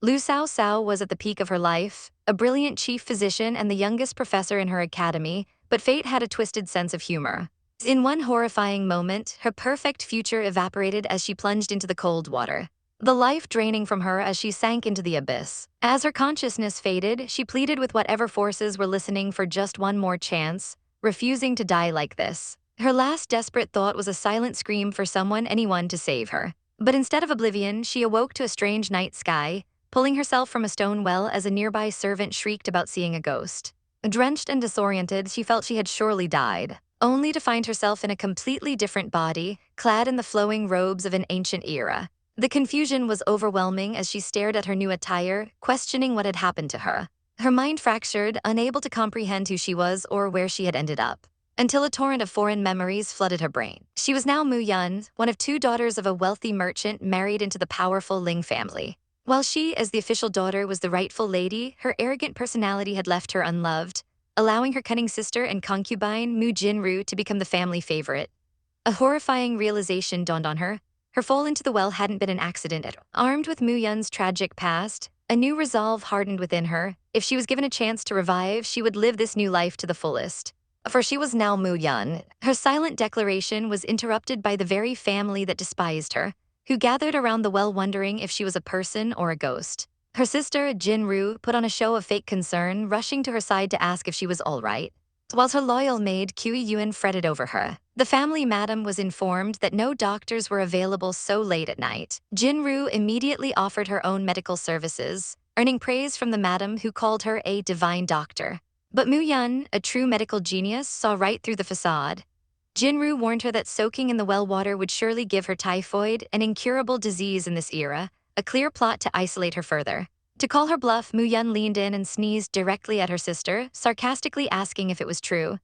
Lu Sao Sao was at the peak of her life, a brilliant chief physician and the youngest professor in her academy, but fate had a twisted sense of humor. In one horrifying moment, her perfect future evaporated as she plunged into the cold water, the life draining from her as she sank into the abyss. As her consciousness faded, she pleaded with whatever forces were listening for just one more chance, refusing to die like this. Her last desperate thought was a silent scream for someone, anyone, to save her. But instead of oblivion, she awoke to a strange night sky, pulling herself from a stone well as a nearby servant shrieked about seeing a ghost. Drenched and disoriented, she felt she had surely died, only to find herself in a completely different body, clad in the flowing robes of an ancient era. The confusion was overwhelming as she stared at her new attire, questioning what had happened to her. Her mind fractured, unable to comprehend who she was or where she had ended up, until a torrent of foreign memories flooded her brain. She was now Mu Yun, one of two daughters of a wealthy merchant married into the powerful Ling family. While she, as the official daughter, was the rightful lady, her arrogant personality had left her unloved, allowing her cunning sister and concubine, Mu Jinru, to become the family favorite. A horrifying realization dawned on her. Her fall into the well hadn't been an accident at all. Armed with Mu Yun's tragic past, a new resolve hardened within her. If she was given a chance to revive, she would live this new life to the fullest. For she was now Mu Yun. Her silent declaration was interrupted by the very family that despised her, who gathered around the well wondering if she was a person or a ghost. Her sister, Jinru, put on a show of fake concern, rushing to her side to ask if she was all right, whilst her loyal maid, Kui Yuen, fretted over her. The family madam was informed that no doctors were available so late at night. Jinru immediately offered her own medical services, earning praise from the madam who called her a divine doctor. But Mu Yun, a true medical genius, saw right through the facade. Jinru warned her that soaking in the well water would surely give her typhoid, an incurable disease in this era, a clear plot to isolate her further. To call her bluff, Mu Yun leaned in and sneezed directly at her sister, sarcastically asking if it was true.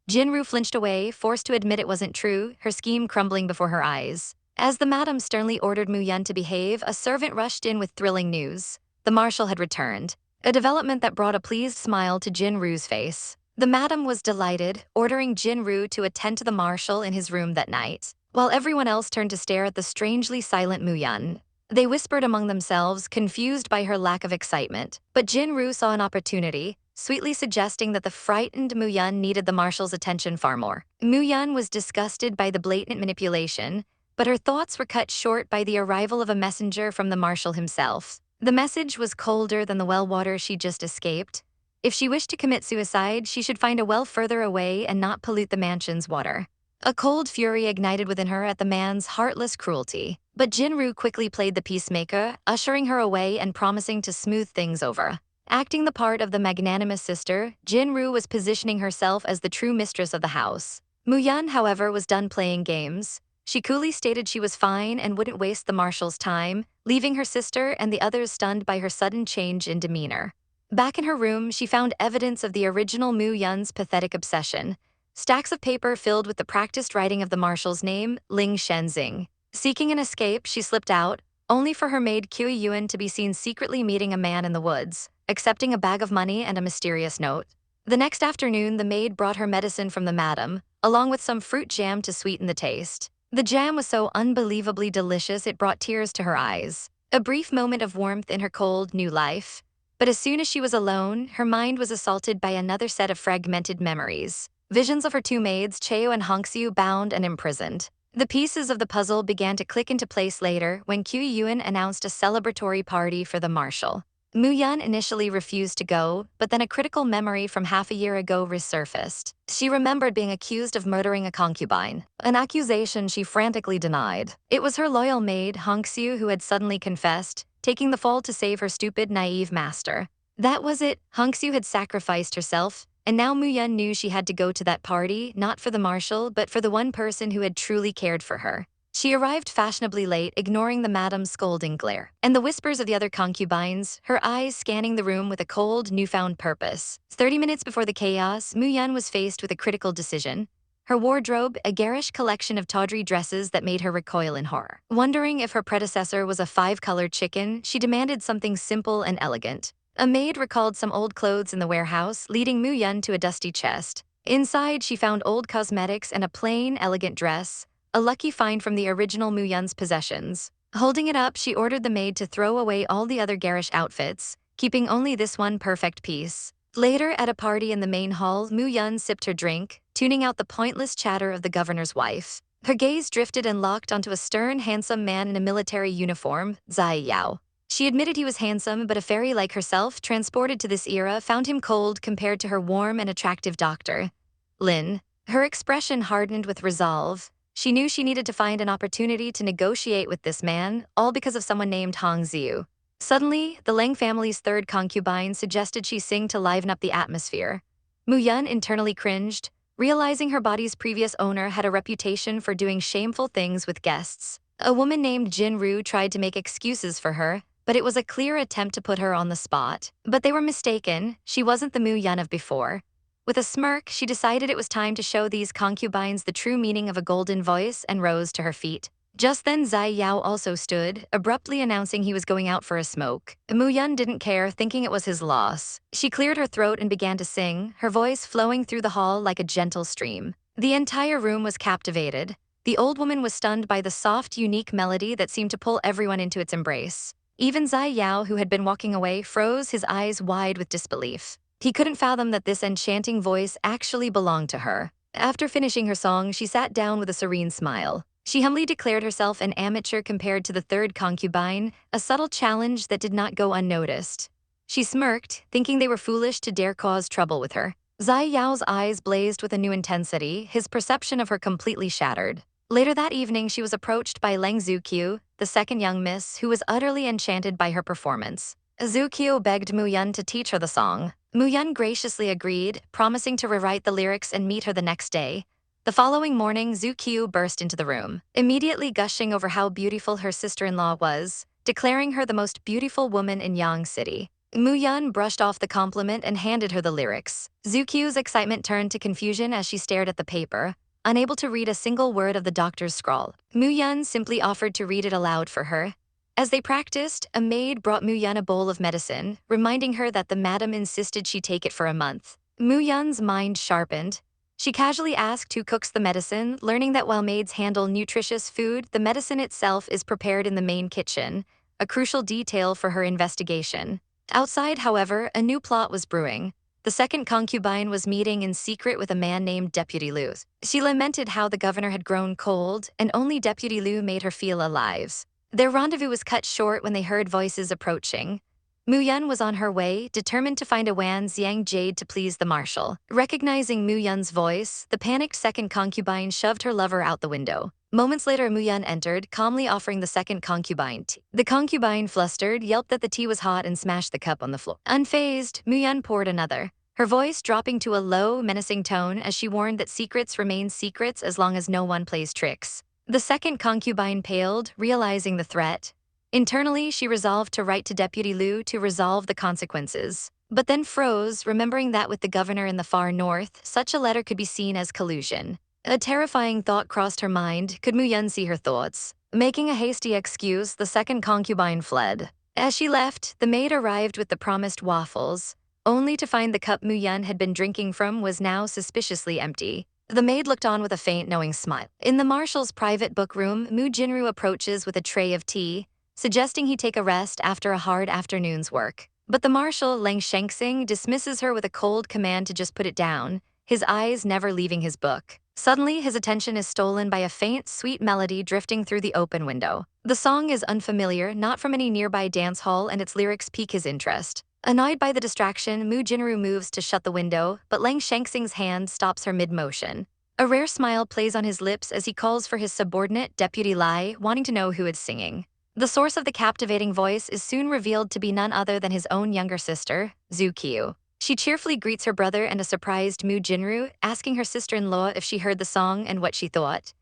Jinru flinched away, forced to admit it wasn't true, her scheme crumbling before her eyes. As the madam sternly ordered Mu Yun to behave, a servant rushed in with thrilling news. The marshal had returned, a development that brought a pleased smile to Jinru's face. The madam was delighted, ordering Jinru to attend to the marshal in his room that night, while everyone else turned to stare at the strangely silent Mu Yun. They whispered among themselves, confused by her lack of excitement. But Jinru saw an opportunity, sweetly suggesting that the frightened Mu Yun needed the marshal's attention far more. Mu Yun was disgusted by the blatant manipulation, but her thoughts were cut short by the arrival of a messenger from the marshal himself. The message was colder than the well water she just escaped. If she wished to commit suicide, she should find a well further away and not pollute the mansion's water. A cold fury ignited within her at the man's heartless cruelty. But Jinru quickly played the peacemaker, ushering her away and promising to smooth things over. Acting the part of the magnanimous sister, Jinru was positioning herself as the true mistress of the house. Mu Yun, however, was done playing games. She coolly stated she was fine and wouldn't waste the marshal's time, leaving her sister and the others stunned by her sudden change in demeanor. Back in her room, she found evidence of the original Mu Yun's pathetic obsession. Stacks of paper filled with the practiced writing of the marshal's name, Ling Shenzing. Seeking an escape, she slipped out, only for her maid Kui Yuen to be seen secretly meeting a man in the woods, accepting a bag of money and a mysterious note. The next afternoon, the maid brought her medicine from the madam, along with some fruit jam to sweeten the taste. The jam was so unbelievably delicious it brought tears to her eyes. A brief moment of warmth in her cold, new life. But as soon as she was alone, her mind was assaulted by another set of fragmented memories. Visions of her two maids, Cheo and Hongxiu, bound and imprisoned. The pieces of the puzzle began to click into place later when Kui Yuen announced a celebratory party for the marshal. Mu Yun initially refused to go, but then a critical memory from half a year ago resurfaced. She remembered being accused of murdering a concubine, an accusation she frantically denied. It was her loyal maid, Hongxiu, who had suddenly confessed, taking the fall to save her stupid, naive master. That was it. Hongxiu had sacrificed herself, and now Mu Yun knew she had to go to that party, not for the marshal, but for the one person who had truly cared for her. She arrived fashionably late, ignoring the madam's scolding glare and the whispers of the other concubines, her eyes scanning the room with a cold, newfound purpose. 30 minutes before the chaos, Mu Yun was faced with a critical decision. Her wardrobe, a garish collection of tawdry dresses that made her recoil in horror. Wondering if her predecessor was a five-colored chicken, she demanded something simple and elegant. A maid recalled some old clothes in the warehouse, leading Mu Yun to a dusty chest. Inside, she found old cosmetics and a plain, elegant dress, a lucky find from the original Mu Yun's possessions. Holding it up, she ordered the maid to throw away all the other garish outfits, keeping only this one perfect piece. Later, at a party in the main hall, Mu Yun sipped her drink, tuning out the pointless chatter of the governor's wife. Her gaze drifted and locked onto a stern, handsome man in a military uniform, Zai Yao. She admitted he was handsome, but a fairy like herself, transported to this era, found him cold compared to her warm and attractive doctor, Lin. Her expression hardened with resolve. She knew she needed to find an opportunity to negotiate with this man, all because of someone named Hong Xiu. Suddenly, the Lang family's third concubine suggested she sing to liven up the atmosphere. Mu Yun internally cringed, realizing her body's previous owner had a reputation for doing shameful things with guests. A woman named Jin Ru tried to make excuses for her, but it was a clear attempt to put her on the spot. But they were mistaken. She wasn't the Mu Yun of before. With a smirk, she decided it was time to show these concubines the true meaning of a golden voice and rose to her feet. Just then, Zai Yao also stood, abruptly announcing he was going out for a smoke. Mu Yun didn't care, thinking it was his loss. She cleared her throat and began to sing, her voice flowing through the hall like a gentle stream. The entire room was captivated. The old woman was stunned by the soft, unique melody that seemed to pull everyone into its embrace. Even Zai Yao, who had been walking away, froze, his eyes wide with disbelief. He couldn't fathom that this enchanting voice actually belonged to her. After finishing her song, she sat down with a serene smile. She humbly declared herself an amateur compared to the third concubine, a subtle challenge that did not go unnoticed. She smirked, thinking they were foolish to dare cause trouble with her. Zai Yao's eyes blazed with a new intensity, his perception of her completely shattered. Later that evening, she was approached by Leng Zuqiu, the second young miss, who was utterly enchanted by her performance. Zuqiu begged Mu Yun to teach her the song. Mu Yun graciously agreed, promising to rewrite the lyrics and meet her the next day. The following morning, Zuqiu burst into the room, immediately gushing over how beautiful her sister-in-law was, declaring her the most beautiful woman in Yang City. Mu Yun brushed off the compliment and handed her the lyrics. Zuqiu's excitement turned to confusion as she stared at the paper, unable to read a single word of the doctor's scrawl. Mu Yun simply offered to read it aloud for her. As they practiced, a maid brought Mu Yun a bowl of medicine, reminding her that the madam insisted she take it for a month. Mu Yun's mind sharpened. She casually asked who cooks the medicine, learning that while maids handle nutritious food, the medicine itself is prepared in the main kitchen, a crucial detail for her investigation. Outside, however, a new plot was brewing. The second concubine was meeting in secret with a man named Deputy Liu. She lamented how the governor had grown cold, and only Deputy Liu made her feel alive. Their rendezvous was cut short when they heard voices approaching. Mu Yun was on her way, determined to find a Wan Xiang jade to please the marshal. Recognizing Mu Yun's voice, the panicked second concubine shoved her lover out the window. Moments later, Mu Yun entered, calmly offering the second concubine tea. The concubine, flustered, yelped that the tea was hot and smashed the cup on the floor. Unfazed, Mu Yun poured another, her voice dropping to a low, menacing tone as she warned that secrets remain secrets as long as no one plays tricks. The second concubine paled, realizing the threat. Internally, she resolved to write to Deputy Liu to resolve the consequences, but then froze, remembering that with the governor in the far north, such a letter could be seen as collusion. A terrifying thought crossed her mind. Could Mu Yun see her thoughts? Making a hasty excuse, the second concubine fled. As she left, the maid arrived with the promised waffles, only to find the cup Mu Yun had been drinking from was now suspiciously empty. The maid looked on with a faint, knowing smile. In the marshal's private book room, Mu Jinru approaches with a tray of tea, suggesting he take a rest after a hard afternoon's work. But the marshal, Leng Shengxing, dismisses her with a cold command to just put it down, his eyes never leaving his book. Suddenly, his attention is stolen by a faint, sweet melody drifting through the open window. The song is unfamiliar, not from any nearby dance hall, and its lyrics pique his interest. Annoyed by the distraction, Mu Jinru moves to shut the window, but Leng Shengxing's hand stops her mid-motion. A rare smile plays on his lips as he calls for his subordinate, Deputy Lai, wanting to know who is singing. The source of the captivating voice is soon revealed to be none other than his own younger sister, Zuqiu. She cheerfully greets her brother and a surprised Mu Jinru, asking her sister-in-law if she heard the song and what she thought.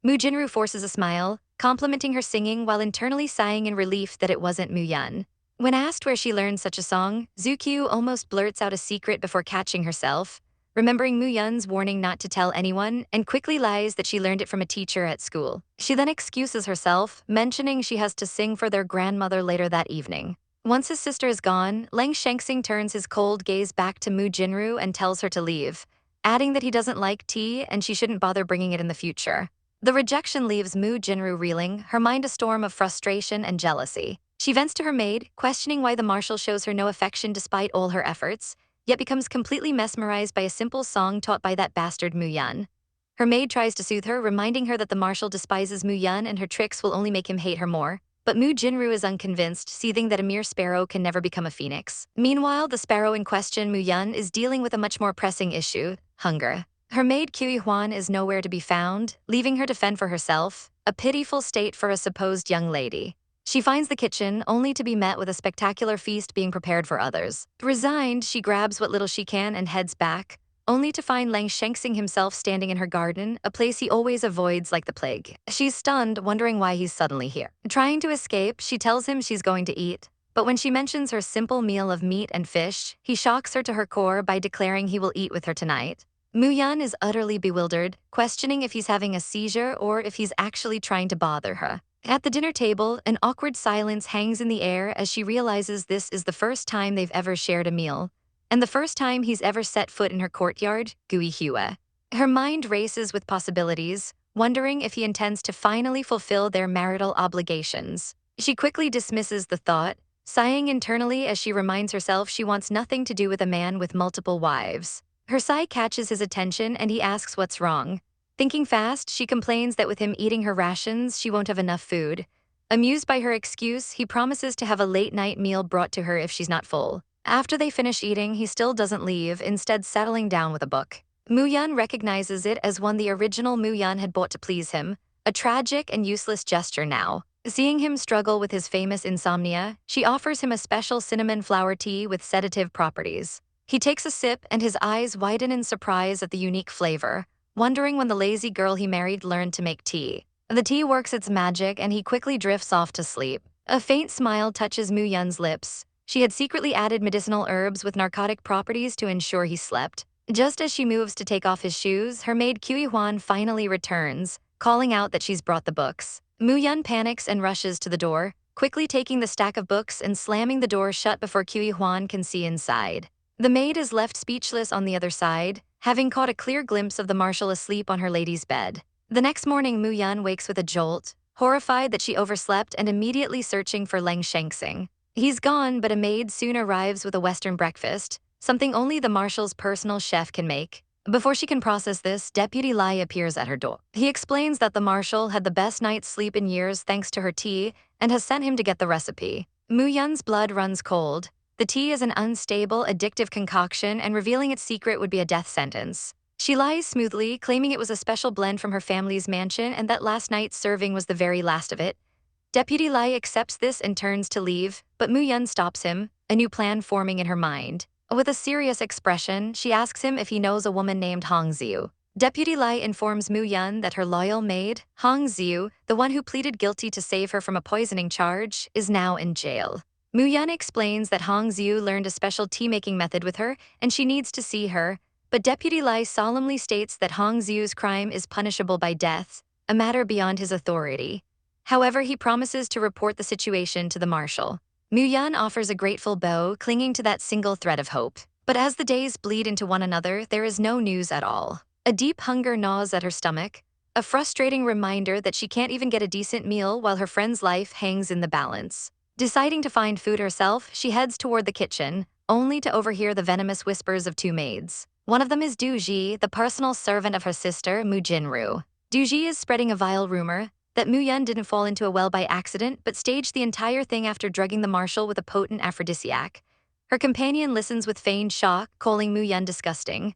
Mu Jinru forces a smile, complimenting her singing while internally sighing in relief that it wasn't Mu Yun. When asked where she learned such a song, Zuqiu almost blurts out a secret before catching herself, remembering Mu Yun's warning not to tell anyone, and quickly lies that she learned it from a teacher at school. She then excuses herself, mentioning she has to sing for their grandmother later that evening. Once his sister is gone, Leng Shengxing turns his cold gaze back to Mu Jinru and tells her to leave, adding that he doesn't like tea and she shouldn't bother bringing it in the future. The rejection leaves Mu Jinru reeling, her mind a storm of frustration and jealousy. She vents to her maid, questioning why the marshal shows her no affection despite all her efforts, yet becomes completely mesmerized by a simple song taught by that bastard Mu Yun. Her maid tries to soothe her, reminding her that the marshal despises Mu Yun and her tricks will only make him hate her more. But Mu Jinru is unconvinced, seething that a mere sparrow can never become a phoenix. Meanwhile, the sparrow in question, Mu Yun, is dealing with a much more pressing issue: hunger. Her maid Kui Huan is nowhere to be found, leaving her to fend for herself, a pitiful state for a supposed young lady. She finds the kitchen, only to be met with a spectacular feast being prepared for others. Resigned, she grabs what little she can and heads back, only to find Lang Shengxing himself standing in her garden, a place he always avoids like the plague. She's stunned, wondering why he's suddenly here. Trying to escape, she tells him she's going to eat, but when she mentions her simple meal of meat and fish, he shocks her to her core by declaring he will eat with her tonight. Mu Yun is utterly bewildered, questioning if he's having a seizure or if he's actually trying to bother her. At the dinner table, an awkward silence hangs in the air as she realizes this is the first time they've ever shared a meal, and the first time he's ever set foot in her courtyard, Gui Hua. Her mind races with possibilities, wondering if he intends to finally fulfill their marital obligations. She quickly dismisses the thought, sighing internally as she reminds herself she wants nothing to do with a man with multiple wives. Her sigh catches his attention and he asks what's wrong. Thinking fast, she complains that with him eating her rations, she won't have enough food. Amused by her excuse, he promises to have a late-night meal brought to her if she's not full. After they finish eating, he still doesn't leave, instead settling down with a book. Mu Yun recognizes it as one the original Mu Yun had bought to please him, a tragic and useless gesture now. Seeing him struggle with his famous insomnia, she offers him a special cinnamon flower tea with sedative properties. He takes a sip and his eyes widen in surprise at the unique flavor, wondering when the lazy girl he married learned to make tea. The tea works its magic and he quickly drifts off to sleep. A faint smile touches Mu Yun's lips. She had secretly added medicinal herbs with narcotic properties to ensure he slept. Just as she moves to take off his shoes, her maid Kui Huan finally returns, calling out that she's brought the books. Mu Yun panics and rushes to the door, quickly taking the stack of books and slamming the door shut before Kui Huan can see inside. The maid is left speechless on the other side, having caught a clear glimpse of the marshal asleep on her lady's bed. The next morning, Mu Yun wakes with a jolt, horrified that she overslept and immediately searching for Lang Shengxing. He's gone, but a maid soon arrives with a Western breakfast, something only the marshal's personal chef can make. Before she can process this, Deputy Lai appears at her door. He explains that the marshal had the best night's sleep in years thanks to her tea and has sent him to get the recipe. Mu Yun's blood runs cold. The tea is an unstable, addictive concoction, and revealing its secret would be a death sentence. She lies smoothly, claiming it was a special blend from her family's mansion and that last night's serving was the very last of it. Deputy Lai accepts this and turns to leave, but Mu Yun stops him, a new plan forming in her mind. With a serious expression, she asks him if he knows a woman named Hong Xiu. Deputy Lai informs Mu Yun that her loyal maid, Hong Xiu, the one who pleaded guilty to save her from a poisoning charge, is now in jail. Mu Yun explains that Hong Xiu learned a special tea-making method with her and she needs to see her, but Deputy Lai solemnly states that Hong Xiu's crime is punishable by death, a matter beyond his authority. However, he promises to report the situation to the marshal. Mu Yun offers a grateful bow, clinging to that single thread of hope. But as the days bleed into one another, there is no news at all. A deep hunger gnaws at her stomach, a frustrating reminder that she can't even get a decent meal while her friend's life hangs in the balance. Deciding to find food herself, she heads toward the kitchen, only to overhear the venomous whispers of two maids. One of them is Du Ji, the personal servant of her sister, Mu Jinru. Du Ji is spreading a vile rumor that Mu Yun didn't fall into a well by accident but staged the entire thing after drugging the marshal with a potent aphrodisiac. Her companion listens with feigned shock, calling Mu Yun disgusting.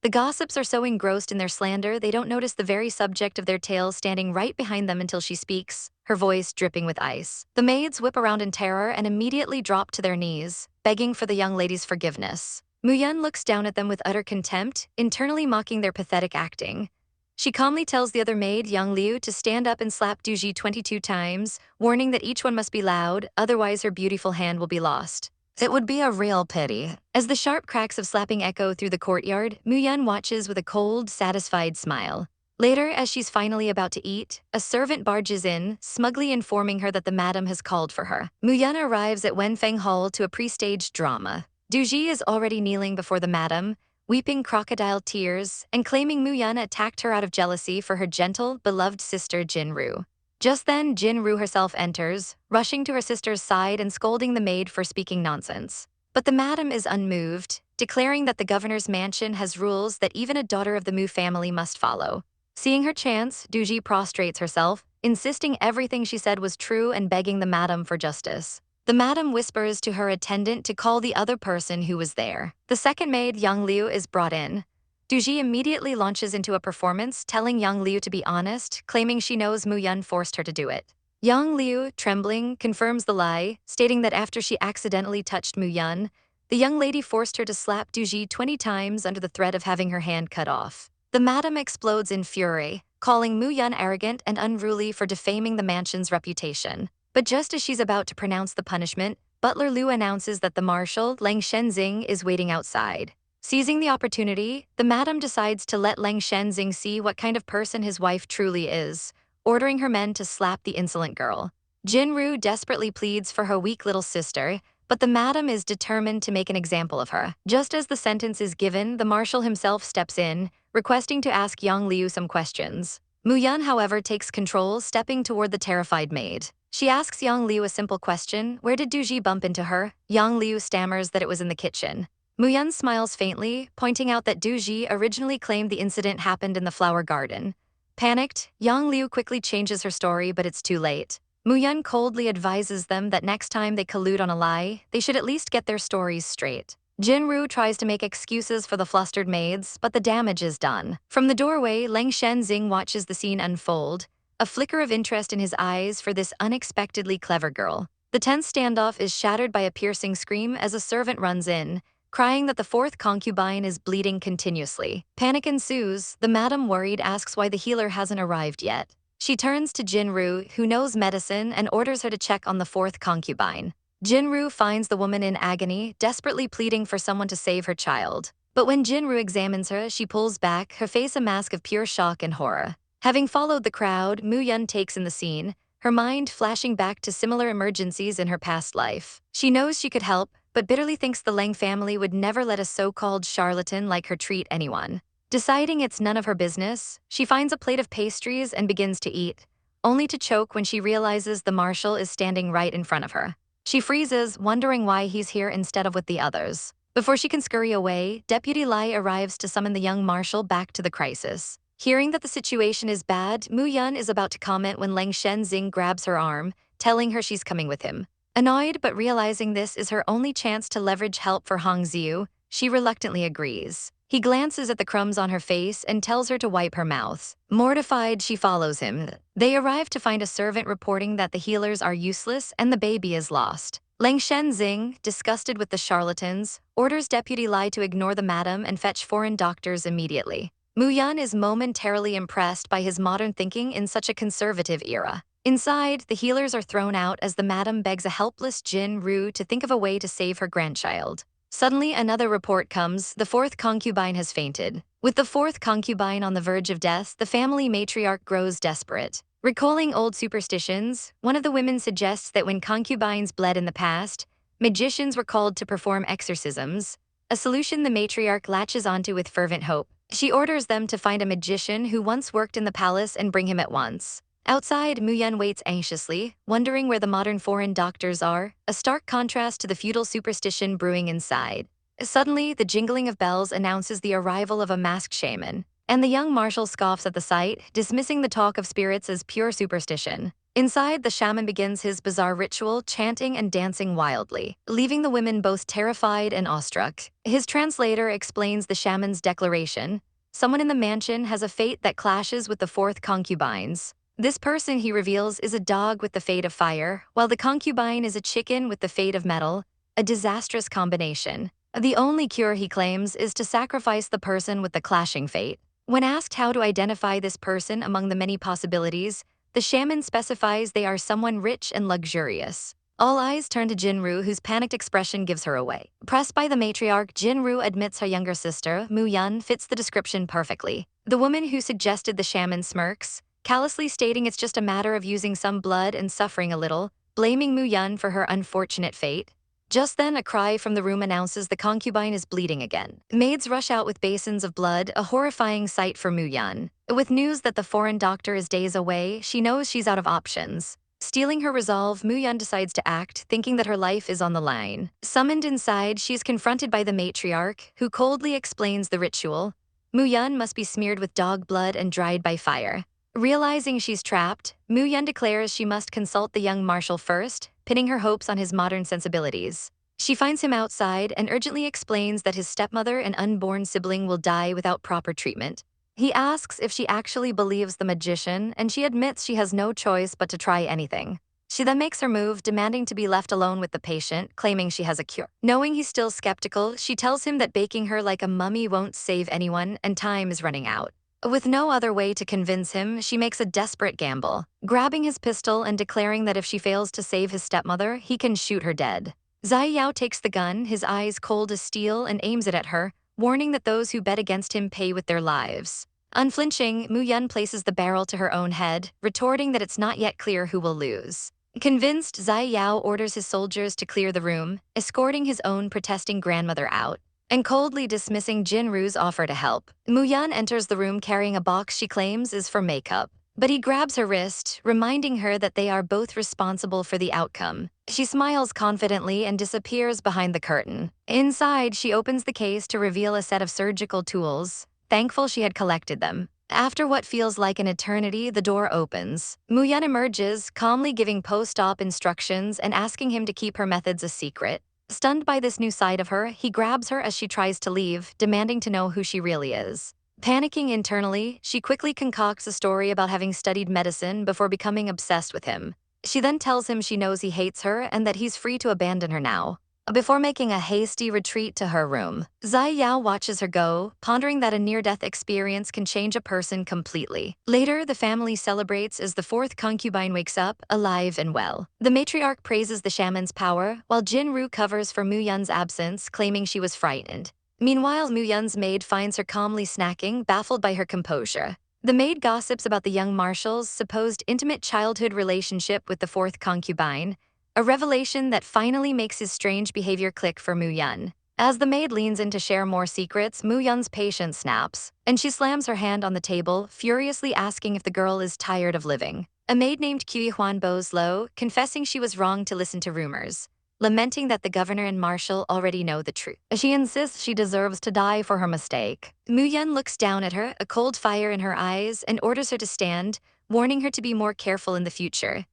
The gossips are so engrossed in their slander they don't notice the very subject of their tale standing right behind them until she speaks, her voice dripping with ice. The maids whip around in terror and immediately drop to their knees, begging for the young lady's forgiveness. Mu Yun looks down at them with utter contempt, internally mocking their pathetic acting. She calmly tells the other maid, Yang Liu, to stand up and slap Du Ji 22 times, warning that each one must be loud, otherwise her beautiful hand will be lost. It would be a real pity. As the sharp cracks of slapping echo through the courtyard, Mu Yun watches with a cold, satisfied smile. Later, as she's finally about to eat, a servant barges in, smugly informing her that the madam has called for her. Mu Yun arrives at Wenfeng Hall to a pre-staged drama. Du Ji is already kneeling before the madam, weeping crocodile tears and claiming Muyun attacked her out of jealousy for her gentle, beloved sister Jinru. Just then, Jinru herself enters, rushing to her sister's side and scolding the maid for speaking nonsense. But the madam is unmoved, declaring that the governor's mansion has rules that even a daughter of the Mu family must follow. Seeing her chance, Duji prostrates herself, insisting everything she said was true and begging the madam for justice. The madam whispers to her attendant to call the other person who was there. The second maid, Yang Liu, is brought in. Duji immediately launches into a performance, telling Yang Liu to be honest, claiming she knows Muyun forced her to do it. Yang Liu, trembling, confirms the lie, stating that after she accidentally touched Muyun, the young lady forced her to slap Duji 20 times under the threat of having her hand cut off. The madam explodes in fury, calling Muyun arrogant and unruly for defaming the mansion's reputation. But just as she's about to pronounce the punishment, Butler Liu announces that the marshal, Lang Shenzing, is waiting outside. Seizing the opportunity, the madam decides to let Lang Shenzing see what kind of person his wife truly is, ordering her men to slap the insolent girl. Jinru desperately pleads for her weak little sister, but the madam is determined to make an example of her. Just as the sentence is given, the marshal himself steps in, requesting to ask Yang Liu some questions. Muyun, however, takes control, stepping toward the terrified maid. She asks Yang Liu a simple question: where did Duji bump into her? Yang Liu stammers that it was in the kitchen. Muyun smiles faintly, pointing out that Duji originally claimed the incident happened in the flower garden. Panicked, Yang Liu quickly changes her story, but it's too late. Muyun coldly advises them that next time they collude on a lie, they should at least get their stories straight. Jinru tries to make excuses for the flustered maids, but the damage is done. From the doorway, Lang Shenzing watches the scene unfold, a flicker of interest in his eyes for this unexpectedly clever girl. The tense standoff is shattered by a piercing scream as a servant runs in, crying that the fourth concubine is bleeding continuously. Panic ensues. The madam, worried, asks why the healer hasn't arrived yet. She turns to Jinru, who knows medicine, and orders her to check on the fourth concubine. Jinru finds the woman in agony, desperately pleading for someone to save her child. But when Jinru examines her, she pulls back, her face a mask of pure shock and horror. Having followed the crowd, Muyun takes in the scene, her mind flashing back to similar emergencies in her past life. She knows she could help, but bitterly thinks the Lang family would never let a so-called charlatan like her treat anyone. Deciding it's none of her business, she finds a plate of pastries and begins to eat, only to choke when she realizes the marshal is standing right in front of her. She freezes, wondering why he's here instead of with the others. Before she can scurry away, Deputy Lai arrives to summon the young marshal back to the crisis. Hearing that the situation is bad, Muyun is about to comment when Lang Shenzing grabs her arm, telling her she's coming with him. Annoyed but realizing this is her only chance to leverage help for Hong Xiu, she reluctantly agrees. He glances at the crumbs on her face and tells her to wipe her mouth. Mortified, she follows him. They arrive to find a servant reporting that the healers are useless and the baby is lost. Lang Shenzing, disgusted with the charlatans, orders Deputy Lai to ignore the madam and fetch foreign doctors immediately. Muyun is momentarily impressed by his modern thinking in such a conservative era. Inside, the healers are thrown out as the madam begs a helpless Jinru to think of a way to save her grandchild. Suddenly, another report comes: the fourth concubine has fainted. With the fourth concubine on the verge of death, the family matriarch grows desperate. Recalling old superstitions, one of the women suggests that when concubines bled in the past, magicians were called to perform exorcisms, a solution the matriarch latches onto with fervent hope. She orders them to find a magician who once worked in the palace and bring him at once. Outside, Muyun waits anxiously, wondering where the modern foreign doctors are, a stark contrast to the feudal superstition brewing inside. Suddenly, the jingling of bells announces the arrival of a masked shaman, and the young marshal scoffs at the sight, dismissing the talk of spirits as pure superstition. Inside, the shaman begins his bizarre ritual, chanting and dancing wildly, leaving the women both terrified and awestruck. His translator explains the shaman's declaration: someone in the mansion has a fate that clashes with the fourth concubines. This person, he reveals, is a dog with the fate of fire, while the concubine is a chicken with the fate of metal, a disastrous combination. The only cure, he claims, is to sacrifice the person with the clashing fate. When asked how to identify this person among the many possibilities, the shaman specifies they are someone rich and luxurious. All eyes turn to Jinru, whose panicked expression gives her away. Pressed by the matriarch, Jinru admits her younger sister, Muyun, fits the description perfectly. The woman who suggested the shaman smirks, callously stating it's just a matter of using some blood and suffering a little, blaming Muyun for her unfortunate fate. Just then, a cry from the room announces the concubine is bleeding again. Maids rush out with basins of blood, a horrifying sight for Muyan. With news that the foreign doctor is days away, she knows she's out of options. Stealing her resolve, Muyan decides to act, thinking that her life is on the line. Summoned inside, she is confronted by the matriarch, who coldly explains the ritual. Muyan must be smeared with dog blood and dried by fire. Realizing she's trapped, Muyan declares she must consult the young Marshal first, pinning her hopes on his modern sensibilities. She finds him outside and urgently explains that his stepmother and unborn sibling will die without proper treatment. He asks if she actually believes the magician, and she admits she has no choice but to try anything. She then makes her move, demanding to be left alone with the patient, claiming she has a cure. Knowing he's still skeptical, she tells him that baking her like a mummy won't save anyone and time is running out. With no other way to convince him, she makes a desperate gamble, grabbing his pistol and declaring that if she fails to save his stepmother, he can shoot her dead. Zai Yao takes the gun, his eyes cold as steel, and aims it at her, warning that those who bet against him pay with their lives. Unflinching, Muyan places the barrel to her own head, retorting that it's not yet clear who will lose. Convinced, Zai Yao orders his soldiers to clear the room, escorting his own protesting grandmother out. And coldly dismissing Jinru's offer to help, Muyan enters the room carrying a box she claims is for makeup. But he grabs her wrist, reminding her that they are both responsible for the outcome. She smiles confidently and disappears behind the curtain. Inside, she opens the case to reveal a set of surgical tools, thankful she had collected them. After what feels like an eternity, the door opens. Muyan emerges, calmly giving post-op instructions and asking him to keep her methods a secret. Stunned by this new side of her, he grabs her as she tries to leave, demanding to know who she really is. Panicking internally, she quickly concocts a story about having studied medicine before becoming obsessed with him. She then tells him she knows he hates her and that he's free to abandon her now. Before making a hasty retreat to her room, Zai Yao watches her go, pondering that a near-death experience can change a person completely. Later, the family celebrates as the fourth concubine wakes up, alive and well. The matriarch praises the shaman's power, while Jinru covers for Muyan's absence, claiming she was frightened. Meanwhile, Muyan's maid finds her calmly snacking, baffled by her composure. The maid gossips about the young Marshal's supposed intimate childhood relationship with the fourth concubine, a revelation that finally makes his strange behavior click for Muyan. As the maid leans in to share more secrets, Muyan's patience snaps, and she slams her hand on the table, furiously asking if the girl is tired of living. A maid named Huan bows low, confessing she was wrong to listen to rumors, lamenting that the governor and Marshal already know the truth. She insists she deserves to die for her mistake. Muyan looks down at her, a cold fire in her eyes, and orders her to stand, warning her to be more careful in the future.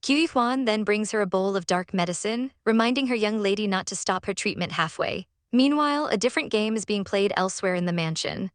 Huan then brings her a bowl of dark medicine, reminding her young lady not to stop her treatment halfway. Meanwhile, a different game is being played elsewhere in the mansion.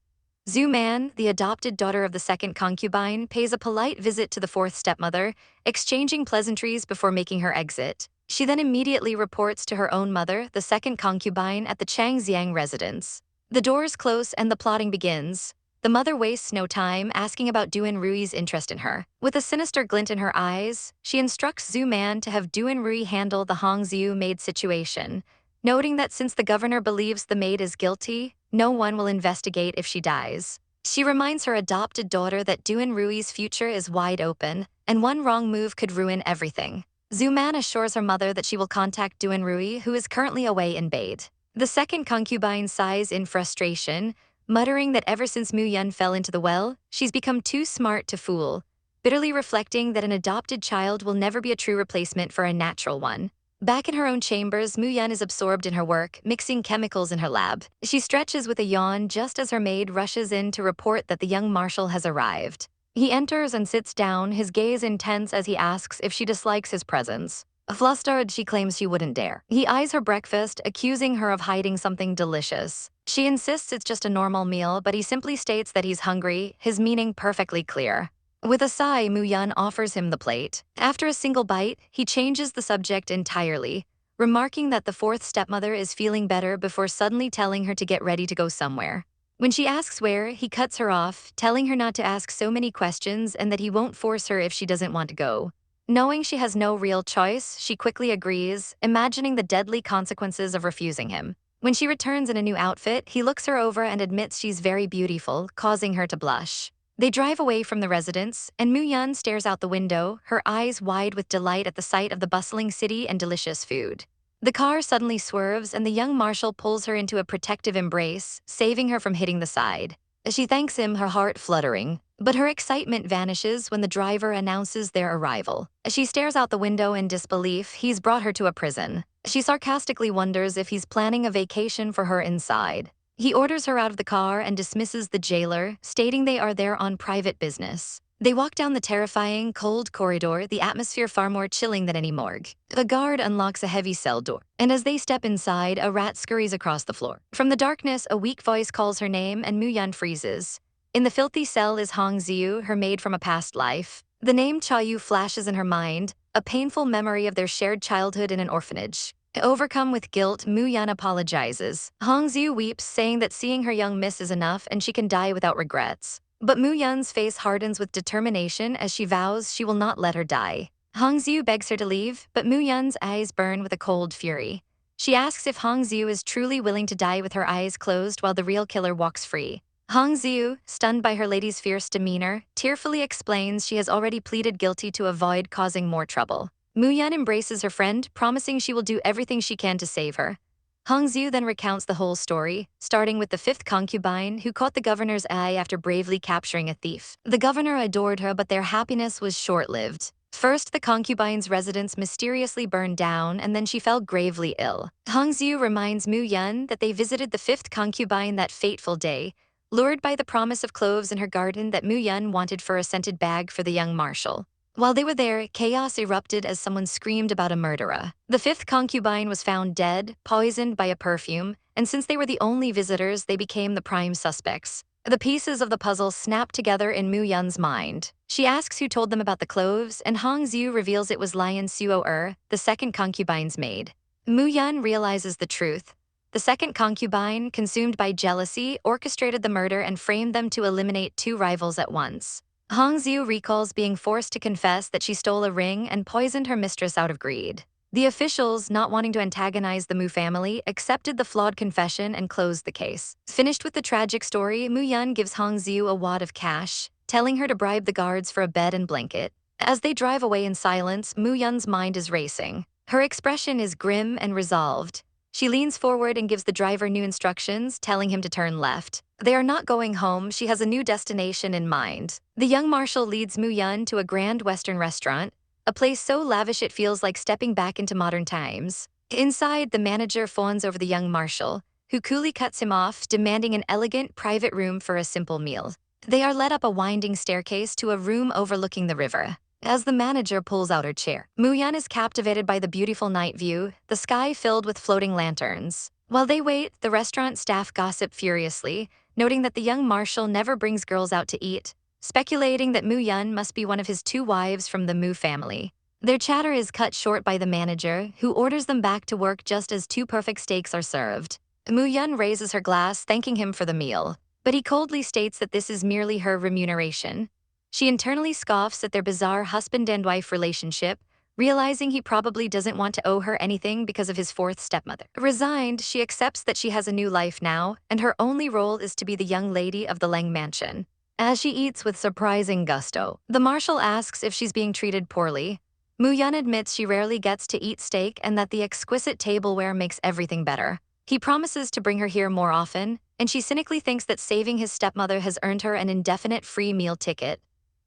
Zhu Man, the adopted daughter of the second concubine, pays a polite visit to the fourth stepmother, exchanging pleasantries before making her exit. She then immediately reports to her own mother, the second concubine, at the Changxiang residence. The doors close and the plotting begins. The mother wastes no time asking about Duan Rui's interest in her. With a sinister glint in her eyes, she instructs Zhu Man to have Duan Rui handle the Hongxiu maid situation, noting that since the governor believes the maid is guilty, no one will investigate if she dies. She reminds her adopted daughter that Duan Rui's future is wide open, and one wrong move could ruin everything. Zhu Man assures her mother that she will contact Duan Rui, who is currently away in Bade. The second concubine sighs in frustration, muttering that ever since Muyan fell into the well, she's become too smart to fool, bitterly reflecting that an adopted child will never be a true replacement for a natural one. Back in her own chambers, Muyan is absorbed in her work, mixing chemicals in her lab. She stretches with a yawn just as her maid rushes in to report that the young Marshal has arrived. He enters and sits down, his gaze intense as he asks if she dislikes his presence. Flustered, she claims she wouldn't dare. He eyes her breakfast, accusing her of hiding something delicious. She insists it's just a normal meal, but he simply states that he's hungry, his meaning perfectly clear. With a sigh, Muyan offers him the plate. After a single bite, he changes the subject entirely, remarking that the fourth stepmother is feeling better before suddenly telling her to get ready to go somewhere. When she asks where, he cuts her off, telling her not to ask so many questions and that he won't force her if she doesn't want to go. Knowing she has no real choice, she quickly agrees, imagining the deadly consequences of refusing him. When she returns in a new outfit, he looks her over and admits she's very beautiful, causing her to blush. They drive away from the residence, and Muyan stares out the window, her eyes wide with delight at the sight of the bustling city and delicious food. The car suddenly swerves and the young marshal pulls her into a protective embrace, saving her from hitting the side. As she thanks him, her heart fluttering, but her excitement vanishes when the driver announces their arrival. As she stares out the window in disbelief, he's brought her to a prison. She sarcastically wonders if he's planning a vacation for her inside. He orders her out of the car and dismisses the jailer, stating they are there on private business. They walk down the terrifying, cold corridor, the atmosphere far more chilling than any morgue. A guard unlocks a heavy cell door, and as they step inside, a rat scurries across the floor. From the darkness, a weak voice calls her name and Muyun freezes. In the filthy cell is Hong Ziu, her maid from a past life. The name Chaoyu flashes in her mind, a painful memory of their shared childhood in an orphanage. Overcome with guilt, Muyun apologizes. Hong Ziu weeps, saying that seeing her young miss is enough and she can die without regrets. But Muyun's face hardens with determination as she vows she will not let her die. Hong Ziu begs her to leave, but Muyun's eyes burn with a cold fury. She asks if Hong Ziu is truly willing to die with her eyes closed while the real killer walks free. Hong Ziu, stunned by her lady's fierce demeanor, tearfully explains she has already pleaded guilty to avoid causing more trouble. Muyun embraces her friend, promising she will do everything she can to save her. Hong Ziu then recounts the whole story, starting with the fifth concubine who caught the governor's eye after bravely capturing a thief. The governor adored her, but their happiness was short-lived. First, the concubine's residence mysteriously burned down, and then she fell gravely ill. Hong Ziu reminds Muyun that they visited the fifth concubine that fateful day, lured by the promise of cloves in her garden that Muyun wanted for a scented bag for the young marshal. While they were there, chaos erupted as someone screamed about a murderer. The fifth concubine was found dead, poisoned by a perfume, and since they were the only visitors, they became the prime suspects. The pieces of the puzzle snapped together in Muyun's mind. She asks who told them about the cloves, and Hong Ziu reveals it was Lion Suo-er, the second concubine's maid. Muyun realizes the truth. The second concubine, consumed by jealousy, orchestrated the murder and framed them to eliminate two rivals at once. Hong Ziu recalls being forced to confess that she stole a ring and poisoned her mistress out of greed. The officials, not wanting to antagonize the Mu family, accepted the flawed confession and closed the case. Finished with the tragic story, Muyun gives Hong Ziu a wad of cash, telling her to bribe the guards for a bed and blanket. As they drive away in silence, Muyun's mind is racing. Her expression is grim and resolved. She leans forward and gives the driver new instructions, telling him to turn left. They are not going home, she has a new destination in mind. The young marshal leads Muyun to a grand Western restaurant, a place so lavish it feels like stepping back into modern times. Inside, the manager fawns over the young marshal, who coolly cuts him off, demanding an elegant, private room for a simple meal. They are led up a winding staircase to a room overlooking the river. As the manager pulls out her chair, Muyun is captivated by the beautiful night view, the sky filled with floating lanterns. While they wait, the restaurant staff gossip furiously, noting that the young marshal never brings girls out to eat, speculating that Muyun must be one of his two wives from the Mu family. Their chatter is cut short by the manager, who orders them back to work just as two perfect steaks are served. Muyun raises her glass, thanking him for the meal, but he coldly states that this is merely her remuneration. She internally scoffs at their bizarre husband and wife relationship, realizing he probably doesn't want to owe her anything because of his fourth stepmother. Resigned, she accepts that she has a new life now, and her only role is to be the young lady of the Leng mansion. As she eats with surprising gusto, the marshal asks if she's being treated poorly. Muyun admits she rarely gets to eat steak and that the exquisite tableware makes everything better. He promises to bring her here more often, and she cynically thinks that saving his stepmother has earned her an indefinite free meal ticket.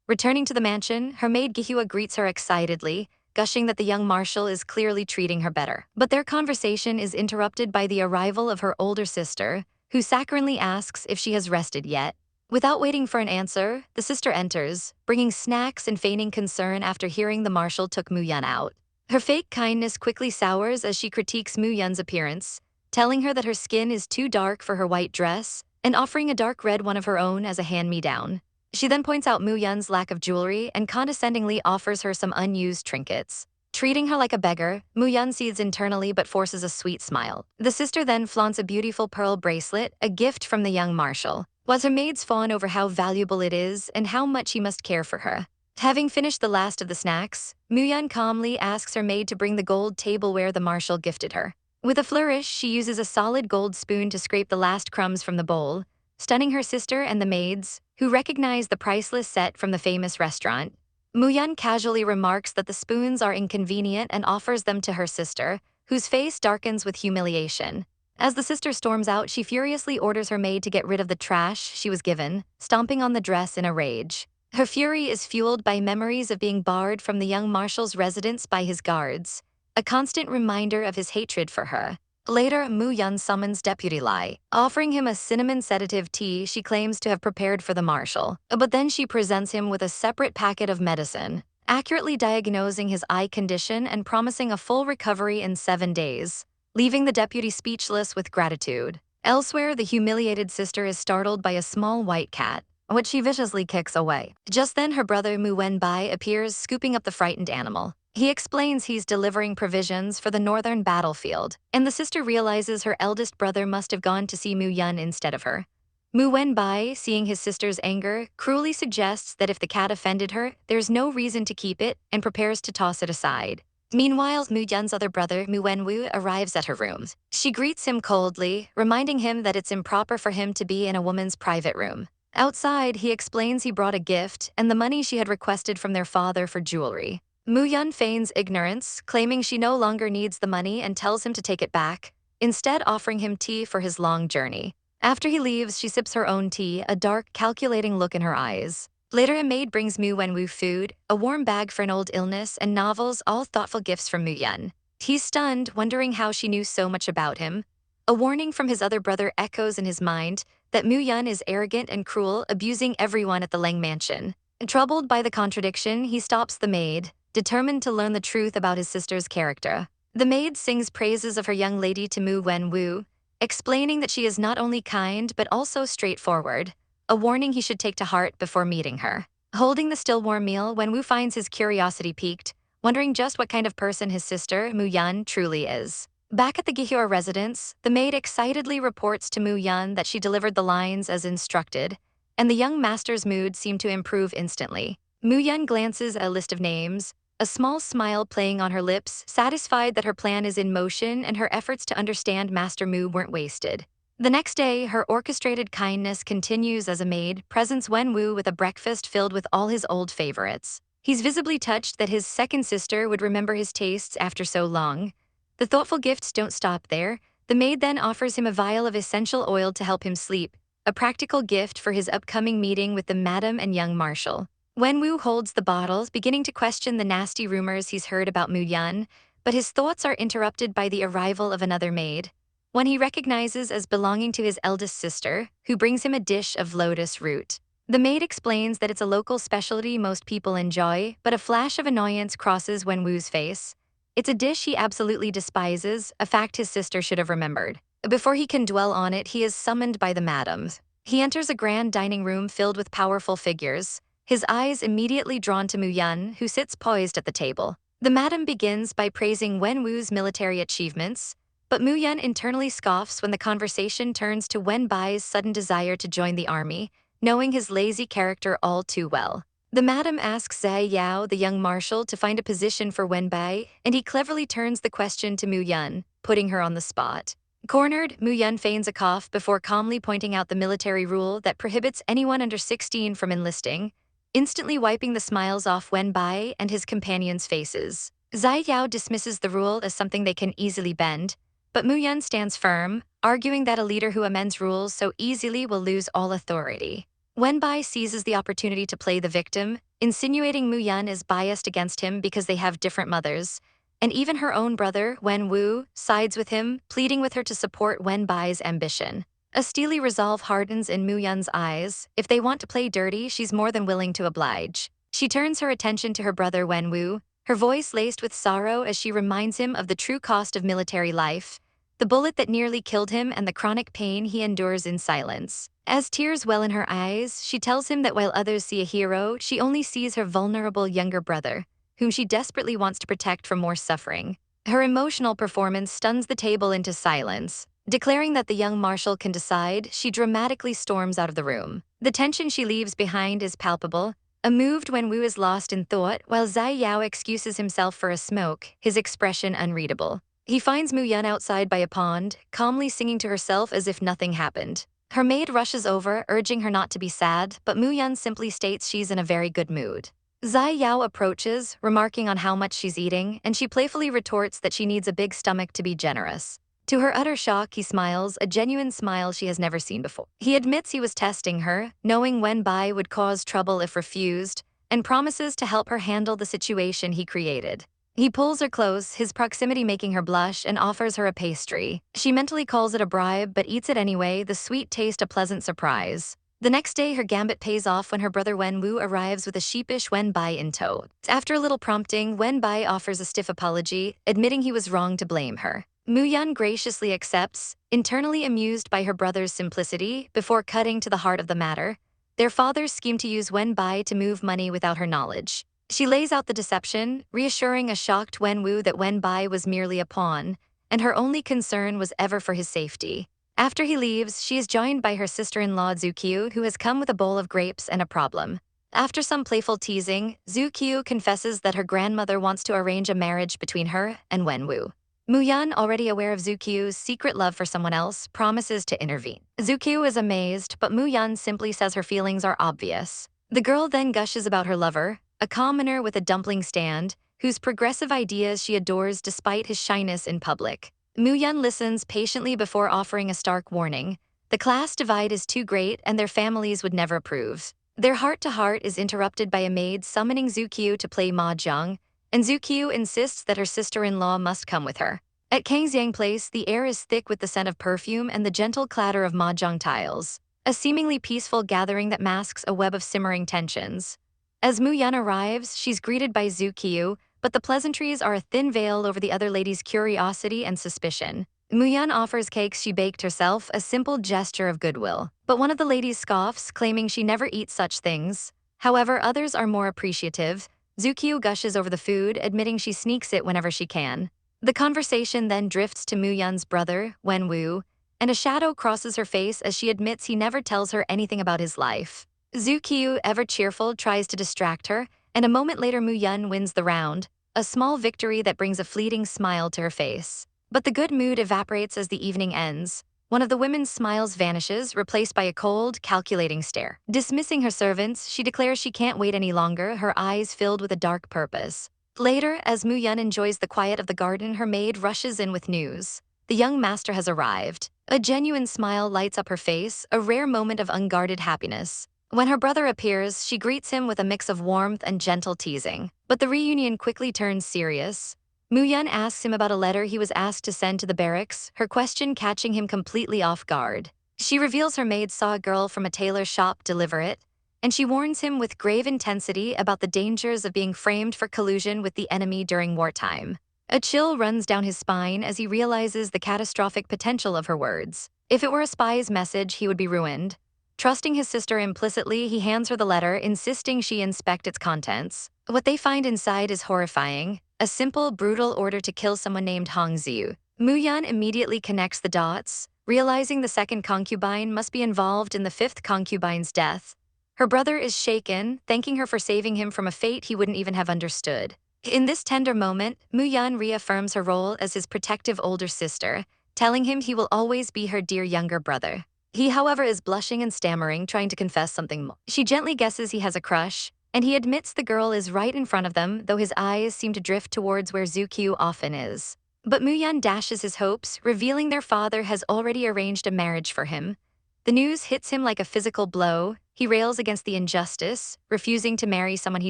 Returning to the mansion, her maid Gihua greets her excitedly, gushing that the young marshal is clearly treating her better. But their conversation is interrupted by the arrival of her older sister, who saccharine asks if she has rested yet. Without waiting for an answer, the sister enters, bringing snacks and feigning concern after hearing the marshal took Muyun out. Her fake kindness quickly sours as she critiques Muyun's appearance, telling her that her skin is too dark for her white dress, and offering a dark red one of her own as a hand-me-down. She then points out Muyun's lack of jewelry and condescendingly offers her some unused trinkets. Treating her like a beggar, Muyun seethes internally but forces a sweet smile. The sister then flaunts a beautiful pearl bracelet, a gift from the young marshal, while her maids fawn over how valuable it is and how much he must care for her. Having finished the last of the snacks, Muyun calmly asks her maid to bring the gold tableware the marshal gifted her. With a flourish, she uses a solid gold spoon to scrape the last crumbs from the bowl, stunning her sister and the maids, who recognize the priceless set from the famous restaurant. Muyun casually remarks that the spoons are inconvenient and offers them to her sister, whose face darkens with humiliation. As the sister storms out, she furiously orders her maid to get rid of the trash she was given, stomping on the dress in a rage. Her fury is fueled by memories of being barred from the young marshal's residence by his guards, a constant reminder of his hatred for her. Later, Mu-yun summons Deputy Lai, offering him a cinnamon sedative tea she claims to have prepared for the marshal. But then she presents him with a separate packet of medicine, accurately diagnosing his eye condition and promising a full recovery in 7 days, leaving the deputy speechless with gratitude. Elsewhere, the humiliated sister is startled by a small white cat, which she viciously kicks away. Just then, her brother Mu Wenbai appears, scooping up the frightened animal. He explains he's delivering provisions for the northern battlefield, and the sister realizes her eldest brother must have gone to see Mu Yun instead of her. Mu Wenbai, seeing his sister's anger, cruelly suggests that if the cat offended her, there's no reason to keep it, and prepares to toss it aside. Meanwhile, Mu Yun's other brother, Mu Wenwu, arrives at her room. She greets him coldly, reminding him that it's improper for him to be in a woman's private room. Outside, he explains he brought a gift and the money she had requested from their father for jewelry. Mu-yun feigns ignorance, claiming she no longer needs the money and tells him to take it back, instead offering him tea for his long journey. After he leaves, she sips her own tea, a dark, calculating look in her eyes. Later, a maid brings Mu Wenwu food, a warm bag for an old illness, and novels, all thoughtful gifts from Mu-yun. He's stunned, wondering how she knew so much about him. A warning from his other brother echoes in his mind that Mu-yun is arrogant and cruel, abusing everyone at the Leng mansion. Troubled by the contradiction, he stops the maid, determined to learn the truth about his sister's character. The maid sings praises of her young lady to Mu Wenwu, explaining that she is not only kind but also straightforward, a warning he should take to heart before meeting her. Holding the still warm meal, Wenwu finds his curiosity piqued, wondering just what kind of person his sister, Mu-yun, truly is. Back at the Gihyor residence, the maid excitedly reports to Mu-yun that she delivered the lines as instructed, and the young master's mood seemed to improve instantly. Mu-yun glances at a list of names, a small smile playing on her lips, satisfied that her plan is in motion and her efforts to understand Master Mu weren't wasted. The next day, her orchestrated kindness continues as a maid presents Wenwu with a breakfast filled with all his old favorites. He's visibly touched that his second sister would remember his tastes after so long. The thoughtful gifts don't stop there. The maid then offers him a vial of essential oil to help him sleep, a practical gift for his upcoming meeting with the madam and young marshal. Wenwu holds the bottles, beginning to question the nasty rumors he's heard about Mu-yun, but his thoughts are interrupted by the arrival of another maid, one he recognizes as belonging to his eldest sister, who brings him a dish of lotus root. The maid explains that it's a local specialty most people enjoy, but a flash of annoyance crosses Wenwu's face. It's a dish he absolutely despises, a fact his sister should have remembered. Before he can dwell on it, he is summoned by the madams. He enters a grand dining room filled with powerful figures, his eyes immediately drawn to Mu-yun, who sits poised at the table. The madam begins by praising Wenwu's military achievements, but Mu-yun internally scoffs when the conversation turns to Wenbai's sudden desire to join the army, knowing his lazy character all too well. The madam asks Zai Yao, the young marshal, to find a position for Wenbai, and he cleverly turns the question to Mu-yun, putting her on the spot. Cornered, Mu-yun feigns a cough before calmly pointing out the military rule that prohibits anyone under 16 from enlisting, instantly wiping the smiles off Wenbai and his companions' faces. Zai Yao dismisses the rule as something they can easily bend, but Mu-yun stands firm, arguing that a leader who amends rules so easily will lose all authority. Wenbai seizes the opportunity to play the victim, insinuating Mu-yun is biased against him because they have different mothers, and even her own brother, Wenwu, sides with him, pleading with her to support Wenbai's ambition. A steely resolve hardens in Mu-yun's eyes. If they want to play dirty, she's more than willing to oblige. She turns her attention to her brother Wenwu, her voice laced with sorrow as she reminds him of the true cost of military life, the bullet that nearly killed him and the chronic pain he endures in silence. As tears well in her eyes, she tells him that while others see a hero, she only sees her vulnerable younger brother, whom she desperately wants to protect from more suffering. Her emotional performance stuns the table into silence. Declaring that the young marshal can decide, she dramatically storms out of the room. The tension she leaves behind is palpable. Unmoved, Wenwu is lost in thought, while Zai Yao excuses himself for a smoke, his expression unreadable. He finds Mu-yun outside by a pond, calmly singing to herself as if nothing happened. Her maid rushes over, urging her not to be sad, but Mu-yun simply states she's in a very good mood. Zai Yao approaches, remarking on how much she's eating, and she playfully retorts that she needs a big stomach to be generous. To her utter shock, he smiles, a genuine smile she has never seen before. He admits he was testing her, knowing Wen Bai would cause trouble if refused, and promises to help her handle the situation he created. He pulls her close, his proximity making her blush, and offers her a pastry. She mentally calls it a bribe but eats it anyway, the sweet taste a pleasant surprise. The next day, her gambit pays off when her brother Wen Wu arrives with a sheepish Wen Bai in tow. After a little prompting, Wen Bai offers a stiff apology, admitting he was wrong to blame her. Mu Yan graciously accepts, internally amused by her brother's simplicity, before cutting to the heart of the matter. Their fathers scheme to use Wen Bai to move money without her knowledge. She lays out the deception, reassuring a shocked Wen Wu that Wen Bai was merely a pawn, and her only concern was ever for his safety. After he leaves, she is joined by her sister-in-law Zhu Qiu, who has come with a bowl of grapes and a problem. After some playful teasing, Zhu Qiu confesses that her grandmother wants to arrange a marriage between her and Wen Wu. Mu Yan, already aware of Zhu Qiu's secret love for someone else, promises to intervene. Zhu Qiu is amazed, but Mu Yan simply says her feelings are obvious. The girl then gushes about her lover, a commoner with a dumpling stand, whose progressive ideas she adores despite his shyness in public. Mu Yan listens patiently before offering a stark warning. The class divide is too great and their families would never approve. Their heart-to-heart is interrupted by a maid summoning Zhu Qiu to play mahjong, and Zhu Qiu insists that her sister-in-law must come with her. At Kangxiang Place, the air is thick with the scent of perfume and the gentle clatter of mahjong tiles, a seemingly peaceful gathering that masks a web of simmering tensions. As Mu Yan arrives, she's greeted by Zhu Qiu, but the pleasantries are a thin veil over the other lady's curiosity and suspicion. Mu Yan offers cakes she baked herself, a simple gesture of goodwill. But one of the ladies scoffs, claiming she never eats such things. However, others are more appreciative. Zhu Qiu gushes over the food, admitting she sneaks it whenever she can. The conversation then drifts to Mu Yan's brother, Wen Wu, and a shadow crosses her face as she admits he never tells her anything about his life. Zhu Qiu, ever cheerful, tries to distract her, and a moment later Mu Yan wins the round, a small victory that brings a fleeting smile to her face. But the good mood evaporates as the evening ends. One of the women's smiles vanishes, replaced by a cold, calculating stare. Dismissing her servants, she declares she can't wait any longer, her eyes filled with a dark purpose. Later, as Mu Yan enjoys the quiet of the garden, her maid rushes in with news. The young master has arrived. A genuine smile lights up her face, a rare moment of unguarded happiness. When her brother appears, she greets him with a mix of warmth and gentle teasing. But the reunion quickly turns serious. Mu Yan asks him about a letter he was asked to send to the barracks, her question catching him completely off guard. She reveals her maid saw a girl from a tailor shop deliver it, and she warns him with grave intensity about the dangers of being framed for collusion with the enemy during wartime. A chill runs down his spine as he realizes the catastrophic potential of her words. If it were a spy's message, he would be ruined. Trusting his sister implicitly, he hands her the letter, insisting she inspect its contents. What they find inside is horrifying. A simple, brutal order to kill someone named Hong Xiu. Mu Yan immediately connects the dots, realizing the second concubine must be involved in the fifth concubine's death. Her brother is shaken, thanking her for saving him from a fate he wouldn't even have understood. In this tender moment, Mu Yan reaffirms her role as his protective older sister, telling him he will always be her dear younger brother. He, however, is blushing and stammering, trying to confess something more. She gently guesses he has a crush, and he admits the girl is right in front of them, though his eyes seem to drift towards where Zhu Qiu often is. But Mu Yan dashes his hopes, revealing their father has already arranged a marriage for him. The news hits him like a physical blow. He rails against the injustice, refusing to marry someone he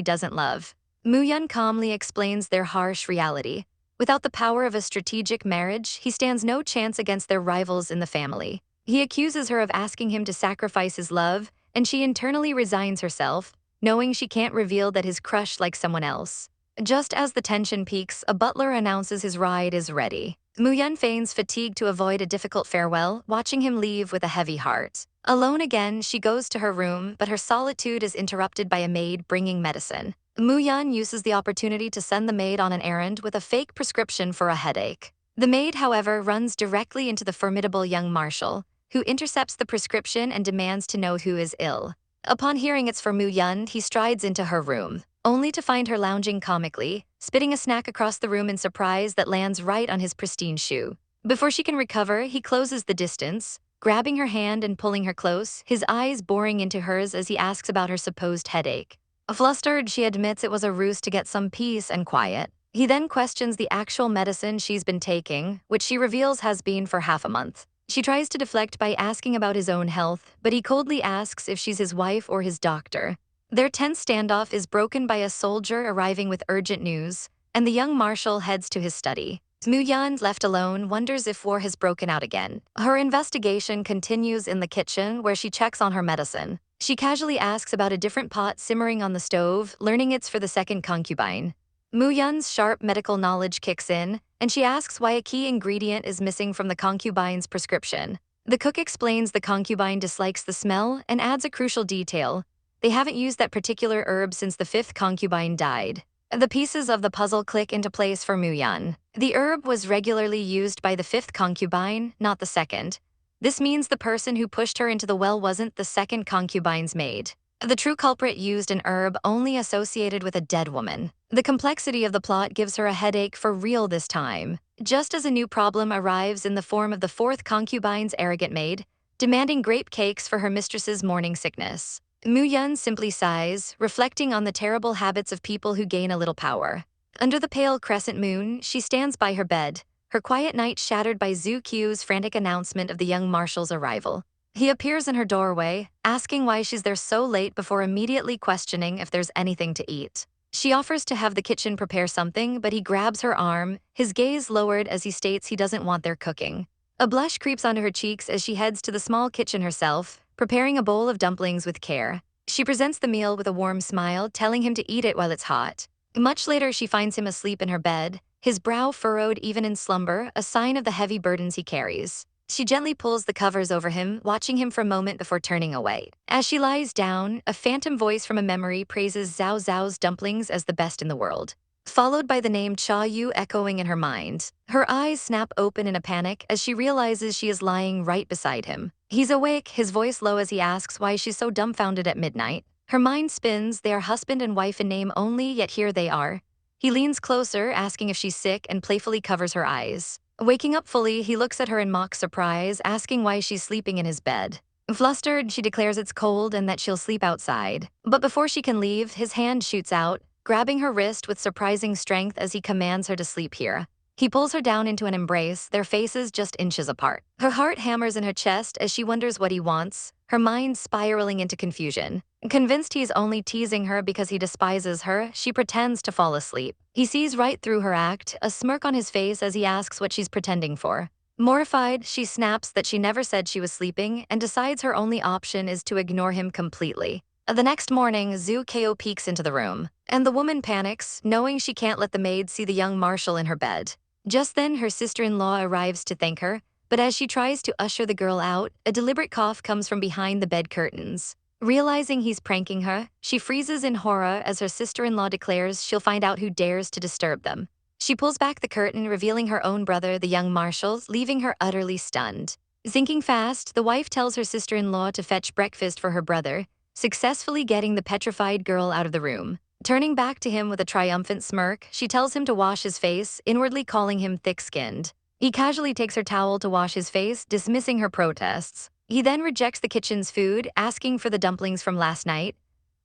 doesn't love. Mu Yan calmly explains their harsh reality. Without the power of a strategic marriage, he stands no chance against their rivals in the family. He accuses her of asking him to sacrifice his love, and she internally resigns herself, knowing she can't reveal that his crush likes someone else. Just as the tension peaks, a butler announces his ride is ready. Mu Yan feigns fatigue to avoid a difficult farewell, watching him leave with a heavy heart. Alone again, she goes to her room, but her solitude is interrupted by a maid bringing medicine. Mu Yan uses the opportunity to send the maid on an errand with a fake prescription for a headache. The maid, however, runs directly into the formidable young Marshal, who intercepts the prescription and demands to know who is ill. Upon hearing it's for Mu Yan, he strides into her room, only to find her lounging comically, spitting a snack across the room in surprise that lands right on his pristine shoe. Before she can recover, he closes the distance, grabbing her hand and pulling her close, his eyes boring into hers as he asks about her supposed headache. Flustered, she admits it was a ruse to get some peace and quiet. He then questions the actual medicine she's been taking, which she reveals has been for half a month. She tries to deflect by asking about his own health, but he coldly asks if she's his wife or his doctor. Their tense standoff is broken by a soldier arriving with urgent news, and the young marshal heads to his study. Moo-yan, left alone, wonders if war has broken out again. Her investigation continues in the kitchen, where she checks on her medicine. She casually asks about a different pot simmering on the stove, learning it's for the second concubine. Moo-yan's sharp medical knowledge kicks in, and she asks why a key ingredient is missing from the concubine's prescription. The cook explains the concubine dislikes the smell and adds a crucial detail: they haven't used that particular herb since the fifth concubine died. The pieces of the puzzle click into place for Moo-yan. The herb was regularly used by the fifth concubine, not the second. This means the person who pushed her into the well wasn't the second concubine's maid. The true culprit used an herb only associated with a dead woman. The complexity of the plot gives her a headache for real this time, just as a new problem arrives in the form of the fourth concubine's arrogant maid, demanding grape cakes for her mistress's morning sickness. Moo-yan simply sighs, reflecting on the terrible habits of people who gain a little power. Under the pale crescent moon, she stands by her bed, her quiet night shattered by Zhu-Q's frantic announcement of the young marshal's arrival. He appears in her doorway, asking why she's there so late before immediately questioning if there's anything to eat. She offers to have the kitchen prepare something, but he grabs her arm, his gaze lowered as he states he doesn't want their cooking. A blush creeps onto her cheeks as she heads to the small kitchen herself, preparing a bowl of dumplings with care. She presents the meal with a warm smile, telling him to eat it while it's hot. Much later, she finds him asleep in her bed, his brow furrowed even in slumber, a sign of the heavy burdens he carries. She gently pulls the covers over him, watching him for a moment before turning away. As she lies down, a phantom voice from a memory praises Zhao Zhao's dumplings as the best in the world, followed by the name Cha Yu echoing in her mind. Her eyes snap open in a panic as she realizes she is lying right beside him. He's awake, his voice low as he asks why she's so dumbfounded at midnight. Her mind spins, they are husband and wife in name only, yet here they are. He leans closer, asking if she's sick, and playfully covers her eyes. Waking up fully, he looks at her in mock surprise, asking why she's sleeping in his bed. Flustered, she declares it's cold and that she'll sleep outside. But before she can leave, his hand shoots out, grabbing her wrist with surprising strength as he commands her to sleep here. He pulls her down into an embrace, their faces just inches apart. Her heart hammers in her chest as she wonders what he wants, her mind spiraling into confusion. Convinced he's only teasing her because he despises her, she pretends to fall asleep. He sees right through her act, a smirk on his face as he asks what she's pretending for. Mortified, she snaps that she never said she was sleeping and decides her only option is to ignore him completely. The next morning, Zhu Ko peeks into the room, and the woman panics, knowing she can't let the maid see the young marshal in her bed. Just then, her sister-in-law arrives to thank her, but as she tries to usher the girl out, a deliberate cough comes from behind the bed curtains. Realizing he's pranking her, she freezes in horror as her sister-in-law declares she'll find out who dares to disturb them. She pulls back the curtain, revealing her own brother, the young marshal, leaving her utterly stunned. Thinking fast, the wife tells her sister-in-law to fetch breakfast for her brother, successfully getting the petrified girl out of the room. Turning back to him with a triumphant smirk, she tells him to wash his face, inwardly calling him thick-skinned. He casually takes her towel to wash his face, dismissing her protests. He then rejects the kitchen's food, asking for the dumplings from last night.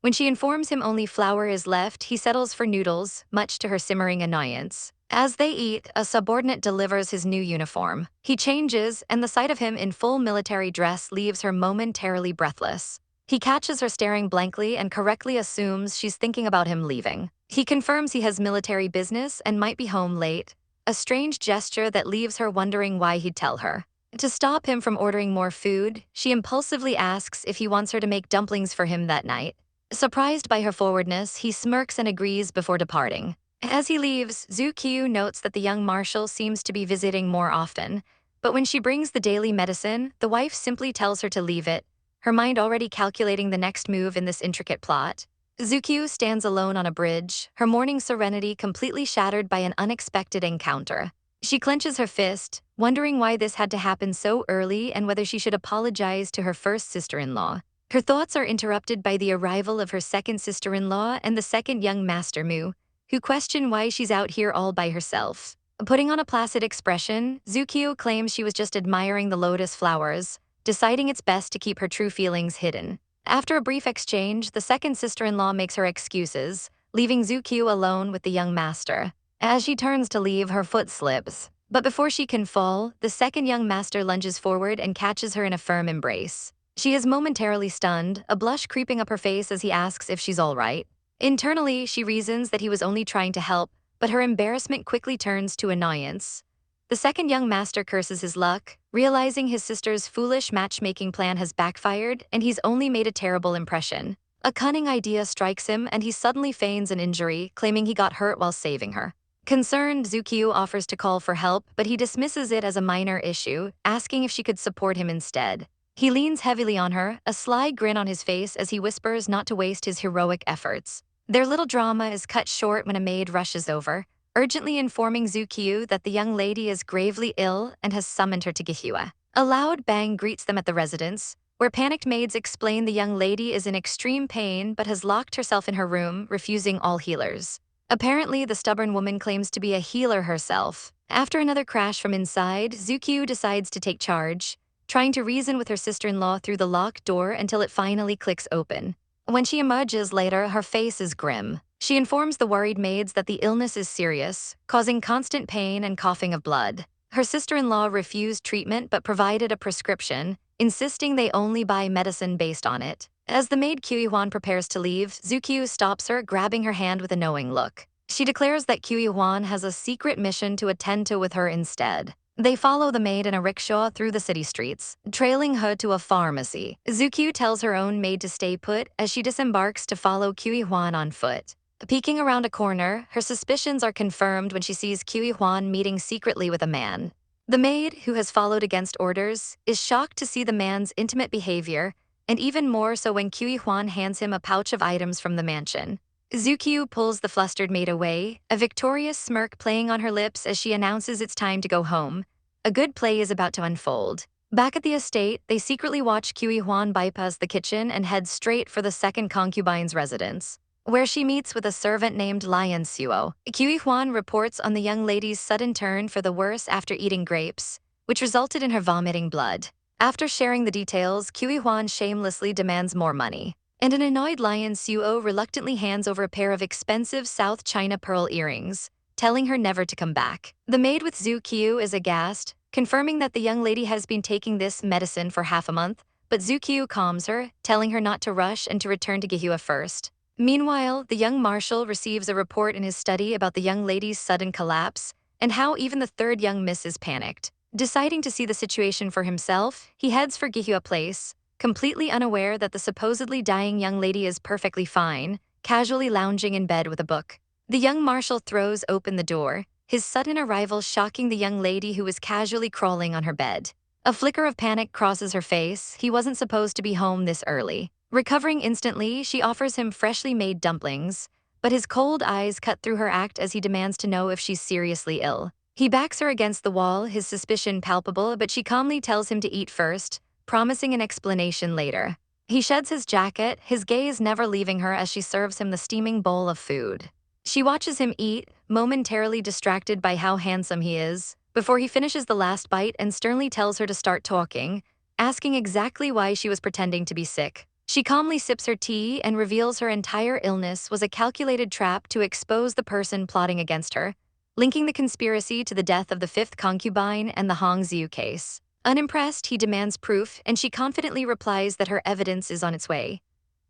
When she informs him only flour is left, he settles for noodles, much to her simmering annoyance. As they eat, a subordinate delivers his new uniform. He changes, and the sight of him in full military dress leaves her momentarily breathless. He catches her staring blankly and correctly assumes she's thinking about him leaving. He confirms he has military business and might be home late, a strange gesture that leaves her wondering why he'd tell her. To stop him from ordering more food, she impulsively asks if he wants her to make dumplings for him that night. Surprised by her forwardness, he smirks and agrees before departing. As he leaves, Zhu Qiu notes that the young marshal seems to be visiting more often, but when she brings the daily medicine, the wife simply tells her to leave it, her mind already calculating the next move in this intricate plot. Zhu Qiu stands alone on a bridge, her morning serenity completely shattered by an unexpected encounter. She clenches her fist, wondering why this had to happen so early and whether she should apologize to her first sister-in-law. Her thoughts are interrupted by the arrival of her second sister-in-law and the second young master Mu, who question why she's out here all by herself. Putting on a placid expression, Zhu Qiu claims she was just admiring the lotus flowers, deciding it's best to keep her true feelings hidden. After a brief exchange, the second sister-in-law makes her excuses, leaving Zukyu alone with the young master. As she turns to leave, her foot slips. But before she can fall, the second young master lunges forward and catches her in a firm embrace. She is momentarily stunned, a blush creeping up her face as he asks if she's all right. Internally, she reasons that he was only trying to help, but her embarrassment quickly turns to annoyance. The second young master curses his luck, realizing his sister's foolish matchmaking plan has backfired and he's only made a terrible impression. A cunning idea strikes him and he suddenly feigns an injury, claiming he got hurt while saving her. Concerned, Zukyu offers to call for help, but he dismisses it as a minor issue, asking if she could support him instead. He leans heavily on her, a sly grin on his face as he whispers not to waste his heroic efforts. Their little drama is cut short when a maid rushes over, urgently informing Zukyu that the young lady is gravely ill and has summoned her to Gihua. A loud bang greets them at the residence, where panicked maids explain the young lady is in extreme pain but has locked herself in her room, refusing all healers. Apparently, the stubborn woman claims to be a healer herself. After another crash from inside, Zukyu decides to take charge, trying to reason with her sister-in-law through the locked door until it finally clicks open. When she emerges later, her face is grim. She informs the worried maids that the illness is serious, causing constant pain and coughing of blood. Her sister-in-law refused treatment but provided a prescription, insisting they only buy medicine based on it. As the maid Kyuhyuan prepares to leave, Zukyu stops her, grabbing her hand with a knowing look. She declares that Kyuhyuan has a secret mission to attend to with her instead. They follow the maid in a rickshaw through the city streets, trailing her to a pharmacy. Zukyu tells her own maid to stay put as she disembarks to follow Kyuhyuan on foot. Peeking around a corner, her suspicions are confirmed when she sees Kyuhyuan meeting secretly with a man. The maid, who has followed against orders, is shocked to see the man's intimate behavior, and even more so when Kyuhyuan hands him a pouch of items from the mansion. Zukyu pulls the flustered maid away, a victorious smirk playing on her lips as she announces it's time to go home. A good play is about to unfold. Back at the estate, they secretly watch Kyuhyuan bypass the kitchen and head straight for the second concubine's residence, where she meets with a servant named Lion Suo. Kyuhyuan reports on the young lady's sudden turn for the worse after eating grapes, which resulted in her vomiting blood. After sharing the details, Kyuhyuan shamelessly demands more money, and an annoyed Lion Suo reluctantly hands over a pair of expensive South China pearl earrings, telling her never to come back. The maid with Zukyu is aghast, confirming that the young lady has been taking this medicine for half a month, but Zukyu calms her, telling her not to rush and to return to Gihua first. Meanwhile, the young marshal receives a report in his study about the young lady's sudden collapse and how even the third young miss is panicked. Deciding to see the situation for himself, he heads for Gihua Place, completely unaware that the supposedly dying young lady is perfectly fine, casually lounging in bed with a book. The young marshal throws open the door, his sudden arrival shocking the young lady who was casually crawling on her bed. A flicker of panic crosses her face. He wasn't supposed to be home this early. Recovering instantly, she offers him freshly made dumplings, but his cold eyes cut through her act as he demands to know if she's seriously ill. He backs her against the wall, his suspicion palpable, but she calmly tells him to eat first, promising an explanation later. He sheds his jacket, his gaze never leaving her as she serves him the steaming bowl of food. She watches him eat, momentarily distracted by how handsome he is, before he finishes the last bite and sternly tells her to start talking, asking exactly why she was pretending to be sick. She calmly sips her tea and reveals her entire illness was a calculated trap to expose the person plotting against her, linking the conspiracy to the death of the fifth concubine and the Hong Xiu case. Unimpressed, he demands proof, and she confidently replies that her evidence is on its way.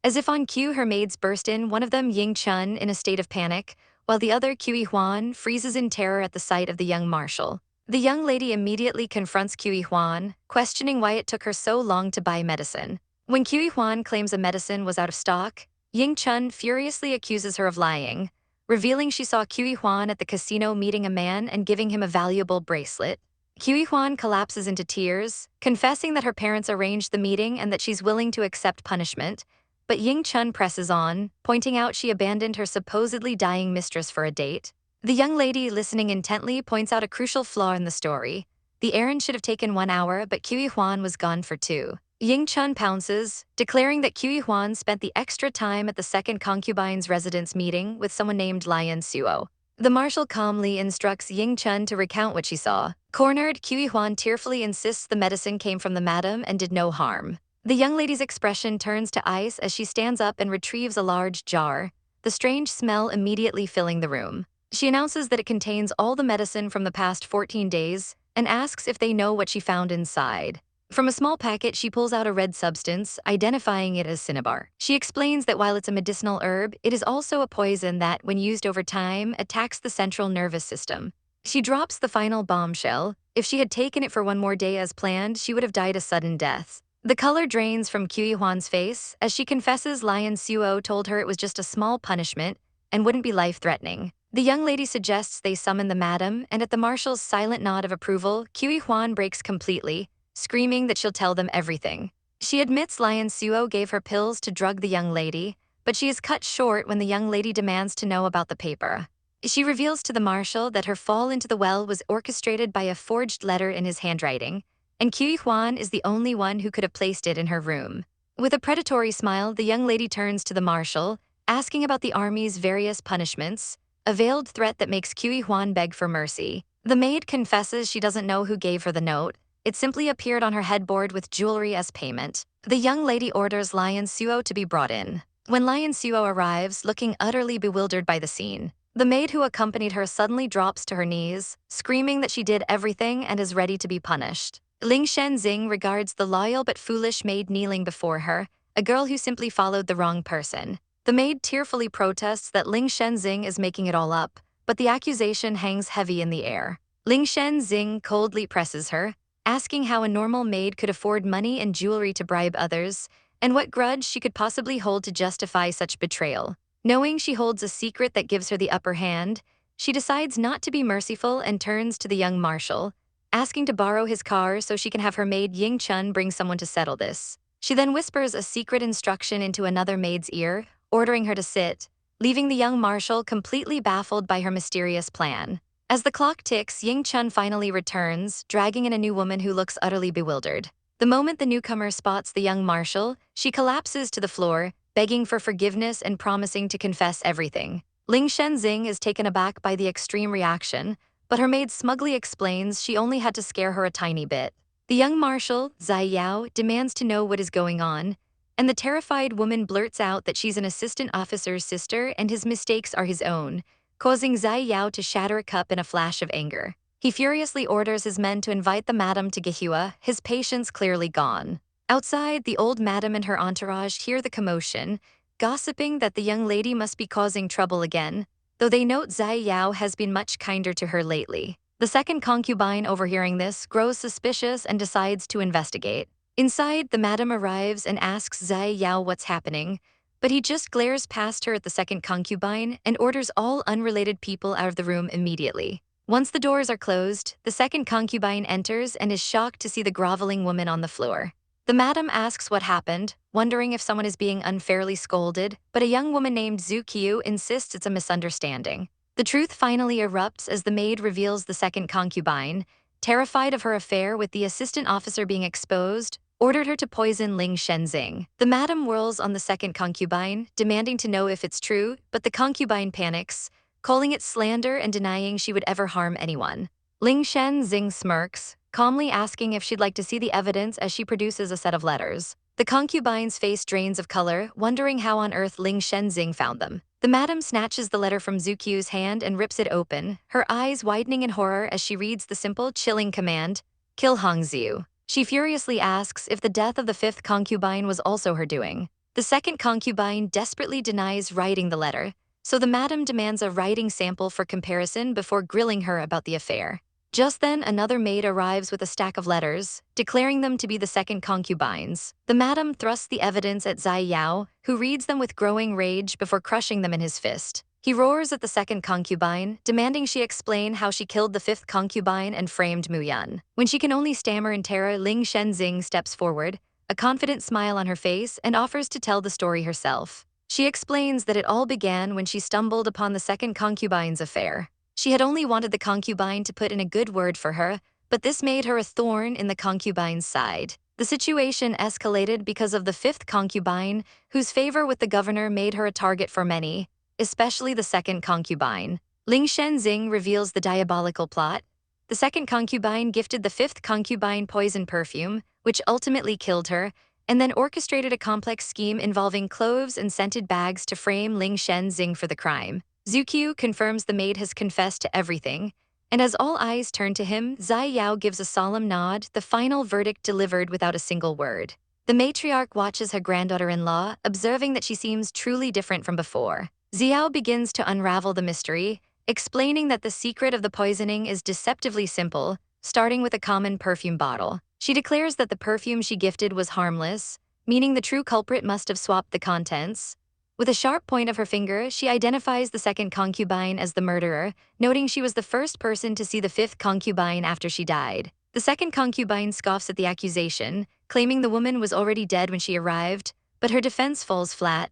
As if on cue, her maids burst in, one of them Ying Chun in a state of panic, while the other Kyuhyuan freezes in terror at the sight of the young marshal. The young lady immediately confronts Kyuhyuan, questioning why it took her so long to buy medicine. When Kyuhyuan claims a medicine was out of stock, Ying Chun furiously accuses her of lying, revealing she saw Kyuhyuan at the casino meeting a man and giving him a valuable bracelet. Kyuhyuan collapses into tears, confessing that her parents arranged the meeting and that she's willing to accept punishment, but Ying Chun presses on, pointing out she abandoned her supposedly dying mistress for a date. The young lady, listening intently, points out a crucial flaw in the story. The errand should have taken 1 hour, but Kyuhyuan was gone for 2. Ying Chun pounces, declaring that Kyuhyuan spent the extra time at the second concubine's residence meeting with someone named Lion Suo. The marshal calmly instructs Ying Chun to recount what she saw. Cornered, Kyuhyuan tearfully insists the medicine came from the madam and did no harm. The young lady's expression turns to ice as she stands up and retrieves a large jar, the strange smell immediately filling the room. She announces that it contains all the medicine from the past 14 days and asks if they know what she found inside. From a small packet, she pulls out a red substance, identifying it as cinnabar. She explains that while it's a medicinal herb, it is also a poison that, when used over time, attacks the central nervous system. She drops the final bombshell. If she had taken it for one more day as planned, she would have died a sudden death. The color drains from Kyuhwan's face as she confesses Lion Suo told her it was just a small punishment and wouldn't be life-threatening. The young lady suggests they summon the madam, and at the marshal's silent nod of approval, Kyuhwan breaks completely, screaming that she'll tell them everything. She admits Lion Suo gave her pills to drug the young lady, but she is cut short when the young lady demands to know about the paper. She reveals to the marshal that her fall into the well was orchestrated by a forged letter in his handwriting, and Kyuhwan is the only one who could have placed it in her room. With a predatory smile, the young lady turns to the marshal, asking about the army's various punishments, a veiled threat that makes Kyuhwan beg for mercy. The maid confesses she doesn't know who gave her the note. It simply appeared on her headboard with jewelry as payment. The young lady orders Lion Suo to be brought in. When Lion Suo arrives, looking utterly bewildered by the scene, the maid who accompanied her suddenly drops to her knees, screaming that she did everything and is ready to be punished. Ling Shenzing regards the loyal but foolish maid kneeling before her, a girl who simply followed the wrong person. The maid tearfully protests that Ling Shenzing is making it all up, but the accusation hangs heavy in the air. Ling Shenzing coldly presses her, asking how a normal maid could afford money and jewelry to bribe others, and what grudge she could possibly hold to justify such betrayal. Knowing she holds a secret that gives her the upper hand, she decides not to be merciful and turns to the young marshal, asking to borrow his car so she can have her maid Ying Chun bring someone to settle this. She then whispers a secret instruction into another maid's ear, ordering her to sit, leaving the young marshal completely baffled by her mysterious plan. As the clock ticks, Ying Chun finally returns, dragging in a new woman who looks utterly bewildered. The moment the newcomer spots the young marshal, she collapses to the floor, begging for forgiveness and promising to confess everything. Ling Shenzing is taken aback by the extreme reaction, but her maid smugly explains she only had to scare her a tiny bit. The young marshal, Zai Yao, demands to know what is going on, and the terrified woman blurts out that she's an assistant officer's sister and his mistakes are his own, causing Zai Yao to shatter a cup in a flash of anger. He furiously orders his men to invite the madam to Gehua, his patience clearly gone. Outside, the old madam and her entourage hear the commotion, gossiping that the young lady must be causing trouble again, though they note Zai Yao has been much kinder to her lately. The second concubine, overhearing this, grows suspicious and decides to investigate. Inside, the madam arrives and asks Zai Yao what's happening, but he just glares past her at the second concubine and orders all unrelated people out of the room immediately. Once the doors are closed, the second concubine enters and is shocked to see the groveling woman on the floor. The madam asks what happened, wondering if someone is being unfairly scolded, but a young woman named Zhu Qiu insists it's a misunderstanding. The truth finally erupts as the maid reveals the second concubine, terrified of her affair with the assistant officer being exposed, ordered her to poison Ling Shenzing. The madam whirls on the second concubine, demanding to know if it's true, but the concubine panics, calling it slander and denying she would ever harm anyone. Ling Shenzing smirks, calmly asking if she'd like to see the evidence as she produces a set of letters. The concubine's face drains of color, wondering how on earth Ling Shenzing found them. The madam snatches the letter from Zhu Qiu's hand and rips it open, her eyes widening in horror as she reads the simple, chilling command, "Kill Hongxiu." She furiously asks if the death of the fifth concubine was also her doing. The second concubine desperately denies writing the letter, so the madam demands a writing sample for comparison before grilling her about the affair. Just then, another maid arrives with a stack of letters, declaring them to be the second concubines. The madam thrusts the evidence at Zai Yao, who reads them with growing rage before crushing them in his fist. He roars at the second concubine, demanding she explain how she killed the fifth concubine and framed Mu Yun. When she can only stammer in terror, Ling Shenzing steps forward, a confident smile on her face, and offers to tell the story herself. She explains that it all began when she stumbled upon the second concubine's affair. She had only wanted the concubine to put in a good word for her, but this made her a thorn in the concubine's side. The situation escalated because of the fifth concubine, whose favor with the governor made her a target for many, especially the second concubine. Ling Shenzing reveals the diabolical plot. The second concubine gifted the fifth concubine poison perfume, which ultimately killed her, and then orchestrated a complex scheme involving cloves and scented bags to frame Ling Shenzing for the crime. Zukyu confirms the maid has confessed to everything, and as all eyes turn to him, Zai Yao gives a solemn nod, the final verdict delivered without a single word. The matriarch watches her granddaughter-in-law, observing that she seems truly different from before. Xiao begins to unravel the mystery, explaining that the secret of the poisoning is deceptively simple, starting with a common perfume bottle. She declares that the perfume she gifted was harmless, meaning the true culprit must have swapped the contents. With a sharp point of her finger, she identifies the second concubine as the murderer, noting she was the first person to see the fifth concubine after she died. The second concubine scoffs at the accusation, claiming the woman was already dead when she arrived, but her defense falls flat.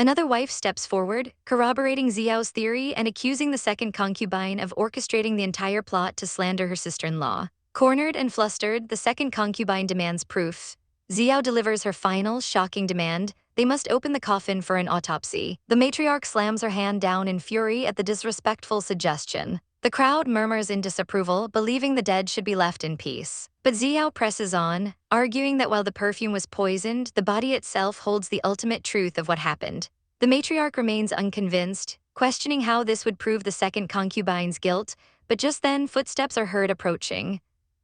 Another wife steps forward, corroborating Xiao's theory and accusing the second concubine of orchestrating the entire plot to slander her sister-in-law. Cornered and flustered, the second concubine demands proof. Xiao delivers her final, shocking demand: they must open the coffin for an autopsy. The matriarch slams her hand down in fury at the disrespectful suggestion. The crowd murmurs in disapproval, believing the dead should be left in peace. But Xiao presses on, arguing that while the perfume was poisoned, the body itself holds the ultimate truth of what happened. The matriarch remains unconvinced, questioning how this would prove the second concubine's guilt, but just then footsteps are heard approaching.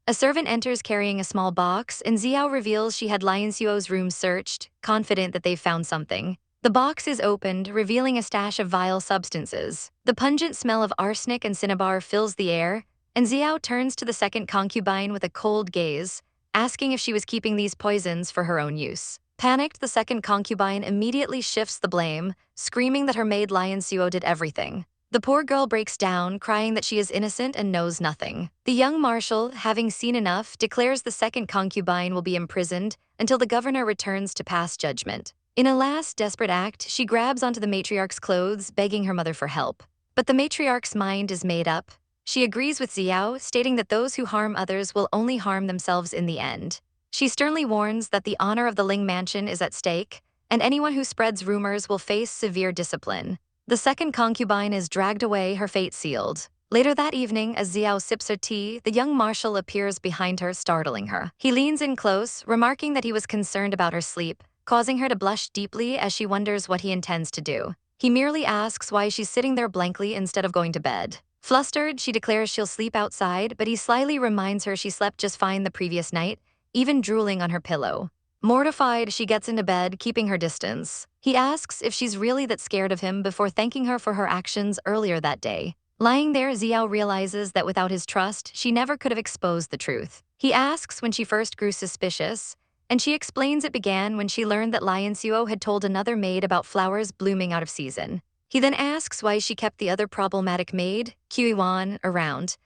A servant enters carrying a small box, and Xiao reveals she had Lian Xuo's room searched, confident that they've found something. The box is opened, revealing a stash of vile substances. The pungent smell of arsenic and cinnabar fills the air, and Xiao turns to the second concubine with a cold gaze, asking if she was keeping these poisons for her own use. Panicked, the second concubine immediately shifts the blame, screaming that her maid Lian Xuo did everything. The poor girl breaks down, crying that she is innocent and knows nothing. The young marshal, having seen enough, declares the second concubine will be imprisoned until the governor returns to pass judgment. In a last desperate act, she grabs onto the matriarch's clothes, begging her mother for help. But the matriarch's mind is made up. She agrees with Xiao, stating that those who harm others will only harm themselves in the end. She sternly warns that the honor of the Ling mansion is at stake, and anyone who spreads rumors will face severe discipline. The second concubine is dragged away, her fate sealed. Later that evening, as Xiao sips her tea, the young marshal appears behind her, startling her. He leans in close, remarking that he was concerned about her sleep, causing her to blush deeply as she wonders what he intends to do. He merely asks why she's sitting there blankly instead of going to bed. Flustered, she declares she'll sleep outside, but he slyly reminds her she slept just fine the previous night, even drooling on her pillow. Mortified, she gets into bed, keeping her distance. He asks if she's really that scared of him before thanking her for her actions earlier that day. Lying there, Xiao realizes that without his trust, she never could have exposed the truth. He asks when she first grew suspicious, and she explains it began when she learned that Lian Xuo had told another maid about flowers blooming out of season. He then asks why she kept the other problematic maid, Qiwan, around.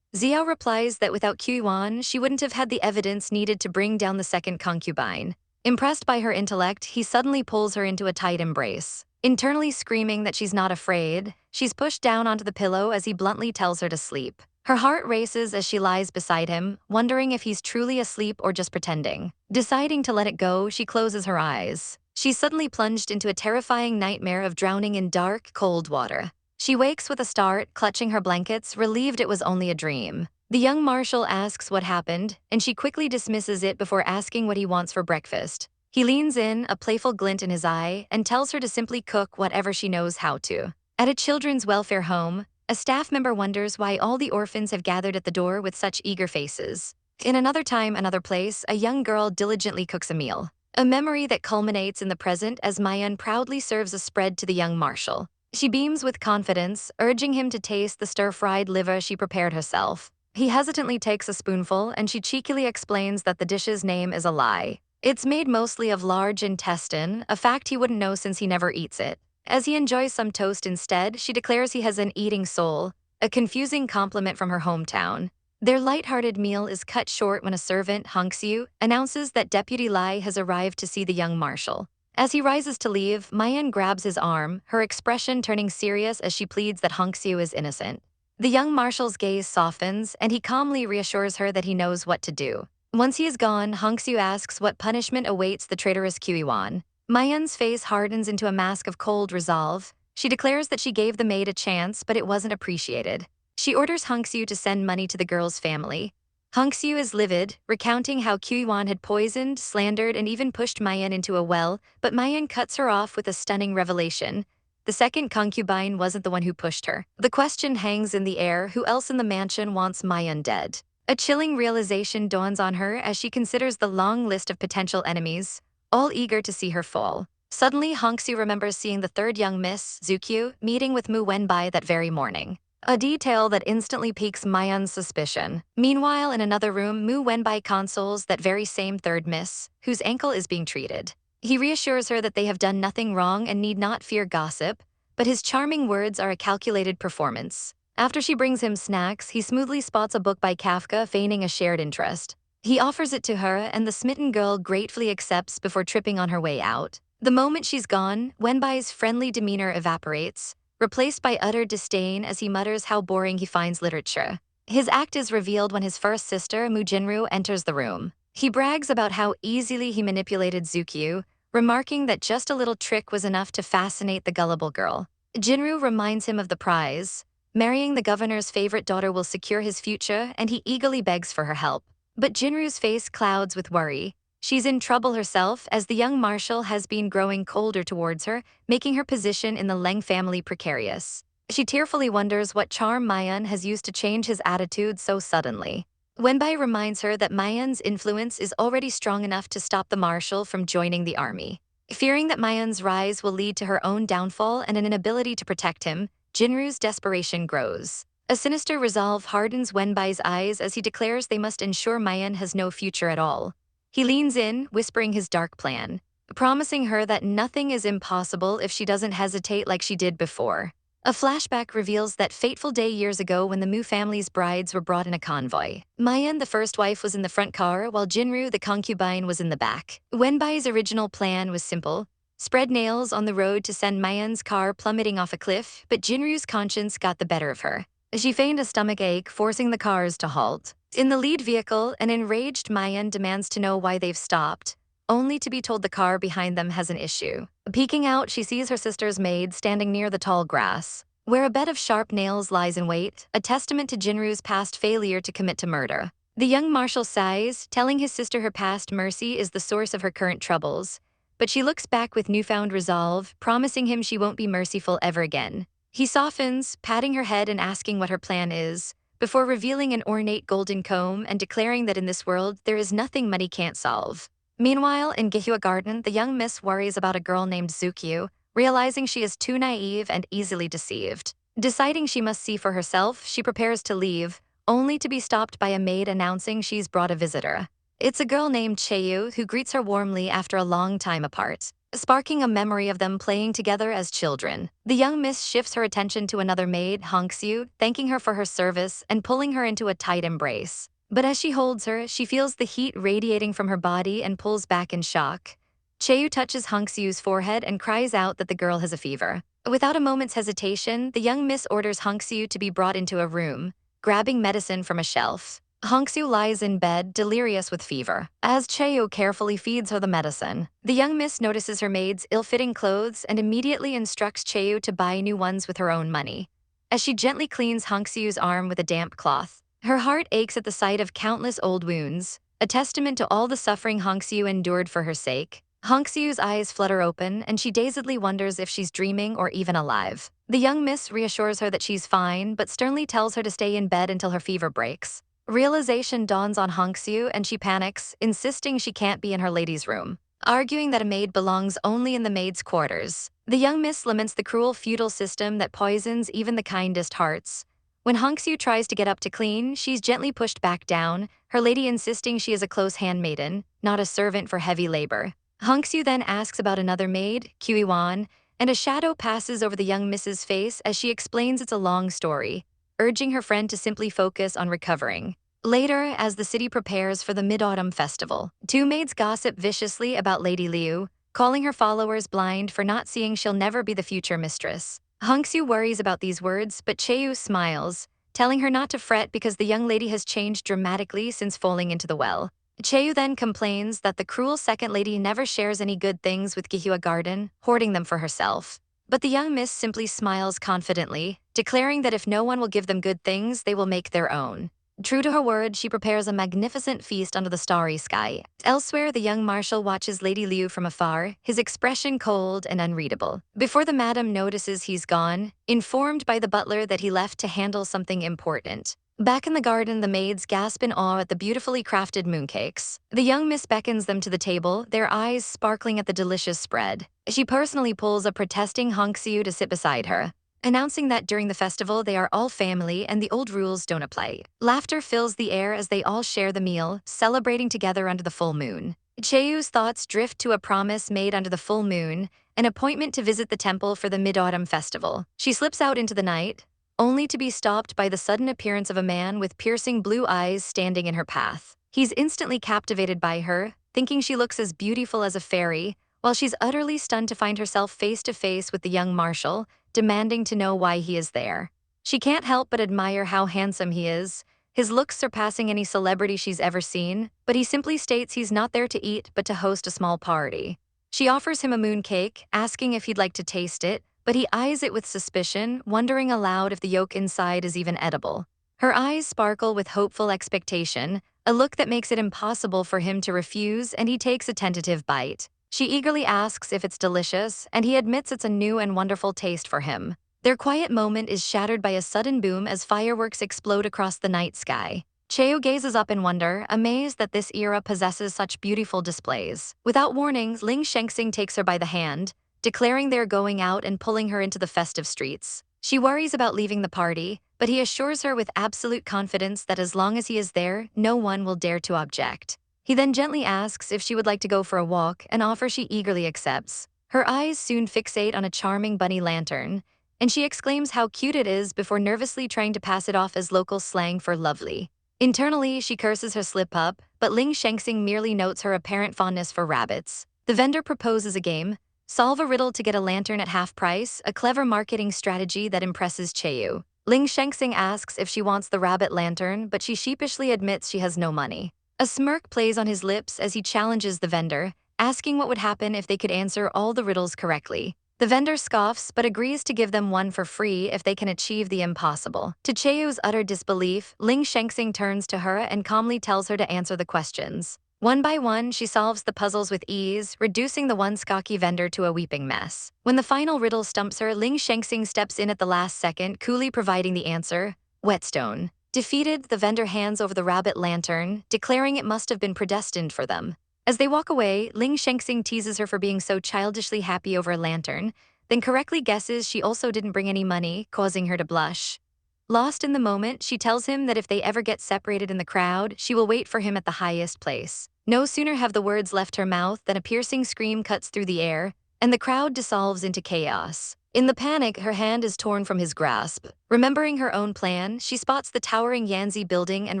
Xiao replies that without Qiwan, she wouldn't have had the evidence needed to bring down the second concubine. Impressed by her intellect, he suddenly pulls her into a tight embrace. Internally screaming that she's not afraid, she's pushed down onto the pillow as he bluntly tells her to sleep. Her heart races as she lies beside him, wondering if he's truly asleep or just pretending. Deciding to let it go, she closes her eyes. She's suddenly plunged into a terrifying nightmare of drowning in dark, cold water. She wakes with a start, clutching her blankets, relieved it was only a dream. The young marshal asks what happened, and she quickly dismisses it before asking what he wants for breakfast. He leans in, a playful glint in his eye, and tells her to simply cook whatever she knows how to. At a children's welfare home, a staff member wonders why all the orphans have gathered at the door with such eager faces. In another time, another place, a young girl diligently cooks a meal. A memory that culminates in the present as Mayan proudly serves a spread to the young marshal. She beams with confidence, urging him to taste the stir-fried liver she prepared herself. He hesitantly takes a spoonful, and she cheekily explains that the dish's name is a lie. It's made mostly of large intestine, a fact he wouldn't know since he never eats it. As he enjoys some toast instead, she declares he has an eating soul, a confusing compliment from her hometown. Their light-hearted meal is cut short when a servant, Hongxiu, announces that Deputy Lai has arrived to see the young marshal. As he rises to leave, Mayan grabs his arm, her expression turning serious as she pleads that Hongxiu is innocent. The young marshal's gaze softens, and he calmly reassures her that he knows what to do. Once he is gone, Hongxiu asks what punishment awaits the traitorous Qiwan. Mayan's face hardens into a mask of cold resolve. She declares that she gave the maid a chance, but it wasn't appreciated. She orders Hongxiu to send money to the girl's family. Hong-soo is livid, recounting how Kyu-won had poisoned, slandered, and even pushed Mayan into a well, but Mayan cuts her off with a stunning revelation. The second concubine wasn't the one who pushed her. The question hangs in the air: who else in the mansion wants Mayan dead? A chilling realization dawns on her as she considers the long list of potential enemies, all eager to see her fall. Suddenly, Hong-soo remembers seeing the third young Miss, Zukyu, meeting with Mu Wenbai that very morning. A detail that instantly piques Mayan's suspicion. Meanwhile, in another room, Mu Wenbai consoles that very same third miss, whose ankle is being treated. He reassures her that they have done nothing wrong and need not fear gossip, but his charming words are a calculated performance. After she brings him snacks, he smoothly spots a book by Kafka, feigning a shared interest. He offers it to her, and the smitten girl gratefully accepts before tripping on her way out. The moment she's gone, Wenbai's friendly demeanor evaporates, replaced by utter disdain as he mutters how boring he finds literature. His act is revealed when his first sister, Mu Jinru, enters the room. He brags about how easily he manipulated Zukyu, remarking that just a little trick was enough to fascinate the gullible girl. Jinru reminds him of the prize. Marrying the governor's favorite daughter will secure his future, and he eagerly begs for her help. But Jinru's face clouds with worry. She's in trouble herself, as the young marshal has been growing colder towards her, making her position in the Leng family precarious. She tearfully wonders what charm Mayan has used to change his attitude so suddenly. Wenbai reminds her that Mayan's influence is already strong enough to stop the marshal from joining the army. Fearing that Mayan's rise will lead to her own downfall and an inability to protect him, Jinru's desperation grows. A sinister resolve hardens Wenbai's eyes as he declares they must ensure Mayan has no future at all. He leans in, whispering his dark plan, promising her that nothing is impossible if she doesn't hesitate like she did before. A flashback reveals that fateful day years ago when the Mu family's brides were brought in a convoy. Mayan, the first wife, was in the front car, while Jinru, the concubine, was in the back. Wenbai's original plan was simple: spread nails on the road to send Mayan's car plummeting off a cliff, but Jinru's conscience got the better of her. She feigned a stomach ache, forcing the cars to halt. In the lead vehicle, an enraged Mayan demands to know why they've stopped, only to be told the car behind them has an issue. Peeking out, she sees her sister's maid standing near the tall grass, where a bed of sharp nails lies in wait, a testament to Jinru's past failure to commit to murder. The young marshal sighs, telling his sister her past mercy is the source of her current troubles, but she looks back with newfound resolve, promising him she won't be merciful ever again. He softens, patting her head and asking what her plan is, before revealing an ornate golden comb and declaring that in this world there is nothing money can't solve. Meanwhile, in Gihua Garden, the young miss worries about a girl named Zukyu, realizing she is too naive and easily deceived. Deciding she must see for herself, she prepares to leave, only to be stopped by a maid announcing she's brought a visitor. It's a girl named Cheyu who greets her warmly after a long time apart, sparking a memory of them playing together as children. The young miss shifts her attention to another maid, Hong-soo, thanking her for her service and pulling her into a tight embrace. But as she holds her, she feels the heat radiating from her body and pulls back in shock. Cheyu touches Hong-soo's forehead and cries out that the girl has a fever. Without a moment's hesitation, the young miss orders Hong-soo to be brought into a room, grabbing medicine from a shelf. Hong-soo lies in bed, delirious with fever. As Cheyu carefully feeds her the medicine, the young miss notices her maid's ill-fitting clothes and immediately instructs Cheyu to buy new ones with her own money. As she gently cleans Hong-soo's arm with a damp cloth, her heart aches at the sight of countless old wounds, a testament to all the suffering Hong-soo endured for her sake. Hong-soo's eyes flutter open, and she dazedly wonders if she's dreaming or even alive. The young miss reassures her that she's fine, but sternly tells her to stay in bed until her fever breaks. Realization dawns on Hong-soo, and she panics, insisting she can't be in her lady's room, arguing that a maid belongs only in the maid's quarters. The young miss laments the cruel feudal system that poisons even the kindest hearts. When Hong-soo tries to get up to clean, she's gently pushed back down, her lady insisting she is a close handmaiden, not a servant for heavy labor. Hong-soo then asks about another maid, Kyu-won, and a shadow passes over the young miss's face as she explains it's a long story, urging her friend to simply focus on recovering. Later, as the city prepares for the Mid-Autumn Festival, two maids gossip viciously about Lady Liu, calling her followers blind for not seeing she'll never be the future mistress. Hong-soo worries about these words, but Cheyu smiles, telling her not to fret because the young lady has changed dramatically since falling into the well. Cheyu then complains that the cruel second lady never shares any good things with Gihua Garden, hoarding them for herself. But the young miss simply smiles confidently, declaring that if no one will give them good things, they will make their own. True to her word, she prepares a magnificent feast under the starry sky. Elsewhere, the young marshal watches Lady Liu from afar, his expression cold and unreadable. Before the madam notices he's gone, informed by the butler that he left to handle something important. Back in the garden, the maids gasp in awe at the beautifully crafted mooncakes. The young miss beckons them to the table, their eyes sparkling at the delicious spread. She personally pulls a protesting Hongxiu to sit beside her, announcing that during the festival they are all family and the old rules don't apply. Laughter fills the air as they all share the meal, celebrating together under the full moon. Cheo's thoughts drift to a promise made under the full moon, an appointment to visit the temple for the Mid-Autumn Festival. She slips out into the night, only to be stopped by the sudden appearance of a man with piercing blue eyes standing in her path. He's instantly captivated by her, thinking she looks as beautiful as a fairy, while she's utterly stunned to find herself face to face with the young marshal, demanding to know why he is there. She can't help but admire how handsome he is, his looks surpassing any celebrity she's ever seen, but he simply states he's not there to eat but to host a small party. She offers him a mooncake, asking if he'd like to taste it, but he eyes it with suspicion, wondering aloud if the yolk inside is even edible. Her eyes sparkle with hopeful expectation, a look that makes it impossible for him to refuse, and he takes a tentative bite. She eagerly asks if it's delicious, and he admits it's a new and wonderful taste for him. Their quiet moment is shattered by a sudden boom as fireworks explode across the night sky. Cheo gazes up in wonder, amazed that this era possesses such beautiful displays. Without warning, Ling Shengxing takes her by the hand, declaring they're going out and pulling her into the festive streets. She worries about leaving the party, but he assures her with absolute confidence that as long as he is there, no one will dare to object. He then gently asks if she would like to go for a walk, an offer she eagerly accepts. Her eyes soon fixate on a charming bunny lantern, and she exclaims how cute it is before nervously trying to pass it off as local slang for lovely. Internally, she curses her slip-up, but Ling Shengxing merely notes her apparent fondness for rabbits. The vendor proposes a game, solve a riddle to get a lantern at half price, a clever marketing strategy that impresses Cheo. Ling Shengxing asks if she wants the rabbit lantern, but she sheepishly admits she has no money. A smirk plays on his lips as he challenges the vendor, asking what would happen if they could answer all the riddles correctly. The vendor scoffs but agrees to give them one for free if they can achieve the impossible. To Cheo's utter disbelief, Ling Shengxing turns to her and calmly tells her to answer the questions. One by one, she solves the puzzles with ease, reducing the once cocky vendor to a weeping mess. When the final riddle stumps her, Ling Shengxing steps in at the last second, coolly providing the answer: whetstone. Defeated, the vendor hands over the rabbit lantern, declaring it must have been predestined for them. As they walk away, Ling Shengxing teases her for being so childishly happy over a lantern, then correctly guesses she also didn't bring any money, causing her to blush. Lost in the moment, she tells him that if they ever get separated in the crowd, she will wait for him at the highest place. No sooner have the words left her mouth than a piercing scream cuts through the air, and the crowd dissolves into chaos. In the panic, her hand is torn from his grasp. Remembering her own plan, she spots the towering Yanzi building and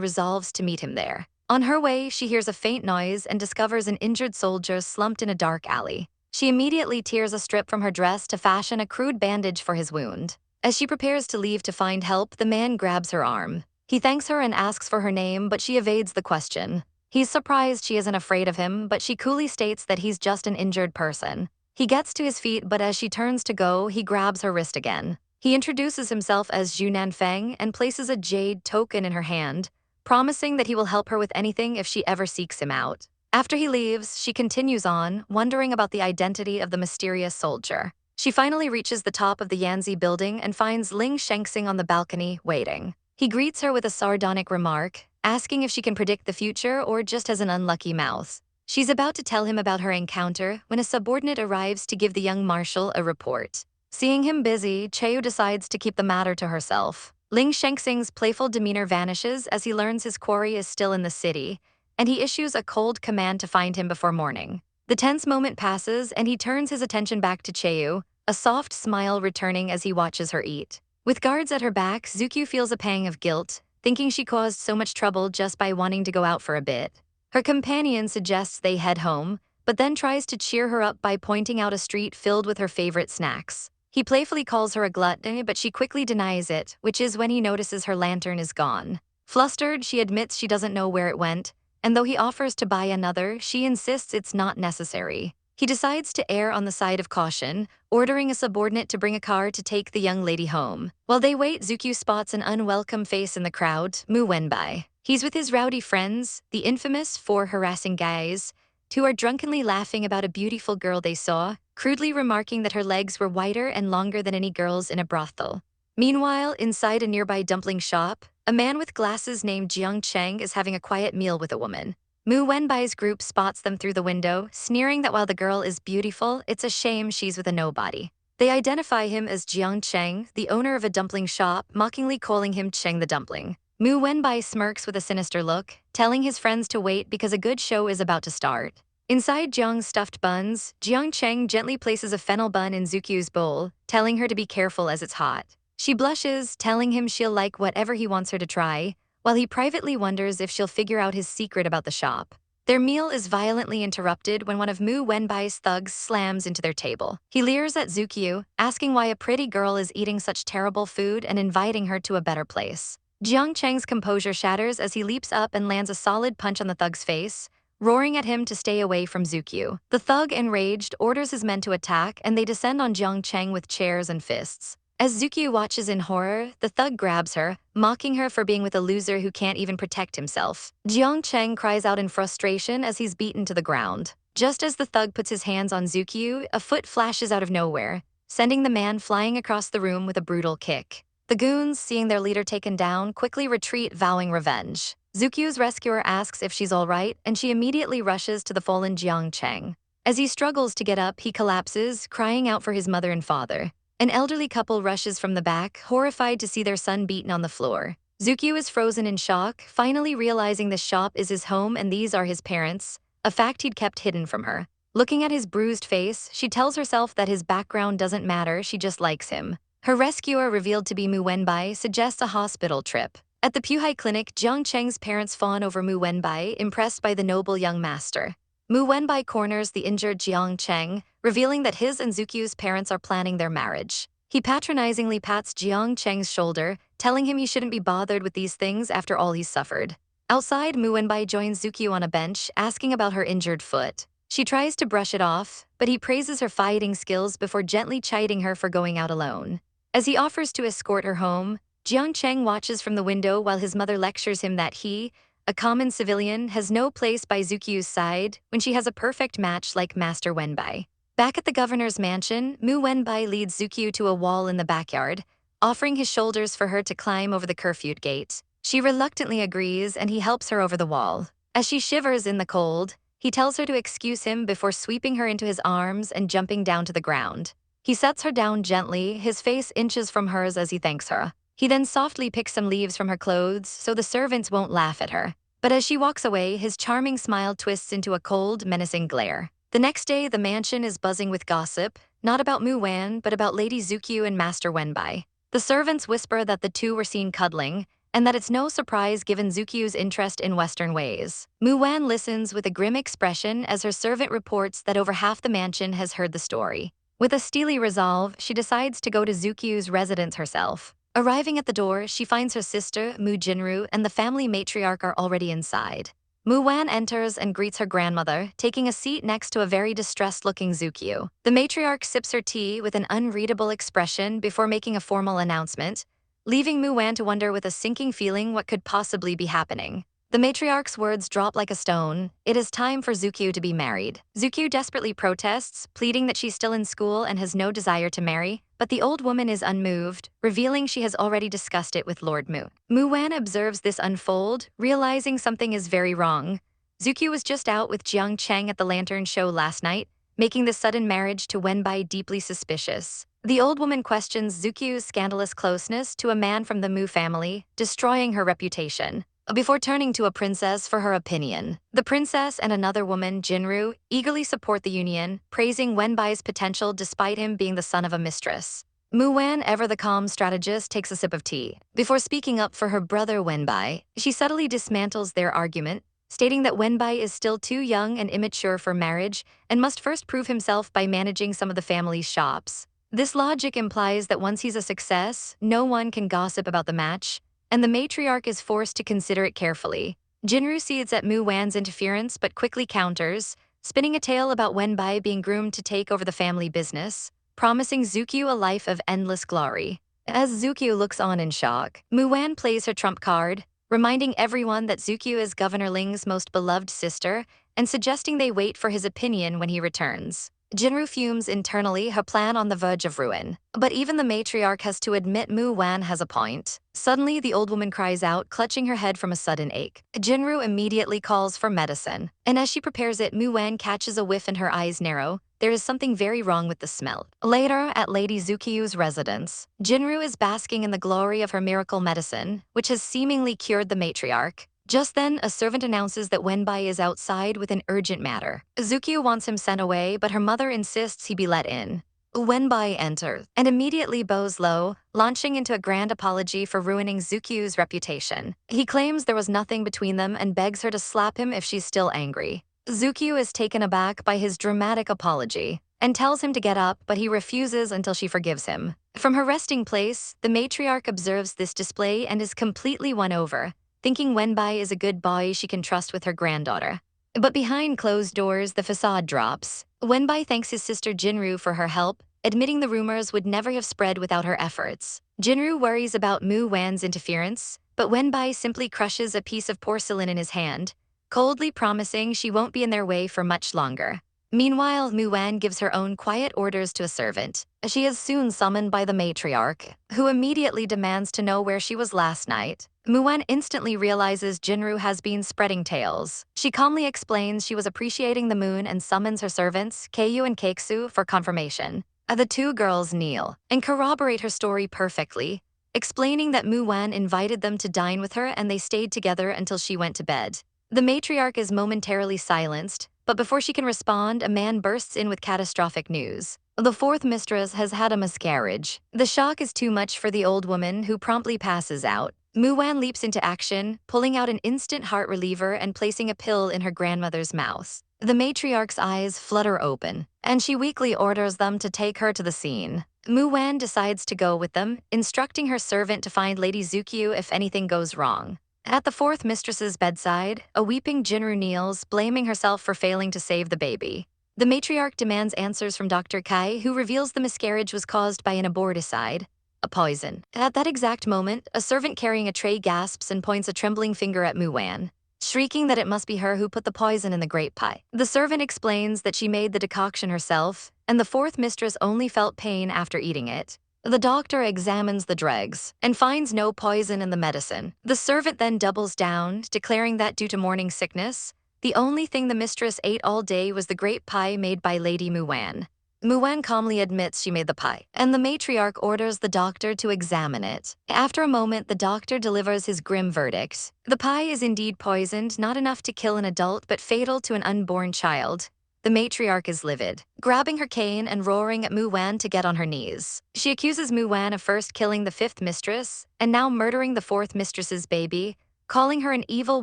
resolves to meet him there. On her way, she hears a faint noise and discovers an injured soldier slumped in a dark alley. She immediately tears a strip from her dress to fashion a crude bandage for his wound. As she prepares to leave to find help, the man grabs her arm. He thanks her and asks for her name, but she evades the question. He's surprised she isn't afraid of him, but she coolly states that he's just an injured person. He gets to his feet, but as she turns to go, he grabs her wrist again. He introduces himself as Yunan Feng and places a jade token in her hand, promising that he will help her with anything if she ever seeks him out. After he leaves, she continues on, wondering about the identity of the mysterious soldier. She finally reaches the top of the Yanzi building and finds Ling Shengxing on the balcony, waiting. He greets her with a sardonic remark, asking if she can predict the future or just has an unlucky mouth. She's about to tell him about her encounter when a subordinate arrives to give the young marshal a report. Seeing him busy, Cheo decides to keep the matter to herself. Ling Shengxing's playful demeanor vanishes as he learns his quarry is still in the city, and he issues a cold command to find him before morning. The tense moment passes, and he turns his attention back to Cheo, a soft smile returning as he watches her eat. With guards at her back, Zukyu feels a pang of guilt, thinking she caused so much trouble just by wanting to go out for a bit. Her companion suggests they head home, but then tries to cheer her up by pointing out a street filled with her favorite snacks. He playfully calls her a glutton, but she quickly denies it, which is when he notices her lantern is gone. Flustered, she admits she doesn't know where it went, and though he offers to buy another, she insists it's not necessary. He decides to err on the side of caution, ordering a subordinate to bring a car to take the young lady home. While they wait, Zukyu spots an unwelcome face in the crowd, Mu Wenbai. He's with his rowdy friends, the infamous four harassing guys, who are drunkenly laughing about a beautiful girl they saw, crudely remarking that her legs were whiter and longer than any girls in a brothel. Meanwhile, inside a nearby dumpling shop, a man with glasses named Jiang Cheng is having a quiet meal with a woman. Mu Wenbai's group spots them through the window, sneering that while the girl is beautiful, it's a shame she's with a nobody. They identify him as Jiang Cheng, the owner of a dumpling shop, mockingly calling him Cheng the Dumpling. Mu Wenbai smirks with a sinister look, telling his friends to wait because a good show is about to start. Inside Jiang's stuffed buns, Jiang Cheng gently places a fennel bun in Zukyu's bowl, telling her to be careful as it's hot. She blushes, telling him she'll like whatever he wants her to try, while he privately wonders if she'll figure out his secret about the shop. Their meal is violently interrupted when one of Mu Wenbai's thugs slams into their table. He leers at Zukyu, asking why a pretty girl is eating such terrible food and inviting her to a better place. Jiang Cheng's composure shatters as he leaps up and lands a solid punch on the thug's face, roaring at him to stay away from Zukyu. The thug, enraged, orders his men to attack, and they descend on Jiang Cheng with chairs and fists. As Zukyu watches in horror, the thug grabs her, mocking her for being with a loser who can't even protect himself. Jiang Cheng cries out in frustration as he's beaten to the ground. Just as the thug puts his hands on Zukyu, a foot flashes out of nowhere, sending the man flying across the room with a brutal kick. The goons, seeing their leader taken down, quickly retreat, vowing revenge. Zukyu's rescuer asks if she's all right, and she immediately rushes to the fallen Jiang Cheng. As he struggles to get up, he collapses, crying out for his mother and father. An elderly couple rushes from the back, horrified to see their son beaten on the floor. Zukyu is frozen in shock, finally realizing this shop is his home and these are his parents, a fact he'd kept hidden from her. Looking at his bruised face, she tells herself that his background doesn't matter, she just likes him. Her rescuer, revealed to be Mu Wenbai, suggests a hospital trip. At the Puhai clinic, Jiang Cheng's parents fawn over Mu Wenbai, impressed by the noble young master. Mu Wenbai corners the injured Jiang Cheng, revealing that his and Zukyu's parents are planning their marriage. He patronizingly pats Jiang Cheng's shoulder, telling him he shouldn't be bothered with these things after all he's suffered. Outside, Mu Wenbai joins Zukyu on a bench, asking about her injured foot. She tries to brush it off, but he praises her fighting skills before gently chiding her for going out alone. As he offers to escort her home, Jiang Cheng watches from the window while his mother lectures him that he, a common civilian, has no place by Zukyu's side when she has a perfect match like Master Wenbai. Back at the governor's mansion, Mu Wenbai leads Zukyu to a wall in the backyard, offering his shoulders for her to climb over the curfewed gate. She reluctantly agrees and he helps her over the wall. As she shivers in the cold, he tells her to excuse him before sweeping her into his arms and jumping down to the ground. He sets her down gently, his face inches from hers as he thanks her. He then softly picks some leaves from her clothes so the servants won't laugh at her. But as she walks away, his charming smile twists into a cold, menacing glare. The next day, the mansion is buzzing with gossip, not about Mu Wan, but about Lady Zukyu and Master Wenbai. The servants whisper that the two were seen cuddling, and that it's no surprise given Zukyu's interest in Western ways. Mu Wan listens with a grim expression as her servant reports that over half the mansion has heard the story. With a steely resolve, she decides to go to Zukyu's residence herself. Arriving at the door, she finds her sister, Mu Jinru, and the family matriarch are already inside. Mu Wan enters and greets her grandmother, taking a seat next to a very distressed-looking Zukyu. The matriarch sips her tea with an unreadable expression before making a formal announcement, leaving Mu Wan to wonder with a sinking feeling what could possibly be happening. The matriarch's words drop like a stone. It is time for Zukyu to be married. Zukyu desperately protests, pleading that she's still in school and has no desire to marry, but the old woman is unmoved, revealing she has already discussed it with Lord Mu. Mu Wan observes this unfold, realizing something is very wrong. Zukyu was just out with Jiang Cheng at the lantern show last night, making this sudden marriage to Wenbai deeply suspicious. The old woman questions Zukyu's scandalous closeness to a man from the Mu family, destroying her reputation. Before turning to a princess for her opinion, the princess and another woman, Jinru, eagerly support the union, praising Wenbai's potential despite him being the son of a mistress. Mu Wan, ever the calm strategist, takes a sip of tea. Before speaking up for her brother Wenbai, she subtly dismantles their argument, stating that Wenbai is still too young and immature for marriage and must first prove himself by managing some of the family's shops. This logic implies that once he's a success, no one can gossip about the match, and the matriarch is forced to consider it carefully. Jinru cedes at Mu Wan's interference but quickly counters, spinning a tale about Wenbai being groomed to take over the family business, promising Zukyu a life of endless glory. As Zukyu looks on in shock, Mu Wan plays her trump card, reminding everyone that Zukyu is Governor Ling's most beloved sister and suggesting they wait for his opinion when he returns. Jinru fumes internally, her plan on the verge of ruin. But even the matriarch has to admit Mu Wan has a point. Suddenly, the old woman cries out, clutching her head from a sudden ache. Jinru immediately calls for medicine, and as she prepares it, Mu Wan catches a whiff and her eyes narrow. There is something very wrong with the smell. Later, at Lady Zukiu's residence, Jinru is basking in the glory of her miracle medicine, which has seemingly cured the matriarch. Just then, a servant announces that Wenbai is outside with an urgent matter. Zukiu wants him sent away, but her mother insists he be let in. Wenbai enters and immediately bows low, launching into a grand apology for ruining Zukiu's reputation. He claims there was nothing between them and begs her to slap him if she's still angry. Zukiu is taken aback by his dramatic apology and tells him to get up, but he refuses until she forgives him. From her resting place, the matriarch observes this display and is completely won over, thinking Wenbai is a good boy she can trust with her granddaughter. But behind closed doors, the facade drops. Wenbai thanks his sister Jinru for her help, admitting the rumors would never have spread without her efforts. Jinru worries about Mu Wan's interference, but Wenbai simply crushes a piece of porcelain in his hand, coldly promising she won't be in their way for much longer. Meanwhile, Mu Wan gives her own quiet orders to a servant. She is soon summoned by the matriarch, who immediately demands to know where she was last night. Mu Wan instantly realizes Jinru has been spreading tales. She calmly explains she was appreciating the moon and summons her servants, Keiyu and Keksu, for confirmation. The two girls kneel and corroborate her story perfectly, explaining that Mu Wan invited them to dine with her and they stayed together until she went to bed. The matriarch is momentarily silenced, but before she can respond, a man bursts in with catastrophic news. The fourth mistress has had a miscarriage. The shock is too much for the old woman, who promptly passes out. Mu Wan leaps into action, pulling out an instant heart reliever and placing a pill in her grandmother's mouth. The matriarch's eyes flutter open, and she weakly orders them to take her to the scene. Mu Wan decides to go with them, instructing her servant to find Lady Zukiu if anything goes wrong. At the fourth mistress's bedside, a weeping Jinru kneels, blaming herself for failing to save the baby. The matriarch demands answers from Dr. Kai, who reveals the miscarriage was caused by an aborticide, a poison. At that exact moment, a servant carrying a tray gasps and points a trembling finger at Mu Wan, shrieking that it must be her who put the poison in the grape pie. The servant explains that she made the decoction herself, and the fourth mistress only felt pain after eating it. The doctor examines the dregs and finds no poison in the medicine. The servant then doubles down, declaring that due to morning sickness, the only thing the mistress ate all day was the grape pie made by Lady Mu Wan. Mu Wan calmly admits she made the pie, and the matriarch orders the doctor to examine it. After a moment, the doctor delivers his grim verdict. The pie is indeed poisoned, not enough to kill an adult, but fatal to an unborn child. The matriarch is livid, grabbing her cane and roaring at Mu Wan to get on her knees. She accuses Mu Wan of first killing the fifth mistress and now murdering the fourth mistress's baby, calling her an evil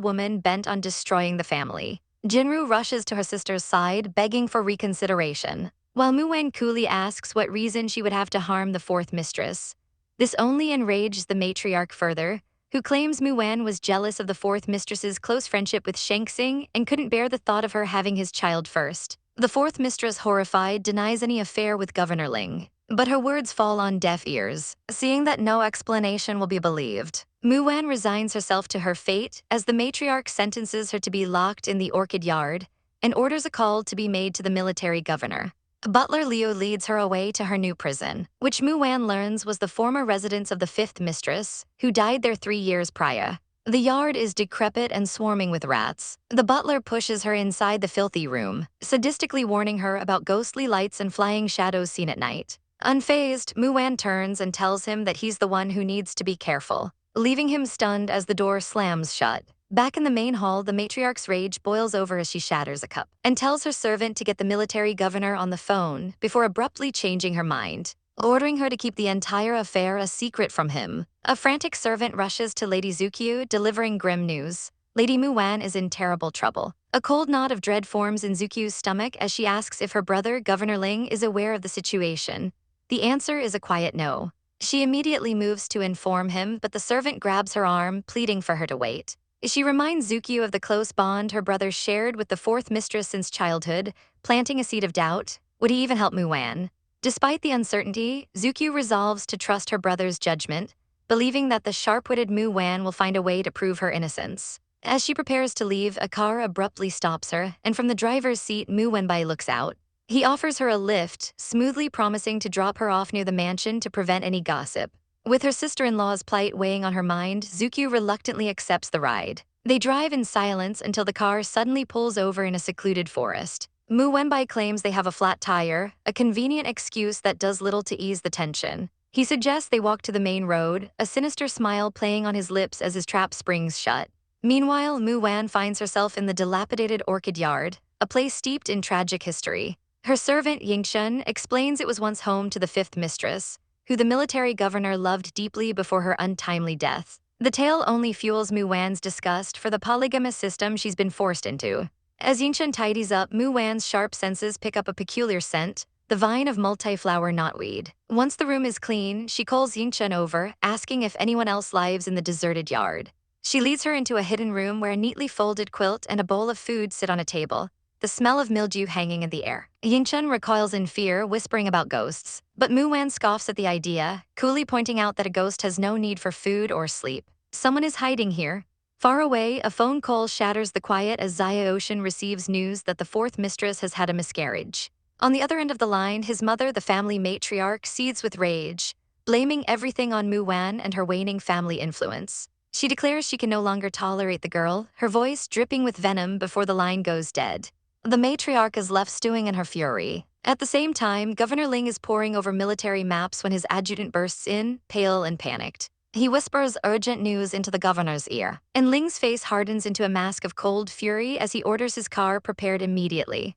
woman bent on destroying the family. Jinru rushes to her sister's side, begging for reconsideration, while Mu Wan coolly asks what reason she would have to harm the fourth mistress. This only enraged the matriarch further, who claims Mu Wan was jealous of the fourth mistress's close friendship with Shangxing and couldn't bear the thought of her having his child first. The fourth mistress, horrified, denies any affair with Governor Ling, but her words fall on deaf ears, seeing that no explanation will be believed. Mu Wan resigns herself to her fate as the matriarch sentences her to be locked in the orchid yard and orders a call to be made to the military governor. Butler Liu leads her away to her new prison, which Mu Wan learns was the former residence of the fifth mistress, who died there 3 years prior. The yard is decrepit and swarming with rats. The butler pushes her inside the filthy room, sadistically warning her about ghostly lights and flying shadows seen at night. Unfazed, Mu Wan turns and tells him that he's the one who needs to be careful, leaving him stunned as the door slams shut. Back in the main hall, the matriarch's rage boils over as she shatters a cup and tells her servant to get the military governor on the phone before abruptly changing her mind, ordering her to keep the entire affair a secret from him. A frantic servant rushes to Lady Zukiu, delivering grim news. Lady Mu Wan is in terrible trouble. A cold knot of dread forms in Zukiu's stomach as she asks if her brother, Governor Ling, is aware of the situation. The answer is a quiet no. She immediately moves to inform him, but the servant grabs her arm, pleading for her to wait. She reminds Zukiu of the close bond her brother shared with the fourth mistress since childhood, planting a seed of doubt. Would he even help Mu Wan? Despite the uncertainty, Zukiu resolves to trust her brother's judgment, believing that the sharp-witted Mu Wan will find a way to prove her innocence. As she prepares to leave, a car abruptly stops her, and from the driver's seat, Mu Wenbai looks out. He offers her a lift, smoothly promising to drop her off near the mansion to prevent any gossip. With her sister-in-law's plight weighing on her mind, Zukyu reluctantly accepts the ride. They drive in silence until the car suddenly pulls over in a secluded forest. Mu Wenbai claims they have a flat tire, a convenient excuse that does little to ease the tension. He suggests they walk to the main road, a sinister smile playing on his lips as his trap springs shut. Meanwhile, Mu Wan finds herself in the dilapidated orchid yard, a place steeped in tragic history. Her servant, Yingshun, explains it was once home to the fifth mistress, who the military governor loved deeply before her untimely death. The tale only fuels Mu Wan's disgust for the polygamous system she's been forced into. As Yingshun tidies up, Mu Wan's sharp senses pick up a peculiar scent, the vine of multi-flower knotweed. Once the room is clean, she calls Yingshun over, asking if anyone else lives in the deserted yard. She leads her into a hidden room where a neatly folded quilt and a bowl of food sit on a table, the smell of mildew hanging in the air. Yingshun recoils in fear, whispering about ghosts. But Mu Wan scoffs at the idea, coolly pointing out that a ghost has no need for food or sleep. Someone is hiding here. Far away, a phone call shatters the quiet as Zaya Ocean receives news that the fourth mistress has had a miscarriage. On the other end of the line, his mother, the family matriarch, seethes with rage, blaming everything on Mu Wan and her waning family influence. She declares she can no longer tolerate the girl, her voice dripping with venom before the line goes dead. The matriarch is left stewing in her fury. At the same time, Governor Ling is poring over military maps when his adjutant bursts in, pale and panicked. He whispers urgent news into the governor's ear, and Ling's face hardens into a mask of cold fury as he orders his car prepared immediately.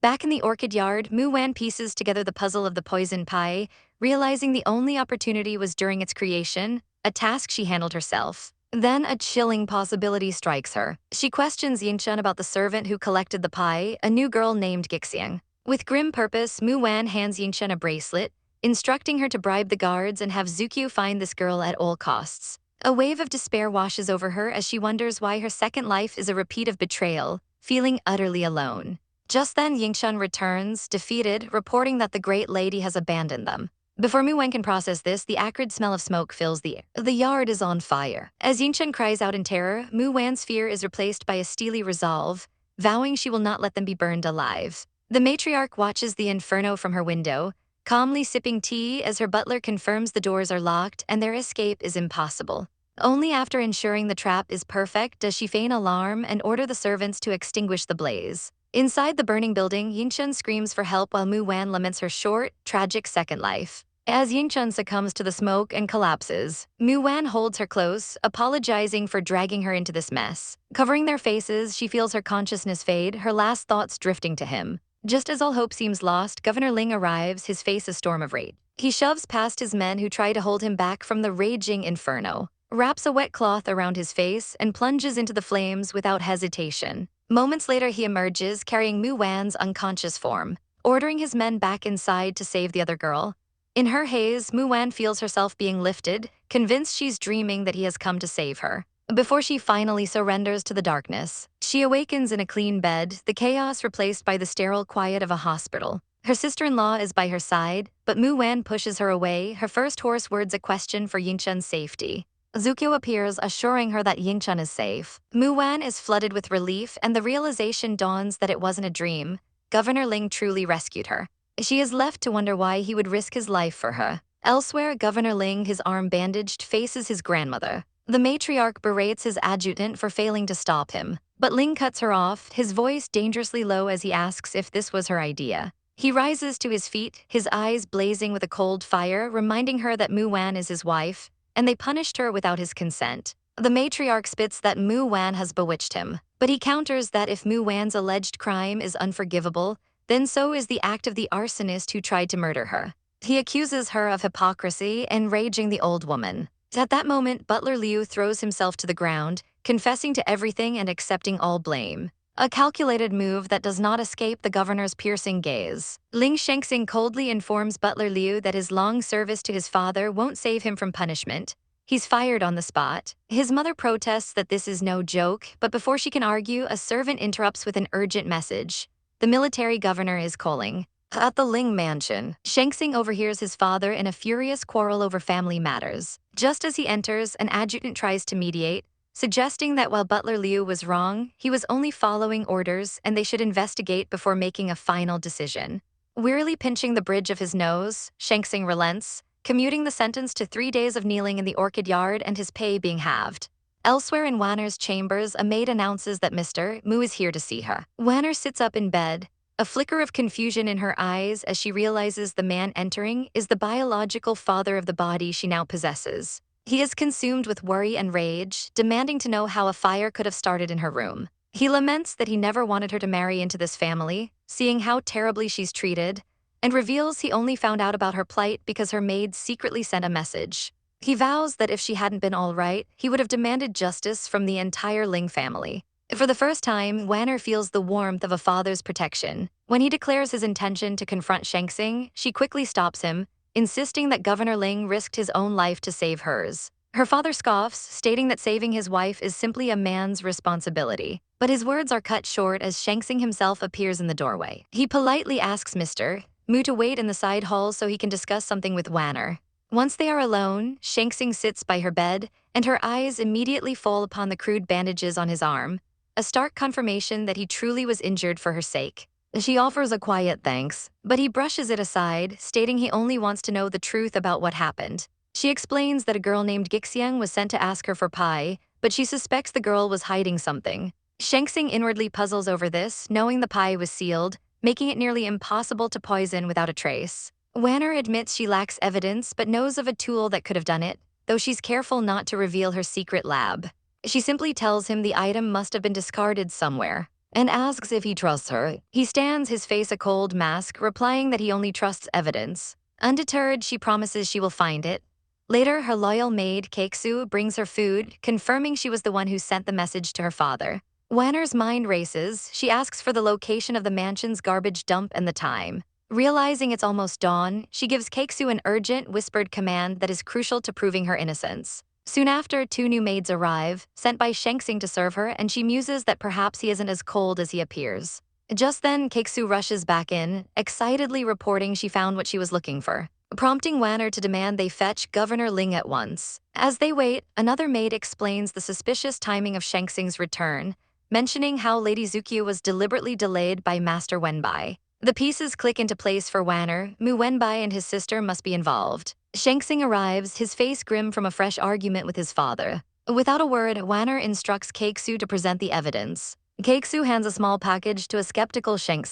Back in the orchid yard, Mu Wan pieces together the puzzle of the poison pie, realizing the only opportunity was during its creation, a task she handled herself. Then a chilling possibility strikes her. She questions Yingshun about the servant who collected the pie, a new girl named Gixiang. With grim purpose, Mu Wan hands Yingshun a bracelet, instructing her to bribe the guards and have Zukyu find this girl at all costs. A wave of despair washes over her as she wonders why her second life is a repeat of betrayal, feeling utterly alone. Just then, Yingshun returns, defeated, reporting that the great lady has abandoned them. Before Mu Wan can process this, the acrid smell of smoke fills the air. The yard is on fire. As Yingshun cries out in terror, Mu Wan's fear is replaced by a steely resolve, vowing she will not let them be burned alive. The matriarch watches the inferno from her window, calmly sipping tea as her butler confirms the doors are locked and their escape is impossible. Only after ensuring the trap is perfect does she feign alarm and order the servants to extinguish the blaze. Inside the burning building, Yingshun screams for help while Mu Wan laments her short, tragic second life. As Yingshun succumbs to the smoke and collapses, Mu Wan holds her close, apologizing for dragging her into this mess. Covering their faces, she feels her consciousness fade, her last thoughts drifting to him. Just as all hope seems lost, Governor Ling arrives, his face a storm of rage. He shoves past his men who try to hold him back from the raging inferno, wraps a wet cloth around his face, and plunges into the flames without hesitation. Moments later, he emerges, carrying Mu Wan's unconscious form, ordering his men back inside to save the other girl. In her haze, Mu Wan feels herself being lifted, convinced she's dreaming that he has come to save her. Before she finally surrenders to the darkness, she awakens in a clean bed, the chaos replaced by the sterile quiet of a hospital. Her sister-in-law is by her side, but Mu Wan pushes her away, her first hoarse words a question for Yingshun's safety. Zukyu appears, assuring her that Yingshun is safe. Mu Wan is flooded with relief, and the realization dawns that it wasn't a dream. Governor Ling truly rescued her. She is left to wonder why he would risk his life for her. Elsewhere, Governor Ling, his arm bandaged, faces his grandmother. The matriarch berates his adjutant for failing to stop him, but Ling cuts her off, his voice dangerously low as he asks if this was her idea. He rises to his feet, his eyes blazing with a cold fire, reminding her that Mu Wan is his wife, and they punished her without his consent. The matriarch spits that Mu Wan has bewitched him, but he counters that if Mu Wan's alleged crime is unforgivable, then so is the act of the arsonist who tried to murder her. He accuses her of hypocrisy, enraging the old woman. At that moment, Butler Liu throws himself to the ground, confessing to everything and accepting all blame. A calculated move that does not escape the governor's piercing gaze. Ling Shengxing coldly informs Butler Liu that his long service to his father won't save him from punishment. He's fired on the spot. His mother protests that this is no joke, but before she can argue, a servant interrupts with an urgent message. The military governor is calling. At the Ling mansion, Shang overhears his father in a furious quarrel over family matters. Just as he enters, an adjutant tries to mediate, suggesting that while Butler Liu was wrong, he was only following orders and they should investigate before making a final decision. Wearily pinching the bridge of his nose, Shang relents, commuting the sentence to 3 days of kneeling in the orchid yard and his pay being halved. Elsewhere in Wanner's chambers, a maid announces that Mr. Mu is here to see her. Wanner sits up in bed, a flicker of confusion in her eyes as she realizes the man entering is the biological father of the body she now possesses. He is consumed with worry and rage, demanding to know how a fire could have started in her room. He laments that he never wanted her to marry into this family, seeing how terribly she's treated, and reveals he only found out about her plight because her maid secretly sent a message. He vows that if she hadn't been all right, he would have demanded justice from the entire Ling family. For the first time, Wanner feels the warmth of a father's protection. When he declares his intention to confront Shang she quickly stops him, insisting that Governor Ling risked his own life to save hers. Her father scoffs, stating that saving his wife is simply a man's responsibility. But his words are cut short as Shang himself appears in the doorway. He politely asks Mr. Mu to wait in the side hall so he can discuss something with Wanner. Once they are alone, Shang sits by her bed, and her eyes immediately fall upon the crude bandages on his arm, a stark confirmation that he truly was injured for her sake. She offers a quiet thanks, but he brushes it aside, stating he only wants to know the truth about what happened. She explains that a girl named Gixiang was sent to ask her for pie, but she suspects the girl was hiding something. Shang inwardly puzzles over this, knowing the pie was sealed, making it nearly impossible to poison without a trace. Wanner admits she lacks evidence but knows of a tool that could have done it, though she's careful not to reveal her secret lab. She simply tells him the item must have been discarded somewhere, and asks if he trusts her. He stands, his face a cold mask, replying that he only trusts evidence. Undeterred, she promises she will find it. Later, her loyal maid, Keksu, brings her food, confirming she was the one who sent the message to her father. Wanner's mind races. She asks for the location of the mansion's garbage dump and the time. Realizing it's almost dawn, she gives Keksu an urgent, whispered command that is crucial to proving her innocence. Soon after, 2 new maids arrive, sent by Shang to serve her, and she muses that perhaps he isn't as cold as he appears. Just then, Keksu rushes back in, excitedly reporting she found what she was looking for, prompting Wanner to demand they fetch Governor Ling at once. As they wait, another maid explains the suspicious timing of Shang return, mentioning how Lady Zukyu was deliberately delayed by Master Wenbai. The pieces click into place for Wanner. Mu Wenbai and his sister must be involved. Shang arrives, his face grim from a fresh argument with his father. Without a word, Wanner instructs Keksu to present the evidence. Keksu hands a small package to a skeptical Shang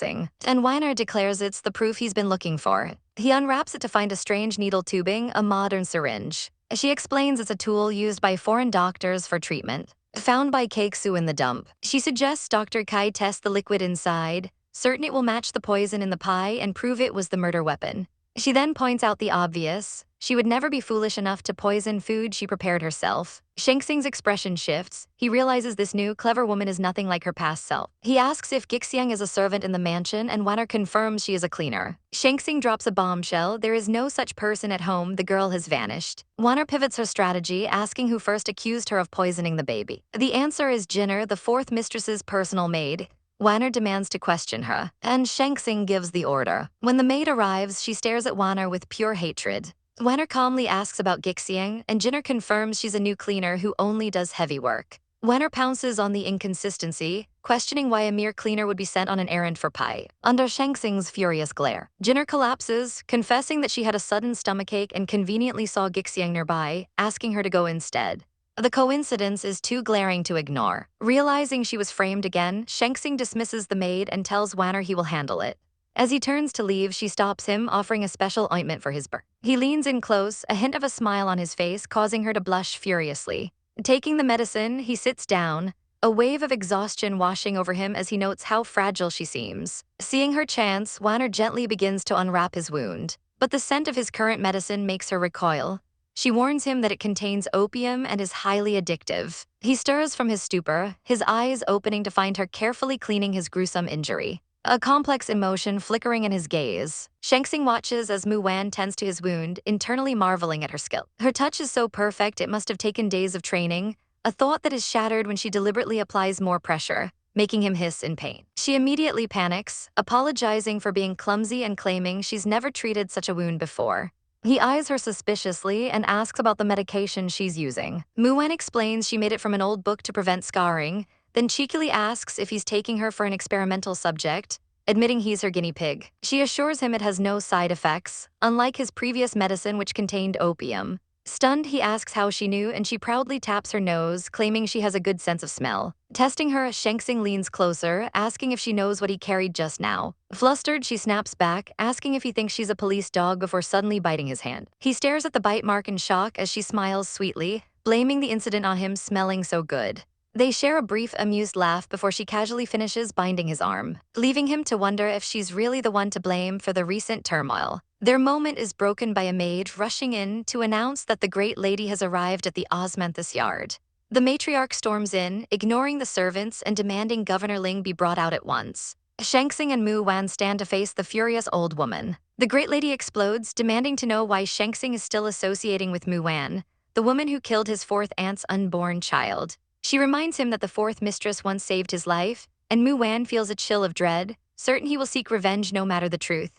and Wanner declares it's the proof he's been looking for. He unwraps it to find a strange needle tubing, a modern syringe. She explains it's a tool used by foreign doctors for treatment. Found by Keksu in the dump, she suggests Dr. Kai test the liquid inside, certain it will match the poison in the pie and prove it was the murder weapon. She then points out the obvious. She would never be foolish enough to poison food she prepared herself. Shang expression shifts. He realizes this new, clever woman is nothing like her past self. He asks if Gixiang is a servant in the mansion, and Wanner confirms she is a cleaner. Shang drops a bombshell. There is no such person at home. The girl has vanished. Wanner pivots her strategy, asking who first accused her of poisoning the baby. The answer is Jinner, the 4th mistress's personal maid. Wanner demands to question her, and Shang gives the order. When the maid arrives, she stares at Wanner with pure hatred. Wanner calmly asks about Gixiang, and Jinner confirms she's a new cleaner who only does heavy work. Wanner pounces on the inconsistency, questioning why a mere cleaner would be sent on an errand for pie. Under Shang furious glare, Jinner collapses, confessing that she had a sudden stomachache and conveniently saw Gixiang nearby, asking her to go instead. The coincidence is too glaring to ignore. Realizing she was framed again, Shang dismisses the maid and tells Wanner he will handle it. As he turns to leave, she stops him, offering a special ointment for his burn. He leans in close, a hint of a smile on his face, causing her to blush furiously. Taking the medicine, he sits down, a wave of exhaustion washing over him as he notes how fragile she seems. Seeing her chance, Wanner gently begins to unwrap his wound. But the scent of his current medicine makes her recoil. She warns him that it contains opium and is highly addictive. He stirs from his stupor, his eyes opening to find her carefully cleaning his gruesome injury. A complex emotion flickering in his gaze. Shang watches as Mu Wan tends to his wound, internally marveling at her skill. Her touch is so perfect it must have taken days of training, a thought that is shattered when she deliberately applies more pressure, making him hiss in pain. She immediately panics, apologizing for being clumsy and claiming she's never treated such a wound before. He eyes her suspiciously and asks about the medication she's using. Muan explains she made it from an old book to prevent scarring, then cheekily asks if he's taking her for an experimental subject, admitting he's her guinea pig. She assures him it has no side effects, unlike his previous medicine which contained opium. Stunned, he asks how she knew, and she proudly taps her nose, claiming she has a good sense of smell. Testing her, Shangsing leans closer, asking if she knows what he carried just now. Flustered, she snaps back, asking if he thinks she's a police dog before suddenly biting his hand. He stares at the bite mark in shock as she smiles sweetly, blaming the incident on him smelling so good. They share a brief, amused laugh before she casually finishes binding his arm, leaving him to wonder if she's really the one to blame for the recent turmoil. Their moment is broken by a maid rushing in to announce that the great lady has arrived at the Osmanthus yard. The matriarch storms in, ignoring the servants and demanding Governor Ling be brought out at once. Shangsing and Mu Wan stand to face the furious old woman. The great lady explodes, demanding to know why Shangsing is still associating with Mu Wan, the woman who killed his fourth aunt's unborn child. She reminds him that the fourth mistress once saved his life, and Mu Wan feels a chill of dread, certain he will seek revenge no matter the truth.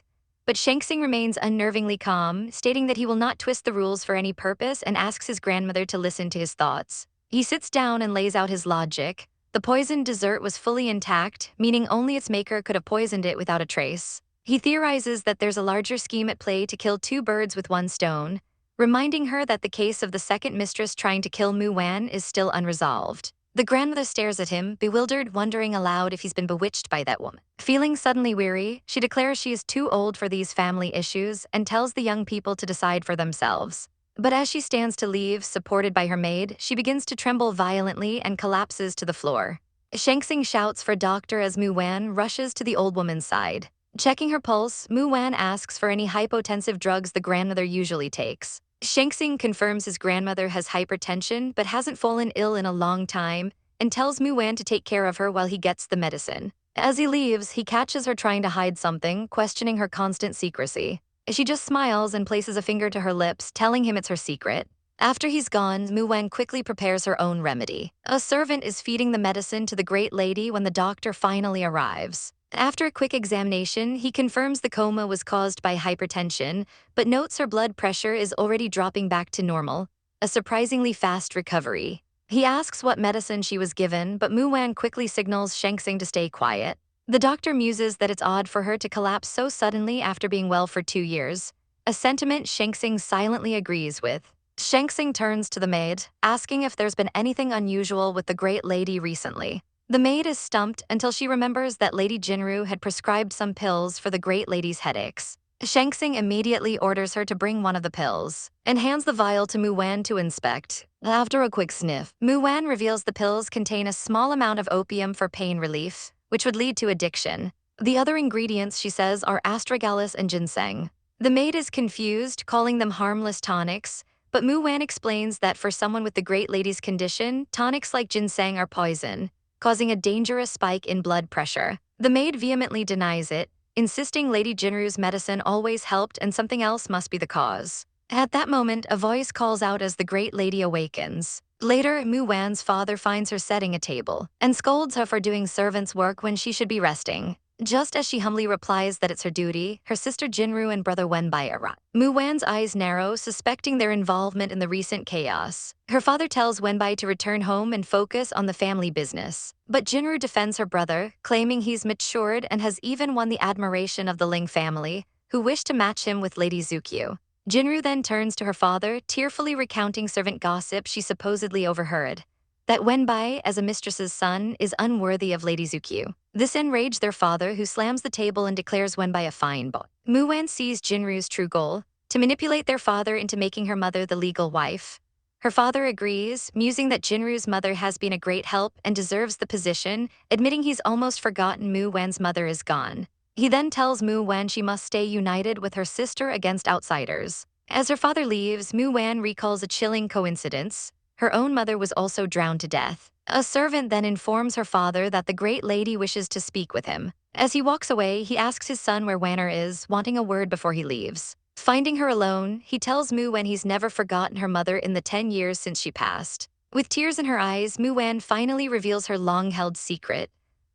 But Shangsing remains unnervingly calm, stating that he will not twist the rules for any purpose and asks his grandmother to listen to his thoughts. He sits down and lays out his logic. The poisoned dessert was fully intact, meaning only its maker could have poisoned it without a trace. He theorizes that there's a larger scheme at play to kill two birds with one stone, reminding her that the case of the second mistress trying to kill Mu Wan is still unresolved. The grandmother stares at him, bewildered, wondering aloud if he's been bewitched by that woman. Feeling suddenly weary, she declares she is too old for these family issues and tells the young people to decide for themselves. But as she stands to leave, supported by her maid, she begins to tremble violently and collapses to the floor. Shangsing shouts for a doctor as Mu Wan rushes to the old woman's side. Checking her pulse, Mu Wan asks for any hypotensive drugs the grandmother usually takes. Shangsing confirms his grandmother has hypertension but hasn't fallen ill in a long time and tells Mu Wan to take care of her while he gets the medicine. As he leaves, he catches her trying to hide something, questioning her constant secrecy. She just smiles and places a finger to her lips, telling him it's her secret. After he's gone, Mu Wan quickly prepares her own remedy. A servant is feeding the medicine to the great lady when the doctor finally arrives. After a quick examination, he confirms the coma was caused by hypertension, but notes her blood pressure is already dropping back to normal, a surprisingly fast recovery. He asks what medicine she was given, but Mu Wan quickly signals Shangsing to stay quiet. The doctor muses that it's odd for her to collapse so suddenly after being well for 2 years, a sentiment Shangsing silently agrees with. Shangsing turns to the maid, asking if there's been anything unusual with the great lady recently. The maid is stumped until she remembers that Lady Jinru had prescribed some pills for the great lady's headaches. Shangsing immediately orders her to bring one of the pills and hands the vial to Mu Wan to inspect. After a quick sniff, Mu Wan reveals the pills contain a small amount of opium for pain relief, which would lead to addiction. The other ingredients, she says, are astragalus and ginseng. The maid is confused, calling them harmless tonics, but Mu Wan explains that for someone with the great lady's condition, tonics like ginseng are poison, causing a dangerous spike in blood pressure. The maid vehemently denies it, insisting Lady Jinru's medicine always helped and something else must be the cause. At that moment, a voice calls out as the great lady awakens. Later, Mu Wan's father finds her setting a table and scolds her for doing servant's work when she should be resting. Just as she humbly replies that it's her duty, her sister Jinru and brother Wenbai arrive. Mu Wan's eyes narrow, suspecting their involvement in the recent chaos. Her father tells Wenbai to return home and focus on the family business. But Jinru defends her brother, claiming he's matured and has even won the admiration of the Ling family, who wish to match him with Lady Zukyu. Jinru then turns to her father, tearfully recounting servant gossip she supposedly overheard, that Wenbai, as a mistress's son, is unworthy of Lady Zukyu. This enraged their father, who slams the table and declares Wenbai a fine boy. Mu Wan sees Jinru's true goal, to manipulate their father into making her mother the legal wife. Her father agrees, musing that Jinru's mother has been a great help and deserves the position, admitting he's almost forgotten Mu Wan's mother is gone. He then tells Mu Wan she must stay united with her sister against outsiders. As her father leaves, Mu Wan recalls a chilling coincidence. Her own mother was also drowned to death. A servant then informs her father that the great lady wishes to speak with him. As he walks away, he asks his son where Wanner is, wanting a word before he leaves. Finding her alone, he tells Mu Wan he's never forgotten her mother in the 10 years since she passed. With tears in her eyes, Mu Wan finally reveals her long-held secret.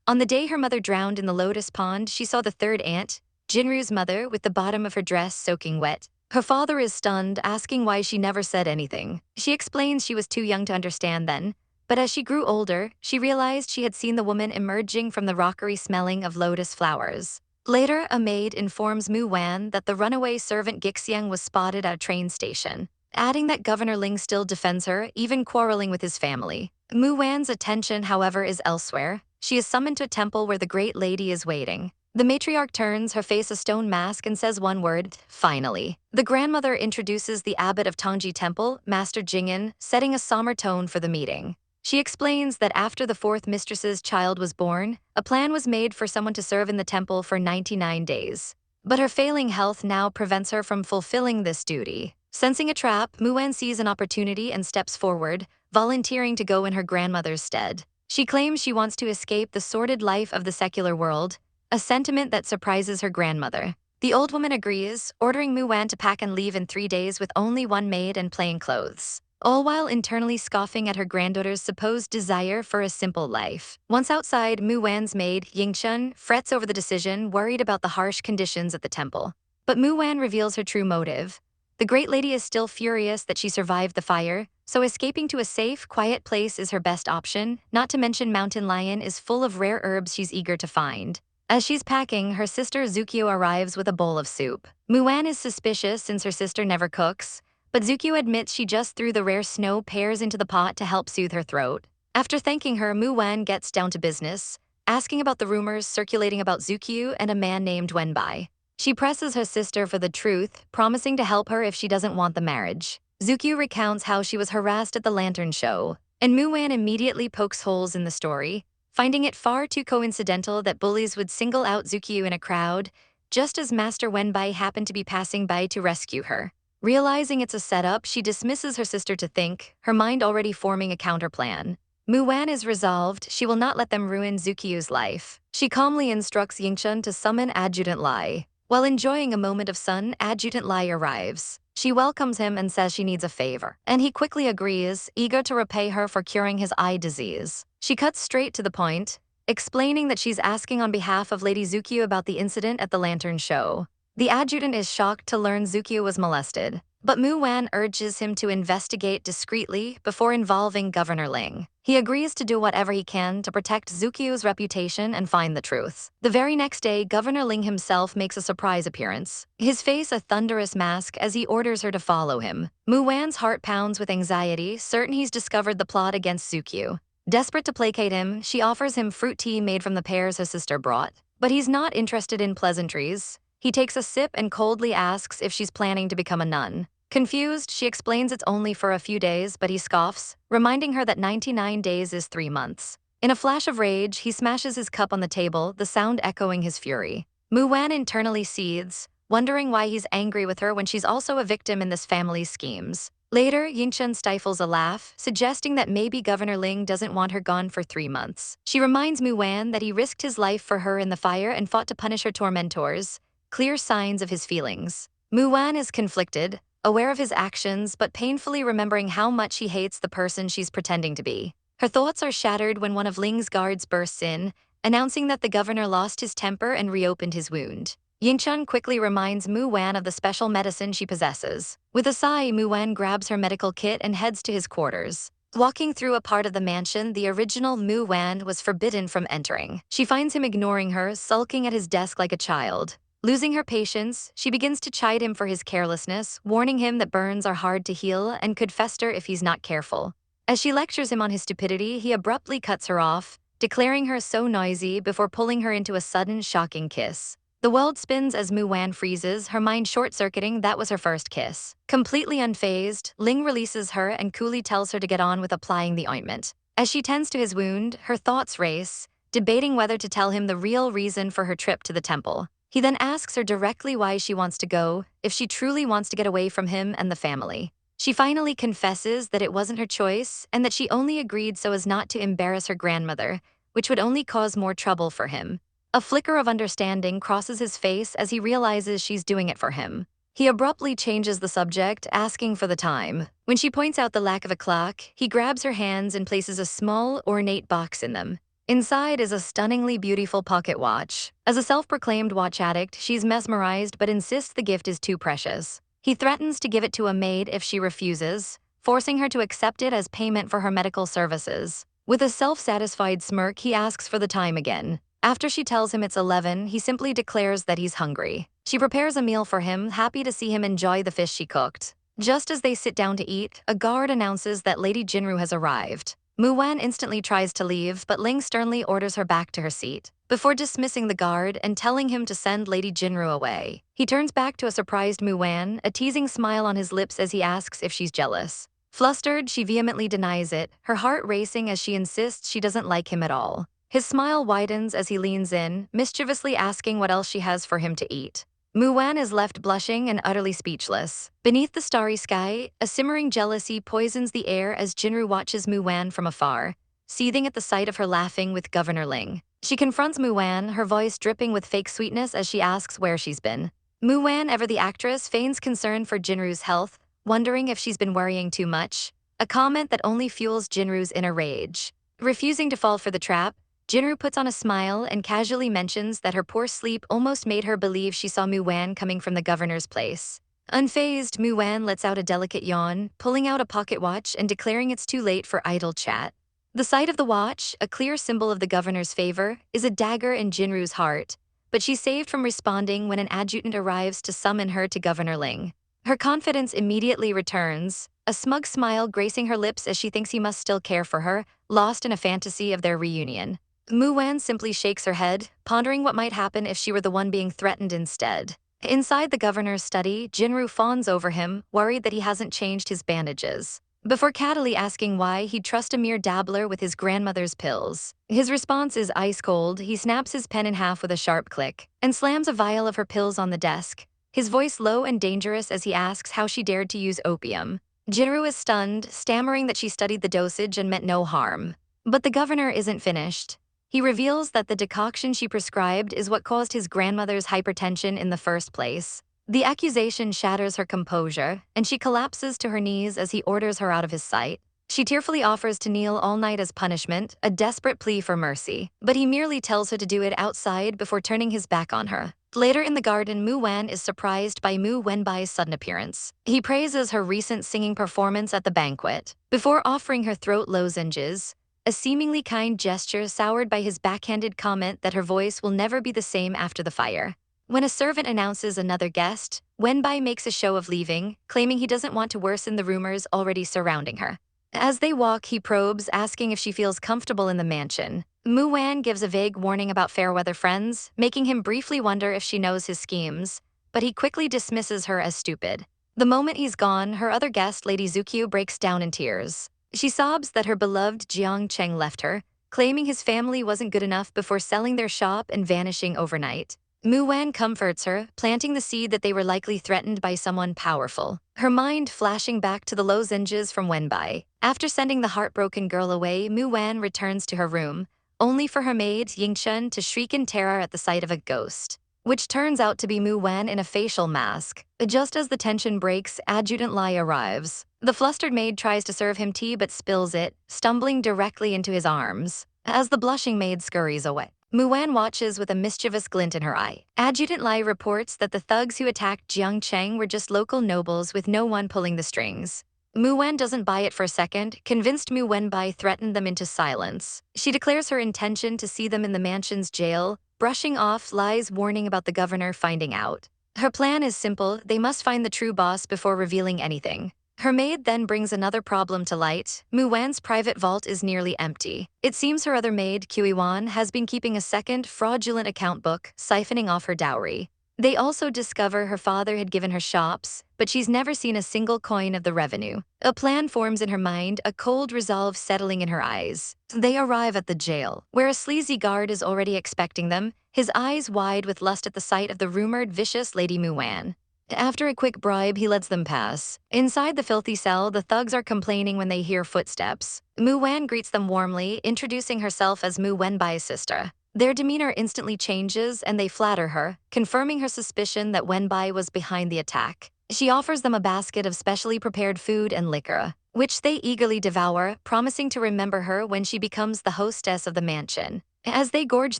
On the day her mother drowned in the lotus pond, she saw the third aunt, Jinru's mother, with the bottom of her dress soaking wet. Her father is stunned, asking why she never said anything. She explains she was too young to understand then, but as she grew older, she realized she had seen the woman emerging from the rockery smelling of lotus flowers. Later, a maid informs Mu Wan that the runaway servant Gixiang was spotted at a train station, adding that Governor Ling still defends her, even quarreling with his family. Mu Wan's attention, however, is elsewhere. She is summoned to a temple where the Great Lady is waiting. The matriarch turns, her face a stone mask, and says one word, finally. The grandmother introduces the abbot of Tongji Temple, Master Jing'an, setting a somber tone for the meeting. She explains that after the fourth mistress's child was born, a plan was made for someone to serve in the temple for 99 days. But her failing health now prevents her from fulfilling this duty. Sensing a trap, Muan sees an opportunity and steps forward, volunteering to go in her grandmother's stead. She claims she wants to escape the sordid life of the secular world, a sentiment that surprises her grandmother. The old woman agrees, ordering Muan to pack and leave in 3 days with only one maid and plain clothes, all while internally scoffing at her granddaughter's supposed desire for a simple life. Once outside, Muan's maid, Yingchun, frets over the decision, worried about the harsh conditions at the temple. But Muan reveals her true motive. The Great Lady is still furious that she survived the fire, so escaping to a safe, quiet place is her best option, not to mention Mountain Lion is full of rare herbs she's eager to find. As she's packing, her sister Zukio arrives with a bowl of soup. Muan is suspicious since her sister never cooks, but Zukio admits she just threw the rare snow pears into the pot to help soothe her throat. After thanking her, Muan gets down to business, asking about the rumors circulating about Zukio and a man named Wenbai. She presses her sister for the truth, promising to help her if she doesn't want the marriage. Zukio recounts how she was harassed at the lantern show, and Muan immediately pokes holes in the story, finding it far too coincidental that bullies would single out Zukio in a crowd, just as Master Wenbai happened to be passing by to rescue her. Realizing it's a setup, she dismisses her sister to think, her mind already forming a counterplan. Muan is resolved, she will not let them ruin Zukio's life. She calmly instructs Yingchun to summon Adjutant Lai. While enjoying a moment of sun, Adjutant Lai arrives. She welcomes him and says she needs a favor, and he quickly agrees, eager to repay her for curing his eye disease. She cuts straight to the point, explaining that she's asking on behalf of Lady Zukio about the incident at the lantern show. The adjutant is shocked to learn Zukio was molested, but Muan urges him to investigate discreetly before involving Governor Ling. He agrees to do whatever he can to protect Zukio's reputation and find the truth. The very next day, Governor Ling himself makes a surprise appearance, his face a thunderous mask as he orders her to follow him. Muan's heart pounds with anxiety, certain he's discovered the plot against Zukio. Desperate to placate him, she offers him fruit tea made from the pears her sister brought. But he's not interested in pleasantries. He takes a sip and coldly asks if she's planning to become a nun. Confused, she explains it's only for a few days, but he scoffs, reminding her that 99 days is 3 months. In a flash of rage, he smashes his cup on the table, the sound echoing his fury. Muan internally seethes, wondering why he's angry with her when she's also a victim in this family's schemes. Later, Yingchun stifles a laugh, suggesting that maybe Governor Ling doesn't want her gone for 3 months. She reminds Muan that he risked his life for her in the fire and fought to punish her tormentors, clear signs of his feelings. Muan is conflicted, aware of his actions but painfully remembering how much he hates the person she's pretending to be. Her thoughts are shattered when one of Ling's guards bursts in, announcing that the governor lost his temper and reopened his wound. Yingchun quickly reminds Muan of the special medicine she possesses. With a sigh, Muan grabs her medical kit and heads to his quarters. Walking through a part of the mansion the original Muan was forbidden from entering. She finds him ignoring her, sulking at his desk like a child. Losing her patience, she begins to chide him for his carelessness, warning him that burns are hard to heal and could fester if he's not careful. As she lectures him on his stupidity, he abruptly cuts her off, declaring her so noisy before pulling her into a sudden, shocking kiss. The world spins as Muan freezes, her mind short-circuiting that was her first kiss. Completely unfazed, Ling releases her and coolly tells her to get on with applying the ointment. As she tends to his wound, her thoughts race, debating whether to tell him the real reason for her trip to the temple. He then asks her directly why she wants to go, if she truly wants to get away from him and the family. She finally confesses that it wasn't her choice and that she only agreed so as not to embarrass her grandmother, which would only cause more trouble for him. A flicker of understanding crosses his face as he realizes she's doing it for him. He abruptly changes the subject, asking for the time. When she points out the lack of a clock, he grabs her hands and places a small, ornate box in them. Inside is a stunningly beautiful pocket watch. As a self-proclaimed watch addict, she's mesmerized but insists the gift is too precious. He threatens to give it to a maid if she refuses, forcing her to accept it as payment for her medical services. With a self-satisfied smirk, he asks for the time again. After she tells him it's 11, he simply declares that he's hungry. She prepares a meal for him, happy to see him enjoy the fish she cooked. Just as they sit down to eat, a guard announces that Lady Jinru has arrived. Mu-wan instantly tries to leave, but Ling sternly orders her back to her seat. Before dismissing the guard and telling him to send Lady Jinru away, he turns back to a surprised Mu-wan, a teasing smile on his lips as he asks if she's jealous. Flustered, she vehemently denies it, her heart racing as she insists she doesn't like him at all. His smile widens as he leans in, mischievously asking what else she has for him to eat. Mu-wan is left blushing and utterly speechless. Beneath the starry sky, a simmering jealousy poisons the air as Jinru watches Mu-wan from afar, seething at the sight of her laughing with Governor Ling. She confronts Mu-wan, her voice dripping with fake sweetness as she asks where she's been. Mu-wan, ever the actress, feigns concern for Jinru's health, wondering if she's been worrying too much, a comment that only fuels Jinru's inner rage. Refusing to fall for the trap, Jinru puts on a smile and casually mentions that her poor sleep almost made her believe she saw Mu-wan coming from the governor's place. Unfazed, Mu-wan lets out a delicate yawn, pulling out a pocket watch and declaring it's too late for idle chat. The sight of the watch, a clear symbol of the governor's favor, is a dagger in Jinru's heart, but she's saved from responding when an adjutant arrives to summon her to Governor Ling. Her confidence immediately returns, a smug smile gracing her lips as she thinks he must still care for her, lost in a fantasy of their reunion. Mu-wan simply shakes her head, pondering what might happen if she were the one being threatened instead. Inside the governor's study, Jinru fawns over him, worried that he hasn't changed his bandages. Before cattily asking why, he'd trust a mere dabbler with his grandmother's pills. His response is ice cold. He snaps his pen in half with a sharp click and slams a vial of her pills on the desk, his voice low and dangerous as he asks how she dared to use opium. Jinru is stunned, stammering that she studied the dosage and meant no harm. But the governor isn't finished. He reveals that the decoction she prescribed is what caused his grandmother's hypertension in the first place. The accusation shatters her composure, and she collapses to her knees as he orders her out of his sight. She tearfully offers to kneel all night as punishment, a desperate plea for mercy, but he merely tells her to do it outside before turning his back on her. Later in the garden, Mu-wan is surprised by Mu Wenbai's sudden appearance. He praises her recent singing performance at the banquet, before offering her throat lozenges, a seemingly kind gesture soured by his backhanded comment that her voice will never be the same after the fire. When a servant announces another guest, Wenbai makes a show of leaving, claiming he doesn't want to worsen the rumors already surrounding her. As they walk, he probes, asking if she feels comfortable in the mansion. Mu-wan gives a vague warning about fair-weather friends, making him briefly wonder if she knows his schemes, but he quickly dismisses her as stupid. The moment he's gone, her other guest, Lady Zukyu, breaks down in tears. She sobs that her beloved Jiang Cheng left her, claiming his family wasn't good enough before selling their shop and vanishing overnight. Mu-wan comforts her, planting the seed that they were likely threatened by someone powerful, her mind flashing back to the lozenges from Wenbai. After sending the heartbroken girl away, Mu-wan returns to her room, only for her maid, Yingchen, to shriek in terror at the sight of a ghost, which turns out to be Mu-wan in a facial mask. Just as the tension breaks, Adjutant Lai arrives. The flustered maid tries to serve him tea but spills it, stumbling directly into his arms. As the blushing maid scurries away, Mu-wan watches with a mischievous glint in her eye. Adjutant Lai reports that the thugs who attacked Jiang Cheng were just local nobles with no one pulling the strings. Mu-wan doesn't buy it for a second, convinced Mu Wenbai threatened them into silence. She declares her intention to see them in the mansion's jail, brushing off Lai's warning about the governor finding out. Her plan is simple: they must find the true boss before revealing anything. Her maid then brings another problem to light. Mu-wan's private vault is nearly empty. It seems her other maid, Kui-wan, has been keeping a second, fraudulent account book, siphoning off her dowry. They also discover her father had given her shops, but she's never seen a single coin of the revenue. A plan forms in her mind, a cold resolve settling in her eyes. They arrive at the jail, where a sleazy guard is already expecting them, his eyes wide with lust at the sight of the rumored vicious Lady Mu-wan. After a quick bribe, he lets them pass. Inside the filthy cell, the thugs are complaining when they hear footsteps. Mu-wan greets them warmly, introducing herself as Mu Wenbai's sister. Their demeanor instantly changes and they flatter her, confirming her suspicion that Wenbai was behind the attack. She offers them a basket of specially prepared food and liquor. which they eagerly devour, promising to remember her when she becomes the hostess of the mansion. As they gorge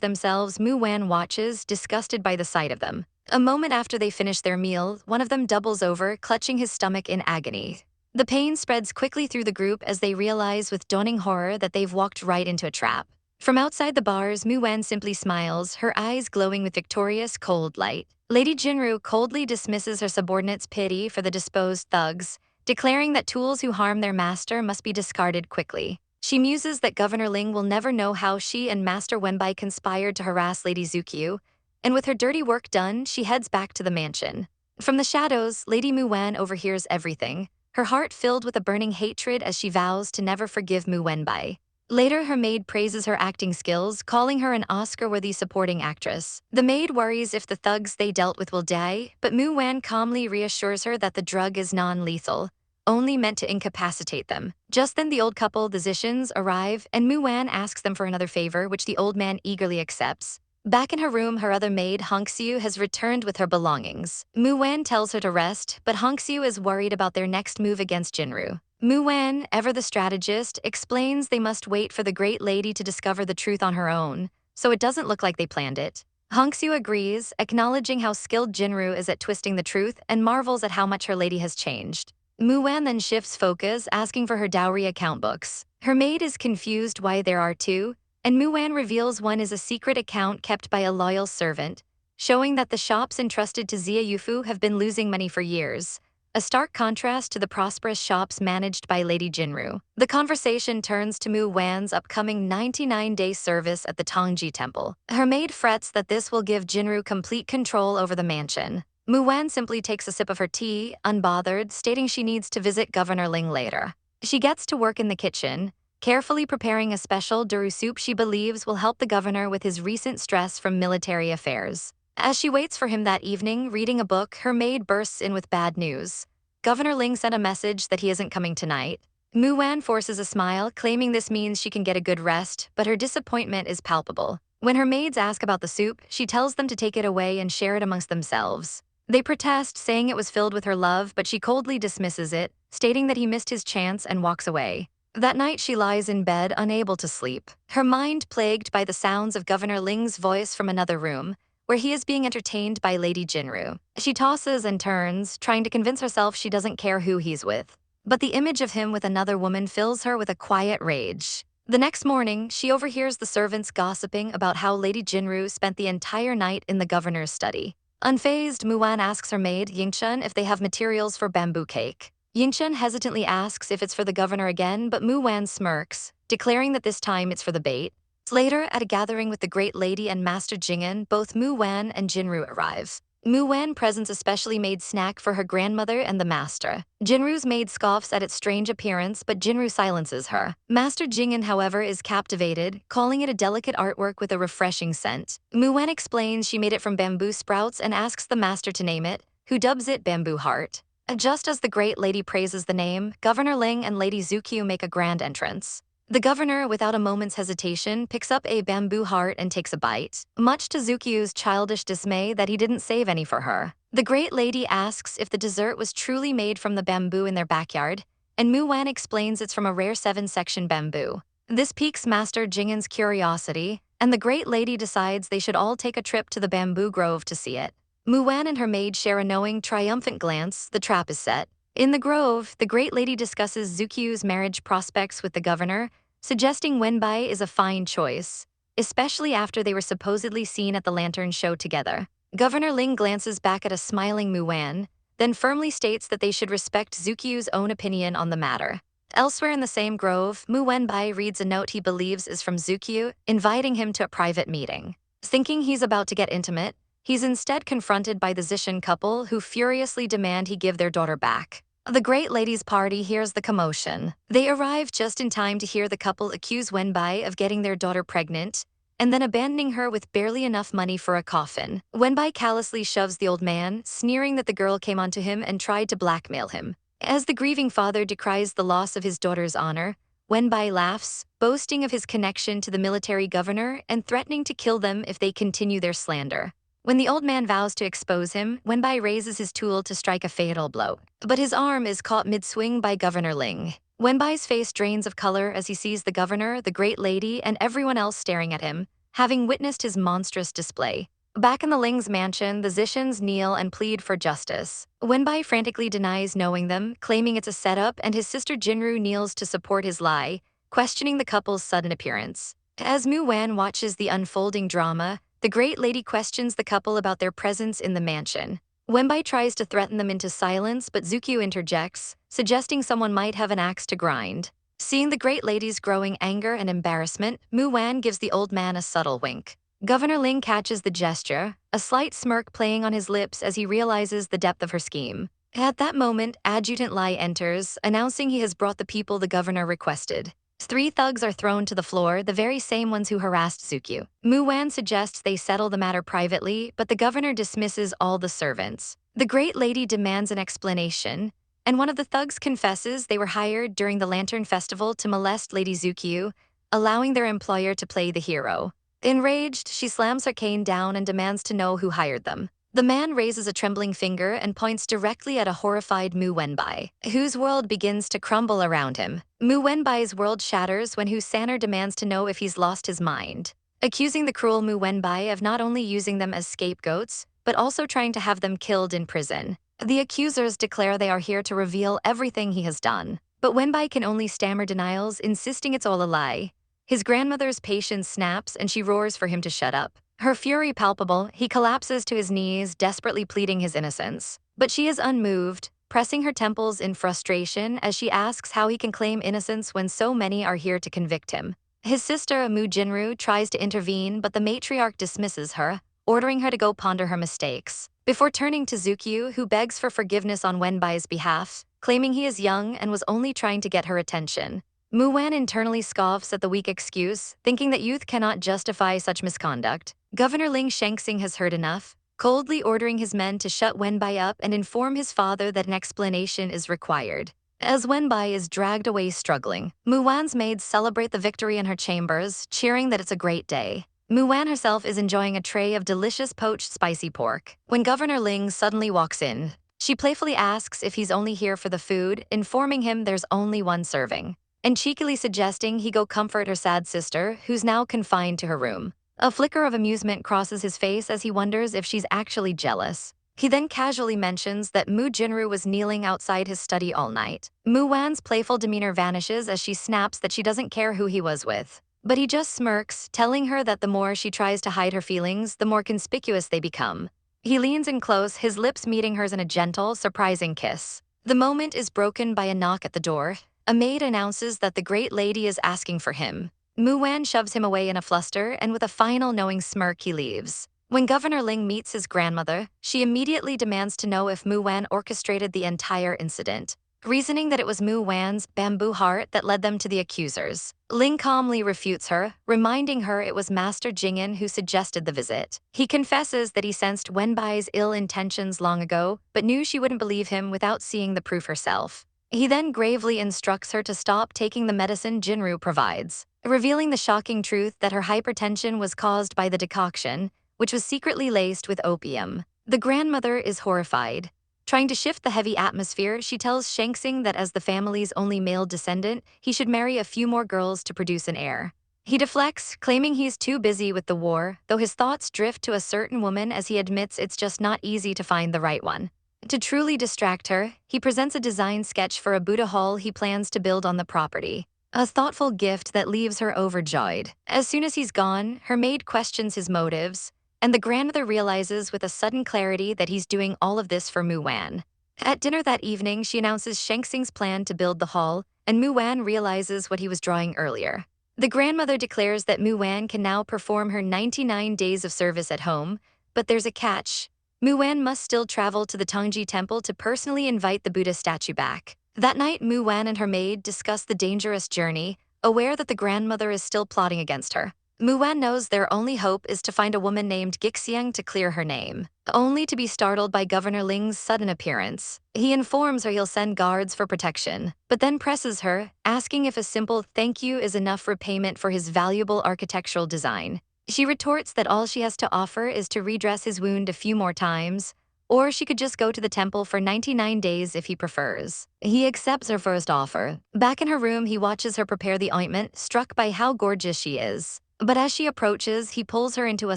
themselves, Mu Wan watches, disgusted by the sight of them. A moment after they finish their meal, one of them doubles over, clutching his stomach in agony. The pain spreads quickly through the group as they realize with dawning horror that they've walked right into a trap. From outside the bars, Mu Wan simply smiles, her eyes glowing with victorious, cold light. Lady Jinru coldly dismisses her subordinates' pity for the disposed thugs, declaring that tools who harm their master must be discarded quickly. She muses that Governor Ling will never know how she and Master Wenbai conspired to harass Lady Zukyu, and with her dirty work done, she heads back to the mansion. From the shadows, Lady Mu Wan overhears everything, her heart filled with a burning hatred as she vows to never forgive Mu Wenbai. Later, her maid praises her acting skills, calling her an Oscar-worthy supporting actress. The maid worries if the thugs they dealt with will die, but Mu Wan calmly reassures her that the drug is non-lethal, only meant to incapacitate them. Just then the old couple, the Zishans, arrive, and Mu Wan asks them for another favor, which the old man eagerly accepts. Back in her room, her other maid, Hongxiu, has returned with her belongings. Mu Wan tells her to rest, but Hongxiu is worried about their next move against Jinru. Mu Wan, ever the strategist, explains they must wait for the great lady to discover the truth on her own, so it doesn't look like they planned it. Hongxiu agrees, acknowledging how skilled Jinru is at twisting the truth and marvels at how much her lady has changed. Mu Wan then shifts focus, asking for her dowry account books. Her maid is confused why there are two, and Mu Wan reveals one is a secret account kept by a loyal servant, showing that the shops entrusted to Xia Yufu have been losing money for years, a stark contrast to the prosperous shops managed by Lady Jinru. The conversation turns to Mu Wan's upcoming 99-day service at the Tongji Temple. Her maid frets that this will give Jinru complete control over the mansion. Mu Wan simply takes a sip of her tea, unbothered, stating she needs to visit Governor Ling later. She gets to work in the kitchen, carefully preparing a special duru soup she believes will help the governor with his recent stress from military affairs. As she waits for him that evening, reading a book, her maid bursts in with bad news. Governor Ling sent a message that he isn't coming tonight. Mu Wan forces a smile, claiming this means she can get a good rest, but her disappointment is palpable. When her maids ask about the soup, she tells them to take it away and share it amongst themselves. They protest, saying it was filled with her love, but she coldly dismisses it, stating that he missed his chance and walks away. That night she lies in bed, unable to sleep, her mind plagued by the sounds of Governor Ling's voice from another room, where he is being entertained by Lady Jinru. She tosses and turns, trying to convince herself she doesn't care who he's with. But the image of him with another woman fills her with a quiet rage. The next morning, she overhears the servants gossiping about how Lady Jinru spent the entire night in the governor's study. Unfazed, Mu Wan asks her maid, Yingchen, if they have materials for bamboo cake. Yingchen hesitantly asks if it's for the governor again, but Mu Wan smirks, declaring that this time it's for the bait. Later, at a gathering with the Great Lady and Master Jing'an, both Mu Wan and Jinru arrive. Mu Wan presents a specially made snack for her grandmother and the master. Jinru's maid scoffs at its strange appearance, but Jinru silences her. Master Jing'an, however, is captivated, calling it a delicate artwork with a refreshing scent. Mu Wan explains she made it from bamboo sprouts and asks the master to name it, who dubs it Bamboo Heart. Just as the Great Lady praises the name, Governor Ling and Lady Zukyu make a grand entrance. The governor, without a moment's hesitation, picks up a bamboo heart and takes a bite, much to Zukyu's childish dismay that he didn't save any for her. The Great Lady asks if the dessert was truly made from the bamboo in their backyard, and Mu Wan explains it's from a rare 7-section bamboo. This piques Master Jing'an's curiosity, and the Great Lady decides they should all take a trip to the bamboo grove to see it. Mu Wan and her maid share a knowing, triumphant glance. The trap is set. In the grove, the Great Lady discusses Zukyu's marriage prospects with the governor, suggesting Wenbai is a fine choice, especially after they were supposedly seen at the lantern show together. Governor Ling glances back at a smiling Mu Wan, then firmly states that they should respect Zukyu's own opinion on the matter. Elsewhere in the same grove, Mu Wenbai reads a note he believes is from Zukyu, inviting him to a private meeting. Thinking he's about to get intimate, he's instead confronted by the Zishan couple who furiously demand he give their daughter back. The Great Lady's party hears the commotion. They arrive just in time to hear the couple accuse Wenbai of getting their daughter pregnant and then abandoning her with barely enough money for a coffin. Wenbai callously shoves the old man, sneering that the girl came onto him and tried to blackmail him. As the grieving father decries the loss of his daughter's honor, Wenbai laughs, boasting of his connection to the military governor and threatening to kill them if they continue their slander. When the old man vows to expose him, Wenbai raises his tool to strike a fatal blow, but his arm is caught mid-swing by Governor Ling. Wenbai's face drains of color as he sees the governor, the great lady, and everyone else staring at him, having witnessed his monstrous display. Back in the Ling's mansion, the Zishans kneel and plead for justice. Wenbai frantically denies knowing them, claiming it's a setup, and his sister Jinru kneels to support his lie, questioning the couple's sudden appearance. As Mu Wan watches the unfolding drama, the great lady questions the couple about their presence in the mansion. Wenbai tries to threaten them into silence, but Zukyu interjects, suggesting someone might have an axe to grind. Seeing the great lady's growing anger and embarrassment, Mu Wan gives the old man a subtle wink. Governor Ling catches the gesture, a slight smirk playing on his lips as he realizes the depth of her scheme. At that moment, Adjutant Lai enters, announcing he has brought the people the governor requested. 3 thugs are thrown to the floor, the very same ones who harassed Zukyu. Mu Wan suggests they settle the matter privately, but the governor dismisses all the servants. The great lady demands an explanation, and one of the thugs confesses they were hired during the Lantern Festival to molest Lady Zukyu, allowing their employer to play the hero. Enraged, she slams her cane down and demands to know who hired them. The man raises a trembling finger and points directly at a horrified Mu Wenbai, whose world begins to crumble around him. Mu Wenbai's world shatters when Hu Sanner demands to know if he's lost his mind, accusing the cruel Mu Wenbai of not only using them as scapegoats, but also trying to have them killed in prison. The accusers declare they are here to reveal everything he has done, but Wenbai can only stammer denials, insisting it's all a lie. His grandmother's patience snaps and she roars for him to shut up. Her fury palpable, he collapses to his knees, desperately pleading his innocence. But she is unmoved, pressing her temples in frustration as she asks how he can claim innocence when so many are here to convict him. His sister, Mu Jinru, tries to intervene, but the matriarch dismisses her, ordering her to go ponder her mistakes. Before turning to Zukyu, who begs for forgiveness on Wenbai's behalf, claiming he is young and was only trying to get her attention. Mu Wan internally scoffs at the weak excuse, thinking that youth cannot justify such misconduct. Governor Ling Shangsing has heard enough, coldly ordering his men to shut Wenbai up and inform his father that an explanation is required. As Wenbai is dragged away struggling, Mu Wan's maids celebrate the victory in her chambers, cheering that it's a great day. Mu Wan herself is enjoying a tray of delicious poached spicy pork, when Governor Ling suddenly walks in. She playfully asks if he's only here for the food, informing him there's only one serving, and cheekily suggesting he go comfort her sad sister, who's now confined to her room. A flicker of amusement crosses his face as he wonders if she's actually jealous. He then casually mentions that Mu Jinru was kneeling outside his study all night. Mu Wan's playful demeanor vanishes as she snaps that she doesn't care who he was with. But he just smirks, telling her that the more she tries to hide her feelings, the more conspicuous they become. He leans in close, his lips meeting hers in a gentle, surprising kiss. The moment is broken by a knock at the door. A maid announces that the great lady is asking for him. Mu Wan shoves him away in a fluster, and with a final knowing smirk he leaves. When Governor Ling meets his grandmother, she immediately demands to know if Mu Wan orchestrated the entire incident, reasoning that it was Mu Wan's bamboo heart that led them to the accusers. Ling calmly refutes her, reminding her it was Master Jing'an who suggested the visit. He confesses that he sensed Wenbai's ill intentions long ago, but knew she wouldn't believe him without seeing the proof herself. He then gravely instructs her to stop taking the medicine Jinru provides, revealing the shocking truth that her hypertension was caused by the decoction, which was secretly laced with opium. The grandmother is horrified. Trying to shift the heavy atmosphere, she tells Shangsing that as the family's only male descendant, he should marry a few more girls to produce an heir. He deflects, claiming he's too busy with the war, though his thoughts drift to a certain woman as he admits it's just not easy to find the right one. To truly distract her, he presents a design sketch for a Buddha hall he plans to build on the property. A thoughtful gift that leaves her overjoyed. As soon as he's gone, her maid questions his motives, and the grandmother realizes with a sudden clarity that he's doing all of this for Mu Wan. At dinner that evening, she announces Shangsing's plan to build the hall, and Mu Wan realizes what he was drawing earlier. The grandmother declares that Mu Wan can now perform her 99 days of service at home, but there's a catch. Mu Wan must still travel to the Tongji temple to personally invite the Buddha statue back. That night, Mu Wan and her maid discuss the dangerous journey, aware that the grandmother is still plotting against her. Mu Wan knows their only hope is to find a woman named Gixiang to clear her name, only to be startled by Governor Ling's sudden appearance. He informs her he'll send guards for protection, but then presses her, asking if a simple thank you is enough repayment for his valuable architectural design. She retorts that all she has to offer is to redress his wound a few more times, Or she could just go to the temple for 99 days if he prefers. He accepts her first offer. Back in her room, he watches her prepare the ointment, struck by how gorgeous she is. But as she approaches, he pulls her into a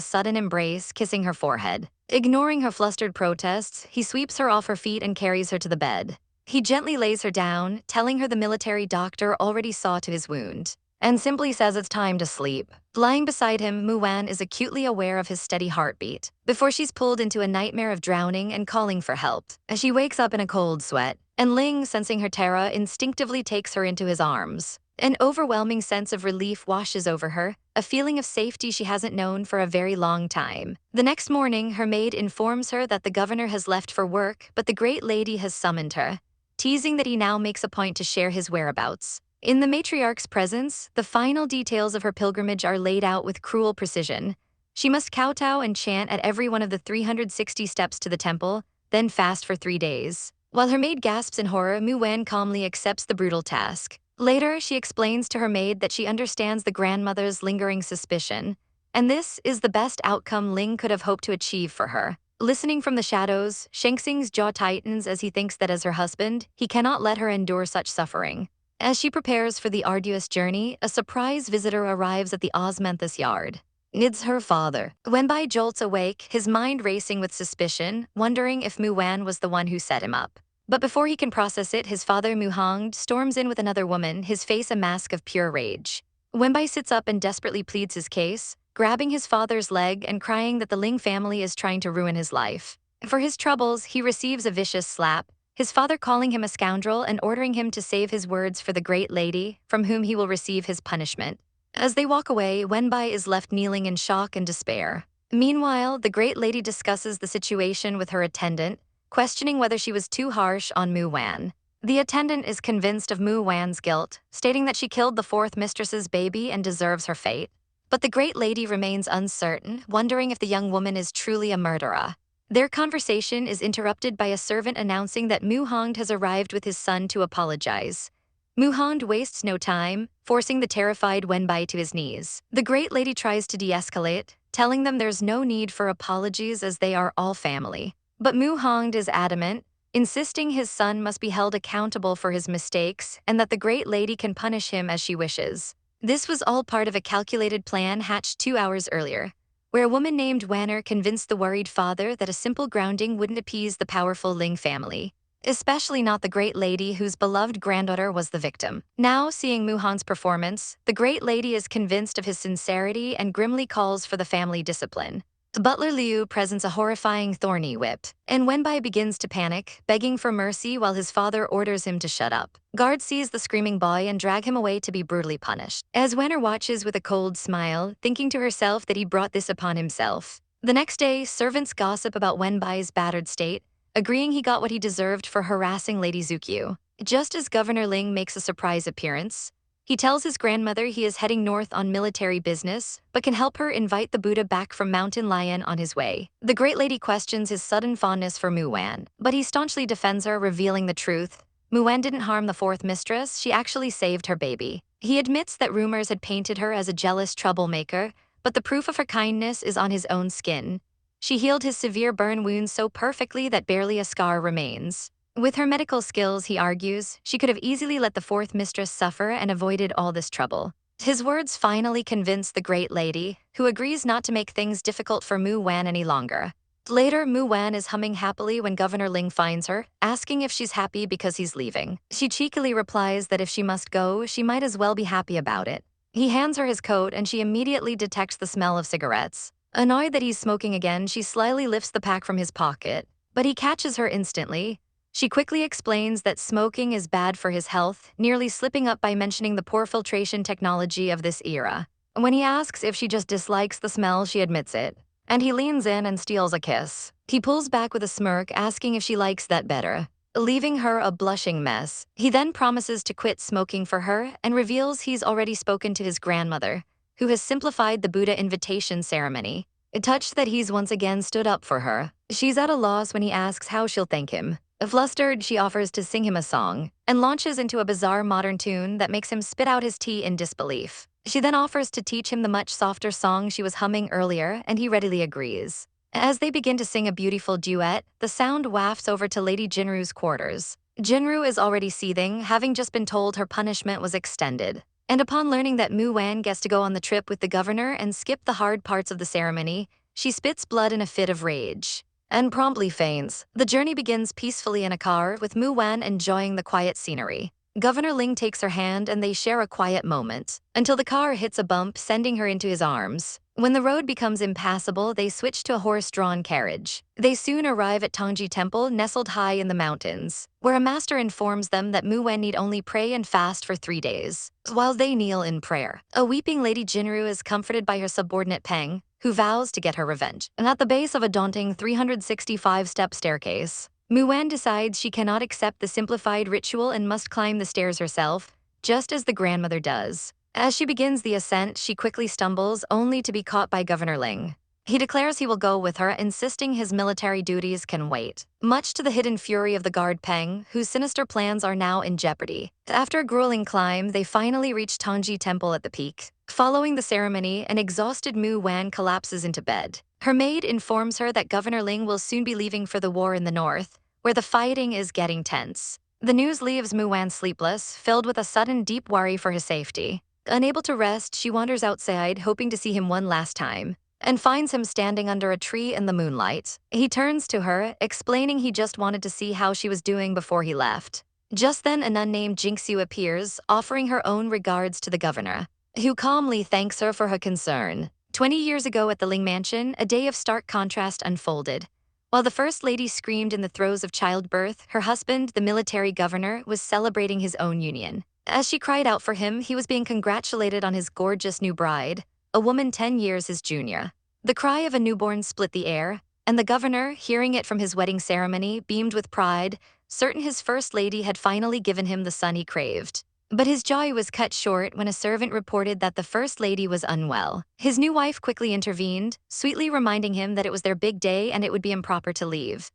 sudden embrace, kissing her forehead. Ignoring her flustered protests, he sweeps her off her feet and carries her to the bed. He gently lays her down, telling her the military doctor already saw to his wound, and simply says it's time to sleep. Lying beside him, Muwan is acutely aware of his steady heartbeat, before she's pulled into a nightmare of drowning and calling for help. As she wakes up in a cold sweat, and Ling, sensing her terror, instinctively takes her into his arms. An overwhelming sense of relief washes over her, a feeling of safety she hasn't known for a very long time. The next morning, her maid informs her that the governor has left for work, but the great lady has summoned her, teasing that he now makes a point to share his whereabouts. In the matriarch's presence, the final details of her pilgrimage are laid out with cruel precision. She must kowtow and chant at every one of the 360 steps to the temple, then fast for 3 days. While her maid gasps in horror, Muwan calmly accepts the brutal task. Later, she explains to her maid that she understands the grandmother's lingering suspicion, and this is the best outcome Ling could have hoped to achieve for her. Listening from the shadows, Shengxing's jaw tightens as he thinks that as her husband, he cannot let her endure such suffering. As she prepares for the arduous journey, a surprise visitor arrives at the Osmanthus yard. It's her father. Wenbai jolts awake, his mind racing with suspicion, wondering if Muwan was the one who set him up. But before he can process it, his father Muhangd storms in with another woman, his face a mask of pure rage. Wenbai sits up and desperately pleads his case, grabbing his father's leg and crying that the Ling family is trying to ruin his life. For his troubles, he receives a vicious slap, his father calling him a scoundrel and ordering him to save his words for the great lady, from whom he will receive his punishment. As they walk away, Wenbai is left kneeling in shock and despair. Meanwhile, the great lady discusses the situation with her attendant, questioning whether she was too harsh on Muwan. The attendant is convinced of Muwan's guilt, stating that she killed the fourth mistress's baby and deserves her fate. But the great lady remains uncertain, wondering if the young woman is truly a murderer. Their conversation is interrupted by a servant announcing that Muhangd has arrived with his son to apologize. Muhangd wastes no time, forcing the terrified Wenbai to his knees. The great lady tries to de-escalate, telling them there's no need for apologies as they are all family. But Muhangd is adamant, insisting his son must be held accountable for his mistakes and that the great lady can punish him as she wishes. This was all part of a calculated plan hatched 2 hours earlier, where a woman named Wanner convinced the worried father that a simple grounding wouldn't appease the powerful Ling family, especially not the great lady whose beloved granddaughter was the victim. Now, seeing Muhan's performance, the great lady is convinced of his sincerity and grimly calls for the family discipline. Butler Liu presents a horrifying thorny whip, and Wenbai begins to panic, begging for mercy while his father orders him to shut up. Guards seize the screaming boy and drag him away to be brutally punished. As Wenner watches with a cold smile, thinking to herself that he brought this upon himself. The next day, servants gossip about Wenbai's battered state, agreeing he got what he deserved for harassing Lady Zukyu. Just as Governor Ling makes a surprise appearance, he tells his grandmother he is heading north on military business, but can help her invite the Buddha back from Mountain Lion on his way. The great lady questions his sudden fondness for Muwan, but he staunchly defends her, revealing the truth. Muwan didn't harm the fourth mistress, she actually saved her baby. He admits that rumors had painted her as a jealous troublemaker, but the proof of her kindness is on his own skin. She healed his severe burn wounds so perfectly that barely a scar remains. With her medical skills, he argues, she could have easily let the fourth mistress suffer and avoided all this trouble. His words finally convince the great lady, who agrees not to make things difficult for Muwan any longer. Later, Muwan is humming happily when Governor Ling finds her, asking if she's happy because he's leaving. She cheekily replies that if she must go, she might as well be happy about it. He hands her his coat and she immediately detects the smell of cigarettes. Annoyed that he's smoking again, she slyly lifts the pack from his pocket, but he catches her instantly. She quickly explains that smoking is bad for his health, nearly slipping up by mentioning the poor filtration technology of this era. When he asks if she just dislikes the smell, she admits it, and he leans in and steals a kiss. He pulls back with a smirk, asking if she likes that better, leaving her a blushing mess. He then promises to quit smoking for her and reveals he's already spoken to his grandmother, who has simplified the Buddha invitation ceremony. Touched that he's once again stood up for her, she's at a loss when he asks how she'll thank him. Flustered, she offers to sing him a song, and launches into a bizarre modern tune that makes him spit out his tea in disbelief. She then offers to teach him the much softer song she was humming earlier, and he readily agrees. As they begin to sing a beautiful duet, the sound wafts over to Lady Jinru's quarters. Jinru is already seething, having just been told her punishment was extended. And upon learning that Mu Wan gets to go on the trip with the governor and skip the hard parts of the ceremony, she spits blood in a fit of rage and promptly faints. The journey begins peacefully in a car, with Mu Wan enjoying the quiet scenery. Governor Ling takes her hand and they share a quiet moment, until the car hits a bump, sending her into his arms. When the road becomes impassable, they switch to a horse-drawn carriage. They soon arrive at Tongji Temple, nestled high in the mountains, where a master informs them that Mu Wen need only pray and fast for 3 days. While they kneel in prayer, a weeping Lady Jinru is comforted by her subordinate Peng, who vows to get her revenge. And at the base of a daunting 365-step staircase, Mu Wan decides she cannot accept the simplified ritual and must climb the stairs herself, just as the grandmother does. As she begins the ascent, she quickly stumbles, only to be caught by Governor Ling. He declares he will go with her, insisting his military duties can wait, much to the hidden fury of the guard Peng, whose sinister plans are now in jeopardy. After a grueling climb, they finally reach Tongji Temple at the peak. Following the ceremony, an exhausted Mu Wan collapses into bed. Her maid informs her that Governor Ling will soon be leaving for the war in the north, where the fighting is getting tense. The news leaves Mu Wan sleepless, filled with a sudden deep worry for his safety. Unable to rest, she wanders outside, hoping to see him one last time, and finds him standing under a tree in the moonlight. He turns to her, explaining he just wanted to see how she was doing before he left. Just then, a nun named Jinxiu appears, offering her own regards to the governor, who calmly thanks her for her concern. 20 years ago at the Ling Mansion, a day of stark contrast unfolded. While the First Lady screamed in the throes of childbirth, her husband, the military governor, was celebrating his own union. As she cried out for him, he was being congratulated on his gorgeous new bride, a woman 10 years his junior. The cry of a newborn split the air, and the governor, hearing it from his wedding ceremony, beamed with pride, certain his First Lady had finally given him the son he craved. But his joy was cut short when a servant reported that the First Lady was unwell. His new wife quickly intervened, sweetly reminding him that it was their big day and it would be improper to leave.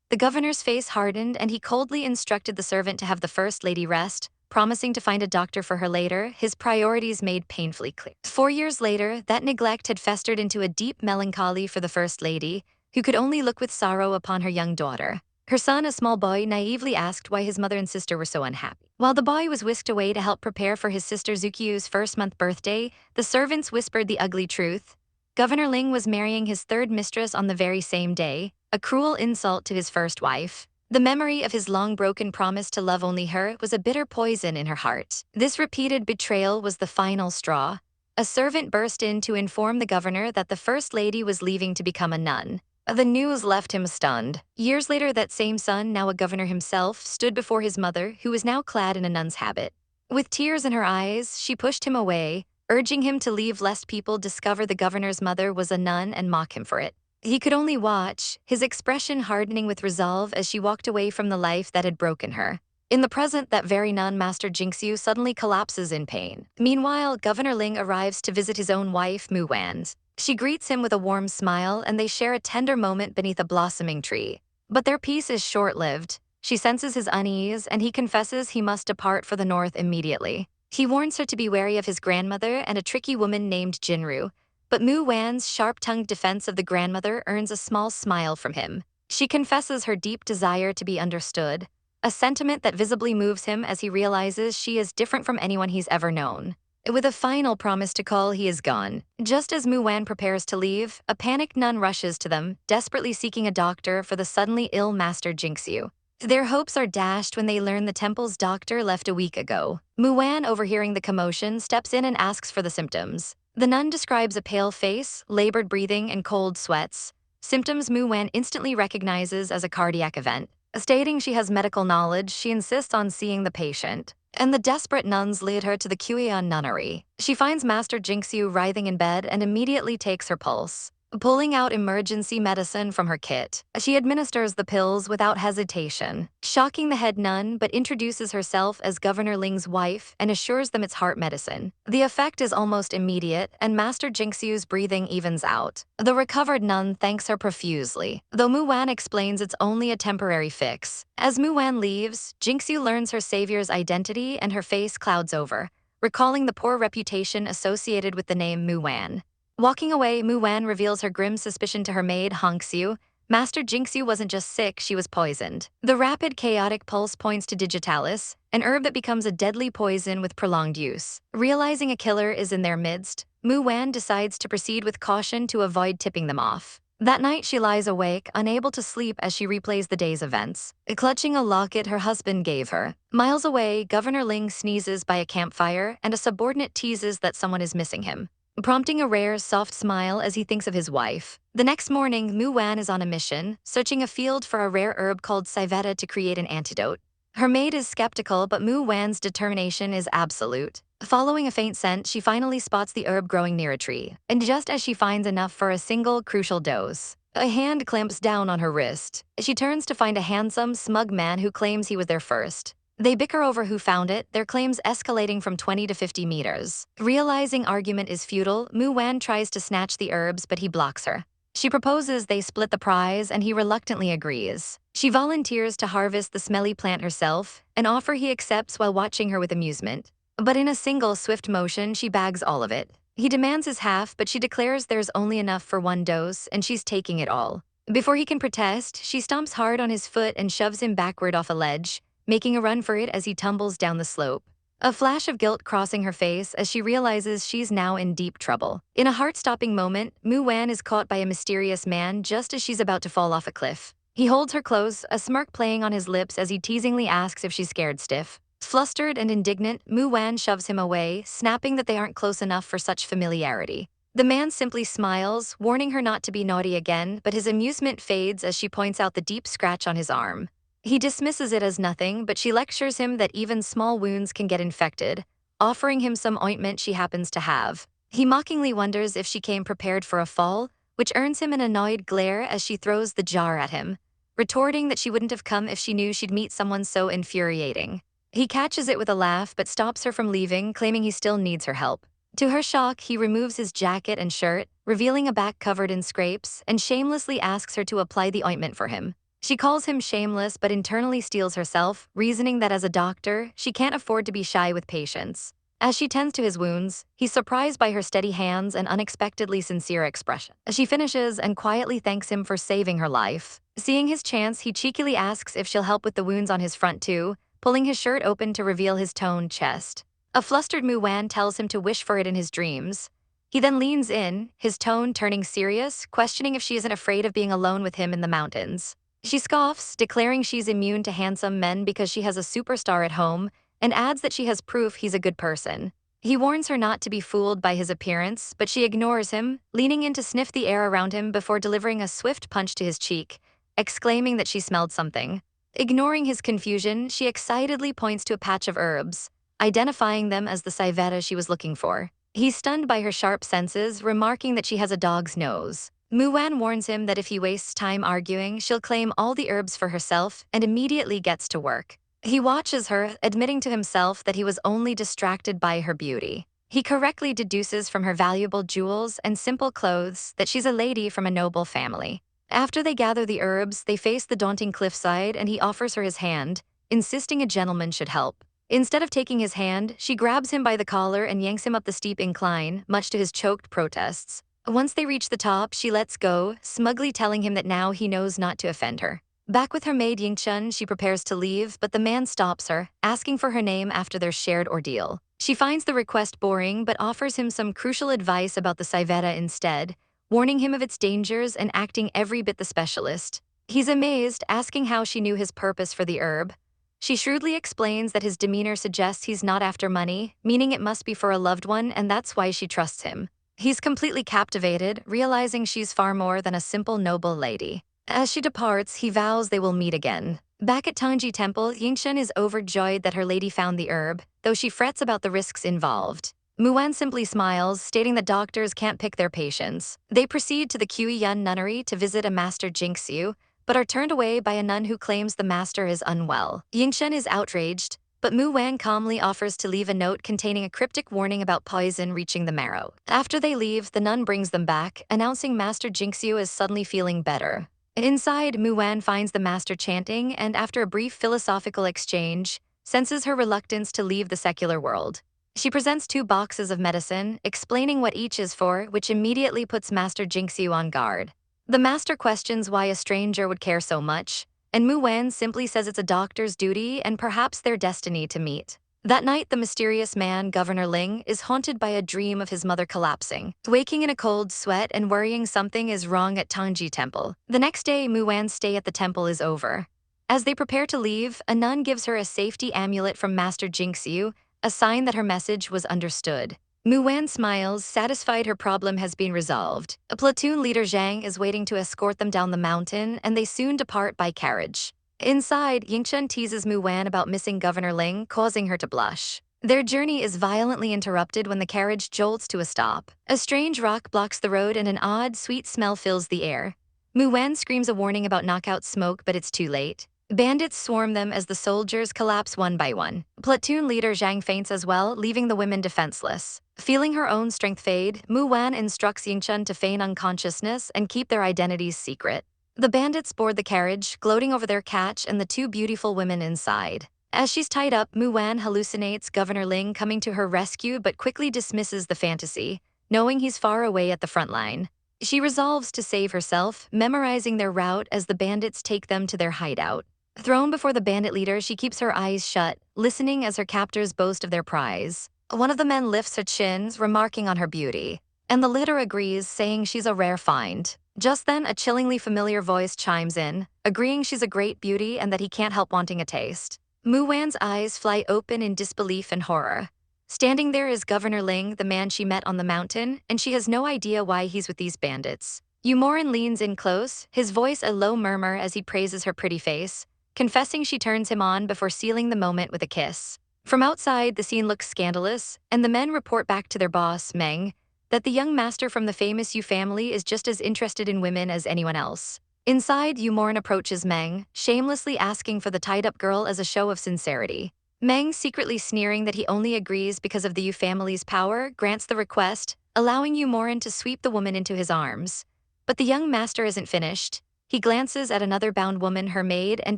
The governor's face hardened, and he coldly instructed the servant to have the First Lady rest, promising to find a doctor for her later, his priorities made painfully clear. 4 years later, that neglect had festered into a deep melancholy for the First Lady, who could only look with sorrow upon her young daughter. Her son, a small boy, naively asked why his mother and sister were so unhappy. While the boy was whisked away to help prepare for his sister Zukiu's first-month birthday, the servants whispered the ugly truth. Governor Ling was marrying his third mistress on the very same day, a cruel insult to his first wife. The memory of his long-broken promise to love only her was a bitter poison in her heart. This repeated betrayal was the final straw. A servant burst in to inform the governor that the First Lady was leaving to become a nun. The news left him stunned. Years later, that same son, now a governor himself, stood before his mother, who was now clad in a nun's habit. With tears in her eyes, she pushed him away, urging him to leave lest people discover the governor's mother was a nun and mock him for it. He could only watch, his expression hardening with resolve as she walked away from the life that had broken her. In the present, that very nun, Master Jinxiu, suddenly collapses in pain. Meanwhile, Governor Ling arrives to visit his own wife, Mu Wan. She greets him with a warm smile, and they share a tender moment beneath a blossoming tree. But their peace is short-lived. She senses his unease, and he confesses he must depart for the north immediately. He warns her to be wary of his grandmother and a tricky woman named Jinru, but Mu Wan's sharp-tongued defense of the grandmother earns a small smile from him. She confesses her deep desire to be understood, a sentiment that visibly moves him as he realizes she is different from anyone he's ever known. With a final promise to call, he is gone. Just as Mu Wan prepares to leave, a panicked nun rushes to them, desperately seeking a doctor for the suddenly ill Master Jinxiu. Their hopes are dashed when they learn the temple's doctor left a week ago. Mu Wan, overhearing the commotion, steps in and asks for the symptoms. The nun describes a pale face, labored breathing, and cold sweats, symptoms Mu Wan instantly recognizes as a cardiac event. Stating she has medical knowledge, she insists on seeing the patient, and the desperate nuns lead her to the Kueon nunnery. She finds Master Jinxiu writhing in bed and immediately takes her pulse. Pulling out emergency medicine from her kit, she administers the pills without hesitation, shocking the head nun, but introduces herself as Governor Ling's wife and assures them it's heart medicine. The effect is almost immediate, and Master Jinxiu's breathing evens out. The recovered nun thanks her profusely, though Mu Wan explains it's only a temporary fix. As Mu Wan leaves, Jinxiu learns her savior's identity and her face clouds over, recalling the poor reputation associated with the name Mu Wan. Walking away, Mu Wan reveals her grim suspicion to her maid, Hong Xiu. Master Jingxiu wasn't just sick, she was poisoned. The rapid, chaotic pulse points to digitalis, an herb that becomes a deadly poison with prolonged use. Realizing a killer is in their midst, Mu Wan decides to proceed with caution to avoid tipping them off. That night, she lies awake, unable to sleep as she replays the day's events. Clutching a locket her husband gave her. Miles away, Governor Ling sneezes by a campfire, and a subordinate teases that someone is missing him, prompting a rare, soft smile as he thinks of his wife. The next morning, Mu Wan is on a mission, searching a field for a rare herb called civettta to create an antidote. Her maid is skeptical, but Mu Wan's determination is absolute. Following a faint scent, she finally spots the herb growing near a tree. And just as she finds enough for a single, crucial dose, a hand clamps down on her wrist. She turns to find a handsome, smug man who claims he was there first. They bicker over who found it, their claims escalating from 20 to 50 meters. Realizing argument is futile, Mu Wan tries to snatch the herbs, but he blocks her. She proposes they split the prize, and he reluctantly agrees. She volunteers to harvest the smelly plant herself, an offer he accepts while watching her with amusement. But in a single swift motion, she bags all of it. He demands his half, but she declares there's only enough for one dose, and she's taking it all. Before he can protest, she stomps hard on his foot and shoves him backward off a ledge, making a run for it as he tumbles down the slope. A flash of guilt crossing her face as she realizes she's now in deep trouble. In a heart-stopping moment, Mu Wan is caught by a mysterious man just as she's about to fall off a cliff. He holds her close, a smirk playing on his lips as he teasingly asks if she's scared stiff. Flustered and indignant, Mu Wan shoves him away, snapping that they aren't close enough for such familiarity. The man simply smiles, warning her not to be naughty again, but his amusement fades as she points out the deep scratch on his arm. He dismisses it as nothing, but she lectures him that even small wounds can get infected, offering him some ointment she happens to have. He mockingly wonders if she came prepared for a fall, which earns him an annoyed glare as she throws the jar at him, retorting that she wouldn't have come if she knew she'd meet someone so infuriating. He catches it with a laugh but stops her from leaving, claiming he still needs her help. To her shock, he removes his jacket and shirt, revealing a back covered in scrapes, and shamelessly asks her to apply the ointment for him. She calls him shameless but internally steels herself, reasoning that as a doctor, she can't afford to be shy with patients. As she tends to his wounds, he's surprised by her steady hands and unexpectedly sincere expression. She finishes and quietly thanks him for saving her life. Seeing his chance, he cheekily asks if she'll help with the wounds on his front too, pulling his shirt open to reveal his toned chest. A flustered Mu Wan tells him to wish for it in his dreams. He then leans in, his tone turning serious, questioning if she isn't afraid of being alone with him in the mountains. She scoffs, declaring she's immune to handsome men because she has a superstar at home, and adds that she has proof he's a good person. He warns her not to be fooled by his appearance, but she ignores him, leaning in to sniff the air around him before delivering a swift punch to his cheek, exclaiming that she smelled something. Ignoring his confusion, she excitedly points to a patch of herbs, identifying them as the civettta she was looking for. He's stunned by her sharp senses, remarking that she has a dog's nose. Mu Wan warns him that if he wastes time arguing, she'll claim all the herbs for herself and immediately gets to work. He watches her, admitting to himself that he was only distracted by her beauty. He correctly deduces from her valuable jewels and simple clothes that she's a lady from a noble family. After they gather the herbs, they face the daunting cliffside and he offers her his hand, insisting a gentleman should help. Instead of taking his hand, she grabs him by the collar and yanks him up the steep incline, much to his choked protests. Once they reach the top, she lets go, smugly telling him that now he knows not to offend her. Back with her maid Yingchun, she prepares to leave, but the man stops her, asking for her name after their shared ordeal. She finds the request boring, but offers him some crucial advice about the civettta instead, warning him of its dangers and acting every bit the specialist. He's amazed, asking how she knew his purpose for the herb. She shrewdly explains that his demeanor suggests he's not after money, meaning it must be for a loved one, and that's why she trusts him. He's completely captivated, realizing she's far more than a simple noble lady. As she departs, he vows they will meet again. Back at Tangji Temple, Yingchun is overjoyed that her lady found the herb, though she frets about the risks involved. Mu Wan simply smiles, stating that doctors can't pick their patients. They proceed to the Yun nunnery to visit a Master Jingxiu, but are turned away by a nun who claims the master is unwell. Yingchun is outraged, but Mu Wan calmly offers to leave a note containing a cryptic warning about poison reaching the marrow. After they leave, the nun brings them back, announcing Master Jingxiu is suddenly feeling better. Inside, Mu Wan finds the master chanting and, after a brief philosophical exchange, senses her reluctance to leave the secular world. She presents 2 boxes of medicine, explaining what each is for, which immediately puts Master Jinxiu on guard. The master questions why a stranger would care so much, and Mu Wan simply says it's a doctor's duty and perhaps their destiny to meet. That night, the mysterious man, Governor Ling, is haunted by a dream of his mother collapsing, waking in a cold sweat and worrying something is wrong at Tangji Temple. The next day, Mu Wan's stay at the temple is over. As they prepare to leave, a nun gives her a safety amulet from Master Jinxiu, a sign that her message was understood. Mu Wan smiles, satisfied her problem has been resolved. A platoon leader Zhang is waiting to escort them down the mountain, and they soon depart by carriage. Inside, Yingchen teases Mu Wan about missing Governor Ling, causing her to blush. Their journey is violently interrupted when the carriage jolts to a stop. A strange rock blocks the road and an odd, sweet smell fills the air. Mu Wan screams a warning about knockout smoke, but it's too late. Bandits swarm them as the soldiers collapse one by one. Platoon leader Zhang faints as well, leaving the women defenseless. Feeling her own strength fade, Mu Wan instructs Yingchen to feign unconsciousness and keep their identities secret. The bandits board the carriage, gloating over their catch and the 2 beautiful women inside. As she's tied up, Mu Wan hallucinates Governor Ling coming to her rescue but quickly dismisses the fantasy, knowing he's far away at the front line. She resolves to save herself, memorizing their route as the bandits take them to their hideout. Thrown before the bandit leader, she keeps her eyes shut, listening as her captors boast of their prize. One of the men lifts her chins, remarking on her beauty, and the leader agrees, saying she's a rare find. Just then, a chillingly familiar voice chimes in, agreeing she's a great beauty and that he can't help wanting a taste. Mu Wan's eyes fly open in disbelief and horror. Standing there is Governor Ling, the man she met on the mountain, and she has no idea why he's with these bandits. Yumorin leans in close, his voice a low murmur as he praises her pretty face, confessing she turns him on before sealing the moment with a kiss. From outside, the scene looks scandalous, and the men report back to their boss, Meng, that the young master from the famous Yu family is just as interested in women as anyone else. Inside, Yumorin approaches Meng, shamelessly asking for the tied-up girl as a show of sincerity. Meng, secretly sneering that he only agrees because of the Yu family's power, grants the request, allowing Yumorin to sweep the woman into his arms. But the young master isn't finished. He glances at another bound woman, her maid, and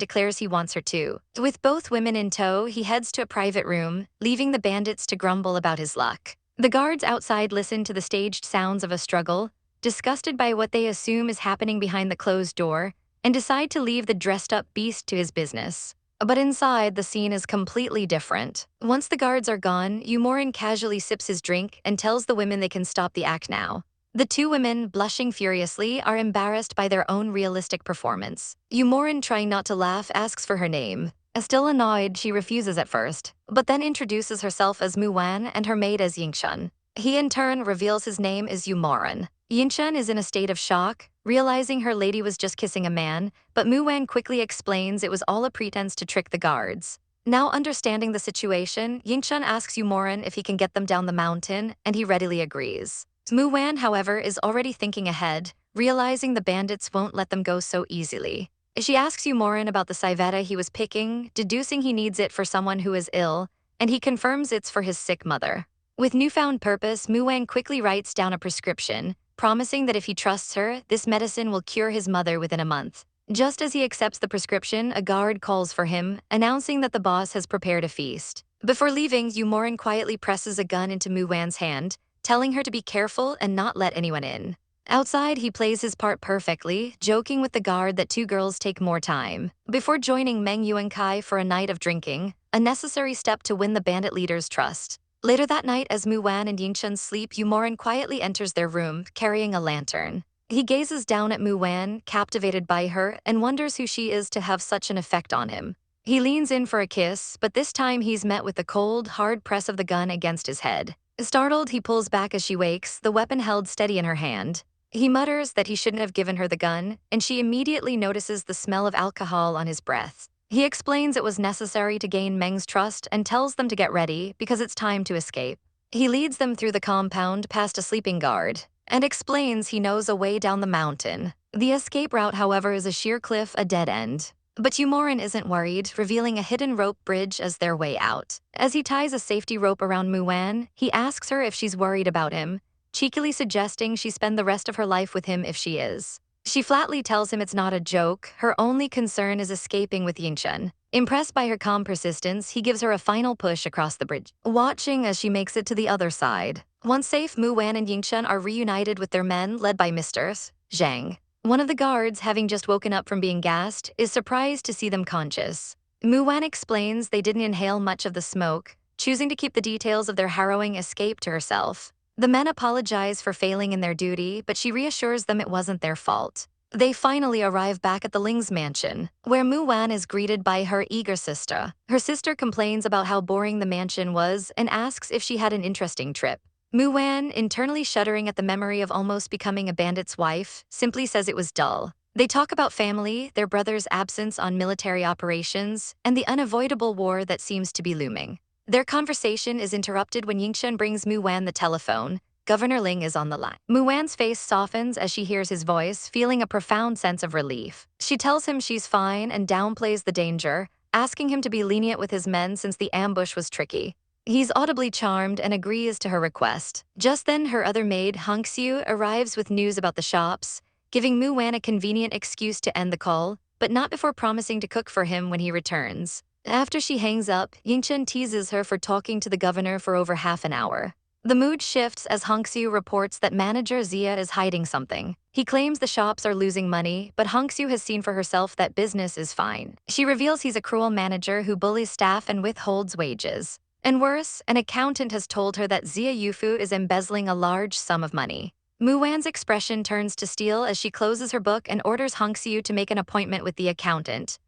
declares he wants her too. With both women in tow, he heads to a private room, leaving the bandits to grumble about his luck. The guards outside listen to the staged sounds of a struggle, disgusted by what they assume is happening behind the closed door, and decide to leave the dressed-up beast to his business. But inside, the scene is completely different. Once the guards are gone, Yumorin casually sips his drink and tells the women they can stop the act now. The 2 women, blushing furiously, are embarrassed by their own realistic performance. Yumorin, trying not to laugh, asks for her name. Still annoyed, she refuses at first, but then introduces herself as Mu Wan and her maid as Yingchen. He in turn reveals his name is Yumorin. Yingchen is in a state of shock, realizing her lady was just kissing a man, but Mu Wan quickly explains it was all a pretense to trick the guards. Now understanding the situation, Yingchen asks Yumorin if he can get them down the mountain, and he readily agrees. Mu Wan, however, is already thinking ahead, realizing the bandits won't let them go so easily. She asks Yumorin about the civettta he was picking, deducing he needs it for someone who is ill, and he confirms it's for his sick mother. With newfound purpose, Mu Wan quickly writes down a prescription, promising that if he trusts her, this medicine will cure his mother within a month. Just as he accepts the prescription, a guard calls for him, announcing that the boss has prepared a feast. Before leaving, Yumorin quietly presses a gun into Mu Wan's hand, telling her to be careful and not let anyone in. Outside, he plays his part perfectly, joking with the guard that 2 girls take more time. Before joining Meng Yuankai for a night of drinking, a necessary step to win the bandit leader's trust. Later that night, as Mu Wan and Yingchen sleep, Yumorin quietly enters their room, carrying a lantern. He gazes down at Mu Wan, captivated by her, and wonders who she is to have such an effect on him. He leans in for a kiss, but this time he's met with the cold, hard press of the gun against his head. Startled, he pulls back as she wakes, the weapon held steady in her hand. He mutters that he shouldn't have given her the gun, and she immediately notices the smell of alcohol on his breath. He explains it was necessary to gain Meng's trust and tells them to get ready because it's time to escape. He leads them through the compound past a sleeping guard and explains he knows a way down the mountain. The escape route, however, is a sheer cliff, a dead end. But Yumorin isn't worried, revealing a hidden rope bridge as their way out. As he ties a safety rope around Mu Wan, he asks her if she's worried about him, cheekily suggesting she spend the rest of her life with him if she is. She flatly tells him it's not a joke, her only concern is escaping with Yingchen. Impressed by her calm persistence, he gives her a final push across the bridge, watching as she makes it to the other side. Once safe, Mu Wan and Yingchen are reunited with their men, led by Mr. Zhang. One of the guards, having just woken up from being gassed, is surprised to see them conscious. Mu Wan explains they didn't inhale much of the smoke, choosing to keep the details of their harrowing escape to herself. The men apologize for failing in their duty, but she reassures them it wasn't their fault. They finally arrive back at the Ling's mansion, where Mu Wan is greeted by her eager sister. Her sister complains about how boring the mansion was and asks if she had an interesting trip. Mu Wan, internally shuddering at the memory of almost becoming a bandit's wife, simply says it was dull. They talk about family, their brother's absence on military operations, and the unavoidable war that seems to be looming. Their conversation is interrupted when Yingchen brings Mu Wan the telephone. Governor Ling is on the line. Mu Wan's face softens as she hears his voice, feeling a profound sense of relief. She tells him she's fine and downplays the danger, asking him to be lenient with his men since the ambush was tricky. He's audibly charmed and agrees to her request. Just then, her other maid, Hongxiu, arrives with news about the shops, giving Mu Wan a convenient excuse to end the call, but not before promising to cook for him when he returns. After she hangs up, Yingchen teases her for talking to the governor for over half an hour. The mood shifts as Hongxiu reports that manager Zia is hiding something. He claims the shops are losing money, but Hongxiu has seen for herself that business is fine. She reveals he's a cruel manager who bullies staff and withholds wages. And worse, an accountant has told her that Zia Yufu is embezzling a large sum of money. Mu Wan's expression turns to steel as she closes her book and orders Hongxiu to make an appointment with the accountant.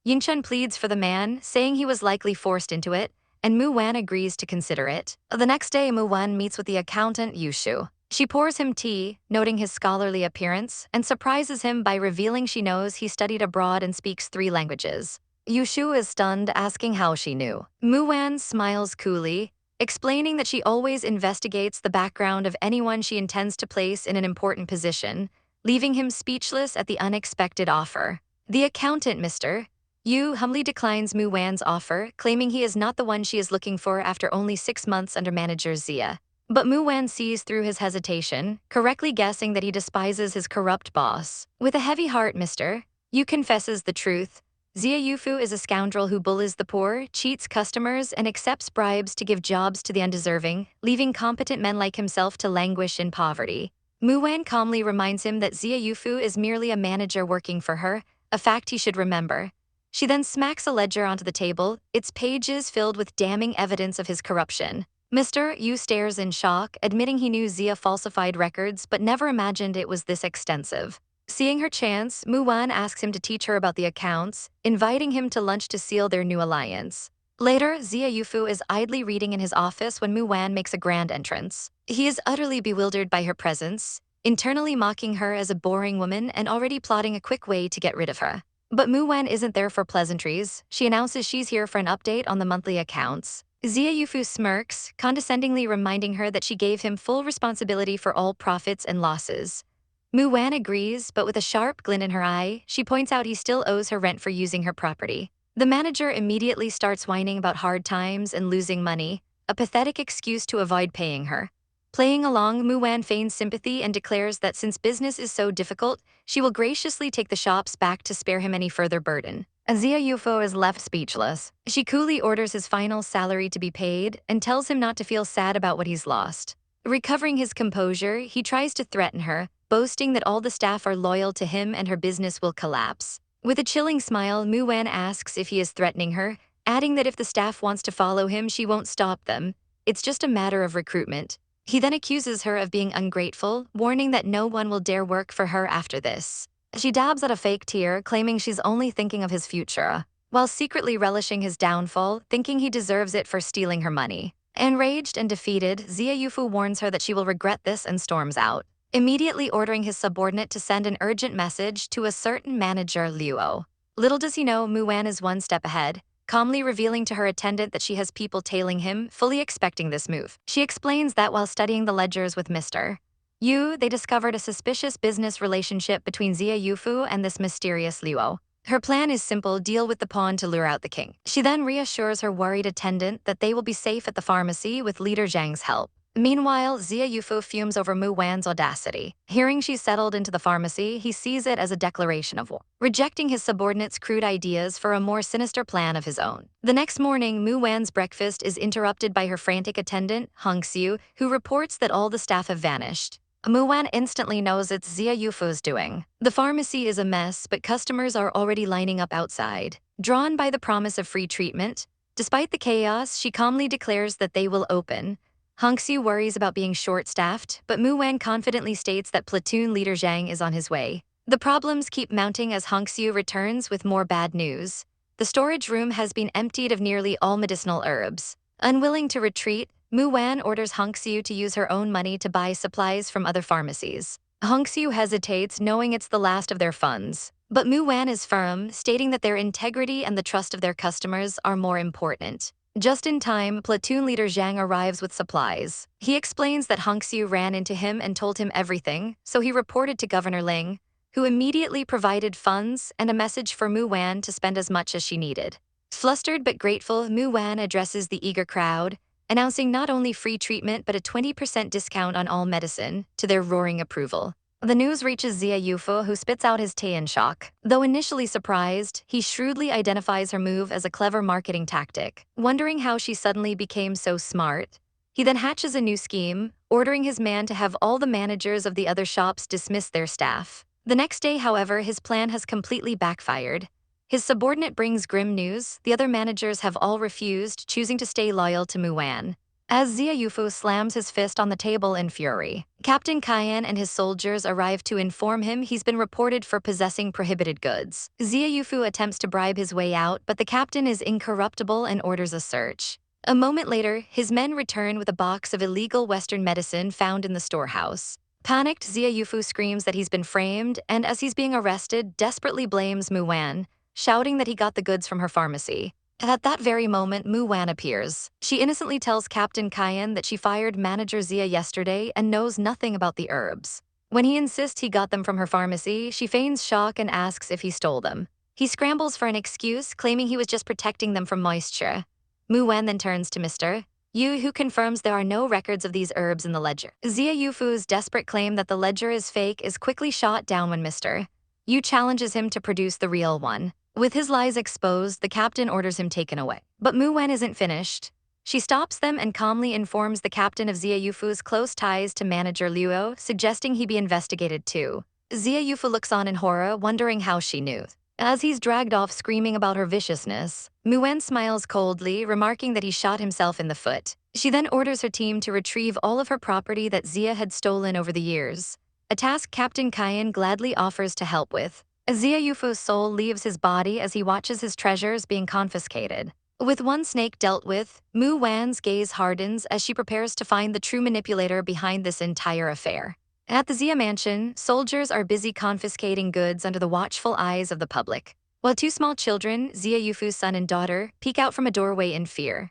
Yingchen pleads for the man, saying he was likely forced into it, and Mu Wan agrees to consider it. The next day, Mu Wan meets with the accountant Yushu. She pours him tea, noting his scholarly appearance, and surprises him by revealing she knows he studied abroad and speaks 3 languages. Yushu is stunned, asking how she knew. Mu Wan smiles coolly, explaining that she always investigates the background of anyone she intends to place in an important position, leaving him speechless at the unexpected offer. The accountant, Mr. Yu, humbly declines Mu Wan's offer, claiming he is not the one she is looking for after only 6 months under manager Zia. But Mu Wan sees through his hesitation, correctly guessing that he despises his corrupt boss. With a heavy heart, Mr. Yu confesses the truth. Zia Yufu is a scoundrel who bullies the poor, cheats customers, and accepts bribes to give jobs to the undeserving, leaving competent men like himself to languish in poverty. Mu Wan calmly reminds him that Zia Yufu is merely a manager working for her, a fact he should remember. She then smacks a ledger onto the table, its pages filled with damning evidence of his corruption. Mr. Yu stares in shock, admitting he knew Zia falsified records but never imagined it was this extensive. Seeing her chance, Mu Wan asks him to teach her about the accounts, inviting him to lunch to seal their new alliance. Later, Zia Yufu is idly reading in his office when Mu Wan makes a grand entrance. He is utterly bewildered by her presence, internally mocking her as a boring woman and already plotting a quick way to get rid of her. But Mu Wan isn't there for pleasantries. She announces she's here for an update on the monthly accounts. Zia Yufu smirks, condescendingly reminding her that she gave him full responsibility for all profits and losses. Mu Wan agrees, but with a sharp glint in her eye, she points out he still owes her rent for using her property. The manager immediately starts whining about hard times and losing money, a pathetic excuse to avoid paying her. Playing along, Mu Wan feigns sympathy and declares that since business is so difficult, she will graciously take the shops back to spare him any further burden. Zia Yufu is left speechless. She coolly orders his final salary to be paid and tells him not to feel sad about what he's lost. Recovering his composure, he tries to threaten her, boasting that all the staff are loyal to him and her business will collapse. With a chilling smile, Mu Wan asks if he is threatening her, adding that if the staff wants to follow him, she won't stop them. It's just a matter of recruitment. He then accuses her of being ungrateful, warning that no one will dare work for her after this. She dabs at a fake tear, claiming she's only thinking of his future, while secretly relishing his downfall, thinking he deserves it for stealing her money. Enraged and defeated, Zia Yufu warns her that she will regret this and storms out, immediately ordering his subordinate to send an urgent message to a certain manager Luo. Little does he know Mu Wan is one step ahead, calmly revealing to her attendant that she has people tailing him, fully expecting this move. She explains that while studying the ledgers with Mr. Yu, they discovered a suspicious business relationship between Zia Yufu and this mysterious Luo. Her plan is simple: deal with the pawn to lure out the king. She then reassures her worried attendant that they will be safe at the pharmacy with leader Zhang's help. Meanwhile, Xia Yufu fumes over Mu Wan's audacity. Hearing she's settled into the pharmacy, he sees it as a declaration of war, rejecting his subordinates' crude ideas for a more sinister plan of his own. The next morning, Mu Wan's breakfast is interrupted by her frantic attendant, Hong Xiu, who reports that all the staff have vanished. Mu Wan instantly knows it's Xia Yufu's doing. The pharmacy is a mess, but customers are already lining up outside. Drawn by the promise of free treatment, despite the chaos, she calmly declares that they will open. Hong Xiu worries about being short-staffed, but Mu Wan confidently states that platoon leader Zhang is on his way. The problems keep mounting as Hong Xiu returns with more bad news. The storage room has been emptied of nearly all medicinal herbs. Unwilling to retreat, Mu Wan orders Hong Xiu to use her own money to buy supplies from other pharmacies. Hong Xiu hesitates, knowing it's the last of their funds. But Mu Wan is firm, stating that their integrity and the trust of their customers are more important. Just in time, platoon leader Zhang arrives with supplies. He explains that Hong Xiu ran into him and told him everything, so he reported to Governor Ling, who immediately provided funds and a message for Mu Wan to spend as much as she needed. Flustered but grateful, Mu Wan addresses the eager crowd, announcing not only free treatment but a 20% discount on all medicine, to their roaring approval. The news reaches Xia Yufu, who spits out his tea in shock. Though initially surprised, he shrewdly identifies her move as a clever marketing tactic. Wondering how she suddenly became so smart, he then hatches a new scheme, ordering his man to have all the managers of the other shops dismiss their staff. The next day, however, his plan has completely backfired. His subordinate brings grim news. The other managers have all refused, choosing to stay loyal to Mu Wan. As Xia Yufu slams his fist on the table in fury, Captain Cayenne and his soldiers arrive to inform him he's been reported for possessing prohibited goods. Xia Yufu attempts to bribe his way out, but the captain is incorruptible and orders a search. A moment later, his men return with a box of illegal Western medicine found in the storehouse. Panicked, Xia Yufu screams that he's been framed, and as he's being arrested, desperately blames Mu Wan, shouting that he got the goods from her pharmacy. At that very moment, Mu Wan appears. She innocently tells Captain Cayenne that she fired manager Xia yesterday and knows nothing about the herbs. When he insists he got them from her pharmacy, she feigns shock and asks if he stole them. He scrambles for an excuse, claiming he was just protecting them from moisture. Mu Wan then turns to Mr. Yu, who confirms there are no records of these herbs in the ledger. Xia Yufu's desperate claim that the ledger is fake is quickly shot down when Mr. Yu challenges him to produce the real one. With his lies exposed, the captain orders him taken away. But Mu Wan isn't finished. She stops them and calmly informs the captain of Xia Yufu's close ties to manager Luo, suggesting he be investigated too. Xia Yufu looks on in horror, wondering how she knew. As he's dragged off screaming about her viciousness, Mu Wan smiles coldly, remarking that he shot himself in the foot. She then orders her team to retrieve all of her property that Xia had stolen over the years, a task Captain Cayenne gladly offers to help with. Xia Yufu's soul leaves his body as he watches his treasures being confiscated. With one snake dealt with, Mu Wan's gaze hardens as she prepares to find the true manipulator behind this entire affair. At the Xia mansion, soldiers are busy confiscating goods under the watchful eyes of the public, while two small children, Xia Yufu's son and daughter, peek out from a doorway in fear.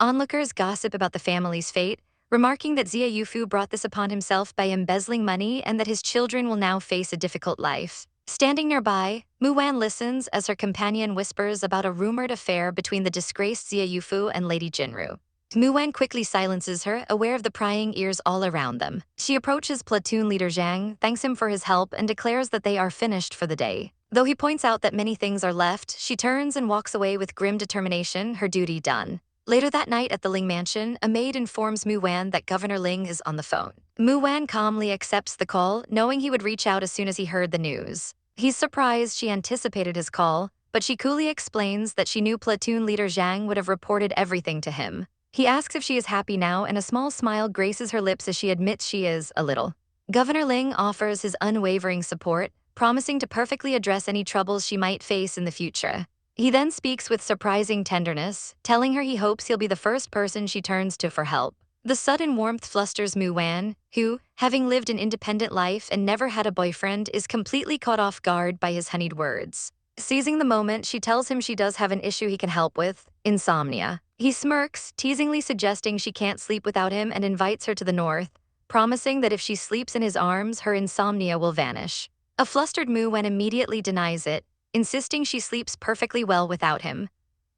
Onlookers gossip about the family's fate, remarking that Xia Yufu brought this upon himself by embezzling money and that his children will now face a difficult life. Standing nearby, Mu Wan listens as her companion whispers about a rumored affair between the disgraced Xia Yufu and Lady Jinru. Mu Wan quickly silences her, aware of the prying ears all around them. She approaches platoon leader Zhang, thanks him for his help, and declares that they are finished for the day. Though he points out that many things are left, she turns and walks away with grim determination, her duty done. Later that night at the Ling mansion, a maid informs Mu Wan that Governor Ling is on the phone. Mu Wan calmly accepts the call, knowing he would reach out as soon as he heard the news. He's surprised she anticipated his call, but she coolly explains that she knew platoon leader Zhang would have reported everything to him. He asks if she is happy now, and a small smile graces her lips as she admits she is, a little. Governor Ling offers his unwavering support, promising to perfectly address any troubles she might face in the future. He then speaks with surprising tenderness, telling her he hopes he'll be the first person she turns to for help. The sudden warmth flusters Mu Wan, who, having lived an independent life and never had a boyfriend, is completely caught off guard by his honeyed words. Seizing the moment, she tells him she does have an issue he can help with: insomnia. He smirks, teasingly suggesting she can't sleep without him, and invites her to the north, promising that if she sleeps in his arms, her insomnia will vanish. A flustered Mu Wan immediately denies it, insisting she sleeps perfectly well without him.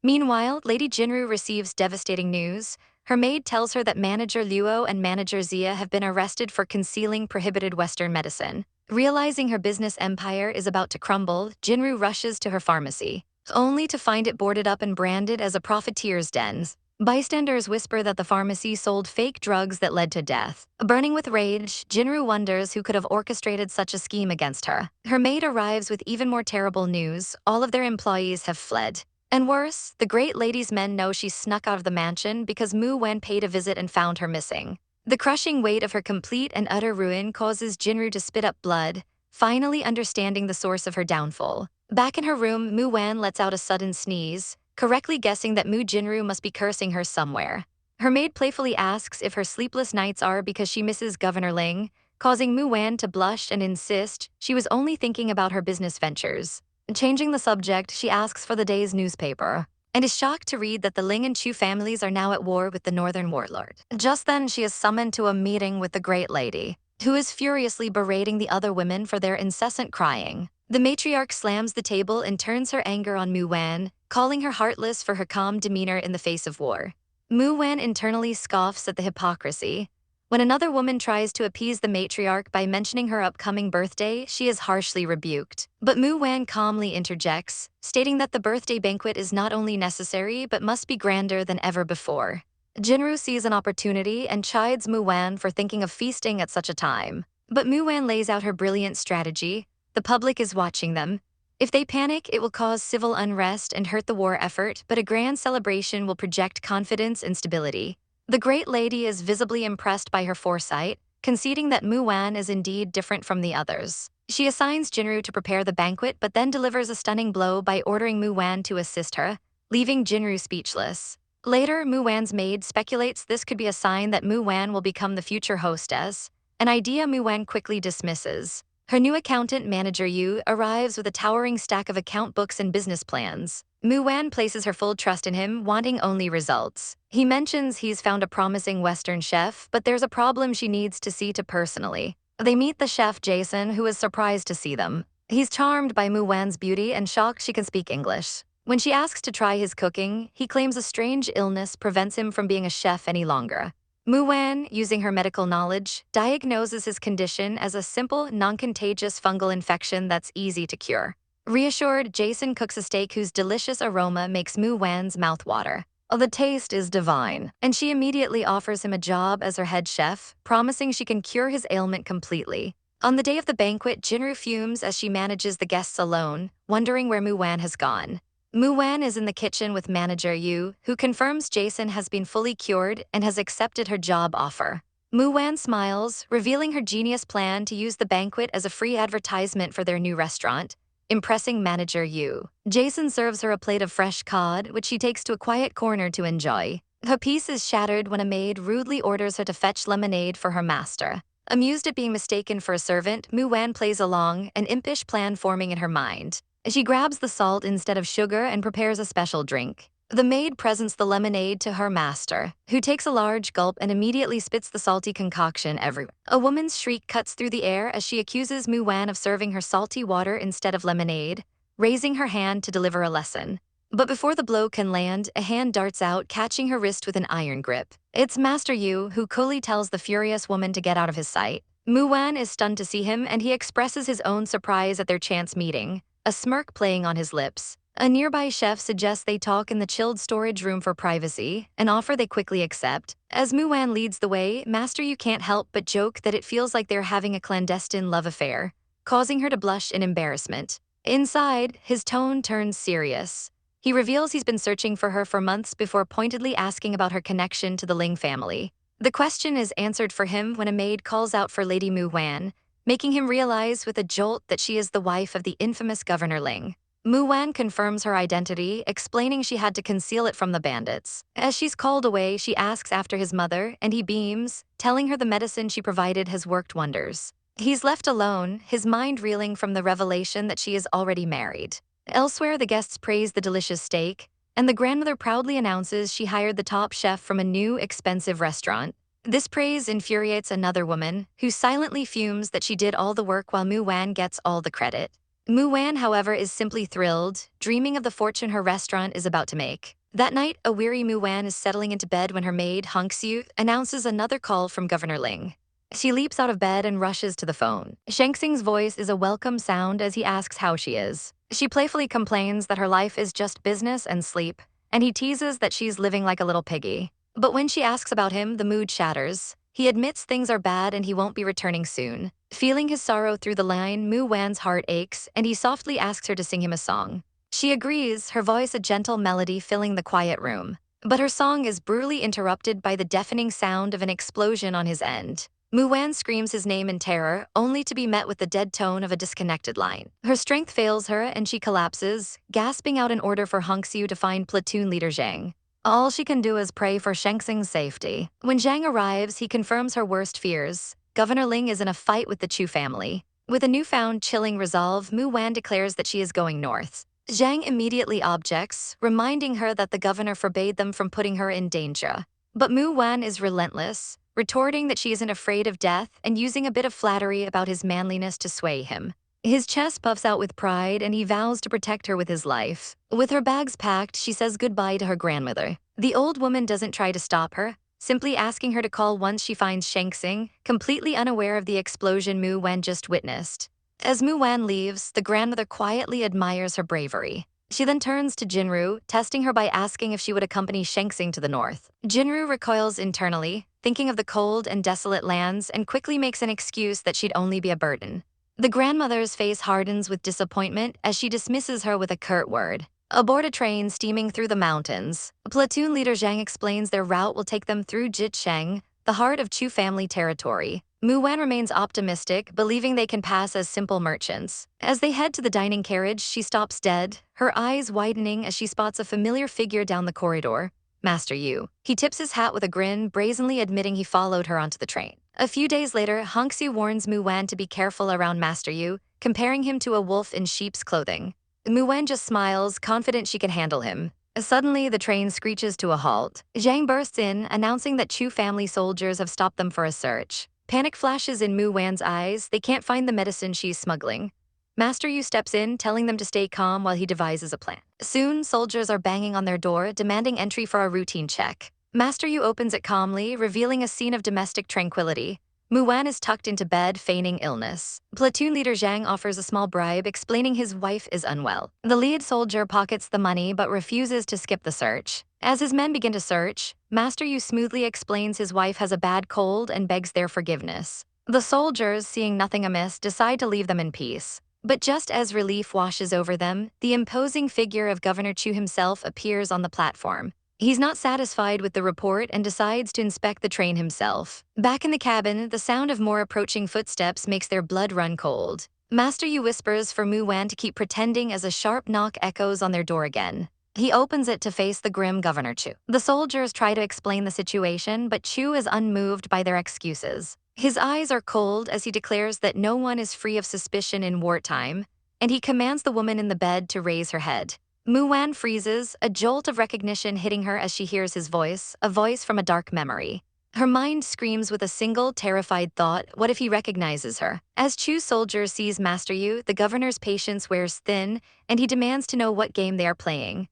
Meanwhile, Lady Jinru receives devastating news. her maid tells her that Manager Luo and Manager Zia have been arrested for concealing prohibited Western medicine. Realizing her business empire is about to crumble, Jinru rushes to her pharmacy, only to find it boarded up and branded as a profiteer's den. Bystanders whisper that the pharmacy sold fake drugs that led to death. Burning with rage, Jinru wonders who could have orchestrated such a scheme against her. Her maid arrives with even more terrible news: all of their employees have fled. And worse, the great lady's men know she snuck out of the mansion because Mu Wen paid a visit and found her missing. The crushing weight of her complete and utter ruin causes Jinru to spit up blood, finally understanding the source of her downfall. Back in her room, Mu Wen lets out a sudden sneeze, correctly guessing that Mu Jinru must be cursing her somewhere. Her maid playfully asks if her sleepless nights are because she misses Governor Ling, causing Mu Wen to blush and insist she was only thinking about her business ventures. Changing the subject, she asks for the day's newspaper, and is shocked to read that the Ling and Chu families are now at war with the northern warlord. Just then, she is summoned to a meeting with the Great Lady, who is furiously berating the other women for their incessant crying. The matriarch slams the table and turns her anger on Mu Wan, calling her heartless for her calm demeanor in the face of war. Mu Wan internally scoffs at the hypocrisy. When another woman tries to appease the matriarch by mentioning her upcoming birthday, she is harshly rebuked. But Mu Wan calmly interjects, stating that the birthday banquet is not only necessary but must be grander than ever before. Jinru sees an opportunity and chides Mu Wan for thinking of feasting at such a time. But Mu Wan lays out her brilliant strategy. The public is watching them. If they panic, it will cause civil unrest and hurt the war effort, but a grand celebration will project confidence and stability. The Great Lady is visibly impressed by her foresight, conceding that Mu Wan is indeed different from the others. She assigns Jinru to prepare the banquet but then delivers a stunning blow by ordering Mu Wan to assist her, leaving Jinru speechless. Later, Mu Wan's maid speculates this could be a sign that Mu Wan will become the future hostess, an idea Mu Wan quickly dismisses. Her new accountant, Manager Yu, arrives with a towering stack of account books and business plans. Mu Wan places her full trust in him, wanting only results. He mentions he's found a promising Western chef, but there's a problem she needs to see to personally. They meet the chef, Jason, who is surprised to see them. He's charmed by Mu Wan's beauty and shocked she can speak English. When she asks to try his cooking, he claims a strange illness prevents him from being a chef any longer. Mu Wan, using her medical knowledge, diagnoses his condition as a simple, non-contagious fungal infection that's easy to cure. Reassured, Jason cooks a steak whose delicious aroma makes Mu Wan's mouth water. Oh, the taste is divine, and she immediately offers him a job as her head chef, promising she can cure his ailment completely. On the day of the banquet, Jinru fumes as she manages the guests alone, wondering where Mu Wan has gone. Mu Wan is in the kitchen with Manager Yu, who confirms Jason has been fully cured and has accepted her job offer. Mu Wan smiles, revealing her genius plan to use the banquet as a free advertisement for their new restaurant, impressing Manager Yu. Jason serves her a plate of fresh cod, which she takes to a quiet corner to enjoy. Her peace is shattered when a maid rudely orders her to fetch lemonade for her master. Amused at being mistaken for a servant, Mu Wan plays along, an impish plan forming in her mind. She grabs the salt instead of sugar and prepares a special drink. The maid presents the lemonade to her master, who takes a large gulp and immediately spits the salty concoction everywhere. A woman's shriek cuts through the air as she accuses Mu Wan of serving her salty water instead of lemonade, raising her hand to deliver a lesson. But before the blow can land, a hand darts out, catching her wrist with an iron grip. It's Master Yu, who coolly tells the furious woman to get out of his sight. Mu Wan is stunned to see him, and he expresses his own surprise at their chance meeting, a smirk playing on his lips. A nearby chef suggests they talk in the chilled storage room for privacy, an offer they quickly accept. As Mu Wan leads the way, Master Yu can't help but joke that it feels like they're having a clandestine love affair, causing her to blush in embarrassment. Inside, his tone turns serious. He reveals he's been searching for her for months before pointedly asking about her connection to the Ling family. The question is answered for him when a maid calls out for Lady Mu Wan, making him realize with a jolt that she is the wife of the infamous Governor Ling. Mu Wan confirms her identity, explaining she had to conceal it from the bandits. As she's called away, she asks after his mother, and he beams, telling her the medicine she provided has worked wonders. He's left alone, his mind reeling from the revelation that she is already married. Elsewhere, the guests praise the delicious steak, and the grandmother proudly announces she hired the top chef from a new, expensive restaurant. This praise infuriates another woman, who silently fumes that she did all the work while Mu Wan gets all the credit. Mu Wan, however, is simply thrilled, dreaming of the fortune her restaurant is about to make. That night, a weary Mu Wan is settling into bed when her maid, Hunk Xiu, announces another call from Governor Ling. She leaps out of bed and rushes to the phone. Shang Tsing's voice is a welcome sound as he asks how she is. She playfully complains that her life is just business and sleep, and he teases that she's living like a little piggy. But when she asks about him, the mood shatters. He admits things are bad and he won't be returning soon. Feeling his sorrow through the line, Mu Wan's heart aches, and he softly asks her to sing him a song. She agrees, her voice a gentle melody filling the quiet room. But her song is brutally interrupted by the deafening sound of an explosion on his end. Mu Wan screams his name in terror, only to be met with the dead tone of a disconnected line. Her strength fails her and she collapses, gasping out an order for Hunk Xiu to find platoon leader Zhang. All she can do is pray for Shang Tsing's safety. When Zhang arrives, he confirms her worst fears. Governor Ling is in a fight with the Chu family. With a newfound chilling resolve, Mu Wan declares that she is going north. Zhang immediately objects, reminding her that the governor forbade them from putting her in danger. But Mu Wan is relentless, retorting that she isn't afraid of death and using a bit of flattery about his manliness to sway him. His chest puffs out with pride and he vows to protect her with his life. With her bags packed, she says goodbye to her grandmother. The old woman doesn't try to stop her, simply asking her to call once she finds Shang Tsing, completely unaware of the explosion Mu Wan just witnessed. As Mu Wan leaves, the grandmother quietly admires her bravery. She then turns to Jinru, testing her by asking if she would accompany Shang Tsing to the north. Jinru recoils internally, thinking of the cold and desolate lands, and quickly makes an excuse that she'd only be a burden. The grandmother's face hardens with disappointment as she dismisses her with a curt word. Aboard a train steaming through the mountains, platoon leader Zhang explains their route will take them through Jicheng, the heart of Chu family territory. Mu Wan remains optimistic, believing they can pass as simple merchants. As they head to the dining carriage, she stops dead, her eyes widening as she spots a familiar figure down the corridor. Master Yu. He tips his hat with a grin, brazenly admitting he followed her onto the train. A few days later, Hunk Xiu warns Mu Wan to be careful around Master Yu, comparing him to a wolf in sheep's clothing. Mu Wan just smiles, confident she can handle him. Suddenly, the train screeches to a halt. Zhang bursts in, announcing that Chu family soldiers have stopped them for a search. Panic flashes in Mu Wan's eyes, they can't find the medicine she's smuggling. Master Yu steps in, telling them to stay calm while he devises a plan. Soon, soldiers are banging on their door, demanding entry for a routine check. Master Yu opens it calmly, revealing a scene of domestic tranquility. Mu Wan is tucked into bed, feigning illness. Platoon leader Zhang offers a small bribe, explaining his wife is unwell. The lead soldier pockets the money but refuses to skip the search. As his men begin to search, Master Yu smoothly explains his wife has a bad cold and begs their forgiveness. The soldiers, seeing nothing amiss, decide to leave them in peace. But just as relief washes over them, the imposing figure of Governor Chu himself appears on the platform. He's not satisfied with the report and decides to inspect the train himself. Back in the cabin, the sound of more approaching footsteps makes their blood run cold. Master Yu whispers for Mu Wan to keep pretending as a sharp knock echoes on their door again. He opens it to face the grim Governor Chu. The soldiers try to explain the situation, but Chu is unmoved by their excuses. His eyes are cold as he declares that no one is free of suspicion in wartime, and he commands the woman in the bed to raise her head. Mu Wan freezes, a jolt of recognition hitting her as she hears his voice, a voice from a dark memory. Her mind screams with a single, terrified thought, what if he recognizes her? As Chu's soldier sees Master Yu, the governor's patience wears thin, and he demands to know what game they are playing.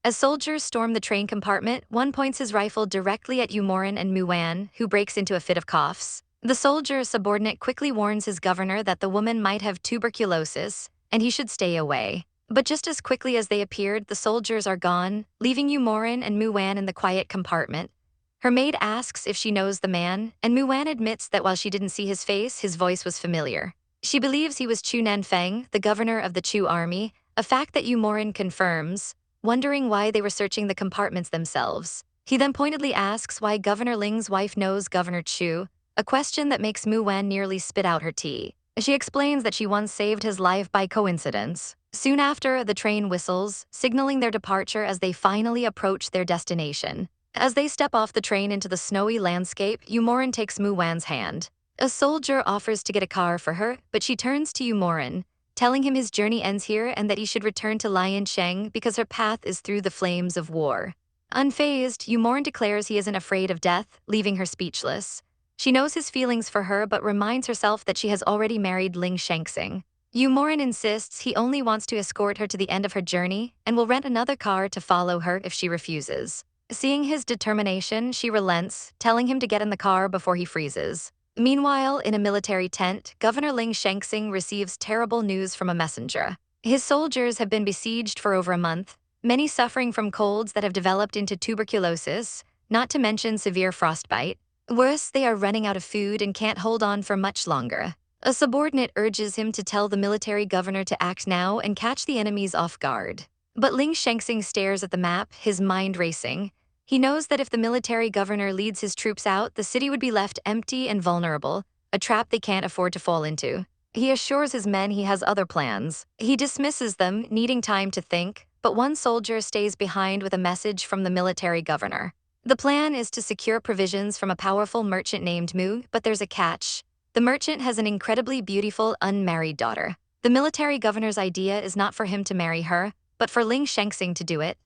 As soldiers storm the train compartment, one points his rifle directly at Yu Morin and Mu Wan, who breaks into a fit of coughs. The soldier's subordinate quickly warns his governor that the woman might have tuberculosis, and he should stay away. But just as quickly as they appeared, the soldiers are gone, leaving Yu Morin and Mu Wan in the quiet compartment. Her maid asks if she knows the man, and Mu Wan admits that while she didn't see his face, his voice was familiar. She believes he was Chu Nanfeng, the governor of the Chu army, a fact that Yu Morin confirms, wondering why they were searching the compartments themselves. He then pointedly asks why Governor Ling's wife knows Governor Chu, a question that makes Mu Wan nearly spit out her tea. She explains that she once saved his life by coincidence. Soon after, the train whistles, signaling their departure as they finally approach their destination. As they step off the train into the snowy landscape, Yu Morin takes Mu Wan's hand. A soldier offers to get a car for her, but she turns to Yu Morin, telling him his journey ends here and that he should return to Liancheng because her path is through the flames of war. Unfazed, Yu Morin declares he isn't afraid of death, leaving her speechless. She knows his feelings for her but reminds herself that she has already married Ling Shangxing. Yu Morin insists he only wants to escort her to the end of her journey and will rent another car to follow her if she refuses. Seeing his determination, she relents, telling him to get in the car before he freezes. Meanwhile, in a military tent, Governor Ling Shengxing receives terrible news from a messenger. His soldiers have been besieged for over a month, many suffering from colds that have developed into tuberculosis, not to mention severe frostbite. Worse, they are running out of food and can't hold on for much longer. A subordinate urges him to tell the military governor to act now and catch the enemies off guard. But Ling Shengxing stares at the map, his mind racing. He knows that if the military governor leads his troops out, the city would be left empty and vulnerable, a trap they can't afford to fall into. He assures his men he has other plans. He dismisses them, needing time to think, but one soldier stays behind with a message from the military governor. The plan is to secure provisions from a powerful merchant named Mu, but there's a catch. The merchant has an incredibly beautiful, unmarried daughter. The military governor's idea is not for him to marry her, but for Ling Shengxing to do it.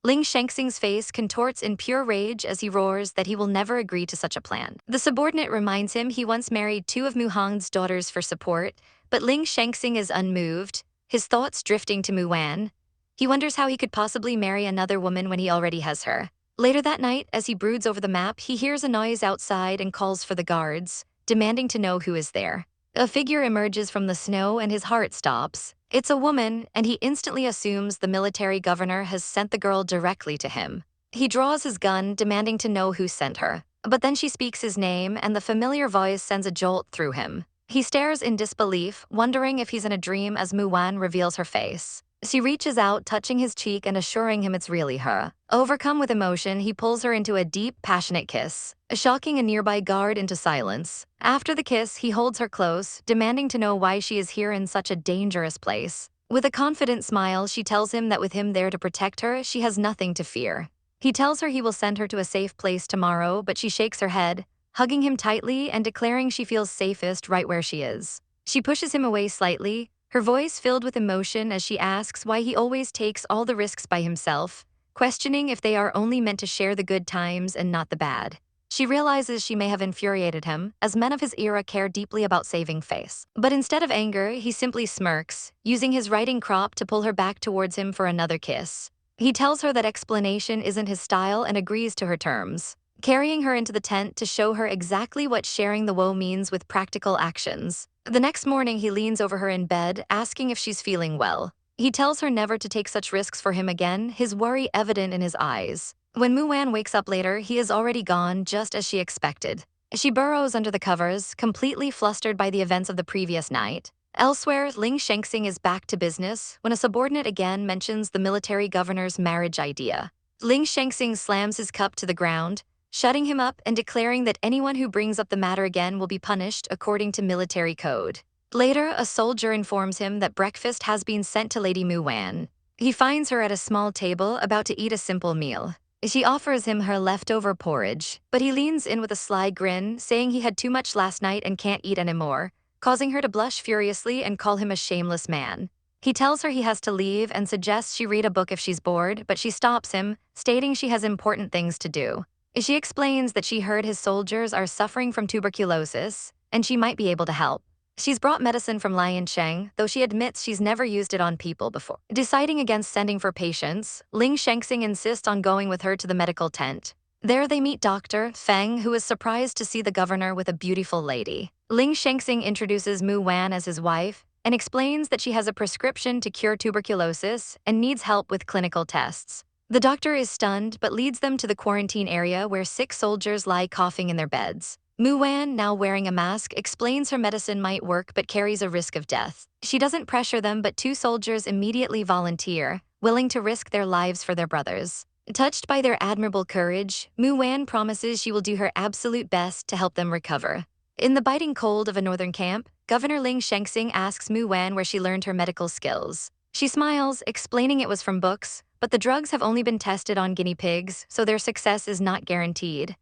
Ling Shengxing's face contorts in pure rage as he roars that he will never agree to such a plan. The subordinate reminds him he once married two of Mu Hong's daughters for support, but Ling Shengxing is unmoved, his thoughts drifting to Mu Wan. He wonders how he could possibly marry another woman when he already has her. Later that night, as he broods over the map, he hears a noise outside and calls for the guards, demanding to know who is there. A figure emerges from the snow and his heart stops. It's a woman, and he instantly assumes the military governor has sent the girl directly to him. He draws his gun, demanding to know who sent her. But then she speaks his name, and the familiar voice sends a jolt through him. He stares in disbelief, wondering if he's in a dream as Mu Wan reveals her face. She reaches out, touching his cheek and assuring him it's really her. Overcome with emotion, he pulls her into a deep, passionate kiss, shocking a nearby guard into silence. After the kiss, he holds her close, demanding to know why she is here in such a dangerous place. With a confident smile, she tells him that with him there to protect her, she has nothing to fear. He tells her he will send her to a safe place tomorrow, but she shakes her head, hugging him tightly and declaring she feels safest right where she is. She pushes him away slightly, her voice filled with emotion as she asks why he always takes all the risks by himself, questioning if they are only meant to share the good times and not the bad. She realizes she may have infuriated him, as men of his era care deeply about saving face. But instead of anger, he simply smirks, using his riding crop to pull her back towards him for another kiss. He tells her that explanation isn't his style and agrees to her terms, carrying her into the tent to show her exactly what sharing the woe means with practical actions. The next morning, he leans over her in bed, asking if she's feeling well. He tells her never to take such risks for him again, his worry evident in his eyes. When Mu Wan wakes up later, he is already gone, just as she expected. She burrows under the covers, completely flustered by the events of the previous night. Elsewhere, Ling Shengxing is back to business when a subordinate again mentions the military governor's marriage idea. Ling Shengxing slams his cup to the ground, shutting him up and declaring that anyone who brings up the matter again will be punished according to military code. Later, a soldier informs him that breakfast has been sent to Lady Mu Wan. He finds her at a small table, about to eat a simple meal. She offers him her leftover porridge, but he leans in with a sly grin, saying he had too much last night and can't eat anymore, causing her to blush furiously and call him a shameless man. He tells her he has to leave and suggests she read a book if she's bored, but she stops him, stating she has important things to do. She explains that she heard his soldiers are suffering from tuberculosis, and she might be able to help. She's brought medicine from Lion Sheng, though she admits she's never used it on people before. Deciding against sending for patients, Ling Shengxing insists on going with her to the medical tent. There they meet Dr. Feng, who is surprised to see the governor with a beautiful lady. Ling Shengxing introduces Mu Wan as his wife and explains that she has a prescription to cure tuberculosis and needs help with clinical tests. The doctor is stunned but leads them to the quarantine area where 6 soldiers lie coughing in their beds. Mu Wan, now wearing a mask, explains her medicine might work but carries a risk of death. She doesn't pressure them, but 2 soldiers immediately volunteer, willing to risk their lives for their brothers. Touched by their admirable courage, Mu Wan promises she will do her absolute best to help them recover. In the biting cold of a northern camp, Governor Ling Shengxing asks Mu Wan where she learned her medical skills. She smiles, explaining it was from books, but the drugs have only been tested on guinea pigs, so their success is not guaranteed.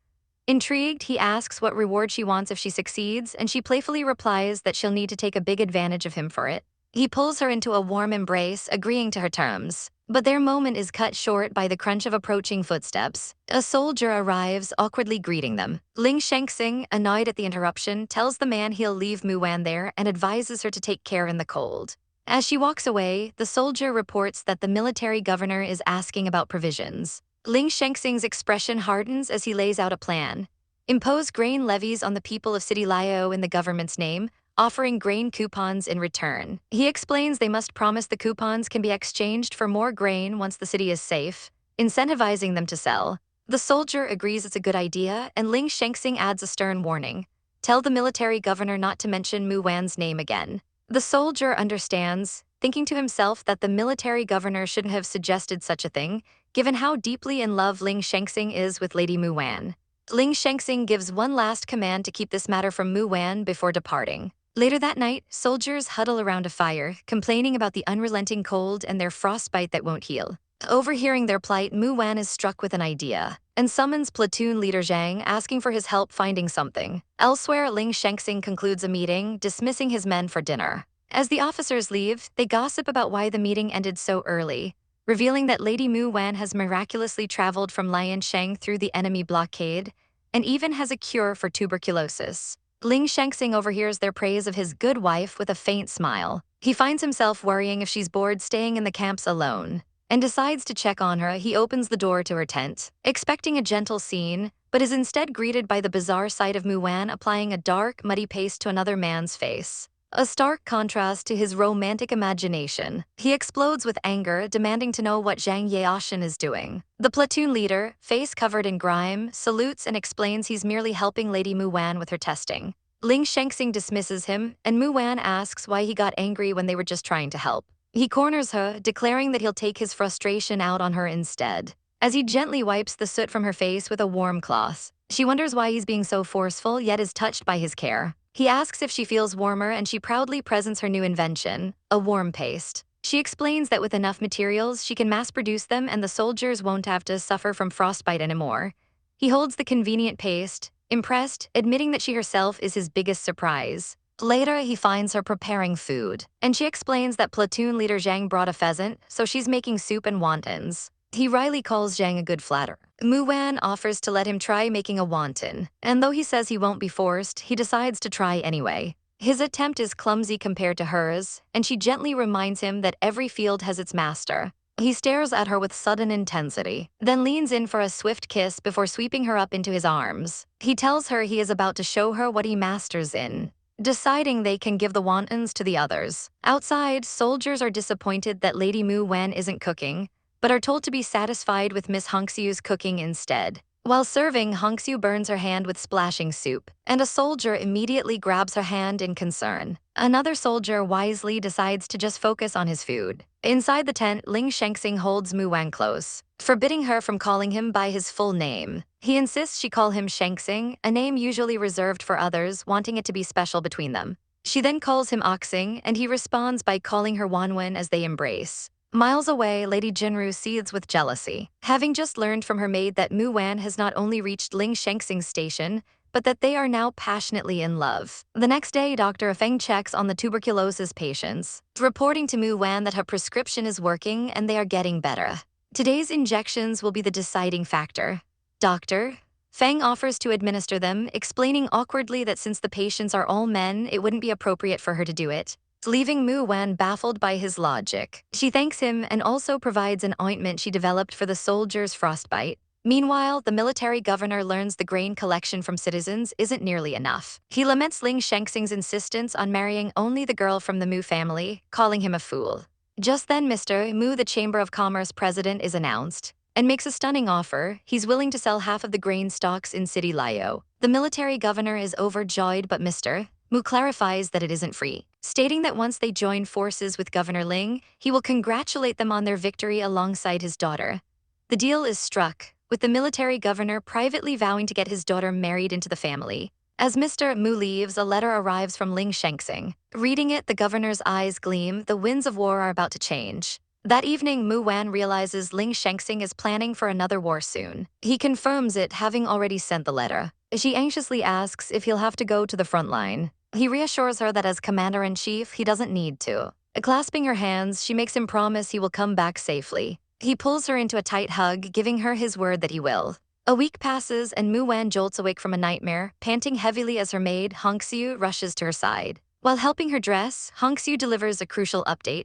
Intrigued, he asks what reward she wants if she succeeds, and she playfully replies that she'll need to take a big advantage of him for it. He pulls her into a warm embrace, agreeing to her terms. But their moment is cut short by the crunch of approaching footsteps. A soldier arrives, awkwardly greeting them. Ling Shengxing, annoyed at the interruption, tells the man he'll leave Mu Wan there and advises her to take care in the cold. As she walks away, the soldier reports that the military governor is asking about provisions. Ling Shengxing's expression hardens as he lays out a plan. Impose grain levies on the people of City Liao in the government's name, offering grain coupons in return. He explains they must promise the coupons can be exchanged for more grain once the city is safe, incentivizing them to sell. The soldier agrees it's a good idea, and Ling Shengxing adds a stern warning. Tell the military governor not to mention Mu Wan's name again. The soldier understands, thinking to himself that the military governor shouldn't have suggested such a thing, given how deeply in love Ling Shengxing is with Lady Mu Wan. Ling Shengxing gives one last command to keep this matter from Mu Wan before departing. Later that night, soldiers huddle around a fire, complaining about the unrelenting cold and their frostbite that won't heal. Overhearing their plight, Mu Wan is struck with an idea and summons platoon leader Zhang, asking for his help finding something. Elsewhere, Ling Shengxing concludes a meeting, dismissing his men for dinner. As the officers leave, they gossip about why the meeting ended so early, revealing that Lady Mu Wan has miraculously traveled from Liansheng through the enemy blockade and even has a cure for tuberculosis. Ling Shengxing overhears their praise of his good wife with a faint smile. He finds himself worrying if she's bored staying in the camps alone, and decides to check on her. He opens the door to her tent, expecting a gentle scene, but is instead greeted by the bizarre sight of Mu Wan applying a dark, muddy paste to another man's face. A stark contrast to his romantic imagination. He explodes with anger, demanding to know what Zhang Yaoshan is doing. The platoon leader, face covered in grime, salutes and explains he's merely helping Lady Mu Wan with her testing. Ling Shengxing dismisses him, and Mu Wan asks why he got angry when they were just trying to help. He corners her, declaring that he'll take his frustration out on her instead. As he gently wipes the soot from her face with a warm cloth, she wonders why he's being so forceful, yet is touched by his care. He asks if she feels warmer, and she proudly presents her new invention, a warm paste. She explains that with enough materials, she can mass-produce them and the soldiers won't have to suffer from frostbite anymore. He holds the convenient paste, impressed, admitting that she herself is his biggest surprise. Later, he finds her preparing food, and she explains that platoon leader Zhang brought a pheasant, so she's making soup and wontons. He wryly calls Zhang a good flatterer. Mu Wan offers to let him try making a wonton, and though he says he won't be forced, he decides to try anyway. His attempt is clumsy compared to hers, and she gently reminds him that every field has its master. He stares at her with sudden intensity, then leans in for a swift kiss before sweeping her up into his arms. He tells her he is about to show her what he masters in, deciding they can give the wontons to the others. Outside, soldiers are disappointed that Lady Mu Wan isn't cooking, but are told to be satisfied with Miss Hongxiu's cooking instead. While serving, Hongxiu burns her hand with splashing soup, and a soldier immediately grabs her hand in concern. Another soldier wisely decides to just focus on his food. Inside the tent, Ling Shengxing holds Mu Wan close, forbidding her from calling him by his full name. He insists she call him Shengxing, a name usually reserved for others, wanting it to be special between them. She then calls him Oxing, and he responds by calling her Wanwen as they embrace. Miles away, Lady Jinru seethes with jealousy, having just learned from her maid that Mu Wan has not only reached Ling Shengxing's station, but that they are now passionately in love. The next day, Dr. Feng checks on the tuberculosis patients, reporting to Mu Wan that her prescription is working and they are getting better. Today's injections will be the deciding factor. Doctor Feng offers to administer them, explaining awkwardly that since the patients are all men, it wouldn't be appropriate for her to do it, leaving Mu Wan baffled by his logic. She thanks him and also provides an ointment she developed for the soldiers' frostbite. Meanwhile, the military governor learns the grain collection from citizens isn't nearly enough. He laments Ling Shengxing's insistence on marrying only the girl from the Mu family, calling him a fool. Just then, Mr. Mu, the Chamber of Commerce president, is announced and makes a stunning offer. He's willing to sell half of the grain stocks in City Liao. The military governor is overjoyed, but Mr. Mu clarifies that it isn't free, stating that once they join forces with Governor Ling, he will congratulate them on their victory alongside his daughter. The deal is struck, with the military governor privately vowing to get his daughter married into the family. As Mr. Mu leaves, a letter arrives from Ling Shengxing. Reading it, the governor's eyes gleam. The winds of war are about to change. That evening, Mu Wan realizes Ling Shengxing is planning for another war soon. He confirms it, having already sent the letter. She anxiously asks if he'll have to go to the front line. He reassures her that as commander-in-chief, he doesn't need to. Clasping her hands, she makes him promise he will come back safely. He pulls her into a tight hug, giving her his word that he will. A week passes and Mu-wan jolts awake from a nightmare, panting heavily as her maid, Hong-soo, rushes to her side. While helping her dress, Hong-soo delivers a crucial update.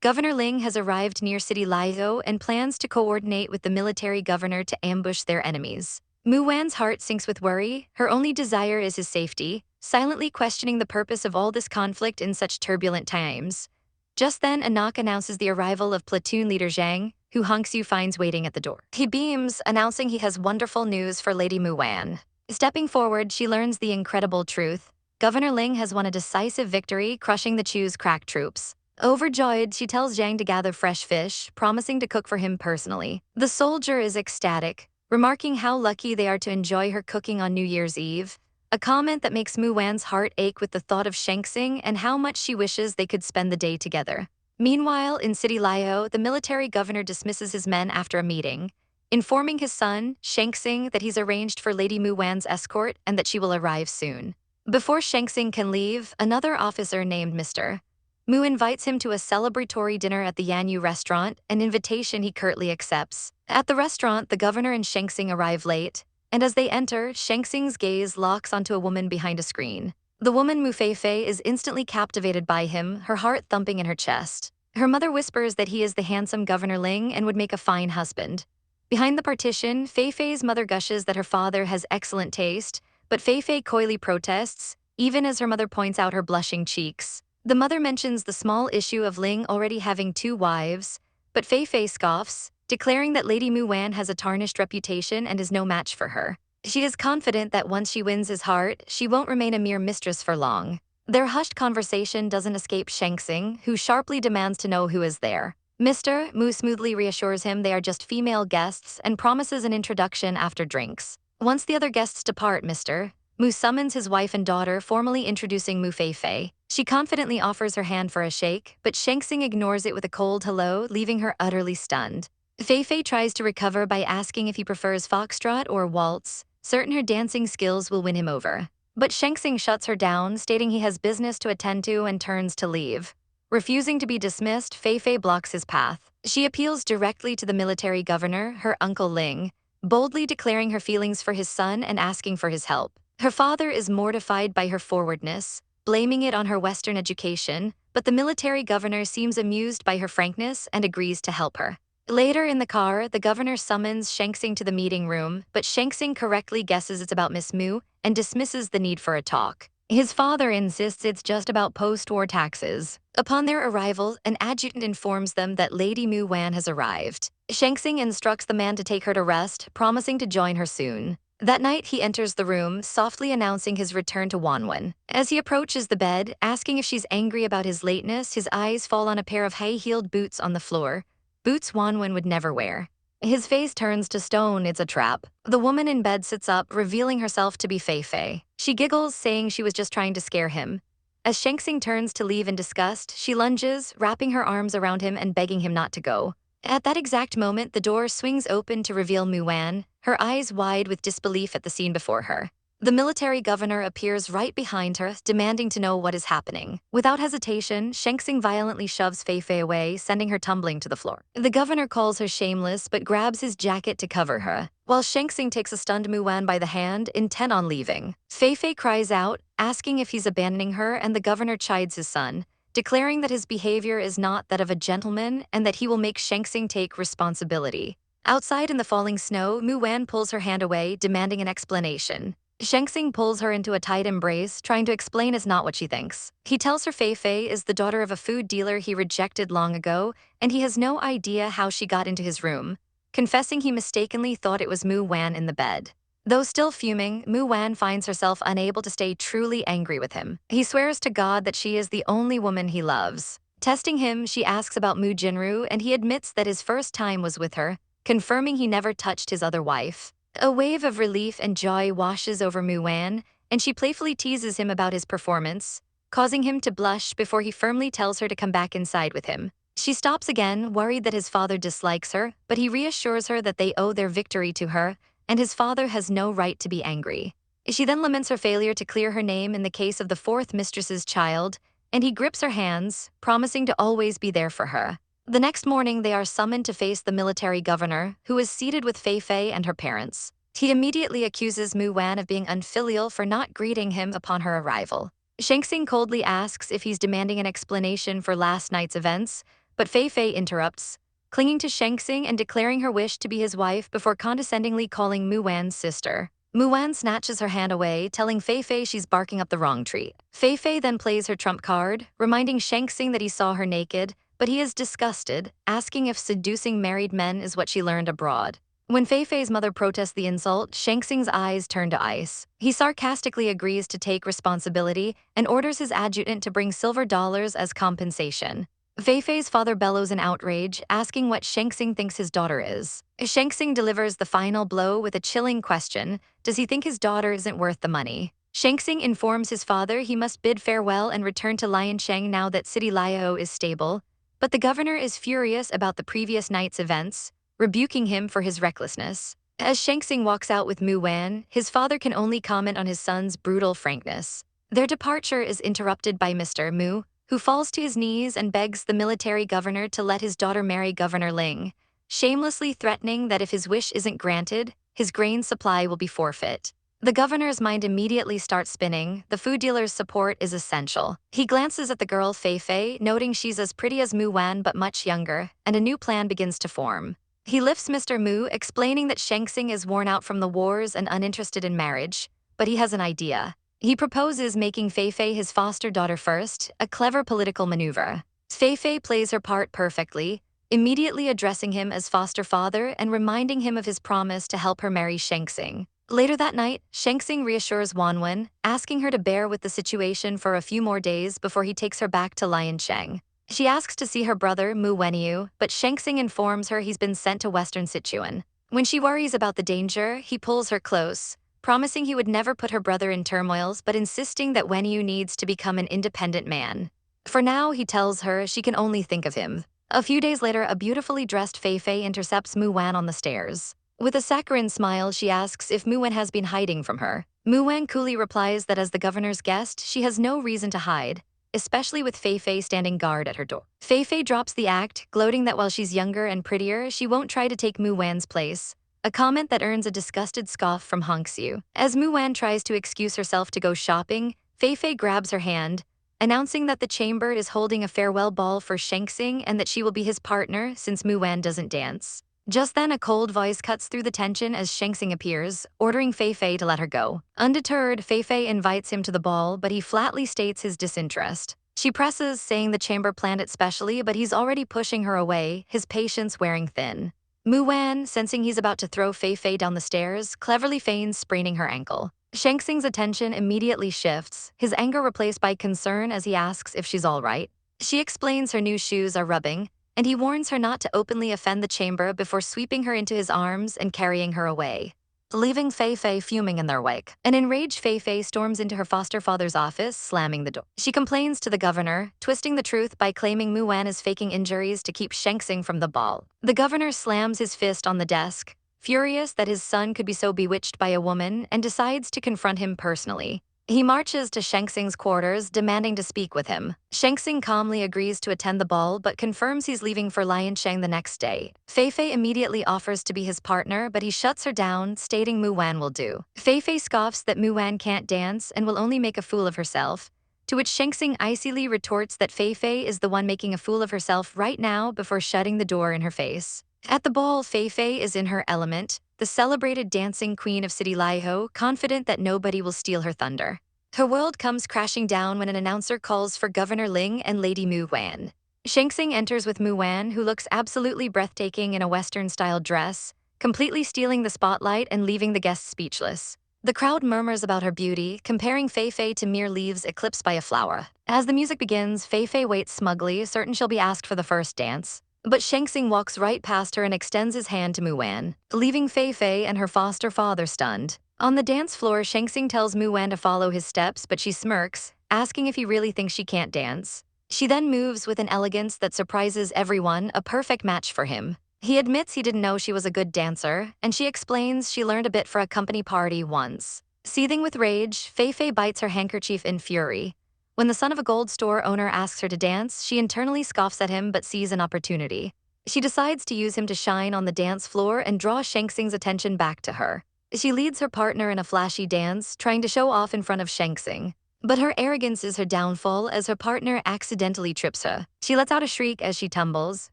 Governor Ling has arrived near City Liao and plans to coordinate with the military governor to ambush their enemies. Mu-wan's heart sinks with worry. Her only desire is his safety, silently questioning the purpose of all this conflict in such turbulent times. Just then, a knock announces the arrival of platoon leader Zhang, who Hong-soo finds waiting at the door. He beams, announcing he has wonderful news for Lady Mu-wan. Stepping forward, she learns the incredible truth. Governor Ling has won a decisive victory, crushing the Chu's crack troops. Overjoyed, she tells Zhang to gather fresh fish, promising to cook for him personally. The soldier is ecstatic, remarking how lucky they are to enjoy her cooking on New Year's Eve. A comment that makes Mu-wan's heart ache with the thought of Shang-Tsing and how much she wishes they could spend the day together. Meanwhile, in City Liao, the military governor dismisses his men after a meeting, informing his son, Shang-Tsing, that he's arranged for Lady Mu-wan's escort and that she will arrive soon. Before Shang-Tsing can leave, another officer named Mr. Mu invites him to a celebratory dinner at the Yanyu restaurant, an invitation he curtly accepts. At the restaurant, the governor and Shang-Tsing arrive late, and as they enter, Shang-Tsing's gaze locks onto a woman behind a screen. The woman Mu Feifei is instantly captivated by him, her heart thumping in her chest. Her mother whispers that he is the handsome Governor Ling and would make a fine husband. Behind the partition, Feifei's mother gushes that her father has excellent taste, but Feifei coyly protests, even as her mother points out her blushing cheeks. The mother mentions the small issue of Ling already having 2 wives, but Feifei scoffs, declaring that Lady Mu-wan has a tarnished reputation and is no match for her. She is confident that once she wins his heart, she won't remain a mere mistress for long. Their hushed conversation doesn't escape Shang-Tsing, who sharply demands to know who is there. Mr. Mu smoothly reassures him they are just female guests and promises an introduction after drinks. Once the other guests depart, Mr. Mu summons his wife and daughter, formally introducing Mu Feifei. She confidently offers her hand for a shake, but Shang-Tsing ignores it with a cold hello, leaving her utterly stunned. Feifei tries to recover by asking if he prefers foxtrot or waltz, certain her dancing skills will win him over. But Shang-Tsing shuts her down, stating he has business to attend to and turns to leave. Refusing to be dismissed, Feifei blocks his path. She appeals directly to the military governor, her uncle Ling, boldly declaring her feelings for his son and asking for his help. Her father is mortified by her forwardness, blaming it on her Western education, but the military governor seems amused by her frankness and agrees to help her. Later in the car, the governor summons Shang-Tsing to the meeting room, but Shang-Tsing correctly guesses it's about Miss Mu and dismisses the need for a talk. His father insists it's just about post-war taxes. Upon their arrival, an adjutant informs them that Lady Mu-wan has arrived. Shang-Tsing instructs the man to take her to rest, promising to join her soon. That night, he enters the room, softly announcing his return to Wanwan. As he approaches the bed, asking if she's angry about his lateness, his eyes fall on a pair of high-heeled boots on the floor. Boots Wanwan would never wear. His face turns to stone, it's a trap. The woman in bed sits up, revealing herself to be Feifei. She giggles, saying she was just trying to scare him. As Shang-Tsing turns to leave in disgust, she lunges, wrapping her arms around him and begging him not to go. At that exact moment, the door swings open to reveal Mu-wan, her eyes wide with disbelief at the scene before her. The military governor appears right behind her, demanding to know what is happening. Without hesitation, Shang-Tsing violently shoves Feifei away, sending her tumbling to the floor. The governor calls her shameless, but grabs his jacket to cover her, while Shang-Tsing takes a stunned Mu-wan by the hand, intent on leaving. Feifei cries out, asking if he's abandoning her, and the governor chides his son, declaring that his behavior is not that of a gentleman and that he will make Shang-Tsing take responsibility. Outside in the falling snow, Mu-wan pulls her hand away, demanding an explanation. Shang-Tsing pulls her into a tight embrace, trying to explain is not what she thinks. He tells her Feifei is the daughter of a food dealer he rejected long ago, and he has no idea how she got into his room, confessing he mistakenly thought it was Mu-wan in the bed. Though still fuming, Mu-wan finds herself unable to stay truly angry with him. He swears to God that she is the only woman he loves. Testing him, she asks about Mu Jinru, and he admits that his first time was with her, confirming he never touched his other wife. A wave of relief and joy washes over Mu-wan, and she playfully teases him about his performance, causing him to blush before he firmly tells her to come back inside with him. She stops again, worried that his father dislikes her, but he reassures her that they owe their victory to her, and his father has no right to be angry. She then laments her failure to clear her name in the case of the 4th mistress's child, and he grips her hands, promising to always be there for her. The next morning, they are summoned to face the military governor, who is seated with Fei Fei and her parents. He immediately accuses Mu Wan of being unfilial for not greeting him upon her arrival. Shang coldly asks if he's demanding an explanation for last night's events, but Fei Fei interrupts, clinging to Shang and declaring her wish to be his wife before condescendingly calling Mu Wan's sister. Mu Wan snatches her hand away, telling Fei Fei she's barking up the wrong tree. Fei Fei then plays her trump card, reminding Shang that he saw her naked, but he is disgusted, asking if seducing married men is what she learned abroad. When Fei Fei's mother protests the insult, Shang Tsung's eyes turn to ice. He sarcastically agrees to take responsibility and orders his adjutant to bring silver dollars as compensation. Fei Fei's father bellows in outrage, asking what Shang Tsung thinks his daughter is. Shang Tsung delivers the final blow with a chilling question: does he think his daughter isn't worth the money? Shang Tsung informs his father he must bid farewell and return to Liancheng now that City Liao is stable, but the governor is furious about the previous night's events, rebuking him for his recklessness. As Shang Tsung walks out with Mu Wan, his father can only comment on his son's brutal frankness. Their departure is interrupted by Mr. Mu, who falls to his knees and begs the military governor to let his daughter marry Governor Ling, shamelessly threatening that if his wish isn't granted, his grain supply will be forfeit. The governor's mind immediately starts spinning. The food dealer's support is essential. He glances at the girl Fei Fei, noting she's as pretty as Mu Wan but much younger, and a new plan begins to form. He lifts Mr. Mu, explaining that Shang Tsung is worn out from the wars and uninterested in marriage, but he has an idea. He proposes making Fei Fei his foster daughter first, a clever political maneuver. Fei Fei plays her part perfectly, immediately addressing him as foster father and reminding him of his promise to help her marry Shang Tsung. Later that night, Shang Tsung reassures Wanwen, asking her to bear with the situation for a few more days before he takes her back to Liancheng. She asks to see her brother, Mu Wenyu, but Shang Tsung informs her he's been sent to Western Sichuan. When she worries about the danger, he pulls her close, promising he would never put her brother in turmoils but insisting that Wenyu needs to become an independent man. For now, he tells her she can only think of him. A few days later, a beautifully dressed Fei Fei intercepts Mu Wan on the stairs. With a saccharine smile, she asks if Mu Wan has been hiding from her. Mu Wan coolly replies that as the governor's guest, she has no reason to hide, especially with Fei Fei standing guard at her door. Fei Fei drops the act, gloating that while she's younger and prettier, she won't try to take Mu Wan's place, a comment that earns a disgusted scoff from Hong Xiu. As Mu Wan tries to excuse herself to go shopping, Fei Fei grabs her hand, announcing that the chamber is holding a farewell ball for Shang Tsung and that she will be his partner since Mu Wan doesn't dance. Just then, a cold voice cuts through the tension as Shang Tsung appears, ordering Fei Fei to let her go. Undeterred, Fei Fei invites him to the ball, but he flatly states his disinterest. She presses, saying the chamber planned it specially, but he's already pushing her away, his patience wearing thin. Mu Wan, sensing he's about to throw Fei Fei down the stairs, cleverly feigns spraining her ankle. Shang Tsung's attention immediately shifts, his anger replaced by concern as he asks if she's all right. She explains her new shoes are rubbing, and he warns her not to openly offend the chamber before sweeping her into his arms and carrying her away, leaving Fei Fei fuming in their wake. An enraged Fei Fei storms into her foster father's office, slamming the door. She complains to the governor, twisting the truth by claiming Mu Wan is faking injuries to keep Shang Tsung from the ball. The governor slams his fist on the desk, furious that his son could be so bewitched by a woman, and decides to confront him personally. He marches to Shang Tsung's quarters, demanding to speak with him. Shang Tsung calmly agrees to attend the ball but confirms he's leaving for Liancheng the next day. Fei Fei immediately offers to be his partner, but he shuts her down, stating Mu Wan will do. Fei Fei scoffs that Mu Wan can't dance and will only make a fool of herself, to which Shang Tsung icily retorts that Fei Fei is the one making a fool of herself right now before shutting the door in her face. At the ball, Fei Fei is in her element, the celebrated dancing queen of City Liho, confident that nobody will steal her thunder. Her world comes crashing down when an announcer calls for Governor Ling and Lady Mu Wan. Shang Tsung enters with Mu Wan, who looks absolutely breathtaking in a Western-style dress, completely stealing the spotlight and leaving the guests speechless. The crowd murmurs about her beauty, comparing Fei Fei to mere leaves eclipsed by a flower. As the music begins, Fei Fei waits smugly, certain she'll be asked for the first dance. But Shang Tsung walks right past her and extends his hand to Mu Wan, leaving Fei Fei and her foster father stunned. On the dance floor, Shang Tsung tells Mu Wan to follow his steps, but she smirks, asking if he really thinks she can't dance. She then moves with an elegance that surprises everyone, a perfect match for him. He admits he didn't know she was a good dancer, and she explains she learned a bit for a company party once. Seething with rage, Fei Fei bites her handkerchief in fury, When the son of a gold store owner asks her to dance, she internally scoffs at him but sees an opportunity. She decides to use him to shine on the dance floor and draw Shang attention back to her. She leads her partner in a flashy dance, trying to show off in front of Shang. But her arrogance is her downfall as her partner accidentally trips her. She lets out a shriek as she tumbles,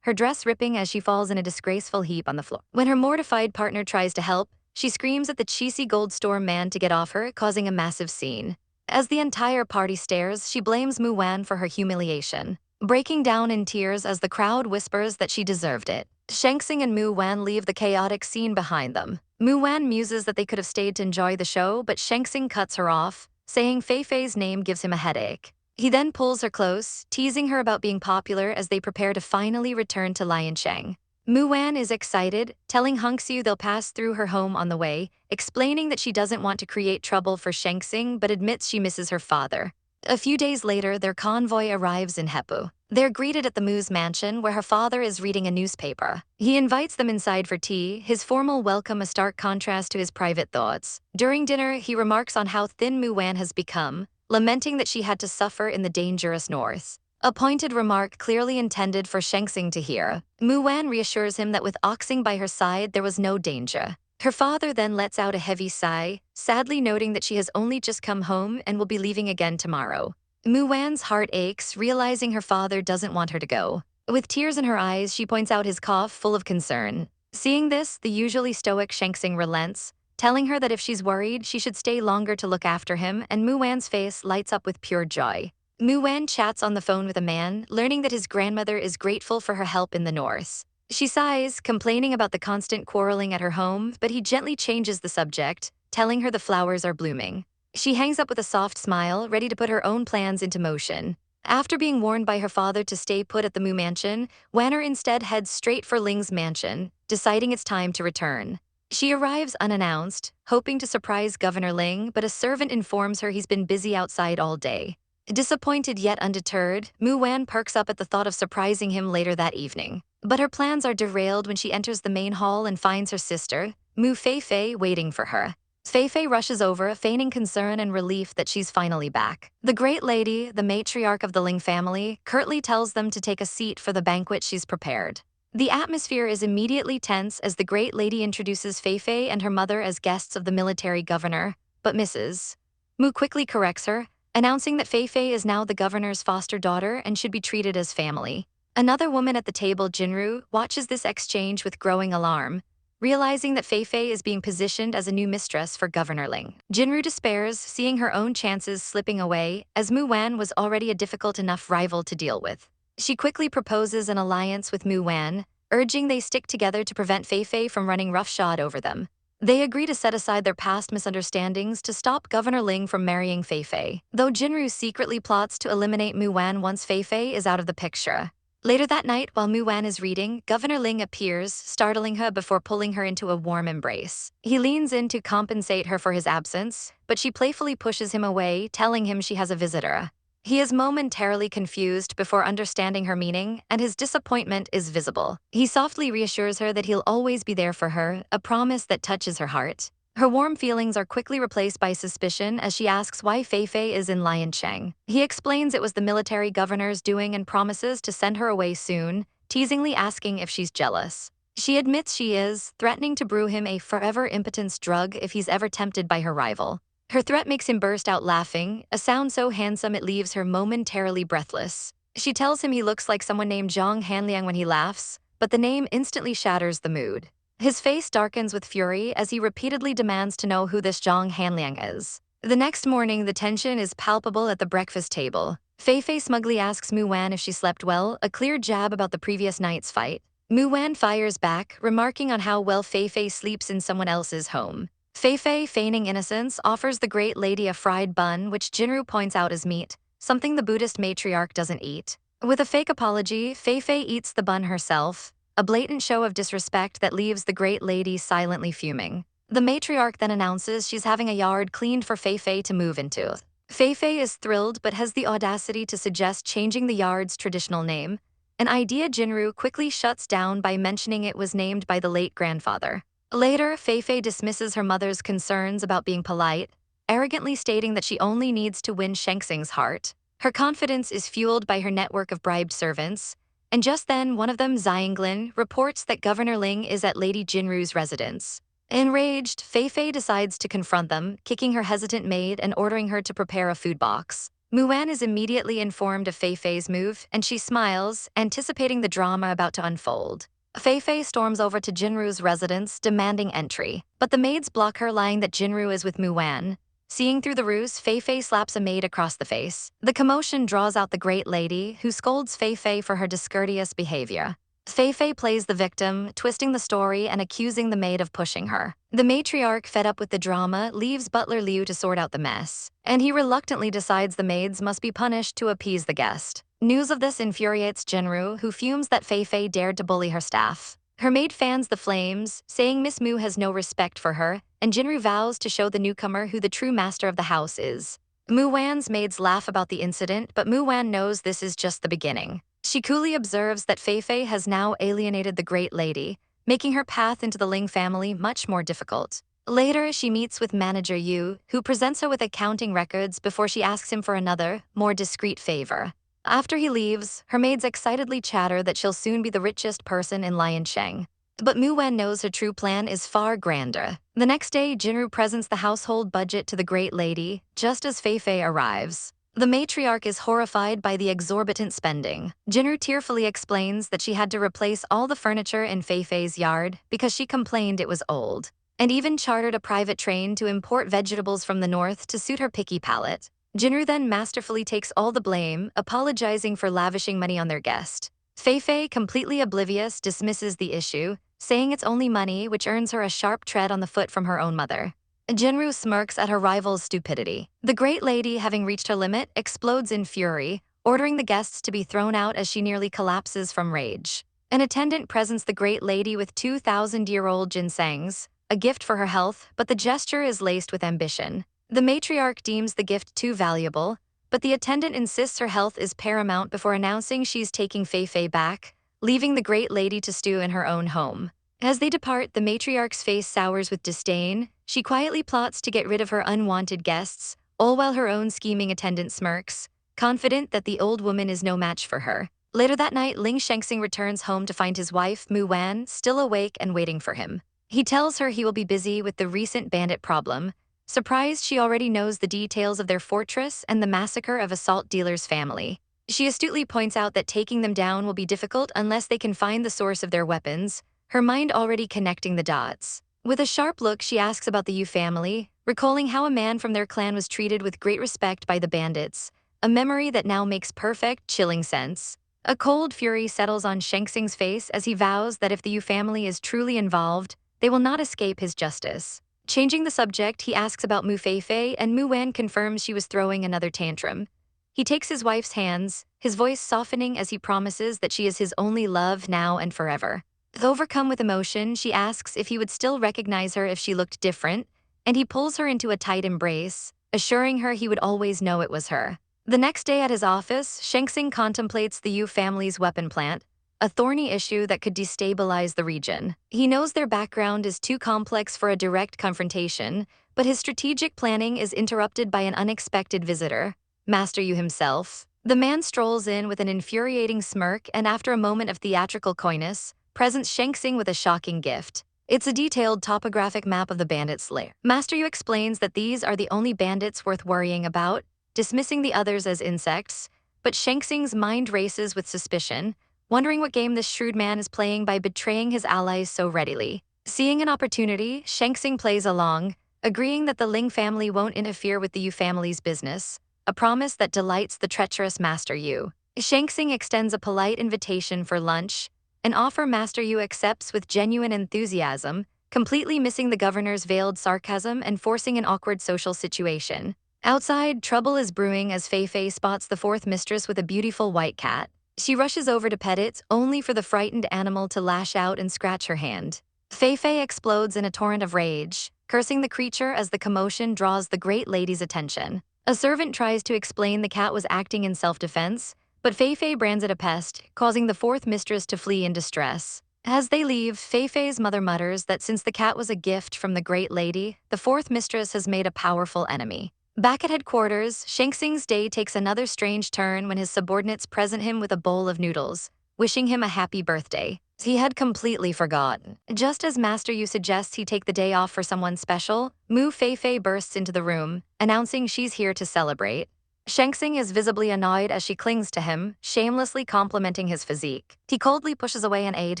her dress ripping as she falls in a disgraceful heap on the floor. When her mortified partner tries to help, she screams at the cheesy gold store man to get off her, causing a massive scene. As the entire party stares, she blames Mu Wan for her humiliation, breaking down in tears as the crowd whispers that she deserved it. Shang and Mu Wan leave the chaotic scene behind them. Mu Wan muses that they could have stayed to enjoy the show, but Shang cuts her off, saying Fei Fei's name gives him a headache. He then pulls her close, teasing her about being popular as they prepare to finally return to Liansheng. Mu Wan is excited, telling Hongxiu they'll pass through her home on the way, explaining that she doesn't want to create trouble for Shang but admits she misses her father. A few days later, their convoy arrives in Hepu. They're greeted at the Mu's mansion where her father is reading a newspaper. He invites them inside for tea, his formal welcome a stark contrast to his private thoughts. During dinner, he remarks on how thin Mu Wan has become, lamenting that she had to suffer in the dangerous north. A pointed remark clearly intended for Shang to hear. Mu Wan reassures him that with Oxing by her side, there was no danger. Her father then lets out a heavy sigh, sadly noting that she has only just come home and will be leaving again tomorrow. Mu Wan's heart aches, realizing her father doesn't want her to go. With tears in her eyes, she points out his cough full of concern. Seeing this, the usually stoic Shang relents, telling her that if she's worried, she should stay longer to look after him, and Mu Wan's face lights up with pure joy. Mu Wan chats on the phone with a man, learning that his grandmother is grateful for her help in the north. She sighs, complaining about the constant quarreling at her home, but he gently changes the subject, telling her the flowers are blooming. She hangs up with a soft smile, ready to put her own plans into motion. After being warned by her father to stay put at the Mu mansion, Wanner instead heads straight for Ling's mansion, deciding it's time to return. She arrives unannounced, hoping to surprise Governor Ling, but a servant informs her he's been busy outside all day. Disappointed yet undeterred, Mu Wan perks up at the thought of surprising him later that evening. But her plans are derailed when she enters the main hall and finds her sister, Mu Fei, waiting for her. Fei rushes over, feigning concern and relief that she's finally back. The great lady, the matriarch of the Ling family, curtly tells them to take a seat for the banquet she's prepared. The atmosphere is immediately tense as the great lady introduces Fei and her mother as guests of the military governor, but Mrs. Mu quickly corrects her, announcing that Fei is now the governor's foster daughter and should be treated as family. Another woman at the table, Jinru, watches this exchange with growing alarm, realizing that Fei is being positioned as a new mistress for Governor Ling. Jinru despairs, seeing her own chances slipping away, as Mu Wan was already a difficult enough rival to deal with. She quickly proposes an alliance with Mu Wan, urging they stick together to prevent Fei from running roughshod over them. They agree to set aside their past misunderstandings to stop Governor Ling from marrying Fei, though Jinru secretly plots to eliminate Mu Wan once Fei is out of the picture. Later that night, while Mu Wan is reading, Governor Ling appears, startling her before pulling her into a warm embrace. He leans in to compensate her for his absence, but she playfully pushes him away, telling him she has a visitor. He is momentarily confused before understanding her meaning, and his disappointment is visible. He softly reassures her that he'll always be there for her, a promise that touches her heart. Her warm feelings are quickly replaced by suspicion as she asks why Fei is in Liansheng. He explains it was the military governor's doing and promises to send her away soon, teasingly asking if she's jealous. She admits she is, threatening to brew him a forever impotence drug if he's ever tempted by her rival. Her threat makes him burst out laughing, a sound so handsome it leaves her momentarily breathless. She tells him he looks like someone named Zhang Hanliang when he laughs, but the name instantly shatters the mood. His face darkens with fury as he repeatedly demands to know who this Zhang Hanliang is. The next morning, the tension is palpable at the breakfast table. Fei smugly asks Mu Wan if she slept well, a clear jab about the previous night's fight. Mu Wan fires back, remarking on how well Fei sleeps in someone else's home. Fei, feigning innocence, offers the great lady a fried bun, which Jinru points out as meat, something the Buddhist matriarch doesn't eat. With a fake apology, Fei eats the bun herself, a blatant show of disrespect that leaves the great lady silently fuming. The matriarch then announces she's having a yard cleaned for Fei to move into. Fei is thrilled but has the audacity to suggest changing the yard's traditional name, an idea Jinru quickly shuts down by mentioning it was named by the late grandfather. Later, Fei dismisses her mother's concerns about being polite, arrogantly stating that she only needs to win Shang heart. Her confidence is fueled by her network of bribed servants, and just then one of them, Xianglin, reports that Governor Ling is at Lady Jinru's residence. Enraged, Fei decides to confront them, kicking her hesitant maid and ordering her to prepare a food box. Muan is immediately informed of Fei's move, and she smiles, anticipating the drama about to unfold. Fei storms over to Jinru's residence, demanding entry, but the maids block her, lying that Jinru is with Muan. Seeing through the ruse, Fei slaps a maid across the face. The commotion draws out the great lady, who scolds Fei for her discourteous behavior. Fei plays the victim, twisting the story and accusing the maid of pushing her. The matriarch, fed up with the drama, leaves butler Liu to sort out the mess, and he reluctantly decides the maids must be punished to appease the guest. News of this infuriates Jinru, who fumes that Fei dared to bully her staff. Her maid fans the flames, saying Miss Mu has no respect for her, and Jinru vows to show the newcomer who the true master of the house is. Muwan's maids laugh about the incident, but Muwan knows this is just the beginning. She coolly observes that Fei has now alienated the great lady, making her path into the Ling family much more difficult. Later, she meets with manager Yu, who presents her with accounting records before she asks him for another, more discreet favor. After he leaves, her maids excitedly chatter that she'll soon be the richest person in Liansheng. But Muwen knows her true plan is far grander. The next day, Jinru presents the household budget to the great lady, just as Fei arrives. The matriarch is horrified by the exorbitant spending. Jinru tearfully explains that she had to replace all the furniture in Fei's yard because she complained it was old, and even chartered a private train to import vegetables from the north to suit her picky palate. Jinru then masterfully takes all the blame, apologizing for lavishing money on their guest. Fei, completely oblivious, dismisses the issue, saying it's only money, which earns her a sharp tread on the foot from her own mother. Jinru smirks at her rival's stupidity. The great lady, having reached her limit, explodes in fury, ordering the guests to be thrown out as she nearly collapses from rage. An attendant presents the great lady with 2,000-year-old ginsengs, a gift for her health, but the gesture is laced with ambition. The matriarch deems the gift too valuable, but the attendant insists her health is paramount before announcing she's taking Fei back, leaving the great lady to stew in her own home. As they depart, the matriarch's face sours with disdain. She quietly plots to get rid of her unwanted guests, all while her own scheming attendant smirks, confident that the old woman is no match for her. Later that night, Ling Shengxing returns home to find his wife, Mu Wan, still awake and waiting for him. He tells her he will be busy with the recent bandit problem. Surprised, she already knows the details of their fortress and the massacre of a salt dealer's family. She astutely points out that taking them down will be difficult unless they can find the source of their weapons, her mind already connecting the dots. With a sharp look, she asks about the Yu family, recalling how a man from their clan was treated with great respect by the bandits, a memory that now makes perfect, chilling sense. A cold fury settles on Shengxing's face as he vows that if the Yu family is truly involved, they will not escape his justice. Changing the subject, he asks about Mu Fei, and Mu Wan confirms she was throwing another tantrum. He takes his wife's hands, his voice softening as he promises that she is his only love now and forever. Overcome with emotion, she asks if he would still recognize her if she looked different, and he pulls her into a tight embrace, assuring her he would always know it was her. The next day at his office, Shengxing contemplates the Yu family's weapon plant, a thorny issue that could destabilize the region. He knows their background is too complex for a direct confrontation, but his strategic planning is interrupted by an unexpected visitor, Master Yu himself. The man strolls in with an infuriating smirk and, after a moment of theatrical coyness, presents Shengxing with a shocking gift. It's a detailed topographic map of the bandits' lair. Master Yu explains that these are the only bandits worth worrying about, dismissing the others as insects, but Shengxing's mind races with suspicion, wondering what game this shrewd man is playing by betraying his allies so readily. Seeing an opportunity, Shengxing plays along, agreeing that the Ling family won't interfere with the Yu family's business, a promise that delights the treacherous Master Yu. Shengxing extends a polite invitation for lunch, an offer Master Yu accepts with genuine enthusiasm, completely missing the governor's veiled sarcasm and forcing an awkward social situation. Outside, trouble is brewing as Fei spots the fourth mistress with a beautiful white cat. She rushes over to pet it, only for the frightened animal to lash out and scratch her hand. Fei explodes in a torrent of rage, cursing the creature as the commotion draws the great lady's attention. A servant tries to explain the cat was acting in self-defense, but Fei brands it a pest, causing the fourth mistress to flee in distress. As they leave, Fei's mother mutters that since the cat was a gift from the great lady, the fourth mistress has made a powerful enemy. Back at headquarters, Shang-Tsung's day takes another strange turn when his subordinates present him with a bowl of noodles, wishing him a happy birthday. He had completely forgotten. Just as Master Yu suggests he take the day off for someone special, Mu Feifei bursts into the room, announcing she's here to celebrate. Shang Tsung is visibly annoyed as she clings to him, shamelessly complimenting his physique. He coldly pushes away an aide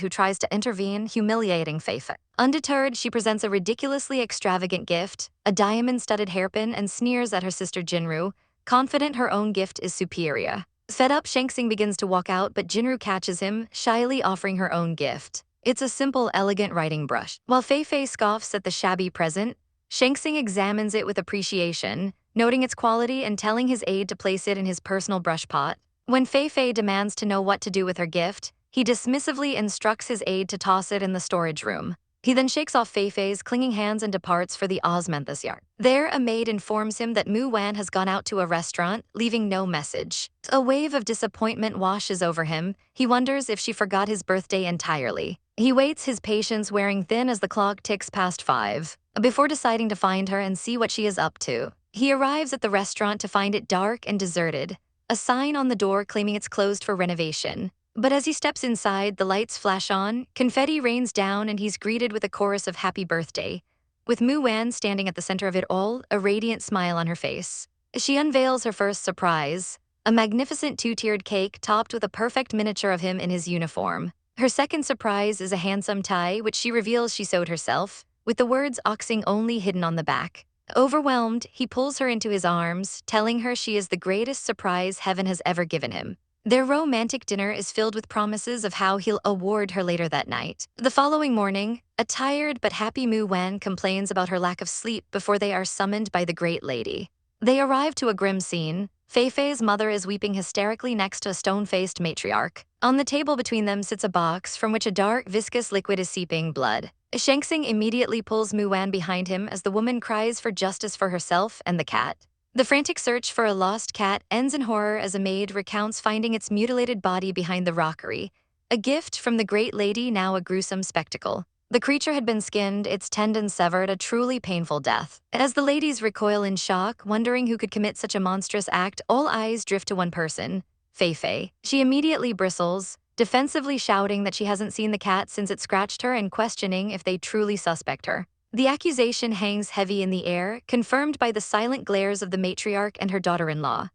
who tries to intervene, humiliating Feifei. Undeterred, she presents a ridiculously extravagant gift, a diamond-studded hairpin, and sneers at her sister Jinru, confident her own gift is superior. Fed up, Shang Tsung begins to walk out, but Jinru catches him, shyly offering her own gift. It's a simple, elegant writing brush. While Feifei scoffs at the shabby present, Shang Tsung examines it with appreciation, noting its quality and telling his aide to place it in his personal brush pot. When Feifei demands to know what to do with her gift, he dismissively instructs his aide to toss it in the storage room. He then shakes off Feifei's clinging hands and departs for the osmanthus yard. There, a maid informs him that Mu Wan has gone out to a restaurant, leaving no message. A wave of disappointment washes over him. He wonders if she forgot his birthday entirely. He waits, his patience wearing thin as the clock ticks past 5, before deciding to find her and see what she is up to. He arrives at the restaurant to find it dark and deserted, a sign on the door claiming it's closed for renovation. But as he steps inside, the lights flash on, confetti rains down, and he's greeted with a chorus of happy birthday, with Mu Wan standing at the center of it all, a radiant smile on her face. She unveils her first surprise, a magnificent two-tiered cake topped with a perfect miniature of him in his uniform. Her second surprise is a handsome tie, which she reveals she sewed herself, with the words "Oxing only" hidden on the back. Overwhelmed, he pulls her into his arms, telling her she is the greatest surprise heaven has ever given him. Their romantic dinner is filled with promises of how he'll award her later that night. The following morning, a tired but happy Mu Wan complains about her lack of sleep before they are summoned by the Great Lady. They arrive to a grim scene. Feifei's mother is weeping hysterically next to a stone-faced matriarch. On the table between them sits a box from which a dark, viscous liquid is seeping blood. Shang Tsung immediately pulls Mu Wan behind him as the woman cries for justice for herself and the cat. The frantic search for a lost cat ends in horror as a maid recounts finding its mutilated body behind the rockery, a gift from the Great Lady, now a gruesome spectacle. The creature had been skinned, its tendons severed, a truly painful death. As the ladies recoil in shock, wondering who could commit such a monstrous act, all eyes drift to one person, Feifei. She immediately bristles, defensively shouting that she hasn't seen the cat since it scratched her and questioning if they truly suspect her. The accusation hangs heavy in the air, confirmed by the silent glares of the matriarch and her daughter-in-law.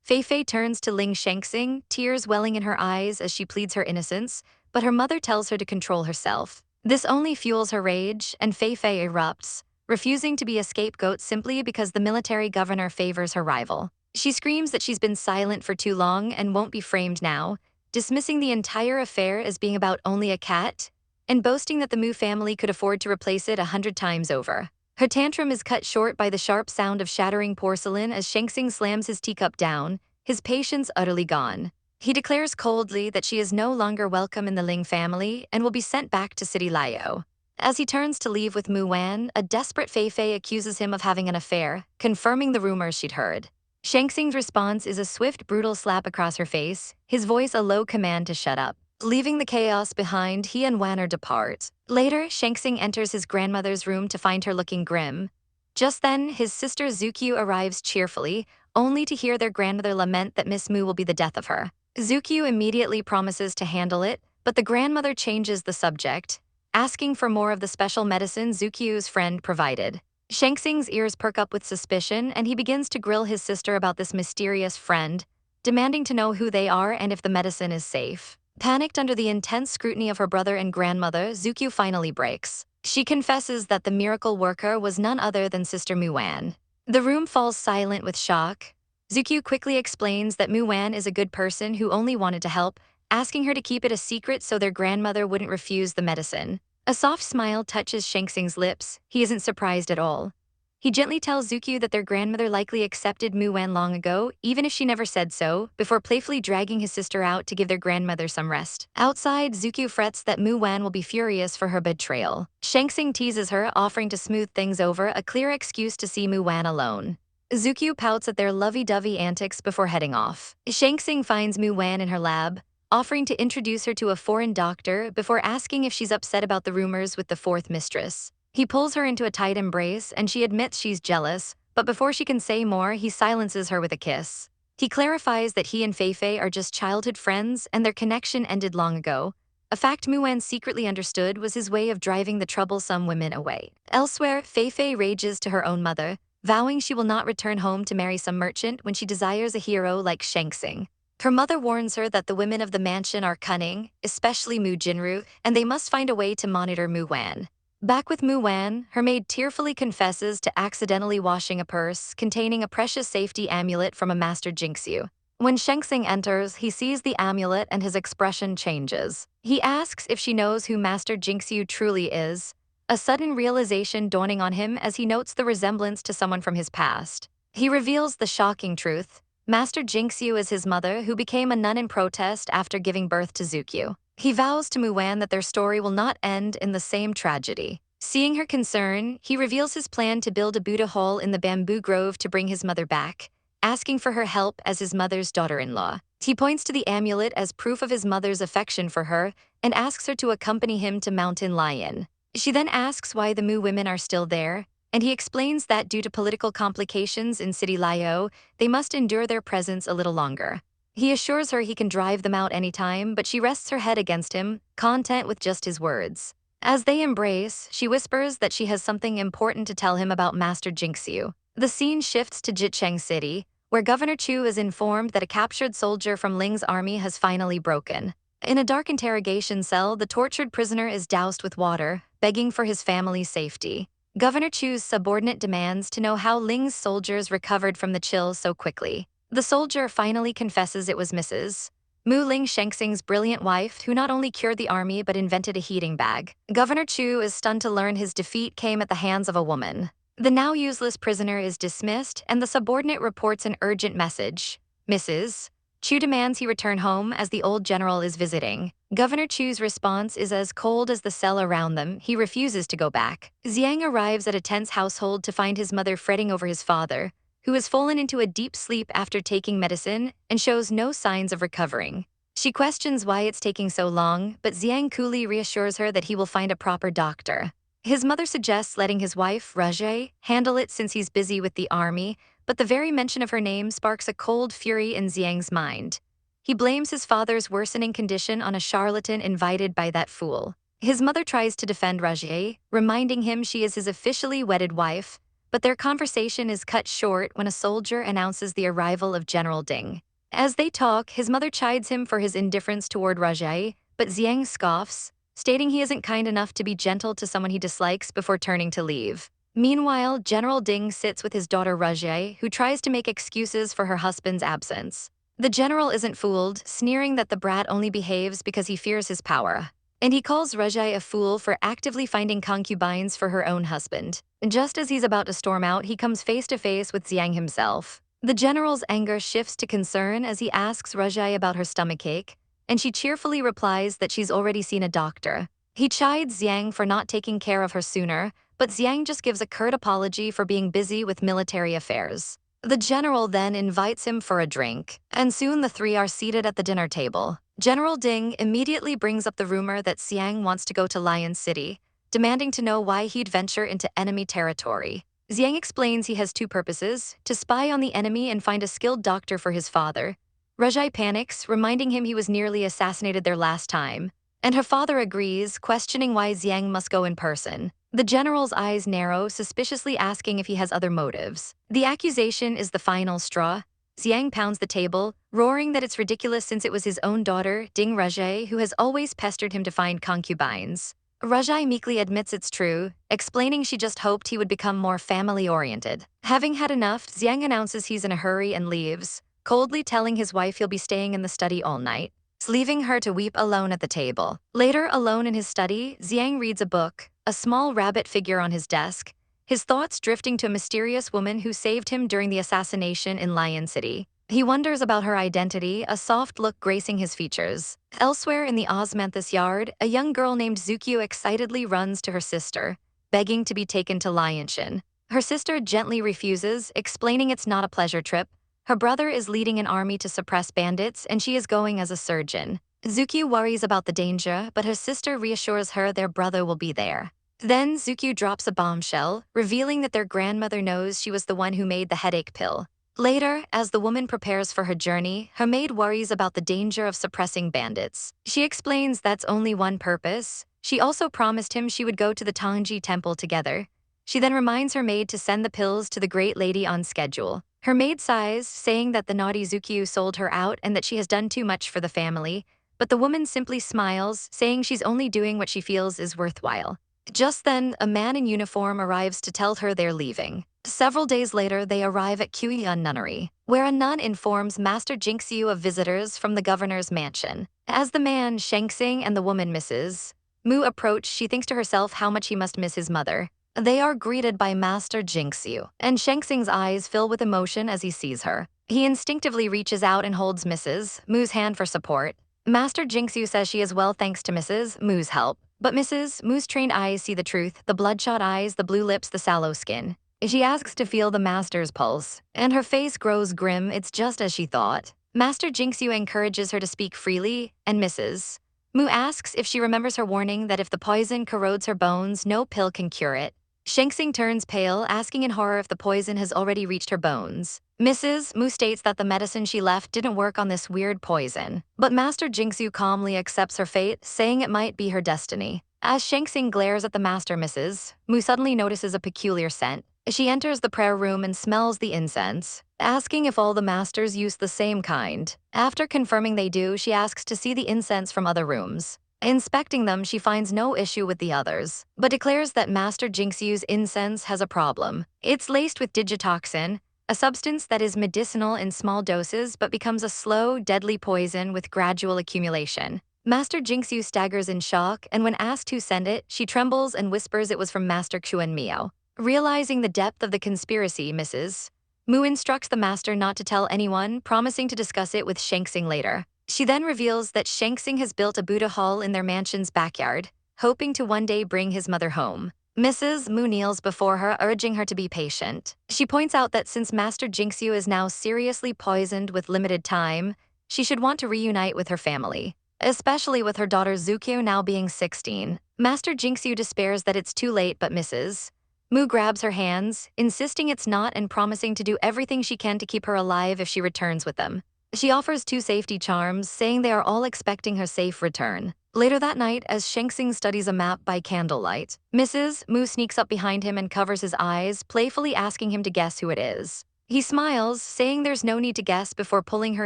Feifei turns to Ling Shangxing, tears welling in her eyes as she pleads her innocence, but her mother tells her to control herself. This only fuels her rage, and Feifei erupts, refusing to be a scapegoat simply because the military governor favors her rival. She screams that she's been silent for too long and won't be framed now, dismissing the entire affair as being about only a cat, and boasting that the Mu family could afford to replace it 100 times over. Her tantrum is cut short by the sharp sound of shattering porcelain as Shang Tsung slams his teacup down, his patience utterly gone. He declares coldly that she is no longer welcome in the Ling family and will be sent back to City Liao. As he turns to leave with Mu Wan, a desperate Feifei accuses him of having an affair, confirming the rumors she'd heard. Shang Tsung's response is a swift, brutal slap across her face, his voice a low command to shut up. Leaving the chaos behind, he and Wanner depart. Later, Shang Tsung enters his grandmother's room to find her looking grim. Just then, his sister Zukyu arrives cheerfully, only to hear their grandmother lament that Miss Mu will be the death of her. Zukyu immediately promises to handle it, but the grandmother changes the subject, asking for more of the special medicine Zukyu's friend provided. Shang Tsung's ears perk up with suspicion, and he begins to grill his sister about this mysterious friend, demanding to know who they are and if the medicine is safe. Panicked under the intense scrutiny of her brother and grandmother, Zukyu finally breaks. She confesses that the miracle worker was none other than Sister Mu Wan. The room falls silent with shock. Zukyu quickly explains that Mu Wan is a good person who only wanted to help, asking her to keep it a secret so their grandmother wouldn't refuse the medicine. A soft smile touches Shang Tsung's lips. He isn't surprised at all. He gently tells Zukyu that their grandmother likely accepted Mu Wan long ago, even if she never said so, before playfully dragging his sister out to give their grandmother some rest. Outside, Zukyu frets that Mu Wan will be furious for her betrayal. Shang Tsung teases her, offering to smooth things over, a clear excuse to see Mu Wan alone. Zukyu pouts at their lovey-dovey antics before heading off. Shang Tsung finds Mu Wan in her lab, offering to introduce her to a foreign doctor before asking if she's upset about the rumors with the fourth mistress. He pulls her into a tight embrace, and she admits she's jealous, but before she can say more, he silences her with a kiss. He clarifies that he and Feifei are just childhood friends and their connection ended long ago, a fact Muan secretly understood was his way of driving the troublesome women away. Elsewhere, Feifei rages to her own mother, vowing she will not return home to marry some merchant when she desires a hero like Shangxing. Her mother warns her that the women of the mansion are cunning, especially Mu Jinru, and they must find a way to monitor Mu Wan. Back with Mu Wan, her maid tearfully confesses to accidentally washing a purse containing a precious safety amulet from a master Jinxu. When Shengxing enters, he sees the amulet and his expression changes. He asks if she knows who Master Jinxu truly is, a sudden realization dawning on him as he notes the resemblance to someone from his past. He reveals the shocking truth. Master Jinxu is his mother, who became a nun in protest after giving birth to Zukyu. He vows to Muan that their story will not end in the same tragedy. Seeing her concern, he reveals his plan to build a Buddha hole in the bamboo grove to bring his mother back, asking for her help as his mother's daughter-in-law. He points to the amulet as proof of his mother's affection for her and asks her to accompany him to Mountain Lion. She then asks why the Mu women are still there, and he explains that due to political complications in City Liao, they must endure their presence a little longer. He assures her he can drive them out anytime, but she rests her head against him, content with just his words. As they embrace, she whispers that she has something important to tell him about Master Jinxu. The scene shifts to Jicheng City, where Governor Chu is informed that a captured soldier from Ling's army has finally broken. In a dark interrogation cell, the tortured prisoner is doused with water, begging for his family's safety. Governor Chu's subordinate demands to know how Ling's soldiers recovered from the chill so quickly. The soldier finally confesses it was Mrs. Mu Ling Shengxing's brilliant wife, who not only cured the army but invented a heating bag. Governor Chu is stunned to learn his defeat came at the hands of a woman. The now useless prisoner is dismissed, and the subordinate reports an urgent message. Mrs. Chu demands he return home as the old general is visiting. Governor Chu's response is as cold as the cell around them. He refuses to go back. Xiang arrives at a tense household to find his mother fretting over his father, who has fallen into a deep sleep after taking medicine and shows no signs of recovering. She questions why it's taking so long, but Xiang coolly reassures her that he will find a proper doctor. His mother suggests letting his wife, Rajay, handle it since he's busy with the army, but the very mention of her name sparks a cold fury in Xiang's mind. He blames his father's worsening condition on a charlatan invited by that fool. His mother tries to defend Rajay, reminding him she is his officially wedded wife, but their conversation is cut short when a soldier announces the arrival of General Ding. As they talk, his mother chides him for his indifference toward Rajay, but Xiang scoffs, stating he isn't kind enough to be gentle to someone he dislikes before turning to leave. Meanwhile, General Ding sits with his daughter Rajay, who tries to make excuses for her husband's absence. The general isn't fooled, sneering that the brat only behaves because he fears his power. And he calls Rajay a fool for actively finding concubines for her own husband. Just as he's about to storm out, he comes face to face with Xiang himself. The general's anger shifts to concern as he asks Rajay about her stomachache, and she cheerfully replies that she's already seen a doctor. He chides Xiang for not taking care of her sooner, but Xiang just gives a curt apology for being busy with military affairs. The general then invites him for a drink, and soon the three are seated at the dinner table. General Ding immediately brings up the rumor that Xiang wants to go to Lion City, demanding to know why he'd venture into enemy territory. Xiang explains he has two purposes: to spy on the enemy and find a skilled doctor for his father. Rajai panics, reminding him he was nearly assassinated there last time, and her father agrees, questioning why Xiang must go in person. The general's eyes narrow, suspiciously asking if he has other motives. The accusation is the final straw. Xiang pounds the table, roaring that it's ridiculous since it was his own daughter, Ding Rajai, who has always pestered him to find concubines. Rajai meekly admits it's true, explaining she just hoped he would become more family-oriented. Having had enough, Xiang announces he's in a hurry and leaves, coldly telling his wife he'll be staying in the study all night, leaving her to weep alone at the table. Later, alone in his study, Xiang reads a book, a small rabbit figure on his desk, his thoughts drifting to a mysterious woman who saved him during the assassination in Lion City. He wonders about her identity, a soft look gracing his features. Elsewhere in the Osmanthus yard, a young girl named Zukyu excitedly runs to her sister, begging to be taken to Lionshin. Her sister gently refuses, explaining it's not a pleasure trip. Her brother is leading an army to suppress bandits, and she is going as a surgeon. Zukyu worries about the danger, but her sister reassures her their brother will be there. Then Zukyu drops a bombshell, revealing that their grandmother knows she was the one who made the headache pill. Later, as the woman prepares for her journey, her maid worries about the danger of suppressing bandits. She explains that's only one purpose. She also promised him she would go to the Tongji temple together. She then reminds her maid to send the pills to the great lady on schedule. Her maid sighs, saying that the naughty Zukyu sold her out and that she has done too much for the family, but the woman simply smiles, saying she's only doing what she feels is worthwhile. Just then, a man in uniform arrives to tell her they're leaving. Several days later, they arrive at Kyuhyun Nunnery, where a nun informs Master Jinxu of visitors from the governor's mansion. As the man, Shangsing, and the woman, Mrs. Mu, approach, she thinks to herself how much he must miss his mother. They are greeted by Master Jinxu, and Shangsing's eyes fill with emotion as he sees her. He instinctively reaches out and holds Mrs. Mu's hand for support. Master Jinxu says she is well thanks to Mrs. Mu's help. But Mrs. Mu's trained eyes see the truth, the bloodshot eyes, the blue lips, the sallow skin. She asks to feel the master's pulse, and her face grows grim. It's just as she thought. Master Jinxu encourages her to speak freely, and Mrs. Mu asks if she remembers her warning that if the poison corrodes her bones, no pill can cure it. Shangsing turns pale, asking in horror if the poison has already reached her bones. Mrs. Mu states that the medicine she left didn't work on this weird poison, but Master Jinxu calmly accepts her fate, saying it might be her destiny. As Shangsing glares at the master, Mrs. Mu suddenly notices a peculiar scent. She enters the prayer room and smells the incense, asking if all the masters use the same kind. After confirming they do, she asks to see the incense from other rooms. Inspecting them, she finds no issue with the others, but declares that Master Jinxu's incense has a problem. It's laced with digitoxin, a substance that is medicinal in small doses but becomes a slow, deadly poison with gradual accumulation. Master Jinxu staggers in shock, and when asked who sent it, she trembles and whispers it was from Master Xuan Miao. Realizing the depth of the conspiracy, Mrs. Mu instructs the master not to tell anyone, promising to discuss it with Shangsing later. She then reveals that Shangsing has built a Buddha hall in their mansion's backyard, hoping to one day bring his mother home. Mrs. Mu kneels before her, urging her to be patient. She points out that since Master Jinxu is now seriously poisoned with limited time, she should want to reunite with her family, especially with her daughter Zukyu now being 16. Master Jinxu despairs that it's too late, but Mrs. Mu grabs her hands, insisting it's not and promising to do everything she can to keep her alive if she returns with them. She offers 2 safety charms, saying they are all expecting her safe return. Later that night, as Shangsing studies a map by candlelight, Mrs. Mu sneaks up behind him and covers his eyes, playfully asking him to guess who it is. He smiles, saying there's no need to guess before pulling her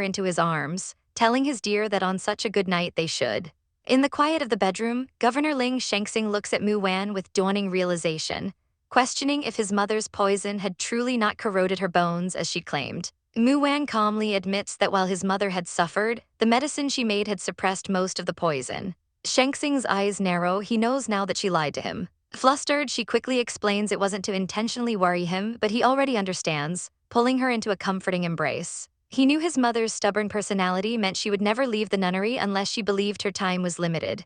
into his arms, telling his dear that on such a good night they should. In the quiet of the bedroom, Governor Ling Shangsing looks at Mu Wan with dawning realization, questioning if his mother's poison had truly not corroded her bones as she claimed. Mu Wan calmly admits that while his mother had suffered, the medicine she made had suppressed most of the poison. Shangsing's eyes narrow. He knows now that she lied to him. Flustered, she quickly explains it wasn't to intentionally worry him, but he already understands, pulling her into a comforting embrace. He knew his mother's stubborn personality meant she would never leave the nunnery unless she believed her time was limited.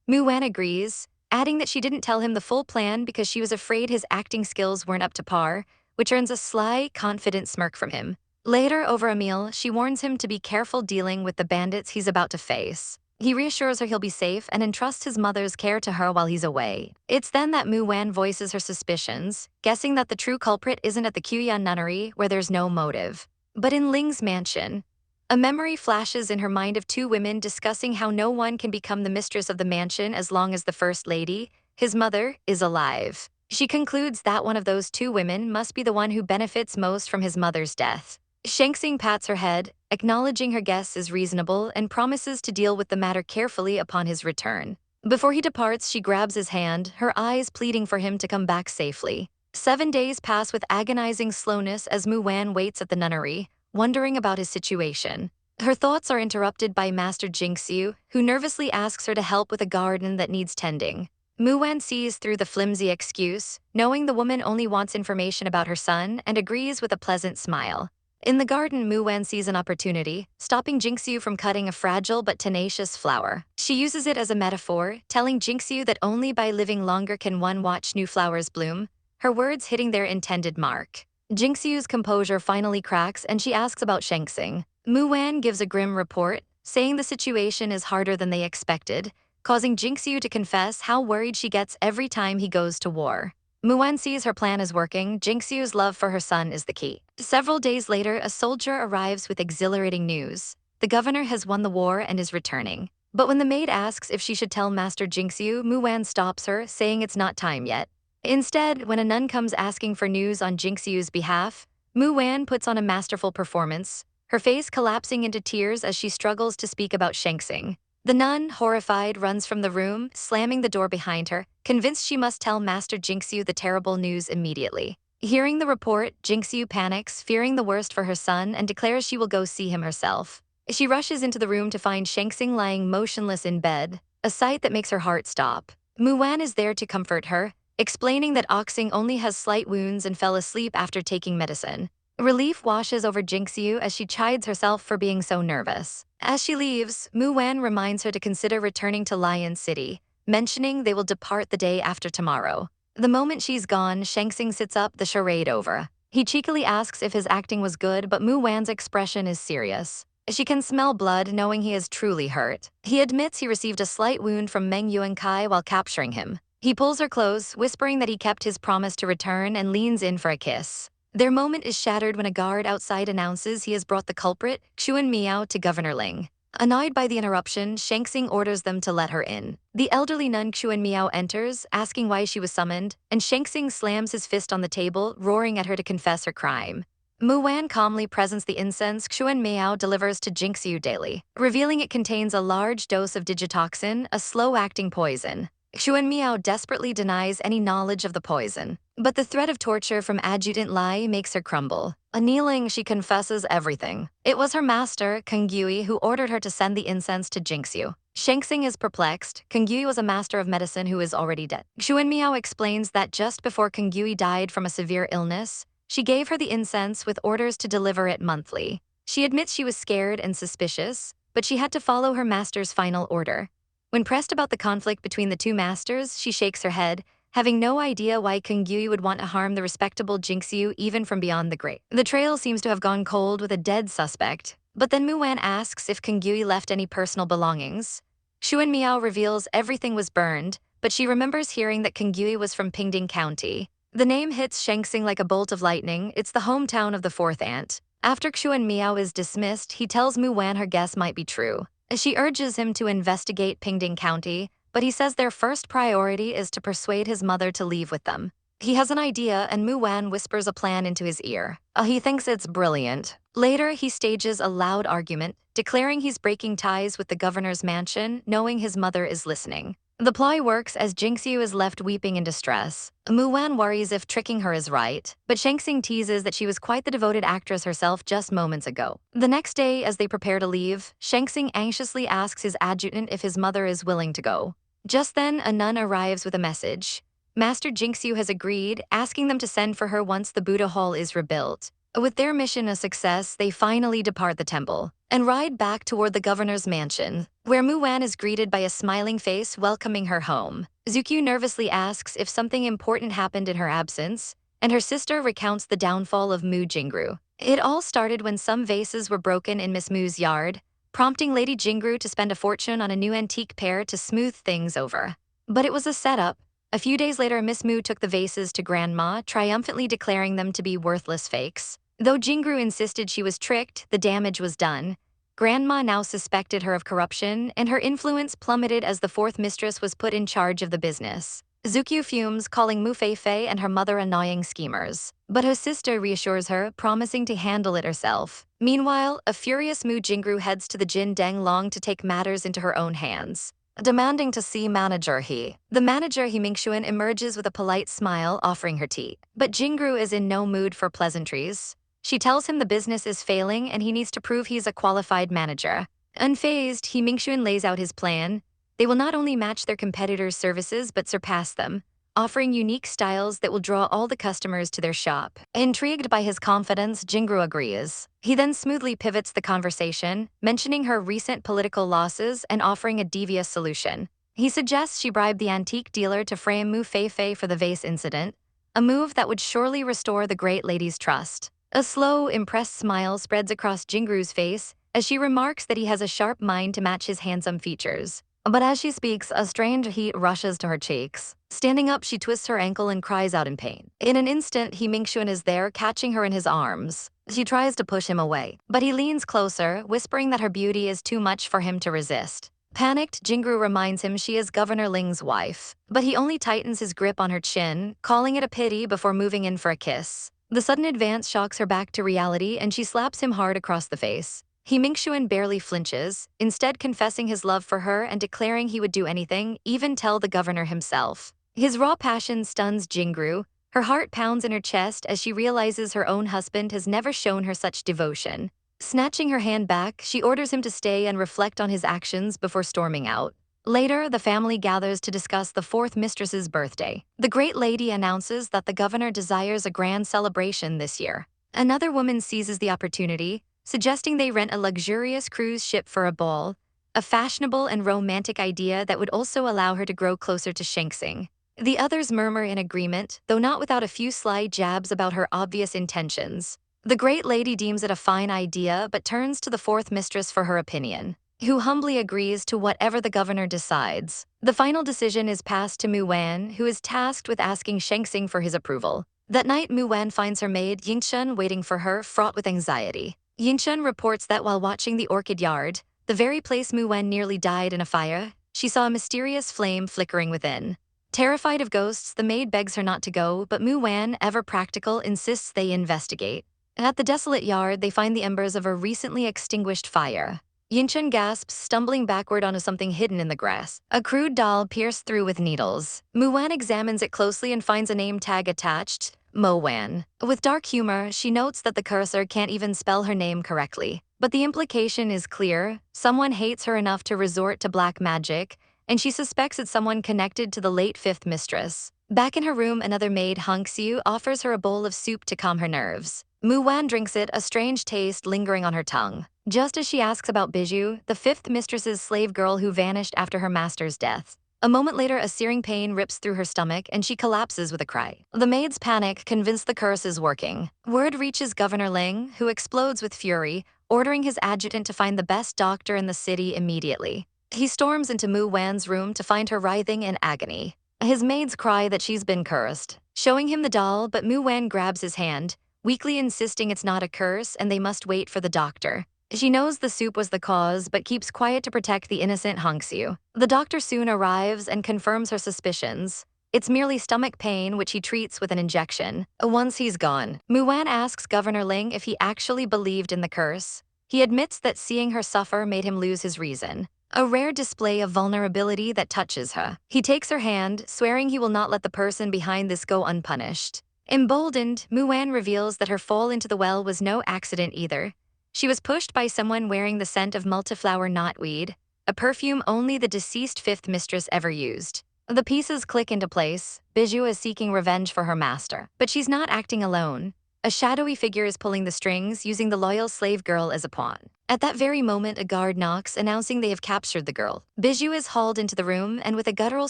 Mu Wan agrees, adding that she didn't tell him the full plan because she was afraid his acting skills weren't up to par, which earns a sly, confident smirk from him. Later, over a meal, she warns him to be careful dealing with the bandits he's about to face. He reassures her he'll be safe and entrusts his mother's care to her while he's away. It's then that Mu Wan voices her suspicions, guessing that the true culprit isn't at the Kyuhyun Nunnery, where there's no motive, but in Ling's mansion. A memory flashes in her mind of 2 women discussing how no one can become the mistress of the mansion as long as the first lady, his mother, is alive. She concludes that one of those 2 women must be the one who benefits most from his mother's death. Shangsing pats her head, acknowledging her guess is reasonable and promises to deal with the matter carefully upon his return. Before he departs, she grabs his hand, her eyes pleading for him to come back safely. 7 days pass with agonizing slowness as Mu Wan waits at the nunnery, wondering about his situation. Her thoughts are interrupted by Master Jinxu, who nervously asks her to help with a garden that needs tending. Mu Wan sees through the flimsy excuse, knowing the woman only wants information about her son, and agrees with a pleasant smile. In the garden, Mu Wan sees an opportunity, stopping Jinxu from cutting a fragile but tenacious flower. She uses it as a metaphor, telling Jinxu that only by living longer can one watch new flowers bloom, her words hitting their intended mark. Jinxu's composure finally cracks and she asks about Shangsing. Mu Wan gives a grim report, saying the situation is harder than they expected, causing Jinxiu to confess how worried she gets every time he goes to war. Muan sees her plan is working. Jinxiu's love for her son is the key. Several days later, a soldier arrives with exhilarating news. The governor has won the war and is returning. But when the maid asks if she should tell Master Jinxiu, Muan stops her, saying it's not time yet. Instead, when a nun comes asking for news on Jinxiu's behalf, Muan puts on a masterful performance, her face collapsing into tears as she struggles to speak about Shengxing. The nun, horrified, runs from the room, slamming the door behind her, convinced she must tell Master Jinxiu the terrible news immediately. Hearing the report, Jinxiu panics, fearing the worst for her son, and declares she will go see him herself. She rushes into the room to find Shengxing lying motionless in bed, a sight that makes her heart stop. Muan is there to comfort her, explaining that Oxing only has slight wounds and fell asleep after taking medicine. Relief washes over Jinxiu as she chides herself for being so nervous. As she leaves, Muan reminds her to consider returning to Lion City, mentioning they will depart the day after tomorrow. The moment she's gone, Shengxing sits up, the charade over. He cheekily asks if his acting was good, but Muan's expression is serious. She can smell blood, knowing he is truly hurt. He admits he received a slight wound from Meng Yuankai while capturing him. He pulls her close, whispering that he kept his promise to return, and leans in for a kiss. Their moment is shattered when a guard outside announces he has brought the culprit, Xuan Miao, to Governor Ling. Annoyed by the interruption, Shengxing orders them to let her in. The elderly nun Xuan Miao enters, asking why she was summoned, and Shengxing slams his fist on the table, roaring at her to confess her crime. Muan calmly presents the incense Xuan Miao delivers to Jinxiu daily, revealing it contains a large dose of digitoxin, a slow-acting poison. Xuan Miao desperately denies any knowledge of the poison, but the threat of torture from Adjutant Lai makes her crumble. Kneeling, she confesses everything. It was her master, Kung Yui, who ordered her to send the incense to Jinxiu. Shengxing is perplexed. Kung Yui was a master of medicine who is already dead. Xuan Miao explains that just before Kung Yui died from a severe illness, she gave her the incense with orders to deliver it monthly. She admits she was scared and suspicious, but she had to follow her master's final order. When pressed about the conflict between the two masters, she shakes her head, having no idea why Kung Yui would want to harm the respectable Jinxiu even from beyond the grave. The trail seems to have gone cold with a dead suspect, but then Muan asks if Kung Yui left any personal belongings. Xuan Miao reveals everything was burned, but she remembers hearing that Kung Yui was from Pingding County. The name hits Shengxing like a bolt of lightning. It's the hometown of the fourth aunt. After Xuan Miao is dismissed, he tells Muan her guess might be true. She urges him to investigate Pingding County, but he says their first priority is to persuade his mother to leave with them. He has an idea, and Muan whispers a plan into his ear. He thinks it's brilliant. Later, he stages a loud argument, declaring he's breaking ties with the governor's mansion, knowing his mother is listening. The ploy works as Jinxiu is left weeping in distress. Muan worries if tricking her is right, but Shengxing teases that she was quite the devoted actress herself just moments ago. The next day, as they prepare to leave, Shengxing anxiously asks his adjutant if his mother is willing to go. Just then, a nun arrives with a message. Master Jinxiu has agreed, asking them to send for her once the Buddha Hall is rebuilt. With their mission a success, they finally depart the temple and ride back toward the governor's mansion, where Muan is greeted by a smiling face welcoming her home. Zukyu nervously asks if something important happened in her absence, and her sister recounts the downfall of Mu Jingru. It all started when some vases were broken in Miss Mu's yard, prompting Lady Jingru to spend a fortune on a new antique pair to smooth things over. But it was a setup. A few days later, Miss Mu took the vases to Grandma, triumphantly declaring them to be worthless fakes. Though Jingru insisted she was tricked, the damage was done. Grandma now suspected her of corruption, and her influence plummeted as the fourth mistress was put in charge of the business. Zukyu fumes, calling Mu Feifei and her mother annoying schemers. But her sister reassures her, promising to handle it herself. Meanwhile, a furious Mu Jingru heads to the Jin Deng Long to take matters into her own hands, demanding to see manager He. The manager He Mingxuan emerges with a polite smile, offering her tea. But Jingru is in no mood for pleasantries. She tells him the business is failing and he needs to prove he's a qualified manager. Unfazed, He Mingxuan lays out his plan. They will not only match their competitors' services but surpass them, offering unique styles that will draw all the customers to their shop. Intrigued by his confidence, Jingru agrees. He then smoothly pivots the conversation, mentioning her recent political losses and offering a devious solution. He suggests she bribe the antique dealer to frame Mu Feifei for the vase incident, a move that would surely restore the great lady's trust. A slow, impressed smile spreads across Jingru's face as she remarks that he has a sharp mind to match his handsome features. But as she speaks, a strange heat rushes to her cheeks. Standing up, she twists her ankle and cries out in pain. In an instant, Mingxuan is there, catching her in his arms. She tries to push him away, but he leans closer, whispering that her beauty is too much for him to resist. Panicked, Jingru reminds him she is Governor Ling's wife, but he only tightens his grip on her chin, calling it a pity before moving in for a kiss. The sudden advance shocks her back to reality and she slaps him hard across the face. Mingxuan barely flinches, instead confessing his love for her and declaring he would do anything, even tell the governor himself. His raw passion stuns Jingru. Her heart pounds in her chest as she realizes her own husband has never shown her such devotion. Snatching her hand back, she orders him to stay and reflect on his actions before storming out. Later, the family gathers to discuss the fourth mistress's birthday. The great lady announces that the governor desires a grand celebration this year. Another woman seizes the opportunity, suggesting they rent a luxurious cruise ship for a ball, a fashionable and romantic idea that would also allow her to grow closer to Shengxing. The others murmur in agreement, though not without a few sly jabs about her obvious intentions. The great lady deems it a fine idea but turns to the fourth mistress for her opinion, who humbly agrees to whatever the governor decides. The final decision is passed to Mu Wan, who is tasked with asking Shengxing for his approval. That night, Mu Wan finds her maid, Yingchen, waiting for her, fraught with anxiety. Yingchen reports that while watching the orchid yard, the very place Mu Wan nearly died in a fire, she saw a mysterious flame flickering within. Terrified of ghosts, the maid begs her not to go, but Mu Wan, ever practical, insists they investigate. At the desolate yard, they find the embers of a recently extinguished fire. Yinchen gasps, stumbling backward onto something hidden in the grass. A crude doll pierced through with needles. Mu Wan examines it closely and finds a name tag attached, Mo Wan. With dark humor, she notes that the cursor can't even spell her name correctly. But the implication is clear. Someone hates her enough to resort to black magic, and she suspects it's someone connected to the late fifth mistress. Back in her room, another maid, Hongxiu, offers her a bowl of soup to calm her nerves. Mu Wan drinks it, a strange taste lingering on her tongue. Just as she asks about Bijou, the fifth mistress's slave girl who vanished after her master's death. A moment later, a searing pain rips through her stomach and she collapses with a cry. The maids panic, convinced the curse is working. Word reaches Governor Ling, who explodes with fury, ordering his adjutant to find the best doctor in the city immediately. He storms into Mu Wan's room to find her writhing in agony. His maids cry that she's been cursed, showing him the doll, but Mu Wan grabs his hand, weakly insisting it's not a curse and they must wait for the doctor. She knows the soup was the cause, but keeps quiet to protect the innocent Hongxiu. The doctor soon arrives and confirms her suspicions. It's merely stomach pain, which he treats with an injection. Once he's gone, Mu Wan asks Governor Ling if he actually believed in the curse. He admits that seeing her suffer made him lose his reason. A rare display of vulnerability that touches her. He takes her hand, swearing he will not let the person behind this go unpunished. Emboldened, Mu Wan reveals that her fall into the well was no accident either. She was pushed by someone wearing the scent of multiflower knotweed, a perfume only the deceased fifth mistress ever used. The pieces click into place. Bijou is seeking revenge for her master, but she's not acting alone. A shadowy figure is pulling the strings, using the loyal slave girl as a pawn. At that very moment, a guard knocks, announcing they have captured the girl. Bijou is hauled into the room, and with a guttural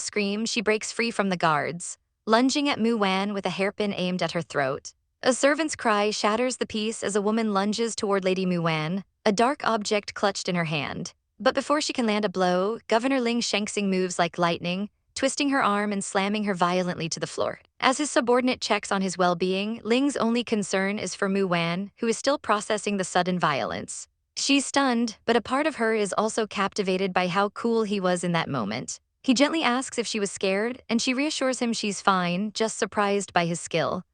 scream, she breaks free from the guards, lunging at Mu Wan with a hairpin aimed at her throat. A servant's cry shatters the peace as a woman lunges toward Lady Mu Wan, a dark object clutched in her hand. But before she can land a blow, Governor Ling Shengxing moves like lightning, twisting her arm and slamming her violently to the floor. As his subordinate checks on his well-being, Ling's only concern is for Mu Wan, who is still processing the sudden violence. She's stunned, but a part of her is also captivated by how cool he was in that moment. He gently asks if she was scared, and she reassures him she's fine, just surprised by his skill.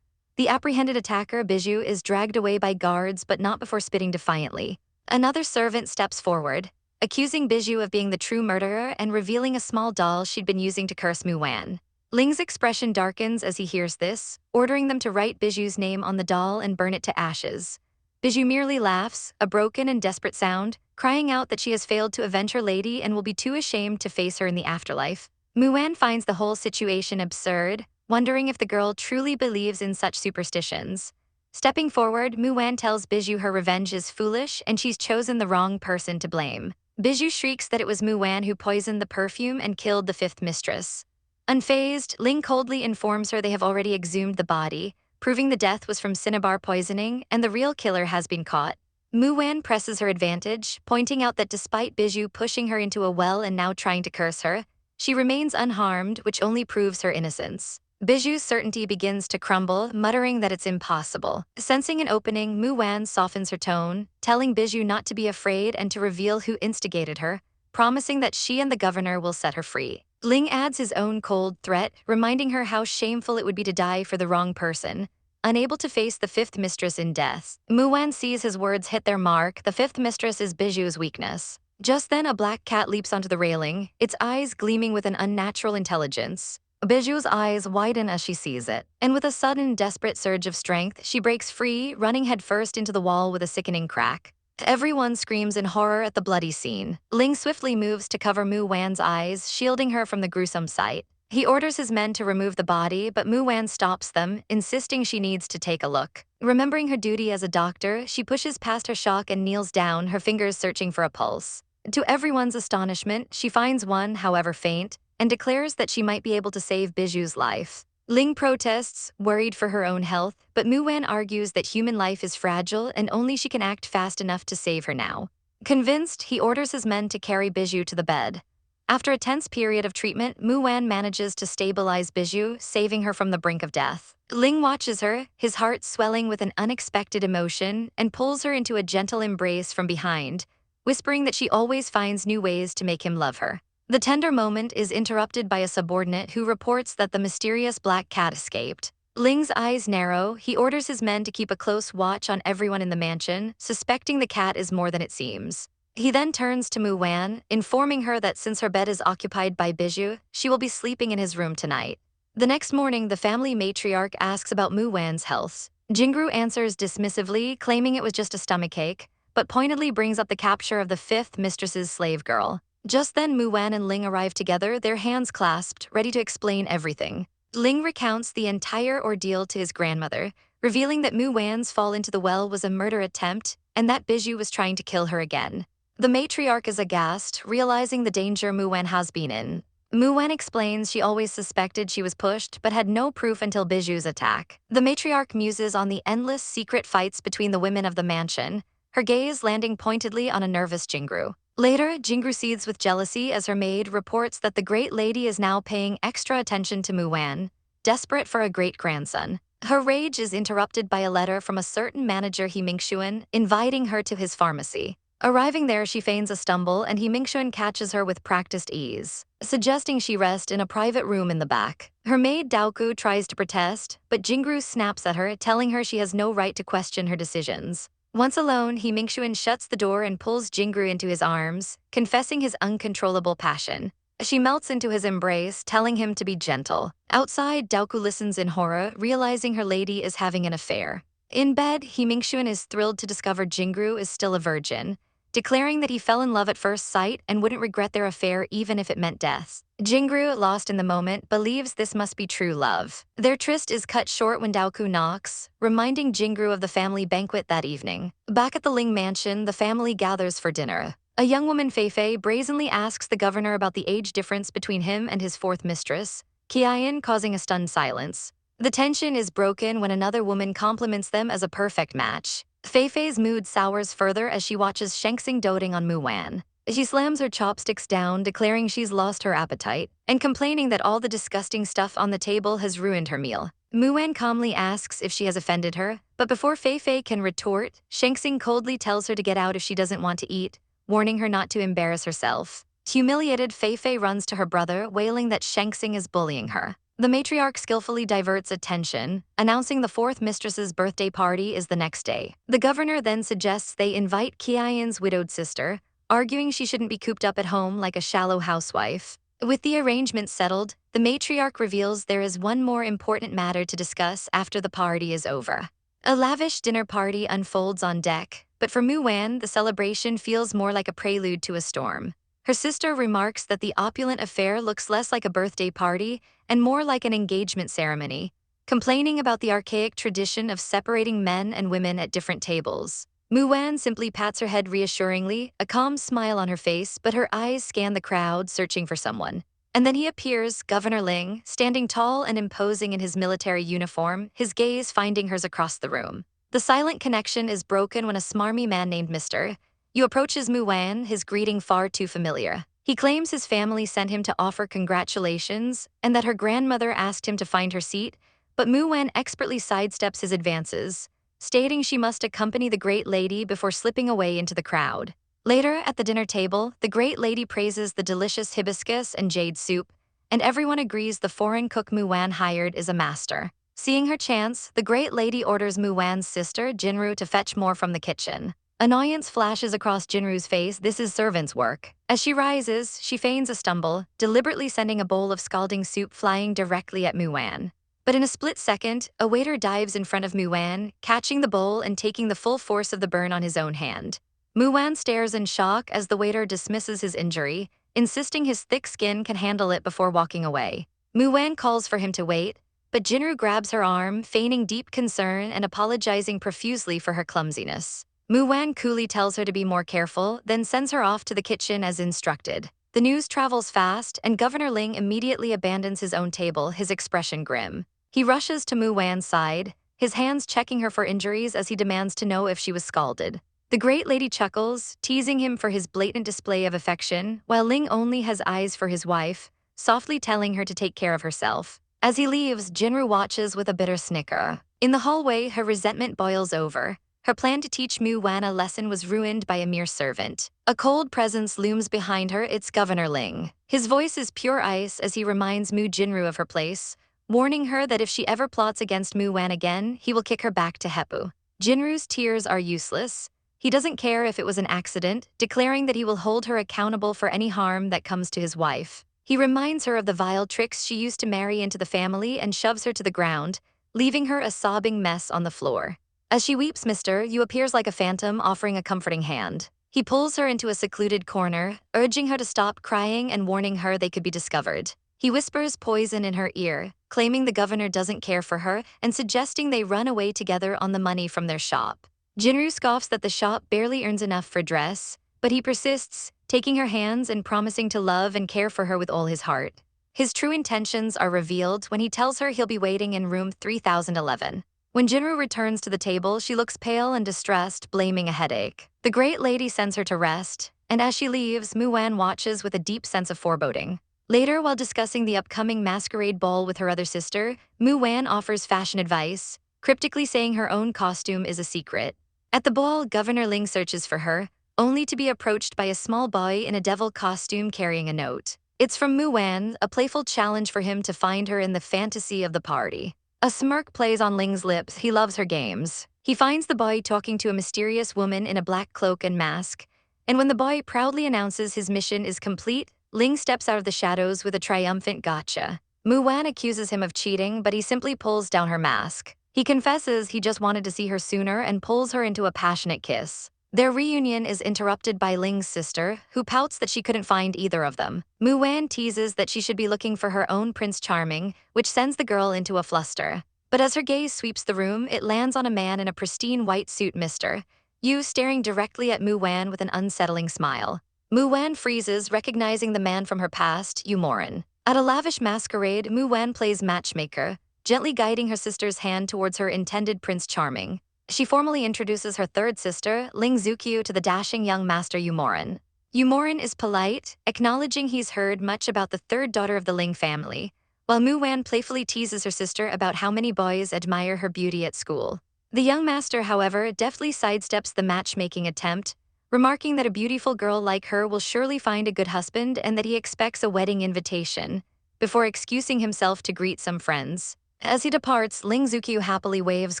The apprehended attacker, Bijou, is dragged away by guards, but not before spitting defiantly. Another servant steps forward, accusing Bijou of being the true murderer and revealing a small doll she'd been using to curse Mu Wan. Ling's expression darkens as he hears this, ordering them to write Bijou's name on the doll and burn it to ashes. Bijou merely laughs, a broken and desperate sound, crying out that she has failed to avenge her lady and will be too ashamed to face her in the afterlife. Mu Wan finds the whole situation absurd, wondering if the girl truly believes in such superstitions. Stepping forward, Mu Wan tells Bijou her revenge is foolish and she's chosen the wrong person to blame. Bijou shrieks that it was Mu Wan who poisoned the perfume and killed the fifth mistress. Unfazed, Ling coldly informs her they have already exhumed the body, proving the death was from cinnabar poisoning and the real killer has been caught. Mu Wan presses her advantage, pointing out that despite Bijou pushing her into a well and now trying to curse her, she remains unharmed, which only proves her innocence. Bijou's certainty begins to crumble, muttering that it's impossible. Sensing an opening, Mu Wan softens her tone, telling Bijou not to be afraid and to reveal who instigated her, promising that she and the governor will set her free. Ling adds his own cold threat, reminding her how shameful it would be to die for the wrong person. Unable to face the fifth mistress in death, Mu Wan sees his words hit their mark. The fifth mistress is Bijou's weakness. Just then, a black cat leaps onto the railing, its eyes gleaming with an unnatural intelligence. Bijou's eyes widen as she sees it, and with a sudden, desperate surge of strength, she breaks free, running headfirst into the wall with a sickening crack. Everyone screams in horror at the bloody scene. Ling swiftly moves to cover Mu Wan's eyes, shielding her from the gruesome sight. He orders his men to remove the body, but Mu Wan stops them, insisting she needs to take a look. Remembering her duty as a doctor, she pushes past her shock and kneels down, her fingers searching for a pulse. To everyone's astonishment, she finds one, however faint, and declares that she might be able to save Bijou's life. Ling protests, worried for her own health, but Mu Wan argues that human life is fragile and only she can act fast enough to save her now. Convinced, he orders his men to carry Bijou to the bed. After a tense period of treatment, Mu Wan manages to stabilize Bijou, saving her from the brink of death. Ling watches her, his heart swelling with an unexpected emotion, and pulls her into a gentle embrace from behind, whispering that she always finds new ways to make him love her. The tender moment is interrupted by a subordinate who reports that the mysterious black cat escaped. Ling's eyes narrow. He orders his men to keep a close watch on everyone in the mansion, suspecting the cat is more than it seems. He then turns to Mu Wan, informing her that since her bed is occupied by Bijou, she will be sleeping in his room tonight. The next morning, the family matriarch asks about Mu Wan's health. Jingru answers dismissively, claiming it was just a stomachache, but pointedly brings up the capture of the fifth mistress's slave girl. Just then, Mu Wan and Ling arrive together, their hands clasped, ready to explain everything. Ling recounts the entire ordeal to his grandmother, revealing that Mu Wan's fall into the well was a murder attempt and that Bijou was trying to kill her again. The matriarch is aghast, realizing the danger Mu Wan has been in. Mu Wan explains she always suspected she was pushed but had no proof until Bijou's attack. The matriarch muses on the endless secret fights between the women of the mansion, her gaze landing pointedly on a nervous Jingru. Later, Jingru seethes with jealousy as her maid reports that the great lady is now paying extra attention to Mu Wan, desperate for a great-grandson. Her rage is interrupted by a letter from a certain manager He Mingxuan, inviting her to his pharmacy. Arriving there, she feigns a stumble and He Mingxuan catches her with practiced ease, suggesting she rest in a private room in the back. Her maid Daoku tries to protest, but Jingru snaps at her, telling her she has no right to question her decisions. Once alone, He Mingxuan shuts the door and pulls Jingru into his arms, confessing his uncontrollable passion. She melts into his embrace, telling him to be gentle. Outside, Daoku listens in horror, realizing her lady is having an affair. In bed, He Mingxuan is thrilled to discover Jingru is still a virgin, declaring that he fell in love at first sight and wouldn't regret their affair even if it meant death. Jingru, lost in the moment, believes this must be true love. Their tryst is cut short when Daoku knocks, reminding Jingru of the family banquet that evening. Back at the Ling mansion, the family gathers for dinner. A young woman, Feifei, brazenly asks the governor about the age difference between him and his fourth mistress, Qian, causing a stunned silence. The tension is broken when another woman compliments them as a perfect match. Feifei's mood sours further as she watches Shengxing doting on Mu Wan. She slams her chopsticks down, declaring she's lost her appetite, and complaining that all the disgusting stuff on the table has ruined her meal. Mu Wan calmly asks if she has offended her, but before Feifei can retort, Shengxing coldly tells her to get out if she doesn't want to eat, warning her not to embarrass herself. Humiliated, Feifei runs to her brother, wailing that Shengxing is bullying her. The matriarch skillfully diverts attention, announcing the fourth mistress's birthday party is the next day. The governor then suggests they invite Qian's widowed sister, arguing she shouldn't be cooped up at home like a shallow housewife. With the arrangement settled, the matriarch reveals there is one more important matter to discuss after the party is over. A lavish dinner party unfolds on deck, but for Mu Wan, the celebration feels more like a prelude to a storm. Her sister remarks that the opulent affair looks less like a birthday party and more like an engagement ceremony, complaining about the archaic tradition of separating men and women at different tables. Mu Wan simply pats her head reassuringly, a calm smile on her face, but her eyes scan the crowd, searching for someone. And then he appears, Governor Ling, standing tall and imposing in his military uniform, his gaze finding hers across the room. The silent connection is broken when a smarmy man named Mr. Yu approaches Mu Wan, his greeting far too familiar. He claims his family sent him to offer congratulations and that her grandmother asked him to find her seat, but Mu Wan expertly sidesteps his advances, stating she must accompany the great lady before slipping away into the crowd. Later, at the dinner table, the great lady praises the delicious hibiscus and jade soup, and everyone agrees the foreign cook Mu Wan hired is a master. Seeing her chance, the great lady orders Mu Wan's sister, Jinru, to fetch more from the kitchen. Annoyance flashes across Jinru's face. This is servant's work. As she rises, she feigns a stumble, deliberately sending a bowl of scalding soup flying directly at Mu Wan. But in a split second, a waiter dives in front of Mu Wan, catching the bowl and taking the full force of the burn on his own hand. Mu Wan stares in shock as the waiter dismisses his injury, insisting his thick skin can handle it before walking away. Mu Wan calls for him to wait, but Jinru grabs her arm, feigning deep concern and apologizing profusely for her clumsiness. Mu Wan coolly tells her to be more careful, then sends her off to the kitchen as instructed. The news travels fast, and Governor Ling immediately abandons his own table, his expression grim. He rushes to Mu Wan's side, his hands checking her for injuries as he demands to know if she was scalded. The great lady chuckles, teasing him for his blatant display of affection, while Ling only has eyes for his wife, softly telling her to take care of herself. As he leaves, Jinru watches with a bitter snicker. In the hallway, her resentment boils over. Her plan to teach Mu Wan a lesson was ruined by a mere servant. A cold presence looms behind her, it's Governor Ling. His voice is pure ice as he reminds Mu Jinru of her place, warning her that if she ever plots against Mu Wan again, he will kick her back to Heppu. Jinru's tears are useless. He doesn't care if it was an accident, declaring that he will hold her accountable for any harm that comes to his wife. He reminds her of the vile tricks she used to marry into the family and shoves her to the ground, leaving her a sobbing mess on the floor. As she weeps, Mr. Yu appears like a phantom, offering a comforting hand. He pulls her into a secluded corner, urging her to stop crying and warning her they could be discovered. He whispers poison in her ear, claiming the governor doesn't care for her and suggesting they run away together on the money from their shop. Jinru scoffs that the shop barely earns enough for dress, but he persists, taking her hands and promising to love and care for her with all his heart. His true intentions are revealed when he tells her he'll be waiting in room 3011. When Jinru returns to the table, she looks pale and distressed, blaming a headache. The great lady sends her to rest, and as she leaves, Mu Wan watches with a deep sense of foreboding. Later, while discussing the upcoming masquerade ball with her other sister, Mu Wan offers fashion advice, cryptically saying her own costume is a secret. At the ball, Governor Ling searches for her, only to be approached by a small boy in a devil costume carrying a note. It's from Mu Wan, a playful challenge for him to find her in the fantasy of the party. A smirk plays on Ling's lips. He loves her games. He finds the boy talking to a mysterious woman in a black cloak and mask, and when the boy proudly announces his mission is complete, Ling steps out of the shadows with a triumphant gotcha. Mu Wan accuses him of cheating, but he simply pulls down her mask. He confesses he just wanted to see her sooner and pulls her into a passionate kiss. Their reunion is interrupted by Ling's sister, who pouts that she couldn't find either of them. Mu Wan teases that she should be looking for her own Prince Charming, which sends the girl into a fluster. But as her gaze sweeps the room, it lands on a man in a pristine white suit, Mr. Yu staring directly at Mu Wan with an unsettling smile. Mu Wan freezes, recognizing the man from her past, Yu Morin. At a lavish masquerade, Mu Wan plays matchmaker, gently guiding her sister's hand towards her intended Prince Charming. She formally introduces her third sister, Ling Zukyu, to the dashing young master Yu Morin. Yu Morin is polite, acknowledging he's heard much about the third daughter of the Ling family, while Mu Wan playfully teases her sister about how many boys admire her beauty at school. The young master, however, deftly sidesteps the matchmaking attempt, remarking that a beautiful girl like her will surely find a good husband and that he expects a wedding invitation, before excusing himself to greet some friends. As he departs, Ling Zukyu happily waves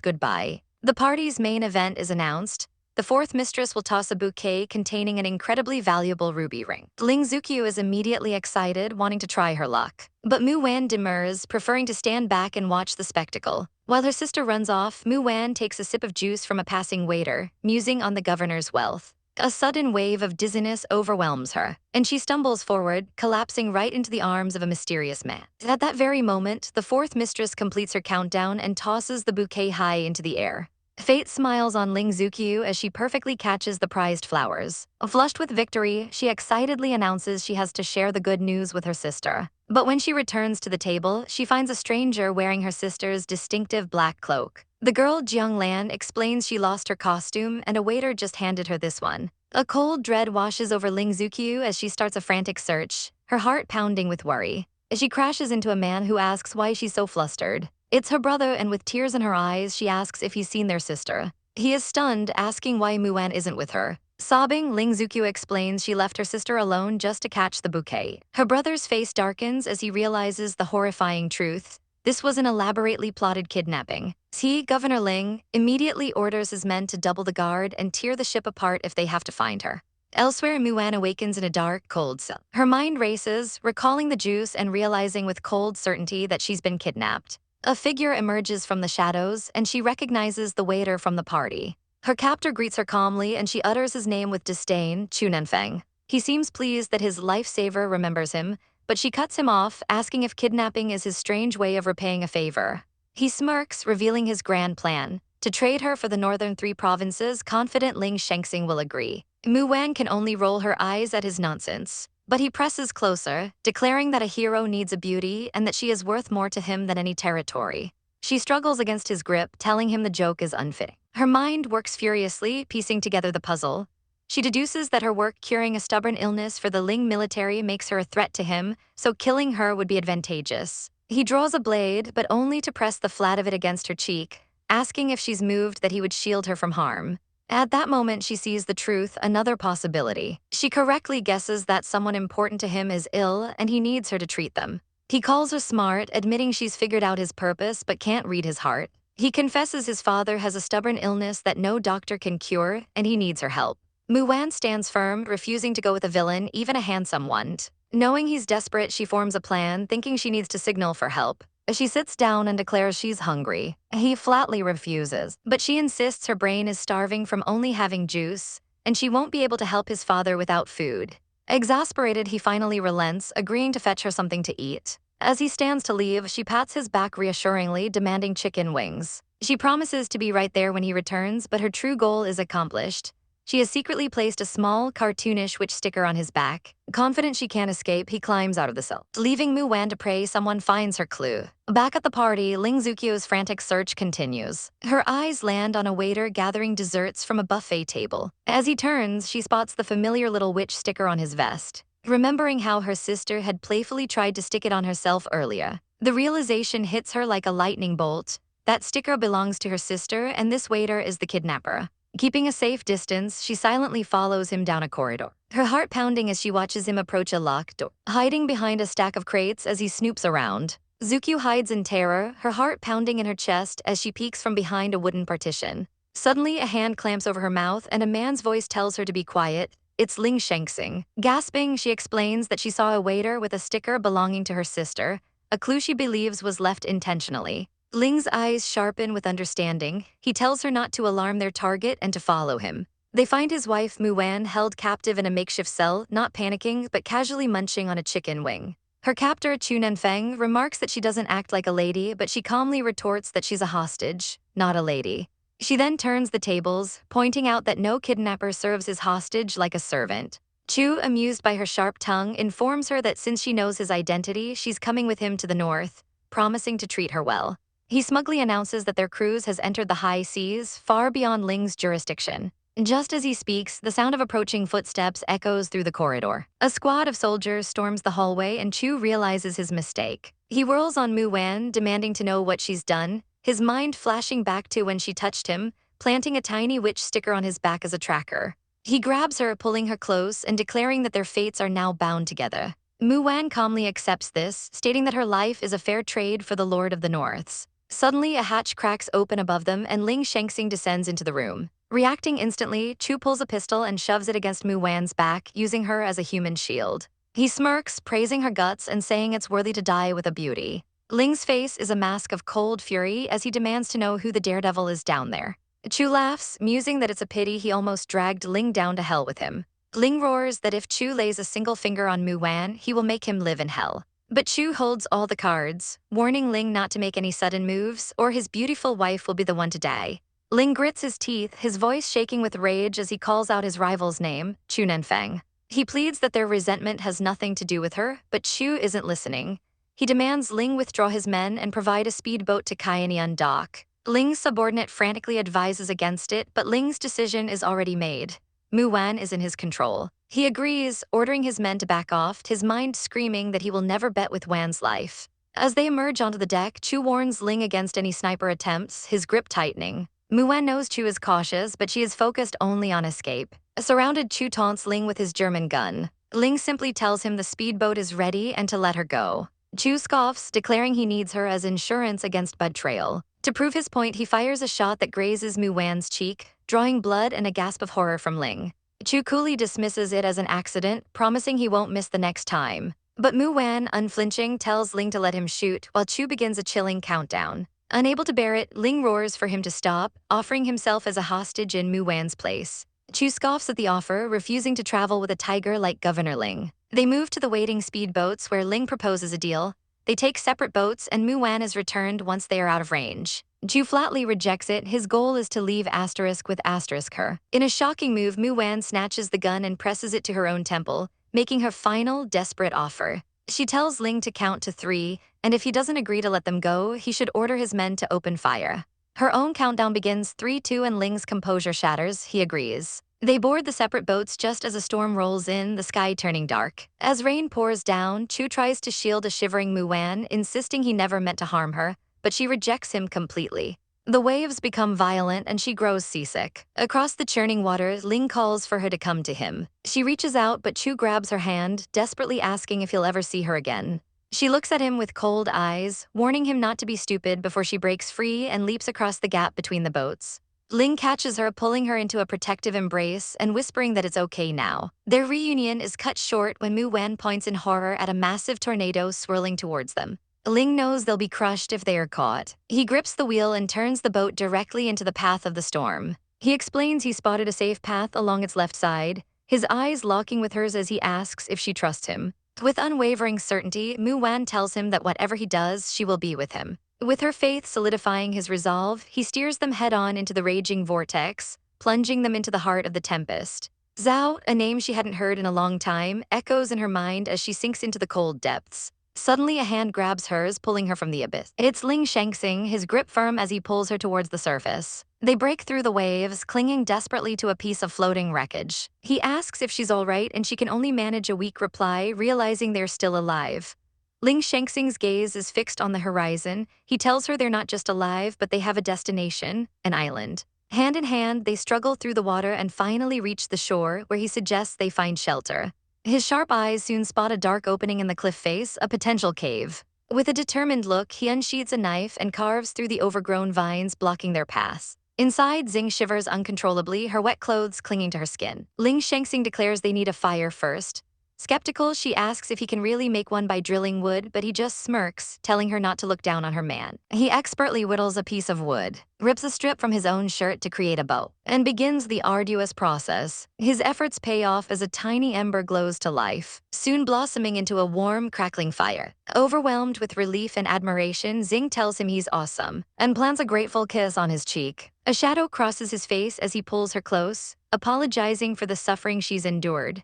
goodbye. The party's main event is announced. The fourth mistress will toss a bouquet containing an incredibly valuable ruby ring. Ling Zukyu is immediately excited, wanting to try her luck. But Mu Wan demurs, preferring to stand back and watch the spectacle. While her sister runs off, Mu Wan takes a sip of juice from a passing waiter, musing on the governor's wealth. A sudden wave of dizziness overwhelms her, and she stumbles forward, collapsing right into the arms of a mysterious man. At that very moment, the fourth mistress completes her countdown and tosses the bouquet high into the air. Fate smiles on Ling Zukyu as she perfectly catches the prized flowers. Flushed with victory, she excitedly announces she has to share the good news with her sister. But when she returns to the table, she finds a stranger wearing her sister's distinctive black cloak. The girl Jianglan explains she lost her costume and a waiter just handed her this one. A cold dread washes over Ling Zukyu as she starts a frantic search, her heart pounding with worry. As she crashes into a man who asks why she's so flustered. It's her brother, and with tears in her eyes, she asks if he's seen their sister. He is stunned, asking why Muan isn't with her. Sobbing, Ling Zukyu explains she left her sister alone just to catch the bouquet. Her brother's face darkens as he realizes the horrifying truth. This was an elaborately plotted kidnapping. He, Governor Ling, immediately orders his men to double the guard and tear the ship apart if they have to find her. Elsewhere, Muan awakens in a dark, cold cell. Her mind races, recalling the juice and realizing with cold certainty that she's been kidnapped. A figure emerges from the shadows, and she recognizes the waiter from the party. Her captor greets her calmly, and she utters his name with disdain, Chu Nanfeng. He seems pleased that his lifesaver remembers him, but she cuts him off, asking if kidnapping is his strange way of repaying a favor. He smirks, revealing his grand plan, to trade her for the northern 3 provinces, confident Ling Shengxing will agree. Mu Wan can only roll her eyes at his nonsense. But he presses closer, declaring that a hero needs a beauty and that she is worth more to him than any territory. She struggles against his grip, telling him the joke is unfitting. Her mind works furiously, piecing together the puzzle. She deduces that her work curing a stubborn illness for the Ling military makes her a threat to him, so killing her would be advantageous. He draws a blade, but only to press the flat of it against her cheek, asking if she's moved that he would shield her from harm. At that moment, she sees the truth, another possibility. She correctly guesses that someone important to him is ill and he needs her to treat them. He calls her smart, admitting she's figured out his purpose but can't read his heart. He confesses his father has a stubborn illness that no doctor can cure and he needs her help. Muan stands firm, refusing to go with a villain, even a handsome one. Knowing he's desperate, she forms a plan, thinking she needs to signal for help. She sits down and declares she's hungry. He flatly refuses, but she insists her brain is starving from only having juice, and she won't be able to help his father without food. Exasperated, he finally relents, agreeing to fetch her something to eat. As he stands to leave, she pats his back reassuringly, demanding chicken wings. She promises to be right there when he returns, but her true goal is accomplished. She has secretly placed a small, cartoonish witch sticker on his back. Confident she can't escape, he climbs out of the cell. Leaving Mu Wan to pray someone finds her clue. Back at the party, Ling Zukyu's frantic search continues. Her eyes land on a waiter gathering desserts from a buffet table. As he turns, she spots the familiar little witch sticker on his vest. Remembering how her sister had playfully tried to stick it on herself earlier, the realization hits her like a lightning bolt. That sticker belongs to her sister, and this waiter is the kidnapper. Keeping a safe distance, she silently follows him down a corridor, her heart pounding as she watches him approach a locked door, hiding behind a stack of crates as he snoops around. Zukyu hides in terror, her heart pounding in her chest as she peeks from behind a wooden partition. Suddenly, a hand clamps over her mouth and a man's voice tells her to be quiet. It's Ling Shengxing. Gasping, she explains that she saw a waiter with a sticker belonging to her sister, a clue she believes was left intentionally. Ling's eyes sharpen with understanding. He tells her not to alarm their target and to follow him. They find his wife Mu Wan held captive in a makeshift cell, not panicking but casually munching on a chicken wing. Her captor Chu Nanfeng remarks that she doesn't act like a lady, but she calmly retorts that she's a hostage, not a lady. She then turns the tables, pointing out that no kidnapper serves his hostage like a servant. Chu, amused by her sharp tongue, informs her that since she knows his identity, she's coming with him to the north, promising to treat her well. He smugly announces that their cruise has entered the high seas, far beyond Ling's jurisdiction. Just as he speaks, the sound of approaching footsteps echoes through the corridor. A squad of soldiers storms the hallway and Chu realizes his mistake. He whirls on Mu Wan, demanding to know what she's done, his mind flashing back to when she touched him, planting a tiny witch sticker on his back as a tracker. He grabs her, pulling her close and declaring that their fates are now bound together. Mu Wan calmly accepts this, stating that her life is a fair trade for the Lord of the Norths. Suddenly, a hatch cracks open above them and Ling Shengxing descends into the room. Reacting instantly, Chu pulls a pistol and shoves it against Mu Wan's back, using her as a human shield. He smirks, praising her guts and saying it's worthy to die with a beauty. Ling's face is a mask of cold fury as he demands to know who the daredevil is down there. Chu laughs, musing that it's a pity he almost dragged Ling down to hell with him. Ling roars that if Chu lays a single finger on Mu Wan, he will make him live in hell. But Chu holds all the cards, warning Ling not to make any sudden moves, or his beautiful wife will be the one to die. Ling grits his teeth, his voice shaking with rage as he calls out his rival's name, Chu Nanfeng. He pleads that their resentment has nothing to do with her, but Chu isn't listening. He demands Ling withdraw his men and provide a speedboat to Kaiyanian dock. Ling's subordinate frantically advises against it, but Ling's decision is already made. Mu Wan is in his control. He agrees, ordering his men to back off, his mind screaming that he will never bet with Wan's life. As they emerge onto the deck, Chu warns Ling against any sniper attempts, his grip tightening. Mu Wan knows Chu is cautious, but she is focused only on escape. Surrounded, Chu taunts Ling with his German gun. Ling simply tells him the speedboat is ready and to let her go. Chu scoffs, declaring he needs her as insurance against betrayal. To prove his point, he fires a shot that grazes Mu Wan's cheek, drawing blood and a gasp of horror from Ling. Chu coolly dismisses it as an accident, promising he won't miss the next time. But Mu Wan, unflinching, tells Ling to let him shoot, while Chu begins a chilling countdown. Unable to bear it, Ling roars for him to stop, offering himself as a hostage in Mu Wan's place. Chu scoffs at the offer, refusing to travel with a tiger like Governor Ling. They move to the waiting speedboats where Ling proposes a deal. They take separate boats and Mu Wan is returned once they are out of range. Chu flatly rejects it. His goal is to leave asterisk with asterisk her. In a shocking move, Mu Wan snatches the gun and presses it to her own temple, making her final, desperate offer. She tells Ling to count to 3, and if he doesn't agree to let them go, he should order his men to open fire. Her own countdown begins 3-2 and Ling's composure shatters. He agrees. They board the separate boats just as a storm rolls in, the sky turning dark. As rain pours down, Chu tries to shield a shivering Mu Wan, insisting he never meant to harm her, but she rejects him completely. The waves become violent and she grows seasick. Across the churning waters, Ling calls for her to come to him. She reaches out, but Chu grabs her hand, desperately asking if he'll ever see her again. She looks at him with cold eyes, warning him not to be stupid before she breaks free and leaps across the gap between the boats. Ling catches her, pulling her into a protective embrace and whispering that it's okay now. Their reunion is cut short when Mu Wan points in horror at a massive tornado swirling towards them. Ling knows they'll be crushed if they are caught. He grips the wheel and turns the boat directly into the path of the storm. He explains he spotted a safe path along its left side, his eyes locking with hers as he asks if she trusts him. With unwavering certainty, Mu Wan tells him that whatever he does, she will be with him. With her faith solidifying his resolve, he steers them head-on into the raging vortex, plunging them into the heart of the tempest. Zhao, a name she hadn't heard in a long time, echoes in her mind as she sinks into the cold depths. Suddenly, a hand grabs hers, pulling her from the abyss. It's Ling Shangsing, his grip firm as he pulls her towards the surface. They break through the waves, clinging desperately to a piece of floating wreckage. He asks if she's all right, and she can only manage a weak reply, realizing they're still alive. Ling Shangsing's gaze is fixed on the horizon. He tells her they're not just alive, but they have a destination, an island. Hand in hand, they struggle through the water and finally reach the shore, where he suggests they find shelter. His sharp eyes soon spot a dark opening in the cliff face, a potential cave. With a determined look, he unsheathes a knife and carves through the overgrown vines, blocking their path. Inside, Xing shivers uncontrollably, her wet clothes clinging to her skin. Ling Shangsing declares they need a fire first. Skeptical, she asks if he can really make one by drilling wood, but he just smirks, telling her not to look down on her man. He expertly whittles a piece of wood, rips a strip from his own shirt to create a bow, and begins the arduous process. His efforts pay off as a tiny ember glows to life, soon blossoming into a warm, crackling fire. Overwhelmed with relief and admiration, Xing tells him he's awesome, and plants a grateful kiss on his cheek. A shadow crosses his face as he pulls her close, apologizing for the suffering she's endured.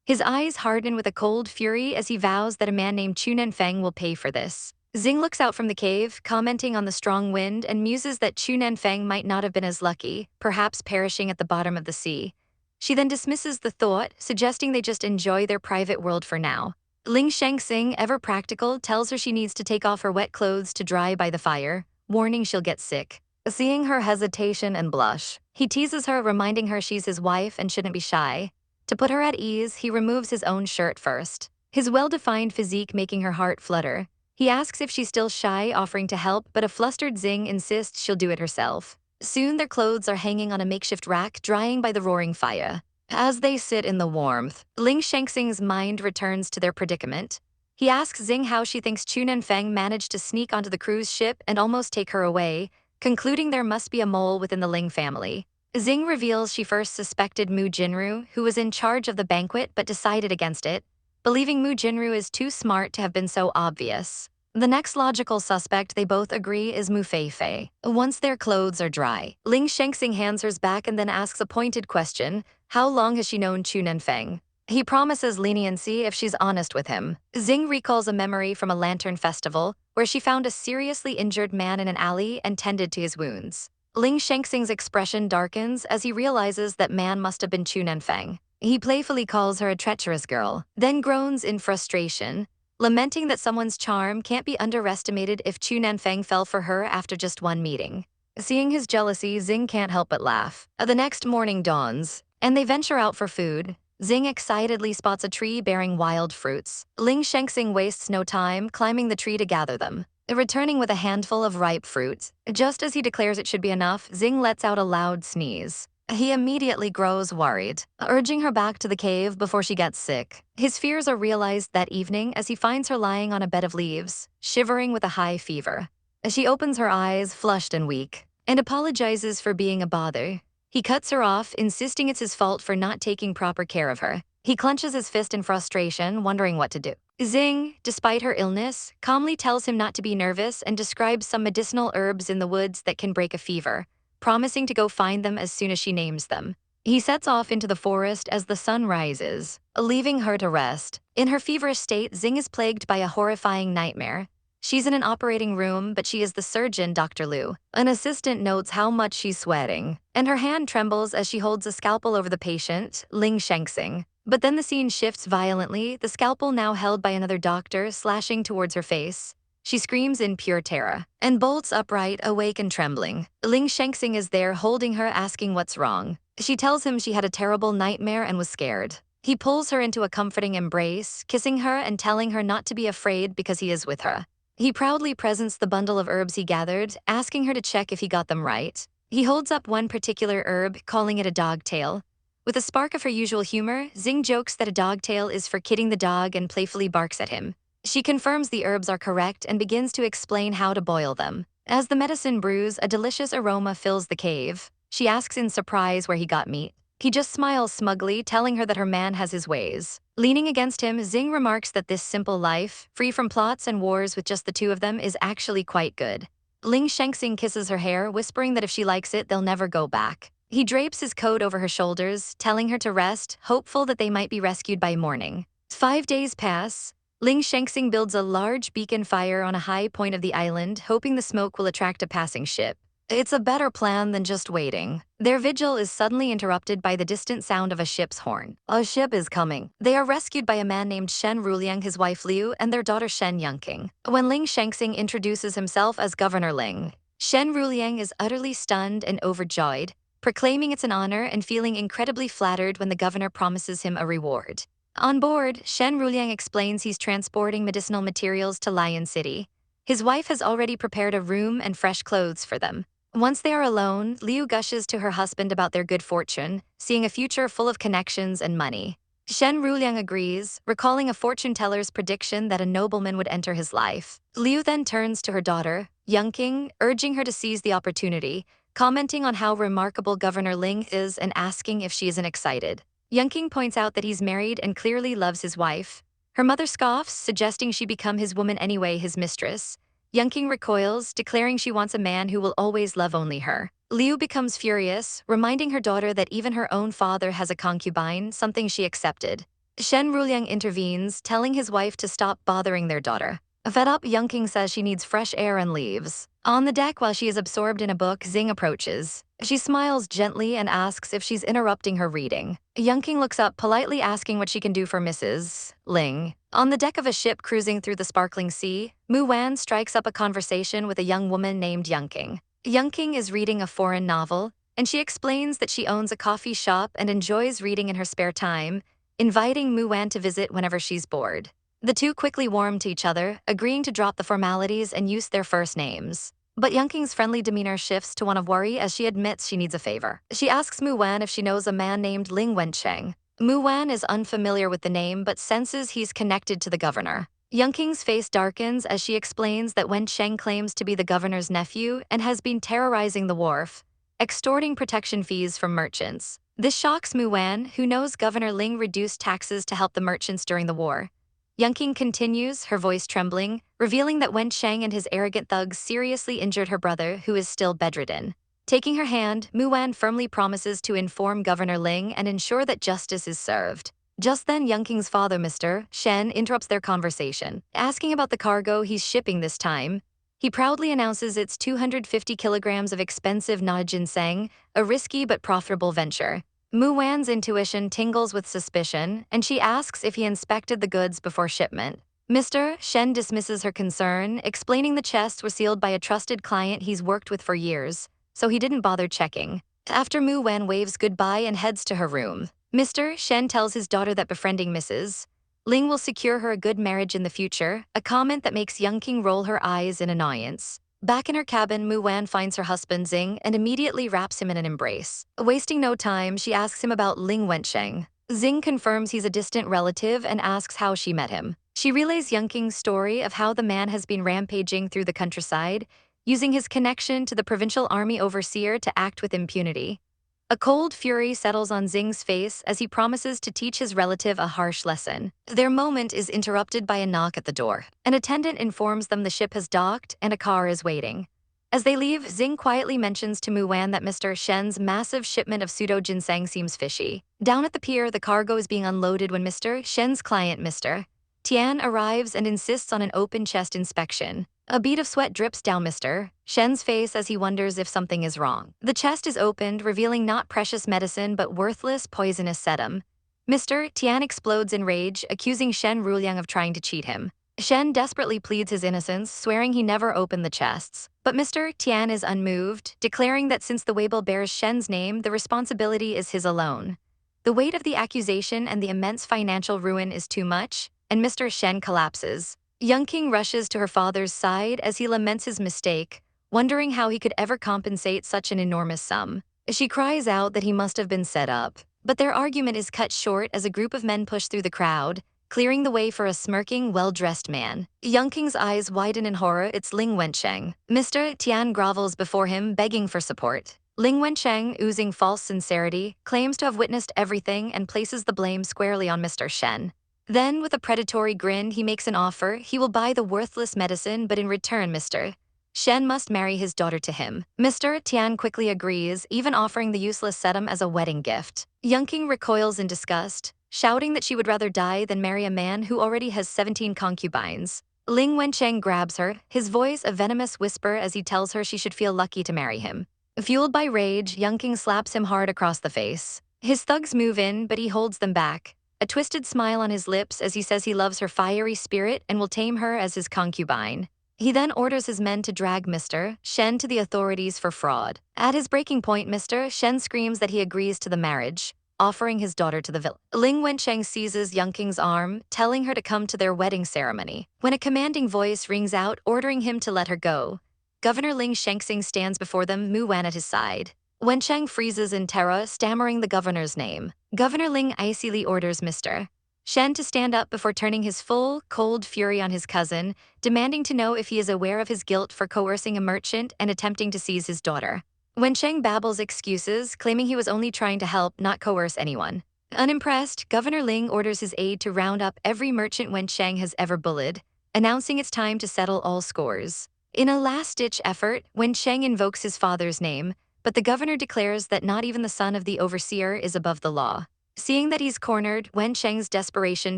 His eyes harden with a cold fury as he vows that a man named Chu Nanfeng will pay for this. Xing looks out from the cave, commenting on the strong wind, and muses that Chu Nanfeng might not have been as lucky, perhaps perishing at the bottom of the sea. She then dismisses the thought, suggesting they just enjoy their private world for now. Ling Shangsing, ever practical, tells her she needs to take off her wet clothes to dry by the fire, warning she'll get sick. Seeing her hesitation and blush, he teases her, reminding her she's his wife and shouldn't be shy. To put her at ease, he removes his own shirt first, his well-defined physique making her heart flutter. He asks if she's still shy, offering to help, but a flustered Xing insists she'll do it herself. Soon their clothes are hanging on a makeshift rack, drying by the roaring fire. As they sit in the warmth, Ling Shangsing's mind returns to their predicament. He asks Xing how she thinks Chu Nanfeng managed to sneak onto the cruise ship and almost take her away, concluding there must be a mole within the Ling family. Xing reveals she first suspected Mu Jinru, who was in charge of the banquet but decided against it, believing Mu Jinru is too smart to have been so obvious. The next logical suspect they both agree is Mu Feifei. Once their clothes are dry, Ling Shangsing hands hers back and then asks a pointed question: how long has she known Chu Nanfeng? He promises leniency if she's honest with him. Xing recalls a memory from a lantern festival where she found a seriously injured man in an alley and tended to his wounds. Ling Shengxing's expression darkens as he realizes that man must have been Chu Nanfeng. He playfully calls her a treacherous girl, then groans in frustration, lamenting that someone's charm can't be underestimated if Chu Nanfeng fell for her after just one meeting. Seeing his jealousy, Xing can't help but laugh. The next morning dawns, and they venture out for food. Xing excitedly spots a tree bearing wild fruits. Ling Shengxing wastes no time climbing the tree to gather them, returning with a handful of ripe fruit. Just as he declares it should be enough, Xing lets out a loud sneeze. He immediately grows worried, urging her back to the cave before she gets sick. His fears are realized that evening as he finds her lying on a bed of leaves, shivering with a high fever. She opens her eyes, flushed and weak, and apologizes for being a bother. He cuts her off, insisting it's his fault for not taking proper care of her. He clenches his fist in frustration, wondering what to do. Xing, despite her illness, calmly tells him not to be nervous and describes some medicinal herbs in the woods that can break a fever, promising to go find them as soon as she names them. He sets off into the forest as the sun rises, leaving her to rest. In her feverish state, Xing is plagued by a horrifying nightmare. She's in an operating room, but she is the surgeon, Dr. Liu. An assistant notes how much she's sweating, and her hand trembles as she holds a scalpel over the patient, Ling Shengxing. But then the scene shifts violently, the scalpel now held by another doctor slashing towards her face. She screams in pure terror and bolts upright, awake and trembling. Ling Shengxing is there holding her, asking what's wrong. She tells him she had a terrible nightmare and was scared. He pulls her into a comforting embrace, kissing her and telling her not to be afraid because he is with her. He proudly presents the bundle of herbs he gathered, asking her to check if he got them right. He holds up one particular herb, calling it a dog tail. With a spark of her usual humor, Xing jokes that a dog tail is for kidding the dog and playfully barks at him. She confirms the herbs are correct and begins to explain how to boil them. As the medicine brews, a delicious aroma fills the cave. She asks in surprise where he got meat. He just smiles smugly, telling her that her man has his ways. Leaning against him, Xing remarks that this simple life, free from plots and wars with just the two of them, is actually quite good. Ling Shengxing kisses her hair, whispering that if she likes it, they'll never go back. He drapes his coat over her shoulders, telling her to rest, hopeful that they might be rescued by morning. 5 days pass. Ling Shengxing builds a large beacon fire on a high point of the island, hoping the smoke will attract a passing ship. It's a better plan than just waiting. Their vigil is suddenly interrupted by the distant sound of a ship's horn. A ship is coming. They are rescued by a man named Shen Ruliang, his wife Liu, and their daughter Shen Yangqing. When Ling Shengxing introduces himself as Governor Ling, Shen Ruliang is utterly stunned and overjoyed, proclaiming it's an honor and feeling incredibly flattered when the governor promises him a reward. On board, Shen Ruliang explains he's transporting medicinal materials to Lion City. His wife has already prepared a room and fresh clothes for them. Once they are alone, Liu gushes to her husband about their good fortune, seeing a future full of connections and money. Shen Ruliang agrees, recalling a fortune teller's prediction that a nobleman would enter his life. Liu then turns to her daughter, Yangqing, urging her to seize the opportunity, commenting on how remarkable Governor Ling is and asking if she isn't excited. Yangqing points out that he's married and clearly loves his wife. Her mother scoffs, suggesting she become his woman anyway, his mistress. Yangqing recoils, declaring she wants a man who will always love only her. Liu becomes furious, reminding her daughter that even her own father has a concubine, something she accepted. Shen Ruliang intervenes, telling his wife to stop bothering their daughter. Fed up, Yangqing says she needs fresh air and leaves. On the deck, while she is absorbed in a book, Xing approaches. She smiles gently and asks if she's interrupting her reading. Yangqing looks up, politely asking what she can do for Mrs. Ling. On the deck of a ship cruising through the sparkling sea, Mu Wan strikes up a conversation with a young woman named Yangqing. Yangqing is reading a foreign novel, and she explains that she owns a coffee shop and enjoys reading in her spare time, inviting Mu Wan to visit whenever she's bored. The two quickly warm to each other, agreeing to drop the formalities and use their first names. But Yangqing's friendly demeanor shifts to one of worry as she admits she needs a favor. She asks Mu Wan if she knows a man named Ling Wencheng. Mu Wan is unfamiliar with the name but senses he's connected to the governor. Yangqing's face darkens as she explains that Wencheng claims to be the governor's nephew and has been terrorizing the wharf, extorting protection fees from merchants. This shocks Mu Wan, who knows Governor Ling reduced taxes to help the merchants during the war. Yangqing continues, her voice trembling, revealing that Wencheng and his arrogant thugs seriously injured her brother, who is still bedridden. Taking her hand, Mu Wan firmly promises to inform Governor Ling and ensure that justice is served. Just then, Youngking's father, Mr. Shen, interrupts their conversation, asking about the cargo he's shipping this time. He proudly announces it's 250 kilograms of expensive na ginseng, a risky but profitable venture. Mu Wan's intuition tingles with suspicion, and she asks if he inspected the goods before shipment. Mr. Shen dismisses her concern, explaining the chests were sealed by a trusted client he's worked with for years, so he didn't bother checking. After Mu Wan waves goodbye and heads to her room, Mr. Shen tells his daughter that befriending Mrs. Ling will secure her a good marriage in the future, a comment that makes Youngking roll her eyes in annoyance. Back in her cabin, Mu Wan finds her husband Xing and immediately wraps him in an embrace. Wasting no time, she asks him about Ling Wensheng. Xing confirms he's a distant relative and asks how she met him. She relays Youngking's story of how the man has been rampaging through the countryside, using his connection to the provincial army overseer to act with impunity. A cold fury settles on Xing's face as he promises to teach his relative a harsh lesson. Their moment is interrupted by a knock at the door. An attendant informs them the ship has docked and a car is waiting. As they leave, Xing quietly mentions to Mu Wan that Mr. Shen's massive shipment of pseudo-ginseng seems fishy. Down at the pier, the cargo is being unloaded when Mr. Shen's client, Mr. Tian, arrives and insists on an open chest inspection. A bead of sweat drips down Mr. Shen's face as he wonders if something is wrong. The chest is opened, revealing not precious medicine but worthless, poisonous sedum. Mr. Tian explodes in rage, accusing Shen Ruliang of trying to cheat him. Shen desperately pleads his innocence, swearing he never opened the chests. But Mr. Tian is unmoved, declaring that since the Weibo bears Shen's name, the responsibility is his alone. The weight of the accusation and the immense financial ruin is too much, and Mr. Shen collapses. Youngking rushes to her father's side as he laments his mistake, wondering how he could ever compensate such an enormous sum. She cries out that he must have been set up, but their argument is cut short as a group of men push through the crowd, clearing the way for a smirking, well-dressed man. Youngking's eyes widen in horror. It's Ling Wensheng. Mr. Tian grovels before him, begging for support. Ling Wensheng, oozing false sincerity, claims to have witnessed everything and places the blame squarely on Mr. Shen. Then, with a predatory grin, he makes an offer. He will buy the worthless medicine, but in return, Mr. Shen must marry his daughter to him. Mr. Tian quickly agrees, even offering the useless sedum as a wedding gift. Youngking recoils in disgust, shouting that she would rather die than marry a man who already has 17 concubines. Ling Wensheng grabs her, his voice a venomous whisper as he tells her she should feel lucky to marry him. Fueled by rage, Youngking slaps him hard across the face. His thugs move in, but he holds them back, a twisted smile on his lips as he says he loves her fiery spirit and will tame her as his concubine. He then orders his men to drag Mr. Shen to the authorities for fraud. At his breaking point, Mr. Shen screams that he agrees to the marriage, offering his daughter to the villain. Ling Wensheng seizes Youngking's arm, telling her to come to their wedding ceremony. When a commanding voice rings out, ordering him to let her go, Governor Ling Shengxing stands before them, Mu Wan at his side. Wensheng freezes in terror, stammering the governor's name. Governor Ling icily orders Mr. Shen to stand up before turning his full, cold fury on his cousin, demanding to know if he is aware of his guilt for coercing a merchant and attempting to seize his daughter. Wensheng babbles excuses, claiming he was only trying to help, not coerce anyone. Unimpressed, Governor Ling orders his aide to round up every merchant Wensheng has ever bullied, announcing it's time to settle all scores. In a last-ditch effort, Wensheng invokes his father's name, but the governor declares that not even the son of the overseer is above the law. Seeing that he's cornered, Wensheng's desperation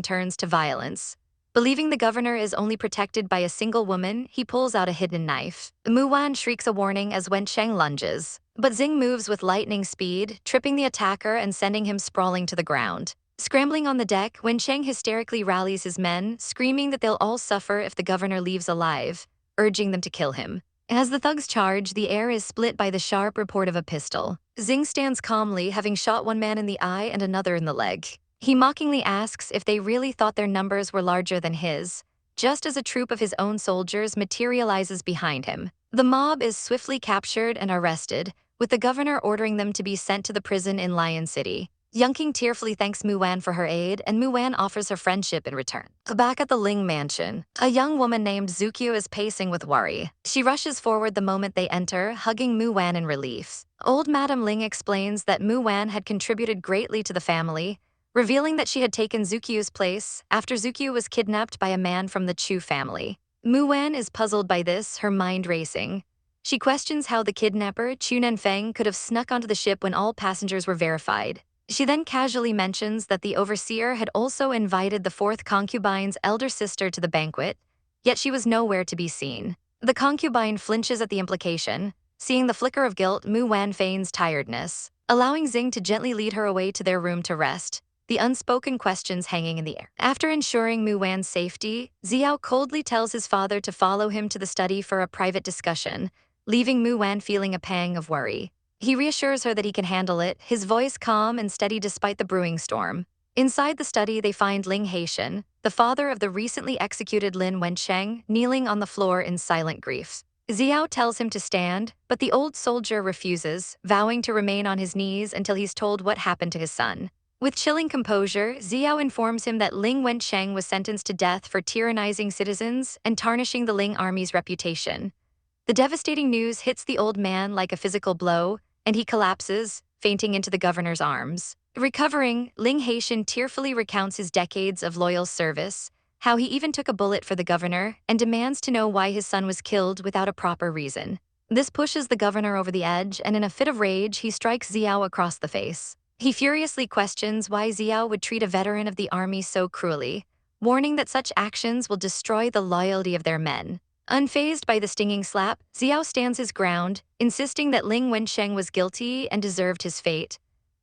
turns to violence. Believing the governor is only protected by a single woman, he pulls out a hidden knife. Mu Wan shrieks a warning as Wensheng lunges, but Xing moves with lightning speed, tripping the attacker and sending him sprawling to the ground. Scrambling on the deck, Wensheng hysterically rallies his men, screaming that they'll all suffer if the governor leaves alive, urging them to kill him. As the thugs charge, the air is split by the sharp report of a pistol. Xing stands calmly, having shot one man in the eye and another in the leg. He mockingly asks if they really thought their numbers were larger than his, just as a troop of his own soldiers materializes behind him. The mob is swiftly captured and arrested, with the governor ordering them to be sent to the prison in Lion City. Youngking tearfully thanks Mu Wan for her aid, and Mu Wan offers her friendship in return. Back at the Ling mansion, a young woman named Zukyu is pacing with worry. She rushes forward the moment they enter, hugging Mu Wan in relief. Old Madame Ling explains that Mu Wan had contributed greatly to the family, revealing that she had taken Zukyu's place after Zukyu was kidnapped by a man from the Chu family. Mu Wan is puzzled by this, her mind racing. She questions how the kidnapper, Chu Nenfeng, could have snuck onto the ship when all passengers were verified. She then casually mentions that the overseer had also invited the fourth concubine's elder sister to the banquet, yet she was nowhere to be seen. The concubine flinches at the implication. Seeing the flicker of guilt, Mu Wan feigns tiredness, allowing Xing to gently lead her away to their room to rest, the unspoken questions hanging in the air. After ensuring Mu Wan's safety, Xiao coldly tells his father to follow him to the study for a private discussion, leaving Mu Wan feeling a pang of worry. He reassures her that he can handle it, his voice calm and steady despite the brewing storm. Inside the study, they find Ling Haitian, the father of the recently executed Lin Wensheng, kneeling on the floor in silent grief. Xiao tells him to stand, but the old soldier refuses, vowing to remain on his knees until he's told what happened to his son. With chilling composure, Xiao informs him that Ling Wensheng was sentenced to death for tyrannizing citizens and tarnishing the Ling army's reputation. The devastating news hits the old man like a physical blow, and he collapses, fainting into the governor's arms. Recovering, Ling Haitian tearfully recounts his decades of loyal service, how he even took a bullet for the governor, and demands to know why his son was killed without a proper reason. This pushes the governor over the edge, and in a fit of rage, he strikes Xiao across the face. He furiously questions why Xiao would treat a veteran of the army so cruelly, warning that such actions will destroy the loyalty of their men. Unfazed by the stinging slap, Xiao stands his ground, insisting that Ling Wensheng was guilty and deserved his fate.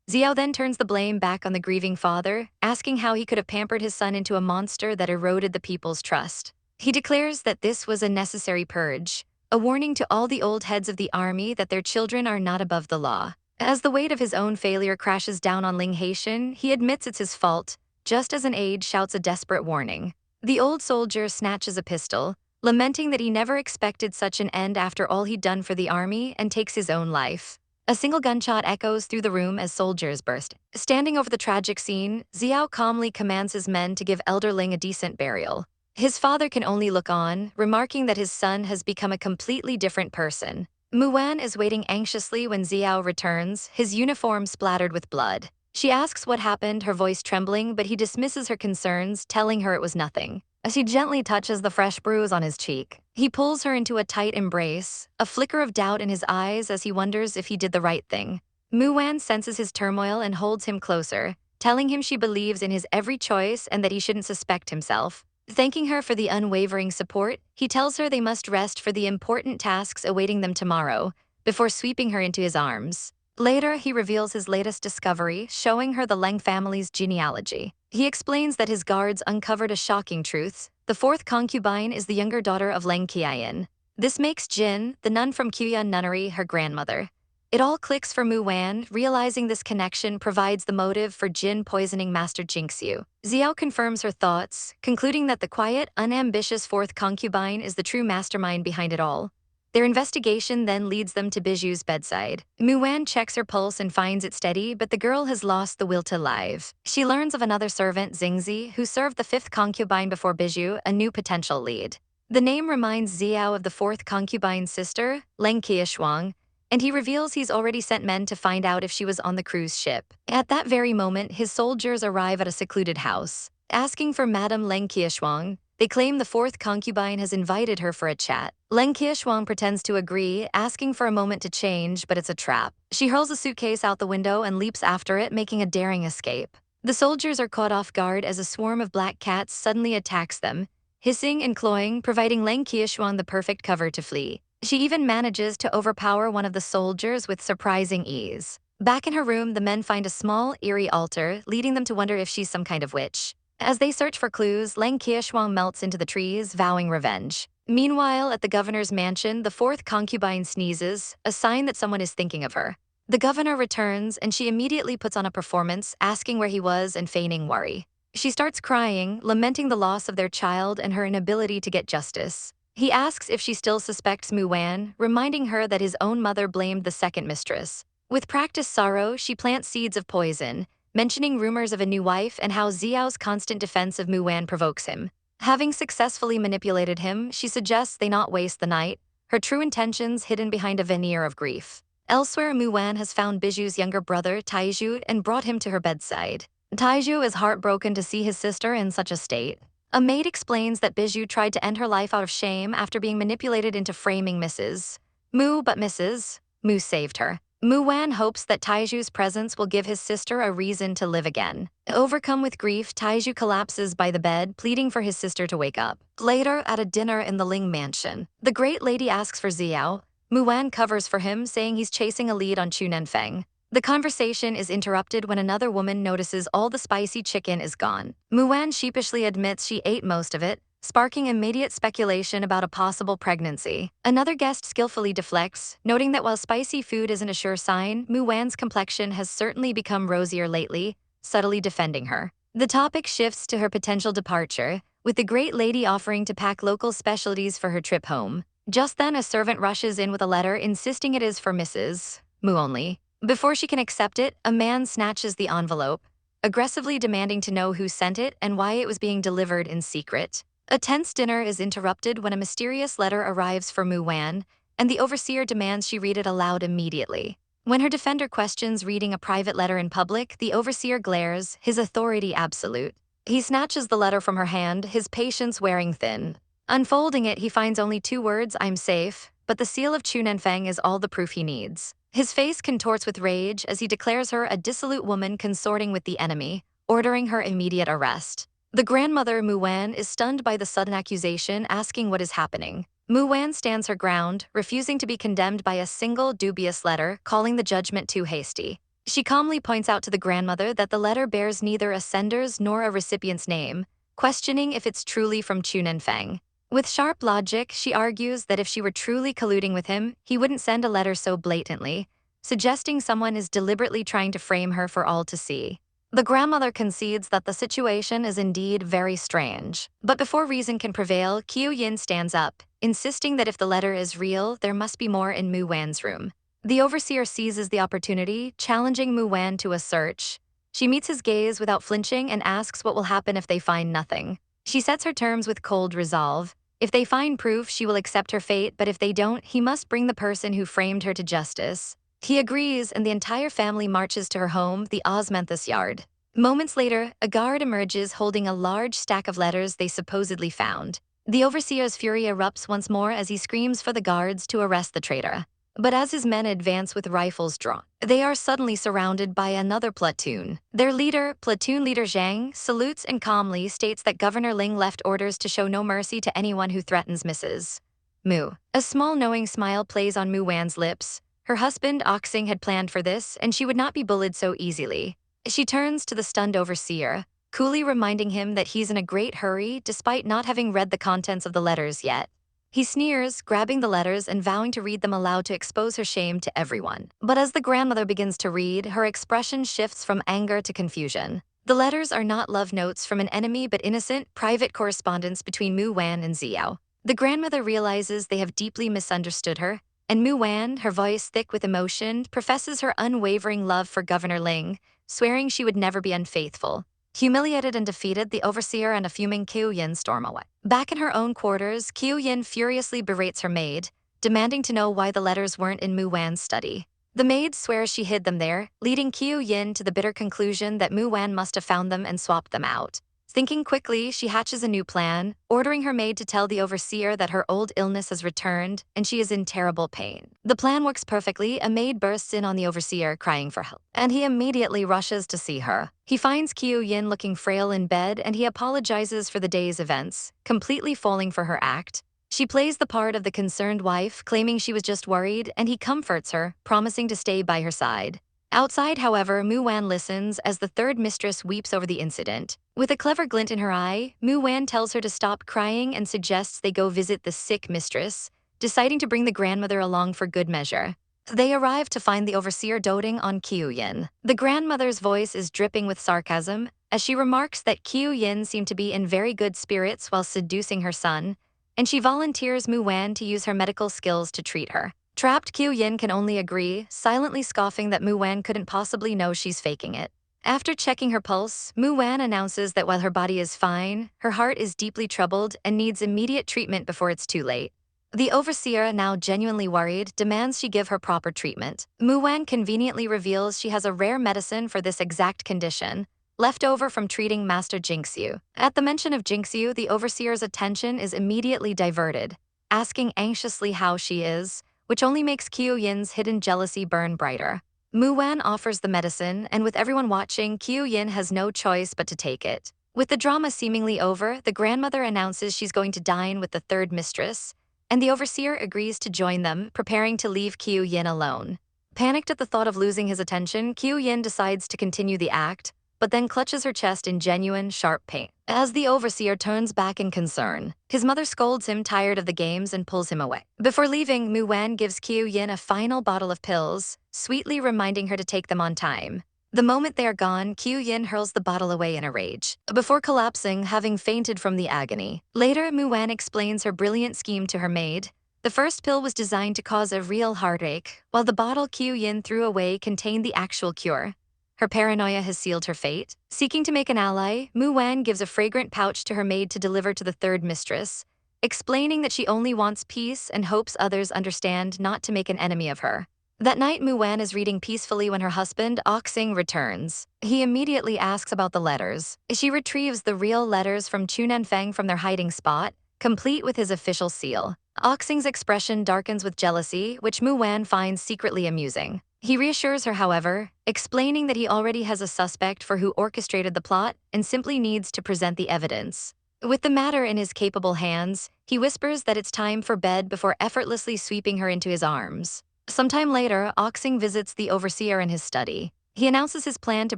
Xiao then turns the blame back on the grieving father, asking how he could have pampered his son into a monster that eroded the people's trust. He declares that this was a necessary purge, a warning to all the old heads of the army that their children are not above the law. As the weight of his own failure crashes down on Ling Haitian, he admits it's his fault, just as an aide shouts a desperate warning. The old soldier snatches a pistol, lamenting that he never expected such an end after all he'd done for the army, and takes his own life. A single gunshot echoes through the room as soldiers burst. Standing over the tragic scene, Xiao calmly commands his men to give Elder Ling a decent burial. His father can only look on, remarking that his son has become a completely different person. Mu Wan is waiting anxiously when Xiao returns, his uniform splattered with blood. She asks what happened, her voice trembling, but he dismisses her concerns, telling her it was nothing. As he gently touches the fresh bruise on his cheek, he pulls her into a tight embrace, a flicker of doubt in his eyes as he wonders if he did the right thing. Mu Wan senses his turmoil and holds him closer, telling him she believes in his every choice and that he shouldn't suspect himself. Thanking her for the unwavering support, he tells her they must rest for the important tasks awaiting them tomorrow, before sweeping her into his arms. Later, he reveals his latest discovery, showing her the Leng family's genealogy. He explains that his guards uncovered a shocking truth. The fourth concubine is the younger daughter of Leng Qian. This makes Jin, the nun from Qian Nunnery, her grandmother. It all clicks for Mu Wan, realizing this connection provides the motive for Jin poisoning Master Jinxiu. Xiao confirms her thoughts, concluding that the quiet, unambitious fourth concubine is the true mastermind behind it all. Their investigation then leads them to Biju's bedside. Mu Wan checks her pulse and finds it steady, but the girl has lost the will to live. She learns of another servant, Xingzi, who served the fifth concubine before Biju, a new potential lead. The name reminds Xiao of the fourth concubine's sister, Leng Qiushuang, and he reveals he's already sent men to find out if she was on the cruise ship. At that very moment, his soldiers arrive at a secluded house. Asking for Madame Leng Qiushuang, they claim the fourth concubine has invited her for a chat. Leng Qiushuang pretends to agree, asking for a moment to change, but it's a trap. She hurls a suitcase out the window and leaps after it, making a daring escape. The soldiers are caught off guard as a swarm of black cats suddenly attacks them, hissing and clawing, providing Leng Qiushuang the perfect cover to flee. She even manages to overpower one of the soldiers with surprising ease. Back in her room, the men find a small, eerie altar, leading them to wonder if she's some kind of witch. As they search for clues, Leng Qiushuang melts into the trees, vowing revenge. Meanwhile, at the governor's mansion, the fourth concubine sneezes, a sign that someone is thinking of her. The governor returns, and she immediately puts on a performance, asking where he was and feigning worry. She starts crying, lamenting the loss of their child and her inability to get justice. He asks if she still suspects Mu Wan, reminding her that his own mother blamed the second mistress. With practiced sorrow, she plants seeds of poison, mentioning rumors of a new wife and how Xiao's constant defense of Mu Wan provokes him. Having successfully manipulated him, she suggests they not waste the night, her true intentions hidden behind a veneer of grief. Elsewhere, Mu Wan has found Biju's younger brother, Taiju, and brought him to her bedside. Taiju is heartbroken to see his sister in such a state. A maid explains that Biju tried to end her life out of shame after being manipulated into framing Mrs. Mu, but Mrs. Mu saved her. Mu Wan hopes that Taiju's presence will give his sister a reason to live again. Overcome with grief, Taiju collapses by the bed, pleading for his sister to wake up. Later, at a dinner in the Ling mansion, the great lady asks for Xiao. Mu Wan covers for him, saying he's chasing a lead on Chu Nenfeng. The conversation is interrupted when another woman notices all the spicy chicken is gone. Mu Wan sheepishly admits she ate most of it, sparking immediate speculation about a possible pregnancy. Another guest skillfully deflects, noting that while spicy food isn't a sure sign, Mu Wan's complexion has certainly become rosier lately, subtly defending her. The topic shifts to her potential departure, with the great lady offering to pack local specialties for her trip home. Just then, a servant rushes in with a letter insisting it is for Mrs. Mu only. Before she can accept it, a man snatches the envelope, aggressively demanding to know who sent it and why it was being delivered in secret. A tense dinner is interrupted when a mysterious letter arrives for Mu Wan, and the overseer demands she read it aloud immediately. When her defender questions reading a private letter in public, the overseer glares, his authority absolute. He snatches the letter from her hand, his patience wearing thin. Unfolding it, he finds only 2 words, "I'm safe," but the seal of Chu Nenfeng is all the proof he needs. His face contorts with rage as he declares her a dissolute woman consorting with the enemy, ordering her immediate arrest. The grandmother, Mu Wan, is stunned by the sudden accusation, asking what is happening. Mu Wan stands her ground, refusing to be condemned by a single dubious letter, calling the judgment too hasty. She calmly points out to the grandmother that the letter bears neither a sender's nor a recipient's name, questioning if it's truly from Chu Nenfeng. With sharp logic, she argues that if she were truly colluding with him, he wouldn't send a letter so blatantly, suggesting someone is deliberately trying to frame her for all to see. The grandmother concedes that the situation is indeed very strange. But before reason can prevail, Qiu Yin stands up, insisting that if the letter is real, there must be more in Mu Wan's room. The overseer seizes the opportunity, challenging Mu Wan to a search. She meets his gaze without flinching and asks what will happen if they find nothing. She sets her terms with cold resolve. If they find proof, she will accept her fate, but if they don't, he must bring the person who framed her to justice. He agrees, and the entire family marches to her home, the Osmanthus yard. Moments later, a guard emerges holding a large stack of letters they supposedly found. The overseer's fury erupts once more as he screams for the guards to arrest the traitor. But as his men advance with rifles drawn, they are suddenly surrounded by another platoon. Their leader, platoon leader Zhang, salutes and calmly states that Governor Ling left orders to show no mercy to anyone who threatens Mrs. Mu. A small knowing smile plays on Mu Wan's lips. Her husband, Oxing, had planned for this, and she would not be bullied so easily. She turns to the stunned overseer, coolly reminding him that he's in a great hurry despite not having read the contents of the letters yet. He sneers, grabbing the letters and vowing to read them aloud to expose her shame to everyone. But as the grandmother begins to read, her expression shifts from anger to confusion. The letters are not love notes from an enemy but innocent, private correspondence between Mu Wan and Xiao. The grandmother realizes they have deeply misunderstood her, and Mu Wan, her voice thick with emotion, professes her unwavering love for Governor Ling, swearing she would never be unfaithful. Humiliated and defeated, the overseer and a fuming Qiu Yin storm away. Back in her own quarters, Qiu Yin furiously berates her maid, demanding to know why the letters weren't in Mu Wan's study. The maid swears she hid them there, leading Qiu Yin to the bitter conclusion that Mu Wan must have found them and swapped them out. Thinking quickly, she hatches a new plan, ordering her maid to tell the overseer that her old illness has returned and she is in terrible pain. The plan works perfectly. A maid bursts in on the overseer, crying for help, and he immediately rushes to see her. He finds Qiu Yin looking frail in bed, and he apologizes for the day's events, completely falling for her act. She plays the part of the concerned wife, claiming she was just worried, and he comforts her, promising to stay by her side. Outside, however, Mu Wan listens as the third mistress weeps over the incident. With a clever glint in her eye, Mu Wan tells her to stop crying and suggests they go visit the sick mistress, deciding to bring the grandmother along for good measure. They arrive to find the overseer doting on Qiu Yin. The grandmother's voice is dripping with sarcasm, as she remarks that Qiu Yin seemed to be in very good spirits while seducing her son, and she volunteers Mu Wan to use her medical skills to treat her. Trapped, Qiu Yin can only agree, silently scoffing that Mu Wan couldn't possibly know she's faking it. After checking her pulse, Mu Wan announces that while her body is fine, her heart is deeply troubled and needs immediate treatment before it's too late. The overseer, now genuinely worried, demands she give her proper treatment. Mu Wan conveniently reveals she has a rare medicine for this exact condition, left over from treating Master Jinxiu. At the mention of Jinxiu, the overseer's attention is immediately diverted, asking anxiously how she is, which only makes Kyo-yin's hidden jealousy burn brighter. Mu-wan offers the medicine, and with everyone watching, Kyo-yin has no choice but to take it. With the drama seemingly over, the grandmother announces she's going to dine with the third mistress, and the overseer agrees to join them, preparing to leave Kyo-yin alone. Panicked at the thought of losing his attention, Kyo-yin decides to continue the act, but then clutches her chest in genuine, sharp pain. As the overseer turns back in concern, his mother scolds him, tired of the games, and pulls him away. Before leaving, Mu-wan gives Kyo-yin a final bottle of pills, sweetly reminding her to take them on time. The moment they are gone, Kyo-yin hurls the bottle away in a rage, before collapsing, having fainted from the agony. Later, Mu-wan explains her brilliant scheme to her maid. The first pill was designed to cause a real heartache, while the bottle Kyo-yin threw away contained the actual cure. Her paranoia has sealed her fate. Seeking to make an ally, Mu-wan gives a fragrant pouch to her maid to deliver to the third mistress, explaining that she only wants peace and hopes others understand not to make an enemy of her. That night, Mu-wan is reading peacefully when her husband, Oxing, returns. He immediately asks about the letters. She retrieves the real letters from Chunanfeng from their hiding spot, complete with his official seal. Oxing's expression darkens with jealousy, which Mu-wan finds secretly amusing. He reassures her, however, explaining that he already has a suspect for who orchestrated the plot and simply needs to present the evidence. With the matter in his capable hands, he whispers that it's time for bed before effortlessly sweeping her into his arms. Sometime later, Oxing visits the overseer in his study. He announces his plan to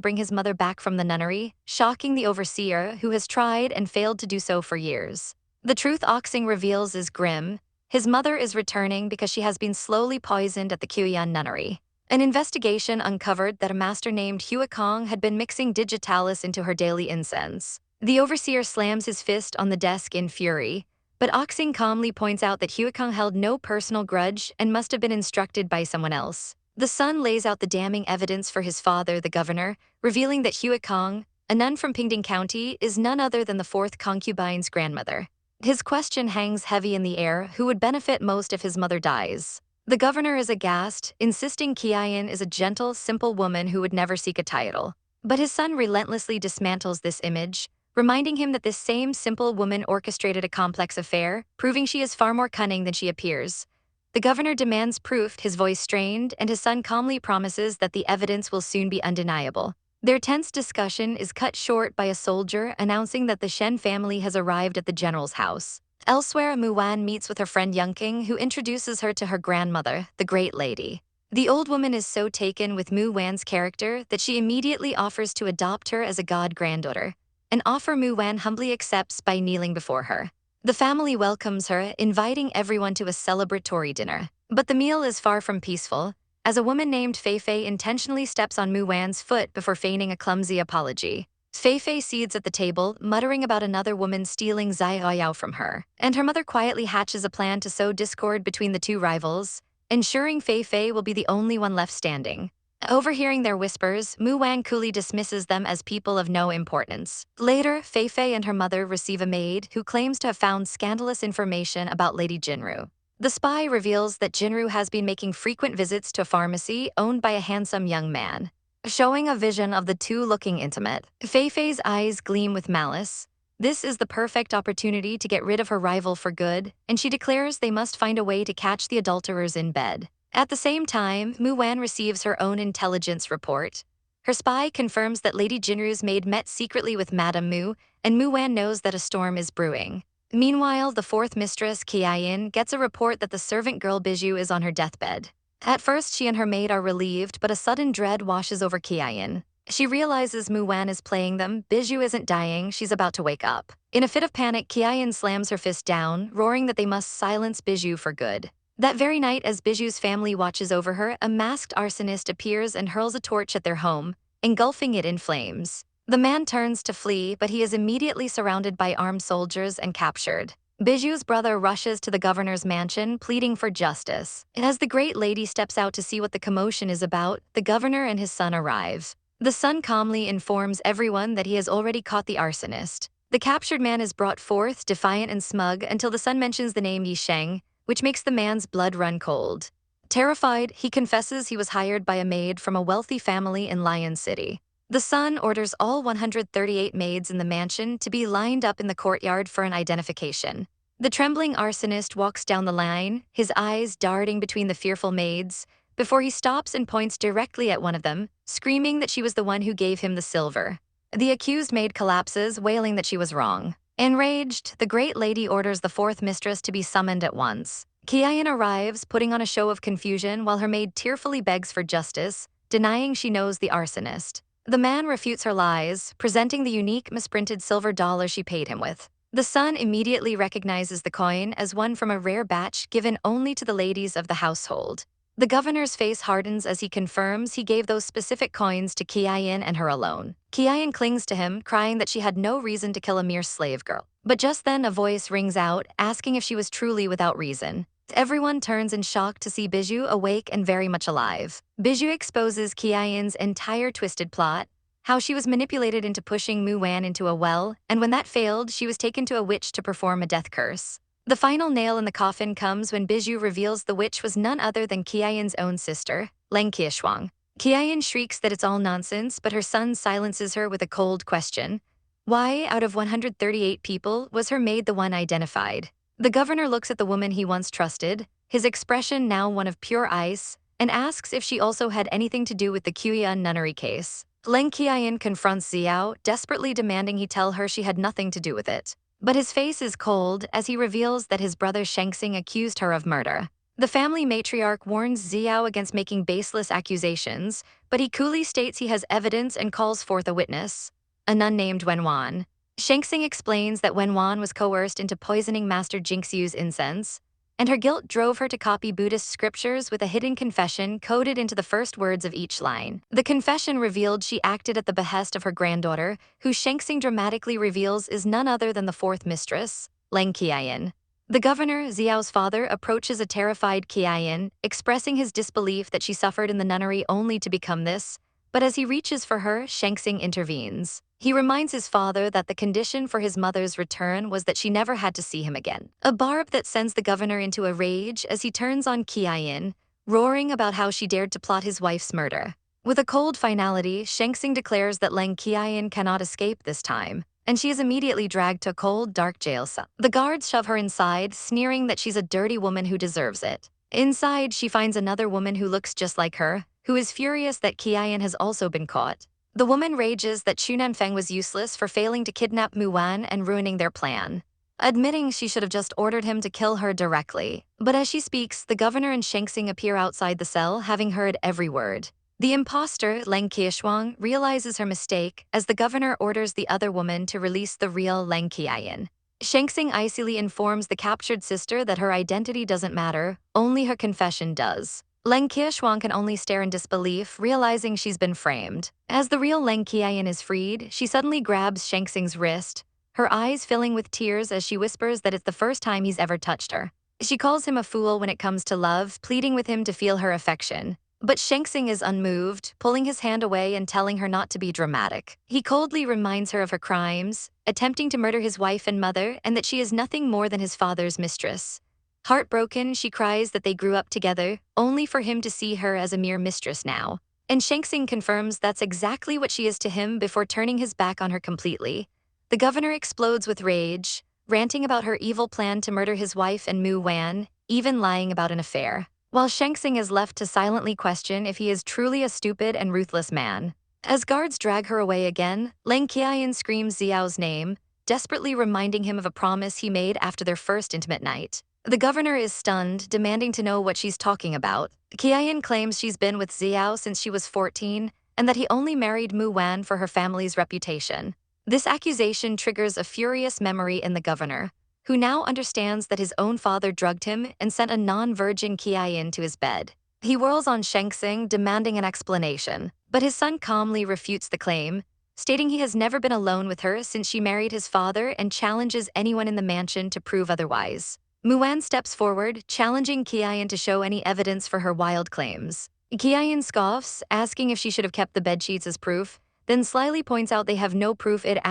bring his mother back from the nunnery, shocking the overseer, who has tried and failed to do so for years. The truth Oxing reveals is grim. His mother is returning because she has been slowly poisoned at the Kyoyan nunnery. An investigation uncovered that a master named Huikong had been mixing digitalis into her daily incense. The overseer slams his fist on the desk in fury, but Oxing calmly points out that Huikong held no personal grudge and must have been instructed by someone else. The son lays out the damning evidence for his father, the governor, revealing that Huikong, a nun from Pingding County, is none other than the fourth concubine's grandmother. His question hangs heavy in the air: who would benefit most if his mother dies? The governor is aghast, insisting Kyo-yin is a gentle, simple woman who would never seek a title. But his son relentlessly dismantles this image, reminding him that this same simple woman orchestrated a complex affair, proving she is far more cunning than she appears. The governor demands proof, his voice strained, and his son calmly promises that the evidence will soon be undeniable. Their tense discussion is cut short by a soldier announcing that the Shen family has arrived at the general's house. Elsewhere, Mu-wan meets with her friend Yunqing, who introduces her to her grandmother, the Great Lady. The old woman is so taken with Mu-wan's character that she immediately offers to adopt her as a god-granddaughter, an offer Mu-wan humbly accepts by kneeling before her. The family welcomes her, inviting everyone to a celebratory dinner. But the meal is far from peaceful, as a woman named Fei-Fei intentionally steps on Mu-wan's foot before feigning a clumsy apology. Fei-Fei cedes at the table, muttering about another woman stealing Zai Haoyao from her, and her mother quietly hatches a plan to sow discord between the two rivals, ensuring Fei-Fei will be the only one left standing. Overhearing their whispers, Mu-wan coolly dismisses them as people of no importance. Later, Fei-Fei and her mother receive a maid who claims to have found scandalous information about Lady Jinru. The spy reveals that Jinru has been making frequent visits to a pharmacy owned by a handsome young man. Showing a vision of the two looking intimate, Fei-Fei's eyes gleam with malice. This is the perfect opportunity to get rid of her rival for good, and she declares they must find a way to catch the adulterers in bed. At the same time, Mu-wan receives her own intelligence report. Her spy confirms that Lady Jinru's maid met secretly with Madame Mu, and Mu-wan knows that a storm is brewing. Meanwhile, the fourth mistress, Kyo-yin, gets a report that the servant girl Bijou is on her deathbed. At first, she and her maid are relieved, but a sudden dread washes over Kyo-yin. She realizes Mu-wan is playing them. Bijou isn't dying, she's about to wake up. In a fit of panic, Kyo-yin slams her fist down, roaring that they must silence Bijou for good. That very night, as Bijou's family watches over her, a masked arsonist appears and hurls a torch at their home, engulfing it in flames. The man turns to flee, but he is immediately surrounded by armed soldiers and captured. Bijou's brother rushes to the governor's mansion, pleading for justice. As the Great Lady steps out to see what the commotion is about, the governor and his son arrive. The son calmly informs everyone that he has already caught the arsonist. The captured man is brought forth, defiant and smug, until the son mentions the name Yi Sheng, which makes the man's blood run cold. Terrified, he confesses he was hired by a maid from a wealthy family in Lion City. The son orders all 138 maids in the mansion to be lined up in the courtyard for an identification. The trembling arsonist walks down the line, his eyes darting between the fearful maids, before he stops and points directly at one of them, screaming that she was the one who gave him the silver. The accused maid collapses, wailing that she was wrong. Enraged, the great lady orders the fourth mistress to be summoned at once. Kiayan arrives, putting on a show of confusion while her maid tearfully begs for justice, denying she knows the arsonist. The man refutes her lies, presenting the unique misprinted silver dollar she paid him with. The son immediately recognizes the coin as one from a rare batch given only to the ladies of the household. The governor's face hardens as he confirms he gave those specific coins to Kiayan and her alone. Kiayan clings to him, crying that she had no reason to kill a mere slave girl. But just then a voice rings out, asking if she was truly without reason. Everyone turns in shock to see Bijou awake and very much alive. Bijou exposes Kiayan's entire twisted plot, how she was manipulated into pushing Muwan into a well, and when that failed, she was taken to a witch to perform a death curse. The final nail in the coffin comes when Bijou reveals the witch was none other than Kiayan's own sister, Leng Qiushuang. Kiayan shrieks that it's all nonsense, but her son silences her with a cold question. Why, out of 138 people, was her maid the one identified? The governor looks at the woman he once trusted, his expression now one of pure ice, and asks if she also had anything to do with the Quyuan nunnery case. Leng Qiayan confronts Xiao, desperately demanding he tell her she had nothing to do with it. But his face is cold as he reveals that his brother Shengxing accused her of murder. The family matriarch warns Xiao against making baseless accusations, but he coolly states he has evidence and calls forth a witness, a nun named Wenwan. Shengxing explains that Wenwan was coerced into poisoning Master Jinxiu's incense, and her guilt drove her to copy Buddhist scriptures with a hidden confession coded into the first words of each line. The confession revealed she acted at the behest of her granddaughter, who Shengxing dramatically reveals is none other than the fourth mistress, Leng Qiayan. The governor, Xiao's father, approaches a terrified Qiayan, expressing his disbelief that she suffered in the nunnery only to become this, but as he reaches for her, Shengxing intervenes. He reminds his father that the condition for his mother's return was that she never had to see him again. A barb that sends the governor into a rage as he turns on Qiayan, roaring about how she dared to plot his wife's murder. With a cold finality, Shengxing declares that Leng Qiayan cannot escape this time, and she is immediately dragged to a cold, dark jail cell. The guards shove her inside, sneering that she's a dirty woman who deserves it. Inside, she finds another woman who looks just like her, who is furious that Qiayan has also been caught. The woman rages that Chunanfeng was useless for failing to kidnap Muwan and ruining their plan, admitting she should have just ordered him to kill her directly. But as she speaks, the governor and Shengxing appear outside the cell, having heard every word. The imposter, Leng Qiushuang, realizes her mistake as the governor orders the other woman to release the real Leng Qiayan. Shengxing icily informs the captured sister that her identity doesn't matter, only her confession does. Leng Qiushuang can only stare in disbelief, realizing she's been framed. As the real Leng Qiayan is freed, she suddenly grabs Shengxing's wrist, her eyes filling with tears as she whispers that it's the first time he's ever touched her. She calls him a fool when it comes to love, pleading with him to feel her affection. But Shengxing is unmoved, pulling his hand away and telling her not to be dramatic. He coldly reminds her of her crimes, attempting to murder his wife and mother, and that she is nothing more than his father's mistress. Heartbroken, she cries that they grew up together, only for him to see her as a mere mistress now. And Shengxing confirms that's exactly what she is to him before turning his back on her completely. The governor explodes with rage, ranting about her evil plan to murder his wife and Mu Wan, even lying about an affair, while Shengxing is left to silently question if he is truly a stupid and ruthless man. As guards drag her away again, Leng Qiayan screams Xiao's name, desperately reminding him of a promise he made after their first intimate night. The governor is stunned, demanding to know what she's talking about. Qiayan claims she's been with Xiao since she was 14, and that he only married Mu Wan for her family's reputation. This accusation triggers a furious memory in the governor, who now understands that his own father drugged him and sent a non-virgin Qiayan to his bed. He whirls on Shengxing, demanding an explanation, but his son calmly refutes the claim, stating he has never been alone with her since she married his father and challenges anyone in the mansion to prove otherwise. Muwan steps forward, challenging Qiayan to show any evidence for her wild claims. Qiayan scoffs, asking if she should have kept the bedsheets as proof, then slyly points out they have no proof it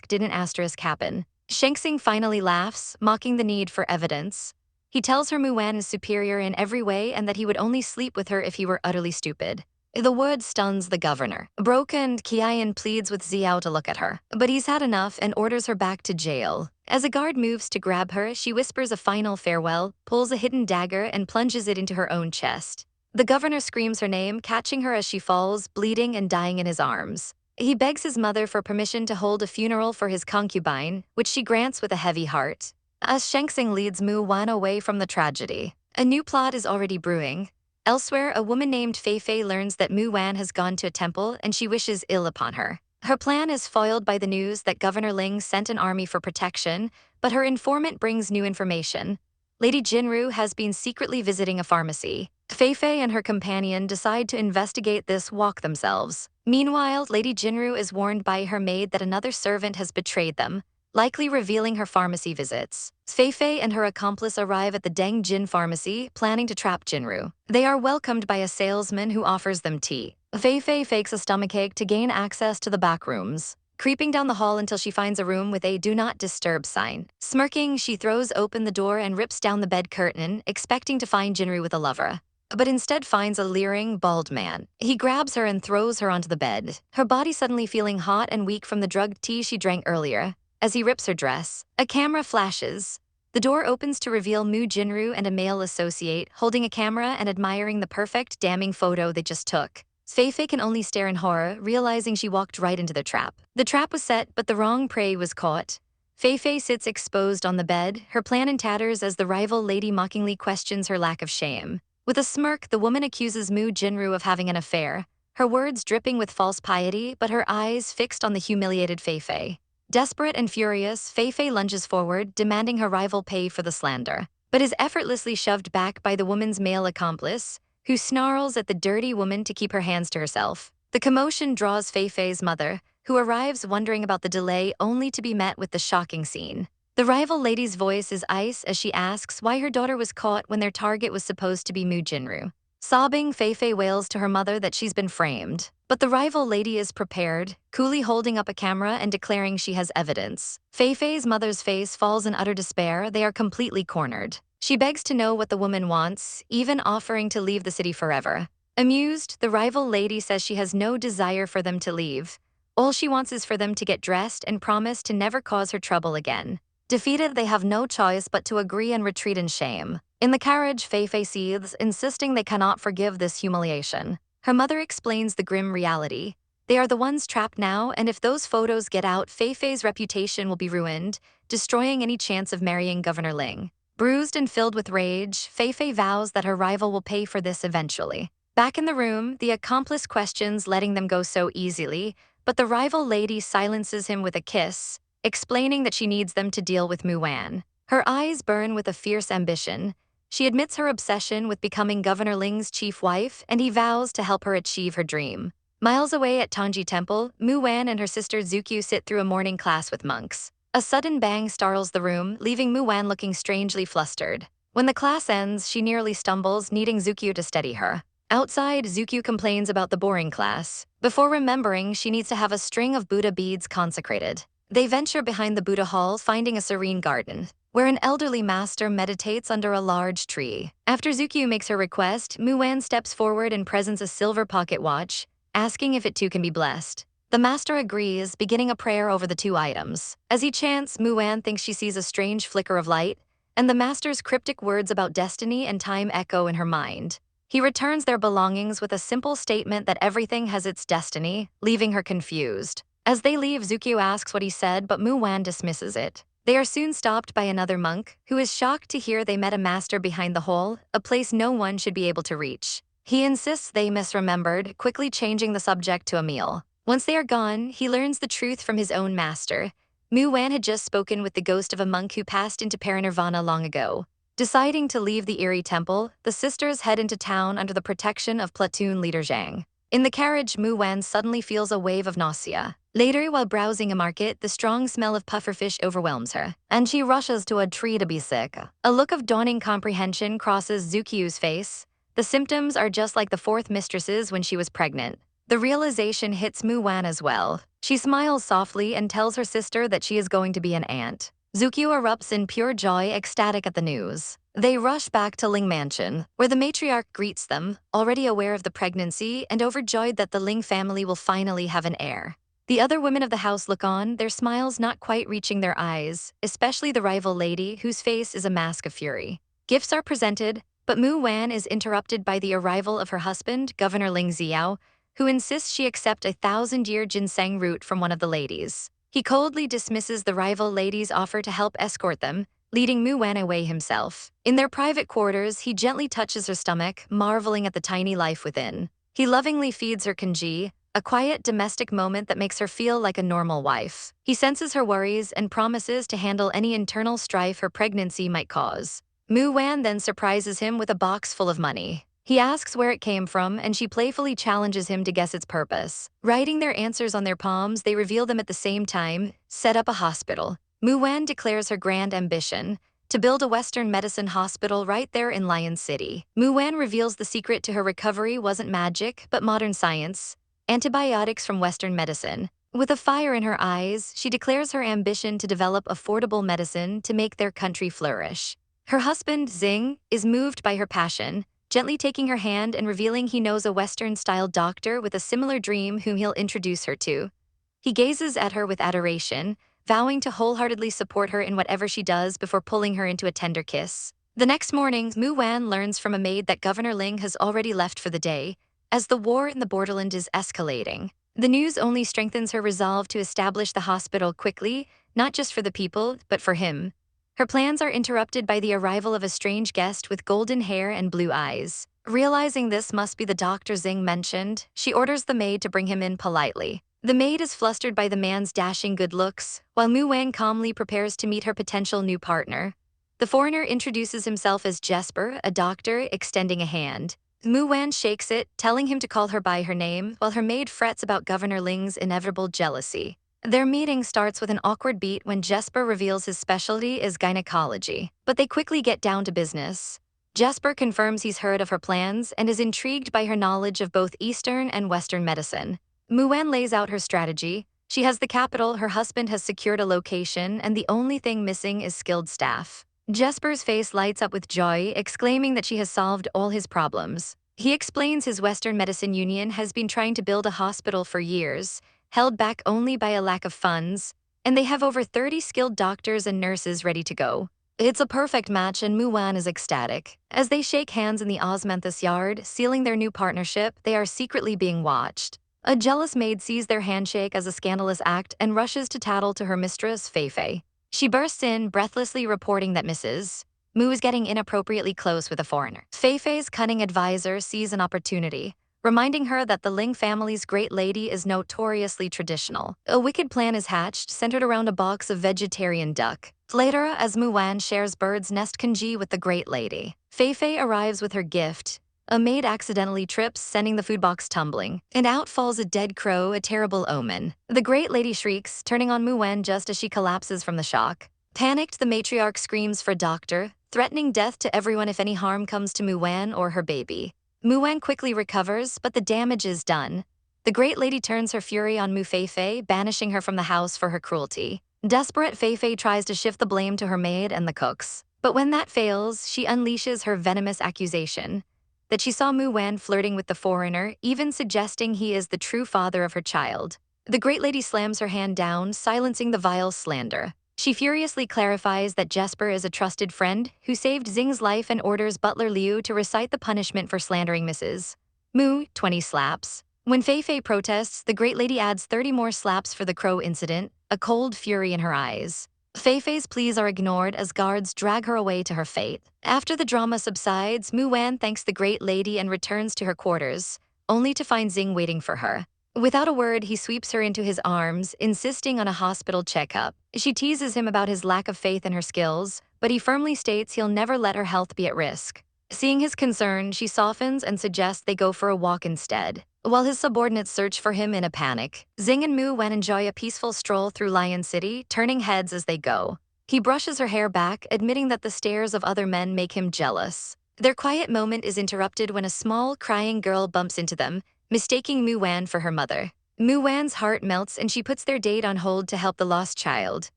didn't happen. Shengxing finally laughs, mocking the need for evidence. He tells her Muwan is superior in every way and that he would only sleep with her if he were utterly stupid. The word stuns the governor. Broken, Qiayan pleads with Xiao to look at her, but he's had enough and orders her back to jail. As a guard moves to grab her, she whispers a final farewell, pulls a hidden dagger, and plunges it into her own chest. The governor screams her name, catching her as she falls, bleeding and dying in his arms. He begs his mother for permission to hold a funeral for his concubine, which she grants with a heavy heart. As Shengxing leads Mu Wan away from the tragedy, a new plot is already brewing. Elsewhere, a woman named Fei Fei learns that Mu Wan has gone to a temple and she wishes ill upon her. Her plan is foiled by the news that Governor Ling sent an army for protection, but her informant brings new information. Lady Jinru has been secretly visiting a pharmacy. Fei Fei and her companion decide to investigate this walk themselves. Meanwhile, Lady Jinru is warned by her maid that another servant has betrayed them, likely revealing her pharmacy visits. Fei Fei and her accomplice arrive at the Deng Jin pharmacy, planning to trap Jinru. They are welcomed by a salesman who offers them tea. Fei Fei fakes a stomachache to gain access to the back rooms, creeping down the hall until she finds a room with a "Do Not Disturb" sign. Smirking, she throws open the door and rips down the bed curtain, expecting to find Jinru with a lover, but instead finds a leering, bald man. He grabs her and throws her onto the bed, her body suddenly feeling hot and weak from the drugged tea she drank earlier. As he rips her dress, a camera flashes. The door opens to reveal Mu Jinru and a male associate holding a camera and admiring the perfect, damning photo they just took. Fei Fei can only stare in horror, realizing she walked right into the trap. The trap was set, but the wrong prey was caught. Fei Fei sits exposed on the bed, her plan in tatters as the rival lady mockingly questions her lack of shame. With a smirk, the woman accuses Mu Jinru of having an affair, her words dripping with false piety, but her eyes fixed on the humiliated Fei Fei. Desperate and furious, Fei Fei lunges forward, demanding her rival pay for the slander, but is effortlessly shoved back by the woman's male accomplice, who snarls at the dirty woman to keep her hands to herself. The commotion draws Fei Fei's mother, who arrives wondering about the delay only to be met with the shocking scene. The rival lady's voice is ice as she asks why her daughter was caught when their target was supposed to be Mu Jinru. Sobbing, Fei Fei wails to her mother that she's been framed. But the rival lady is prepared, coolly holding up a camera and declaring she has evidence. Fei Fei's mother's face falls in utter despair. They are completely cornered. She begs to know what the woman wants, even offering to leave the city forever. Amused, the rival lady says she has no desire for them to leave. All she wants is for them to get dressed and promise to never cause her trouble again. Defeated, they have no choice but to agree and retreat in shame. In the carriage, Fei Fei seethes, insisting they cannot forgive this humiliation. Her mother explains the grim reality. They are the ones trapped now, and if those photos get out, Fei Fei's reputation will be ruined, destroying any chance of marrying Governor Ling. Bruised and filled with rage, Fei Fei vows that her rival will pay for this eventually. Back in the room, the accomplice questions letting them go so easily, but the rival lady silences him with a kiss, explaining that she needs them to deal with Mu Wan. Her eyes burn with a fierce ambition. She admits her obsession with becoming Governor Ling's chief wife, and he vows to help her achieve her dream. Miles away at Tongji Temple, Mu Wan and her sister Zukyu sit through a morning class with monks. A sudden bang startles the room, leaving Mu Wan looking strangely flustered. When the class ends, she nearly stumbles, needing Zukyu to steady her. Outside, Zukyu complains about the boring class, before remembering she needs to have a string of Buddha beads consecrated. They venture behind the Buddha hall, finding a serene garden, where an elderly master meditates under a large tree. After Zukyu makes her request, Mu Wan steps forward and presents a silver pocket watch, asking if it too can be blessed. The master agrees, beginning a prayer over the two items. As he chants, Mu Wan thinks she sees a strange flicker of light, and the master's cryptic words about destiny and time echo in her mind. He returns their belongings with a simple statement that everything has its destiny, leaving her confused. As they leave, Zukyu asks what he said, but Mu Wan dismisses it. They are soon stopped by another monk, who is shocked to hear they met a master behind the hole, a place no one should be able to reach. He insists they misremembered, quickly changing the subject to a meal. Once they are gone, he learns the truth from his own master. Mu Wan had just spoken with the ghost of a monk who passed into parinirvana long ago. Deciding to leave the eerie temple, the sisters head into town under the protection of platoon leader Zhang. In the carriage, Mu Wan suddenly feels a wave of nausea. Later, while browsing a market, the strong smell of pufferfish overwhelms her, and she rushes to a tree to be sick. A look of dawning comprehension crosses Zukyu's face. The symptoms are just like the fourth mistress's when she was pregnant. The realization hits Mu Wan as well. She smiles softly and tells her sister that she is going to be an aunt. Zukyu erupts in pure joy, ecstatic at the news. They rush back to Ling Mansion, where the matriarch greets them, already aware of the pregnancy and overjoyed that the Ling family will finally have an heir. The other women of the house look on, their smiles not quite reaching their eyes, especially the rival lady whose face is a mask of fury. Gifts are presented, but Mu Wan is interrupted by the arrival of her husband, Governor Ling Xiao, who insists she accept a 1,000-year ginseng root from one of the ladies. He coldly dismisses the rival lady's offer to help escort them, leading Mu Wan away himself. In their private quarters, he gently touches her stomach, marveling at the tiny life within. He lovingly feeds her kanji, a quiet domestic moment that makes her feel like a normal wife. He senses her worries and promises to handle any internal strife her pregnancy might cause. Mu Wan then surprises him with a box full of money. He asks where it came from, and she playfully challenges him to guess its purpose. Writing their answers on their palms, they reveal them at the same time: set up a hospital. Mu Wan declares her grand ambition: to build a Western medicine hospital right there in Lion City. Mu Wan reveals the secret to her recovery wasn't magic, but modern science: antibiotics from Western medicine. With a fire in her eyes, she declares her ambition to develop affordable medicine to make their country flourish. Her husband, Xing, is moved by her passion, gently taking her hand and revealing he knows a Western-style doctor with a similar dream whom he'll introduce her to. He gazes at her with adoration, vowing to wholeheartedly support her in whatever she does before pulling her into a tender kiss. The next morning, Mu Wan learns from a maid that Governor Ling has already left for the day, as the war in the borderland is escalating. The news only strengthens her resolve to establish the hospital quickly, not just for the people, but for him. Her plans are interrupted by the arrival of a strange guest with golden hair and blue eyes. Realizing this must be the Dr. Xing mentioned, she orders the maid to bring him in politely. The maid is flustered by the man's dashing good looks, while Mu Wan calmly prepares to meet her potential new partner. The foreigner introduces himself as Jesper, a doctor, extending a hand. Mu Wan shakes it, telling him to call her by her name, while her maid frets about Governor Ling's inevitable jealousy. Their meeting starts with an awkward beat when Jesper reveals his specialty is gynecology, but they quickly get down to business. Jesper confirms he's heard of her plans and is intrigued by her knowledge of both Eastern and Western medicine. Mu Wan lays out her strategy. She has the capital, her husband has secured a location, and the only thing missing is skilled staff. Jesper's face lights up with joy, exclaiming that she has solved all his problems. He explains his Western Medicine Union has been trying to build a hospital for years, held back only by a lack of funds, and they have over 30 skilled doctors and nurses ready to go. It's a perfect match, and Mu Wan is ecstatic. As they shake hands in the osmanthus yard, sealing their new partnership, they are secretly being watched. A jealous maid sees their handshake as a scandalous act and rushes to tattle to her mistress, Fei Fei. She bursts in, breathlessly reporting that Mrs. Mu is getting inappropriately close with a foreigner. Fei Fei's cunning advisor sees an opportunity, reminding her that the Ling family's great lady is notoriously traditional. A wicked plan is hatched, centered around a box of vegetarian duck. Later, as Mu Wan shares bird's nest kanji with the great lady, Fei Fei arrives with her gift. A maid accidentally trips, sending the food box tumbling, and out falls a dead crow, a terrible omen. The great lady shrieks, turning on Mu Wan just as she collapses from the shock. Panicked, the matriarch screams for a doctor, threatening death to everyone if any harm comes to Mu Wan or her baby. Mu Wan quickly recovers, but the damage is done. The great lady turns her fury on Mu Fei Fei, banishing her from the house for her cruelty. Desperate, Fei Fei tries to shift the blame to her maid and the cooks. But when that fails, she unleashes her venomous accusation that she saw Mu Wan flirting with the foreigner, even suggesting he is the true father of her child. The great lady slams her hand down, silencing the vile slander. She furiously clarifies that Jesper is a trusted friend who saved Xing's life and orders Butler Liu to recite the punishment for slandering Mrs. Mu, 20 slaps. When Fei Fei protests, the great lady adds 30 more slaps for the crow incident, a cold fury in her eyes. Fei Fei's pleas are ignored as guards drag her away to her fate. After the drama subsides, Mu Wan thanks the great lady and returns to her quarters, only to find Xing waiting for her. Without a word, he sweeps her into his arms, insisting on a hospital checkup. She teases him about his lack of faith in her skills, but he firmly states he'll never let her health be at risk. Seeing his concern, she softens and suggests they go for a walk instead. While his subordinates search for him in a panic, Xing and Mu Wan enjoy a peaceful stroll through Lion City, turning heads as they go. He brushes her hair back, admitting that the stares of other men make him jealous. Their quiet moment is interrupted when a small, crying girl bumps into them, mistaking Mu Wan for her mother. Mu Wan's heart melts and she puts their date on hold to help the lost child.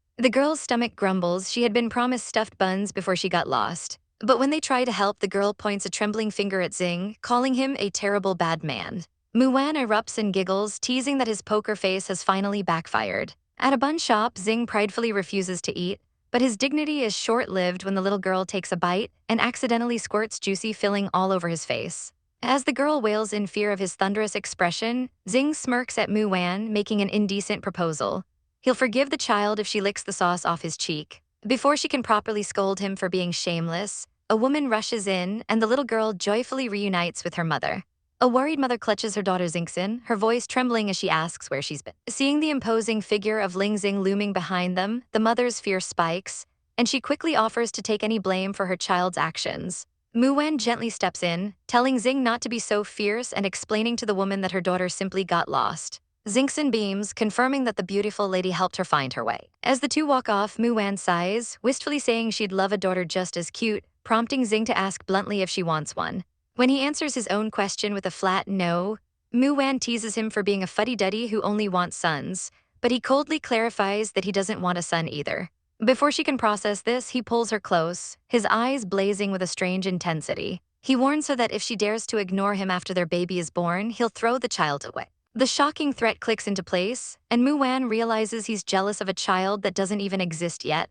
The girl's stomach grumbles. She had been promised stuffed buns before she got lost. But when they try to help, the girl points a trembling finger at Xing, calling him a terrible bad man. Mu Wan erupts and giggles, teasing that his poker face has finally backfired. At a bun shop, Xing pridefully refuses to eat, but his dignity is short-lived when the little girl takes a bite and accidentally squirts juicy filling all over his face. As the girl wails in fear of his thunderous expression, Xing smirks at Mu Wan, making an indecent proposal. He'll forgive the child if she licks the sauce off his cheek. Before she can properly scold him for being shameless, a woman rushes in and the little girl joyfully reunites with her mother. A worried mother clutches her daughter Xingxin, her voice trembling as she asks where she's been. Seeing the imposing figure of Ling Xing looming behind them, the mother's fear spikes, and she quickly offers to take any blame for her child's actions. Mu Wan gently steps in, telling Xing not to be so fierce and explaining to the woman that her daughter simply got lost. Xingxin beams, confirming that the beautiful lady helped her find her way. As the two walk off, Mu Wan sighs, wistfully saying she'd love a daughter just as cute, prompting Xing to ask bluntly if she wants one. When he answers his own question with a flat no, Mu Wan teases him for being a fuddy-duddy who only wants sons, but he coldly clarifies that he doesn't want a son either. Before she can process this, he pulls her close, his eyes blazing with a strange intensity. He warns her that if she dares to ignore him after their baby is born, he'll throw the child away. The shocking threat clicks into place, and Mu Wan realizes he's jealous of a child that doesn't even exist yet.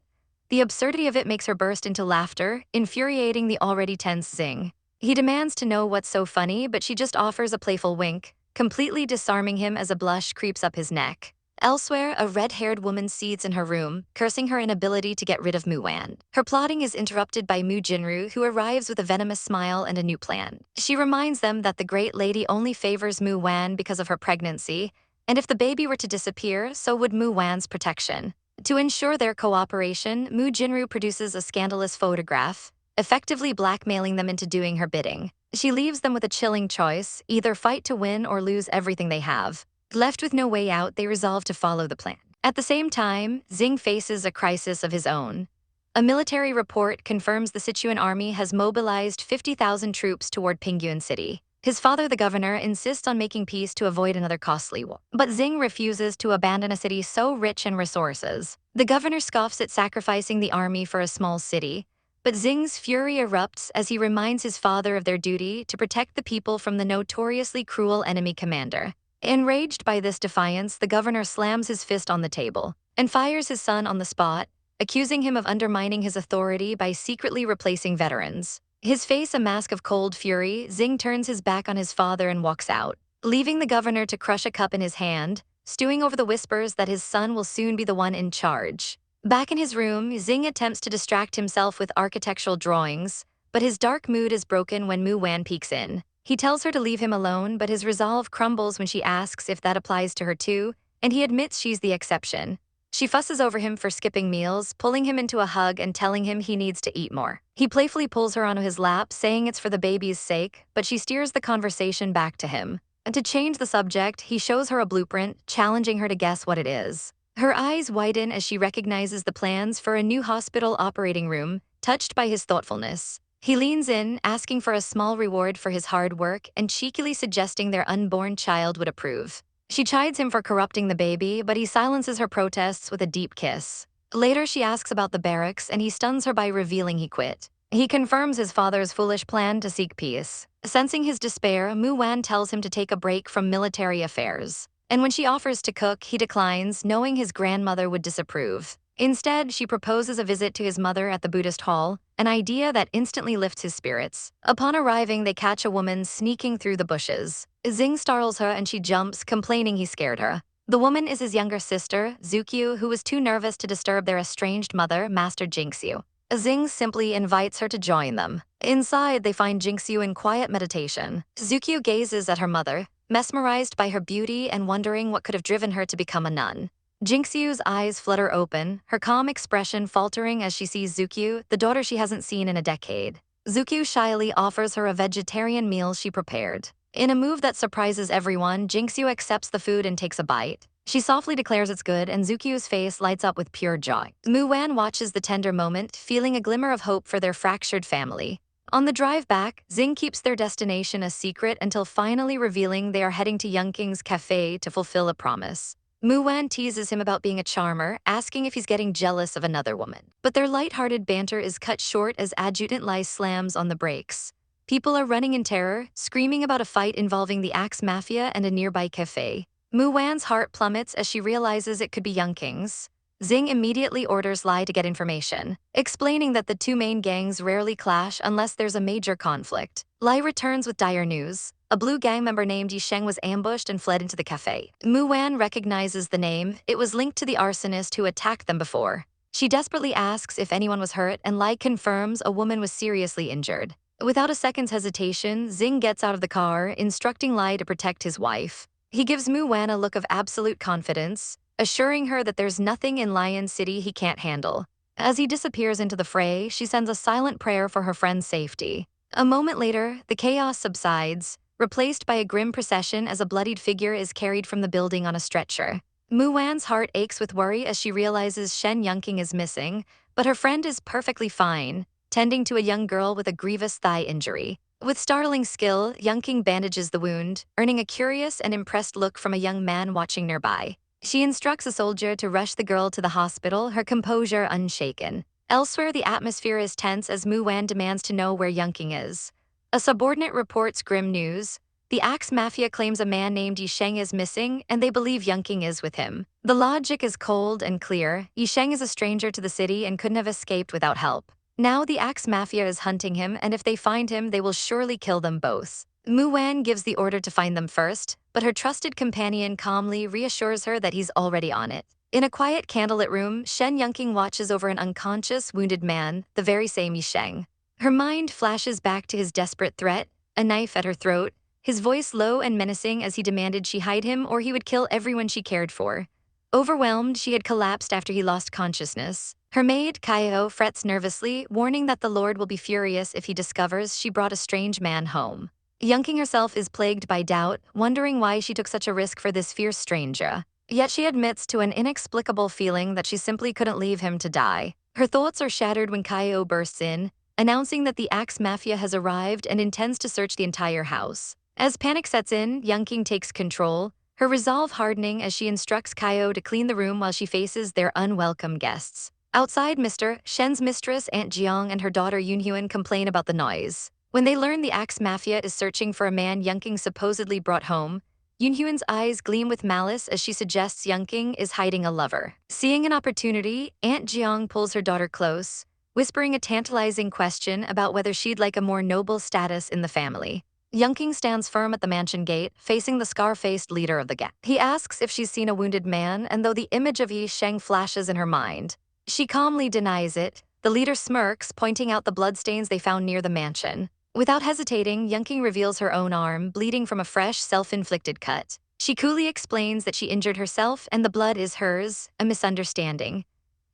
The absurdity of it makes her burst into laughter, infuriating the already tense Xing. He demands to know what's so funny, but she just offers a playful wink, completely disarming him as a blush creeps up his neck. Elsewhere, a red-haired woman seethes in her room, cursing her inability to get rid of Mu Wan. Her plotting is interrupted by Mu Jinru, who arrives with a venomous smile and a new plan. She reminds them that the great lady only favors Mu Wan because of her pregnancy, and if the baby were to disappear, so would Mu Wan's protection. To ensure their cooperation, Mu Jinru produces a scandalous photograph, effectively blackmailing them into doing her bidding. She leaves them with a chilling choice, either fight to win or lose everything they have. Left with no way out, they resolve to follow the plan. At the same time, Xing faces a crisis of his own. A military report confirms the Sichuan army has mobilized 50,000 troops toward Pingyuan City. His father, the governor, insists on making peace to avoid another costly war. But Xing refuses to abandon a city so rich in resources. The governor scoffs at sacrificing the army for a small city, but Xing's fury erupts as he reminds his father of their duty to protect the people from the notoriously cruel enemy commander. Enraged by this defiance, the governor slams his fist on the table and fires his son on the spot, accusing him of undermining his authority by secretly replacing veterans. His face a mask of cold fury, Xing turns his back on his father and walks out, leaving the governor to crush a cup in his hand, stewing over the whispers that his son will soon be the one in charge. Back in his room, Xing attempts to distract himself with architectural drawings, but his dark mood is broken when Mu Wan peeks in. He tells her to leave him alone, but his resolve crumbles when she asks if that applies to her too, and he admits she's the exception. She fusses over him for skipping meals, pulling him into a hug and telling him he needs to eat more. He playfully pulls her onto his lap, saying it's for the baby's sake, but she steers the conversation back to him. And to change the subject, he shows her a blueprint, challenging her to guess what it is. Her eyes widen as she recognizes the plans for a new hospital operating room, touched by his thoughtfulness. He leans in, asking for a small reward for his hard work and cheekily suggesting their unborn child would approve. She chides him for corrupting the baby, but he silences her protests with a deep kiss. Later, she asks about the barracks, and he stuns her by revealing he quit. He confirms his father's foolish plan to seek peace. Sensing his despair, Mu Wan tells him to take a break from military affairs. And when she offers to cook, he declines, knowing his grandmother would disapprove. Instead, she proposes a visit to his mother at the Buddhist hall, an idea that instantly lifts his spirits. Upon arriving, they catch a woman sneaking through the bushes. Xing startles her and she jumps, complaining he scared her. The woman is his younger sister, Zukyu, who was too nervous to disturb their estranged mother, Master Jinxu. Xing simply invites her to join them. Inside, they find Jinxu in quiet meditation. Zukyu gazes at her mother, mesmerized by her beauty and wondering what could have driven her to become a nun. Jinxu's eyes flutter open, her calm expression faltering as she sees Zukyu, the daughter she hasn't seen in a decade. Zukyu shyly offers her a vegetarian meal she prepared. In a move that surprises everyone, Jinxu accepts the food and takes a bite. She softly declares it's good, and Zukyu's face lights up with pure joy. Mu Wan watches the tender moment, feeling a glimmer of hope for their fractured family. On the drive back, Xing keeps their destination a secret until finally revealing they are heading to Youngking's cafe to fulfill a promise. Mu Wan teases him about being a charmer, asking if he's getting jealous of another woman. But their light-hearted banter is cut short as Adjutant Lai slams on the brakes. People are running in terror, screaming about a fight involving the Axe Mafia and a nearby cafe. Mu Wan's heart plummets as she realizes it could be Youngking's. Xing immediately orders Lai to get information, explaining that the two main gangs rarely clash unless there's a major conflict. Lai returns with dire news. A blue gang member named Yisheng was ambushed and fled into the cafe. Mu Wan recognizes the name. It was linked to the arsonist who attacked them before. She desperately asks if anyone was hurt, and Lai confirms a woman was seriously injured. Without a second's hesitation, Xing gets out of the car, instructing Lai to protect his wife. He gives Mu Wan a look of absolute confidence, assuring her that there's nothing in Lion City he can't handle. As he disappears into the fray, she sends a silent prayer for her friend's safety. A moment later, the chaos subsides, replaced by a grim procession as a bloodied figure is carried from the building on a stretcher. Mu Wan's heart aches with worry as she realizes Shen Yongqing is missing, but her friend is perfectly fine, tending to a young girl with a grievous thigh injury. With startling skill, Yongqing bandages the wound, earning a curious and impressed look from a young man watching nearby. She instructs a soldier to rush the girl to the hospital, her composure unshaken. Elsewhere, the atmosphere is tense as Mu Wan demands to know where Yongqing is. A subordinate reports grim news. The Axe Mafia claims a man named Yisheng is missing, and they believe Yongqing is with him. The logic is cold and clear. Yisheng is a stranger to the city and couldn't have escaped without help. Now the Axe Mafia is hunting him, and if they find him, they will surely kill them both. Mu Wan gives the order to find them first, but her trusted companion calmly reassures her that he's already on it. In a quiet candlelit room, Shen Yongqing watches over an unconscious, wounded man, the very same Yisheng. Her mind flashes back to his desperate threat, a knife at her throat, his voice low and menacing as he demanded she hide him or he would kill everyone she cared for. Overwhelmed, she had collapsed after he lost consciousness. Her maid, Kaio, frets nervously, warning that the Lord will be furious if he discovers she brought a strange man home. Yongqing herself is plagued by doubt, wondering why she took such a risk for this fierce stranger. Yet she admits to an inexplicable feeling that she simply couldn't leave him to die. Her thoughts are shattered when Kaio bursts in, announcing that the Axe Mafia has arrived and intends to search the entire house. As panic sets in, Yongqing takes control, her resolve hardening as she instructs Kaio to clean the room while she faces their unwelcome guests. Outside, Mr. Shen's mistress, Aunt Jiang, and her daughter Yunhyun complain about the noise. When they learn the Axe Mafia is searching for a man Yongqing supposedly brought home, Yunhyun's eyes gleam with malice as she suggests Yongqing is hiding a lover. Seeing an opportunity, Aunt Jiang pulls her daughter close, whispering a tantalizing question about whether she'd like a more noble status in the family. Yongqing stands firm at the mansion gate, facing the scar-faced leader of the gang. He asks if she's seen a wounded man, and though the image of Yi Sheng flashes in her mind, she calmly denies it. The leader smirks, pointing out the bloodstains they found near the mansion. Without hesitating, Yongqing reveals her own arm, bleeding from a fresh, self-inflicted cut. She coolly explains that she injured herself and the blood is hers, a misunderstanding.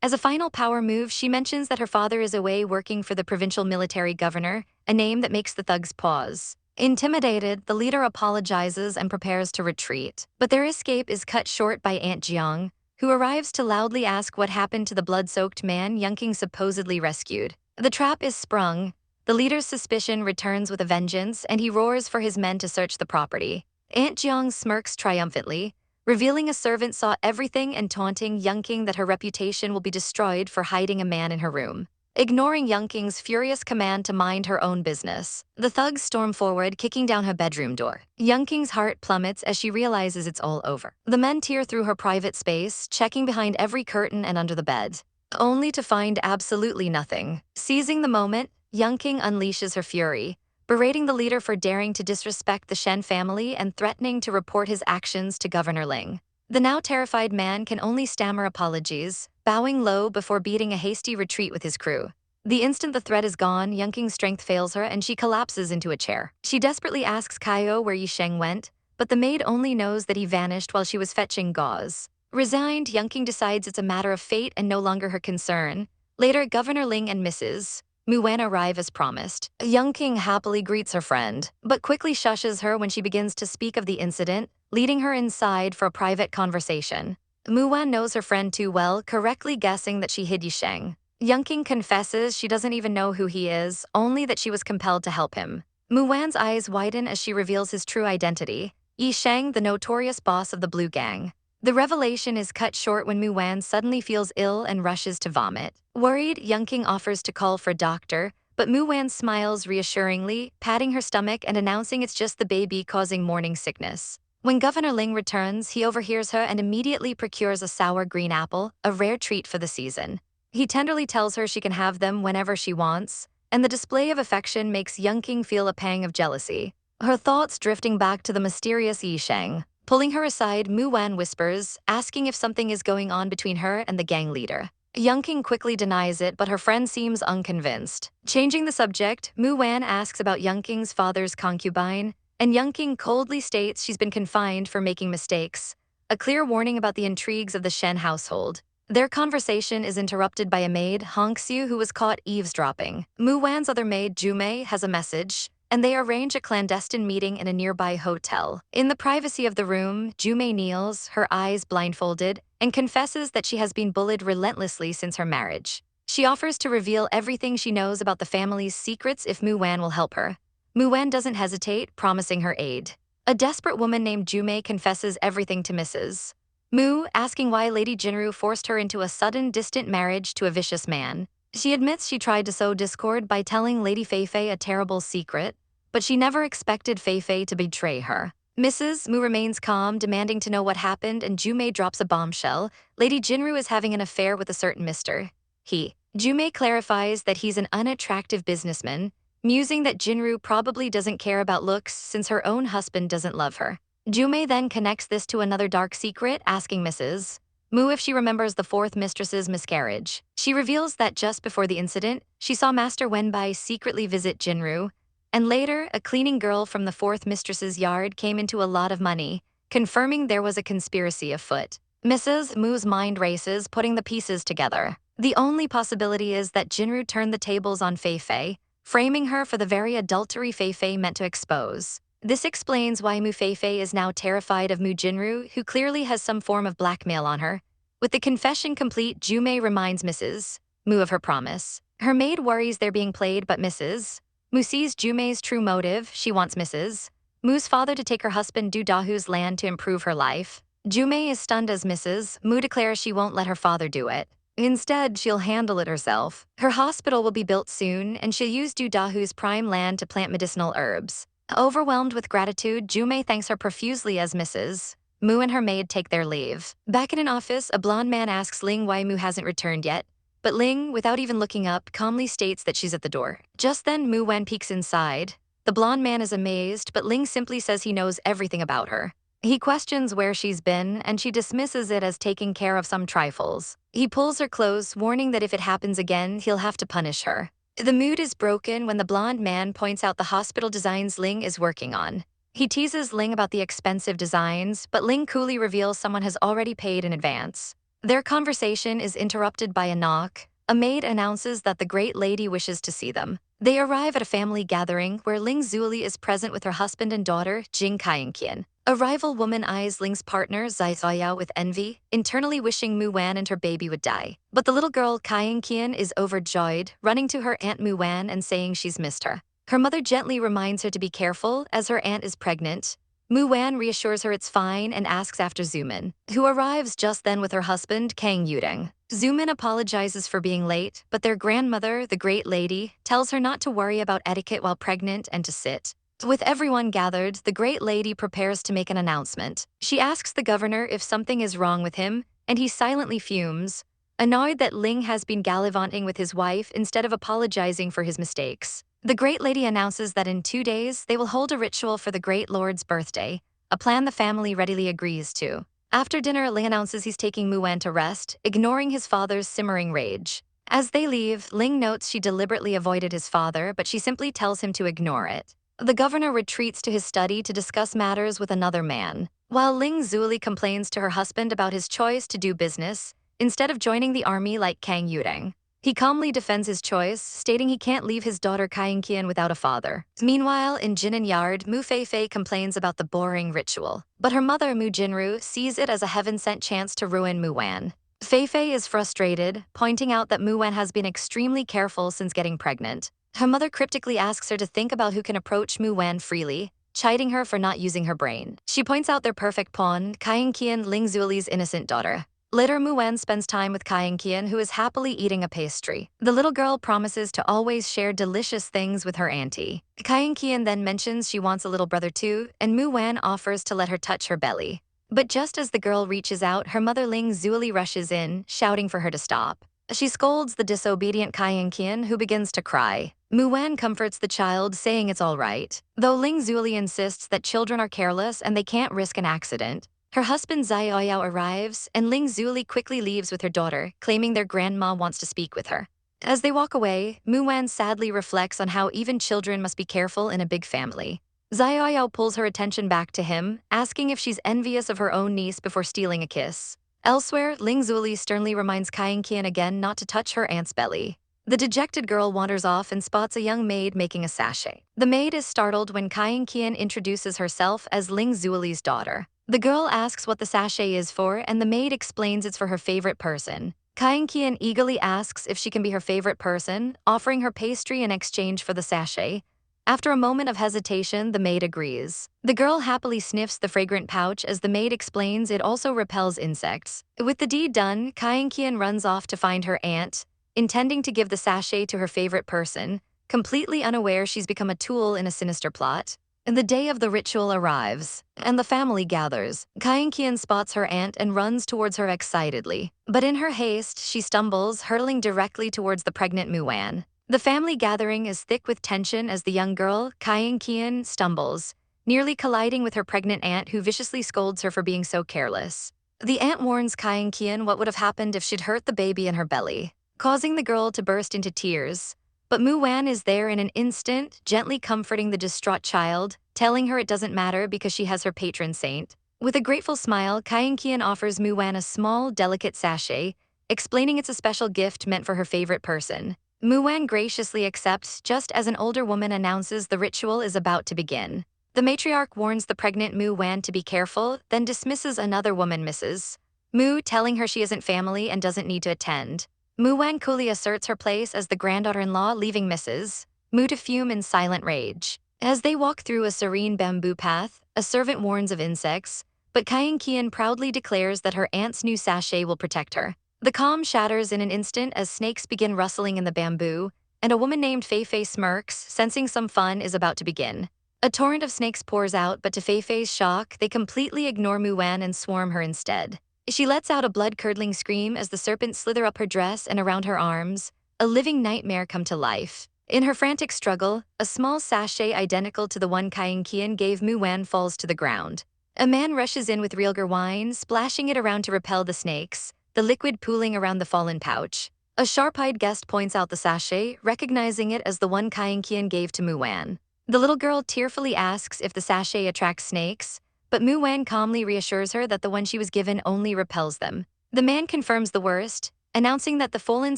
As a final power move, she mentions that her father is away working for the provincial military governor, a name that makes the thugs pause. Intimidated, the leader apologizes and prepares to retreat, but their escape is cut short by Aunt Jiang, who arrives to loudly ask what happened to the blood-soaked man Yongqing supposedly rescued. The trap is sprung. The leader's suspicion returns with a vengeance, and he roars for his men to search the property. Aunt Jiang smirks triumphantly, revealing a servant saw everything and taunting Yongqing that her reputation will be destroyed for hiding a man in her room. Ignoring Yongqing's furious command to mind her own business, the thugs storm forward, kicking down her bedroom door. Yongqing's heart plummets as she realizes it's all over. The men tear through her private space, checking behind every curtain and under the bed, only to find absolutely nothing. Seizing the moment, Yongqing unleashes her fury, berating the leader for daring to disrespect the Shen family and threatening to report his actions to Governor Ling. The now terrified man can only stammer apologies, bowing low before beating a hasty retreat with his crew. The instant the threat is gone, Yongqing's strength fails her and she collapses into a chair. She desperately asks Kaio where Yisheng went, but the maid only knows that he vanished while she was fetching gauze. Resigned, Yongqing decides it's a matter of fate and no longer her concern. Later, Governor Ling and Mrs. Mu Wan arrive as promised. Yongqing happily greets her friend, but quickly shushes her when she begins to speak of the incident, leading her inside for a private conversation. Mu Wan knows her friend too well, correctly guessing that she hid Yisheng. Yongqing confesses she doesn't even know who he is, only that she was compelled to help him. Mu Wan's eyes widen as she reveals his true identity, Yisheng, the notorious boss of the Blue Gang. The revelation is cut short when Mu Wan suddenly feels ill and rushes to vomit. Worried, Yongqing offers to call for a doctor, but Mu Wan smiles reassuringly, patting her stomach and announcing it's just the baby causing morning sickness. When Governor Ling returns, he overhears her and immediately procures a sour green apple, a rare treat for the season. He tenderly tells her she can have them whenever she wants, and the display of affection makes Yunqing feel a pang of jealousy. Her thoughts drifting back to the mysterious Yi Sheng. Pulling her aside, Mu Wan whispers, asking if something is going on between her and the gang leader. Yunqing quickly denies it, but her friend seems unconvinced. Changing the subject, Mu Wan asks about Yunqing's father's concubine, and Yunqing coldly states she's been confined for making mistakes, a clear warning about the intrigues of the Shen household. Their conversation is interrupted by a maid, Hongxiu, who was caught eavesdropping. Mu Wan's other maid, Jumei, has a message, and they arrange a clandestine meeting in a nearby hotel. In the privacy of the room, Jumei kneels, her eyes blindfolded, and confesses that she has been bullied relentlessly since her marriage. She offers to reveal everything she knows about the family's secrets if Mu Wan will help her. Mu Wan doesn't hesitate, promising her aid. A desperate woman named Jumei confesses everything to Mrs. Mu, asking why Lady Jinru forced her into a sudden, distant marriage to a vicious man. She admits she tried to sow discord by telling Lady Feifei a terrible secret, but she never expected Feifei to betray her. Mrs. Mu remains calm, demanding to know what happened, and Jumei drops a bombshell. Lady Jinru is having an affair with a certain Mr. He. Jumei clarifies that he's an unattractive businessman, musing that Jinru probably doesn't care about looks since her own husband doesn't love her. Jumei then connects this to another dark secret, asking Mrs. Mu if she remembers the fourth mistress's miscarriage. She reveals that just before the incident, she saw Master Wenbai secretly visit Jinru, and later, a cleaning girl from the fourth mistress's yard came into a lot of money, confirming there was a conspiracy afoot. Mrs. Mu's mind races, putting the pieces together. The only possibility is that Jinru turned the tables on Feifei, framing her for the very adultery Feifei meant to expose. This explains why Mu Feifei is now terrified of Mu Jinru, who clearly has some form of blackmail on her. With the confession complete, Jumei reminds Mrs. Mu of her promise. Her maid worries they're being played, but Mrs. Mu sees Jumei's true motive. She wants Mrs. Mu's father to take her husband Du Dahu's land to improve her life. Jumei is stunned as Mrs. Mu declares she won't let her father do it. Instead, she'll handle it herself. Her hospital will be built soon, and she'll use Du Dahu's prime land to plant medicinal herbs. Overwhelmed with gratitude, Jumei thanks her profusely as Mrs. Mu and her maid take their leave. Back in an office, a blonde man asks Ling why Mu hasn't returned yet, but Ling, without even looking up, calmly states that she's at the door. Just then, Mu Wan peeks inside. The blonde man is amazed, but Ling simply says he knows everything about her. He questions where she's been, and she dismisses it as taking care of some trifles. He pulls her close, warning that if it happens again, he'll have to punish her. The mood is broken when the blonde man points out the hospital designs Ling is working on. He teases Ling about the expensive designs, but Ling coolly reveals someone has already paid in advance. Their conversation is interrupted by a knock. A maid announces that the great lady wishes to see them. They arrive at a family gathering where Ling Zuli is present with her husband and daughter, Jing Kaienqian. A rival woman eyes Ling's partner, Zai Zoyao, with envy, internally wishing Mu Wan and her baby would die. But the little girl, Kaienqian, is overjoyed, running to her aunt Mu Wan and saying she's missed her. Her mother gently reminds her to be careful, as her aunt is pregnant. Mu Wan reassures her it's fine and asks after Zumin, who arrives just then with her husband, Kang Yudeng. Zumin apologizes for being late, but their grandmother, the Great Lady, tells her not to worry about etiquette while pregnant and to sit. With everyone gathered, the Great Lady prepares to make an announcement. She asks the governor if something is wrong with him, and he silently fumes, annoyed that Ling has been gallivanting with his wife instead of apologizing for his mistakes. The Great Lady announces that in 2 days, they will hold a ritual for the Great Lord's birthday, a plan the family readily agrees to. After dinner, Ling announces he's taking Mu Wan to rest, ignoring his father's simmering rage. As they leave, Ling notes she deliberately avoided his father, but she simply tells him to ignore it. The governor retreats to his study to discuss matters with another man, while Ling Zuli complains to her husband about his choice to do business, instead of joining the army like Kang Yudeng. He calmly defends his choice, stating he can't leave his daughter Kaienqian without a father. Meanwhile, in Jinan Yard, Mu Feifei complains about the boring ritual, but her mother, Mu Jinru, sees it as a heaven-sent chance to ruin Mu Wan. Feifei is frustrated, pointing out that Mu Wan has been extremely careful since getting pregnant. Her mother cryptically asks her to think about who can approach Mu Wan freely, chiding her for not using her brain. She points out their perfect pawn, Kaienqian, Ling Zuli's innocent daughter. Later, Muan spends time with Kian, who is happily eating a pastry. The little girl promises to always share delicious things with her auntie. Kian then mentions she wants a little brother too, and Muan offers to let her touch her belly. But just as the girl reaches out, her mother Ling Zuli rushes in, shouting for her to stop. She scolds the disobedient Kian, who begins to cry. Muan comforts the child, saying it's all right, though Ling Zuli insists that children are careless and they can't risk an accident. Her husband Xiaoyao arrives, and Ling Zuli quickly leaves with her daughter, claiming their grandma wants to speak with her. As they walk away, Muan sadly reflects on how even children must be careful in a big family. Xiaoyao pulls her attention back to him, asking if she's envious of her own niece before stealing a kiss. Elsewhere, Ling Zuli sternly reminds Kian again not to touch her aunt's belly. The dejected girl wanders off and spots a young maid making a sachet. The maid is startled when Kian introduces herself as Ling Zuli's daughter. The girl asks what the sachet is for, and the maid explains it's for her favorite person. Kian eagerly asks if she can be her favorite person, offering her pastry in exchange for the sachet. After a moment of hesitation, the maid agrees. The girl happily sniffs the fragrant pouch as the maid explains it also repels insects. With the deed done, Kian runs off to find her aunt, intending to give the sachet to her favorite person, completely unaware she's become a tool in a sinister plot. The day of the ritual arrives, and the family gathers. Kian spots her aunt and runs towards her excitedly. But in her haste, she stumbles, hurtling directly towards the pregnant Muan. The family gathering is thick with tension as the young girl, Kian, stumbles, nearly colliding with her pregnant aunt, who viciously scolds her for being so careless. The aunt warns Kian what would have happened if she'd hurt the baby in her belly, causing the girl to burst into tears. But Muan is there in an instant, gently comforting the distraught child, telling her it doesn't matter because she has her patron saint. With a grateful smile, Kian offers Muan a small, delicate sachet, explaining it's a special gift meant for her favorite person. Muan graciously accepts just as an older woman announces the ritual is about to begin. The matriarch warns the pregnant Muan to be careful, then dismisses another woman, Mrs. Mu, telling her she isn't family and doesn't need to attend. Muan coolly asserts her place as the granddaughter-in-law, leaving Mrs. Mu to fume in silent rage. As they walk through a serene bamboo path, a servant warns of insects, but Kian proudly declares that her aunt's new sachet will protect her. The calm shatters in an instant as snakes begin rustling in the bamboo, and a woman named Fei smirks, sensing some fun is about to begin. A torrent of snakes pours out, but to Fei's shock, they completely ignore Muan and swarm her instead. She lets out a blood-curdling scream as the serpents slither up her dress and around her arms, a living nightmare come to life. In her frantic struggle, a small sachet identical to the one Kian gave Muan falls to the ground. A man rushes in with realgar wine, splashing it around to repel the snakes, the liquid pooling around the fallen pouch. A sharp-eyed guest points out the sachet, recognizing it as the one Kian gave to Muan. The little girl tearfully asks if the sachet attracts snakes, but Muan calmly reassures her that the one she was given only repels them. The man confirms the worst, announcing that the fallen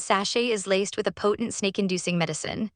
sachet is laced with a potent snake-inducing medicine.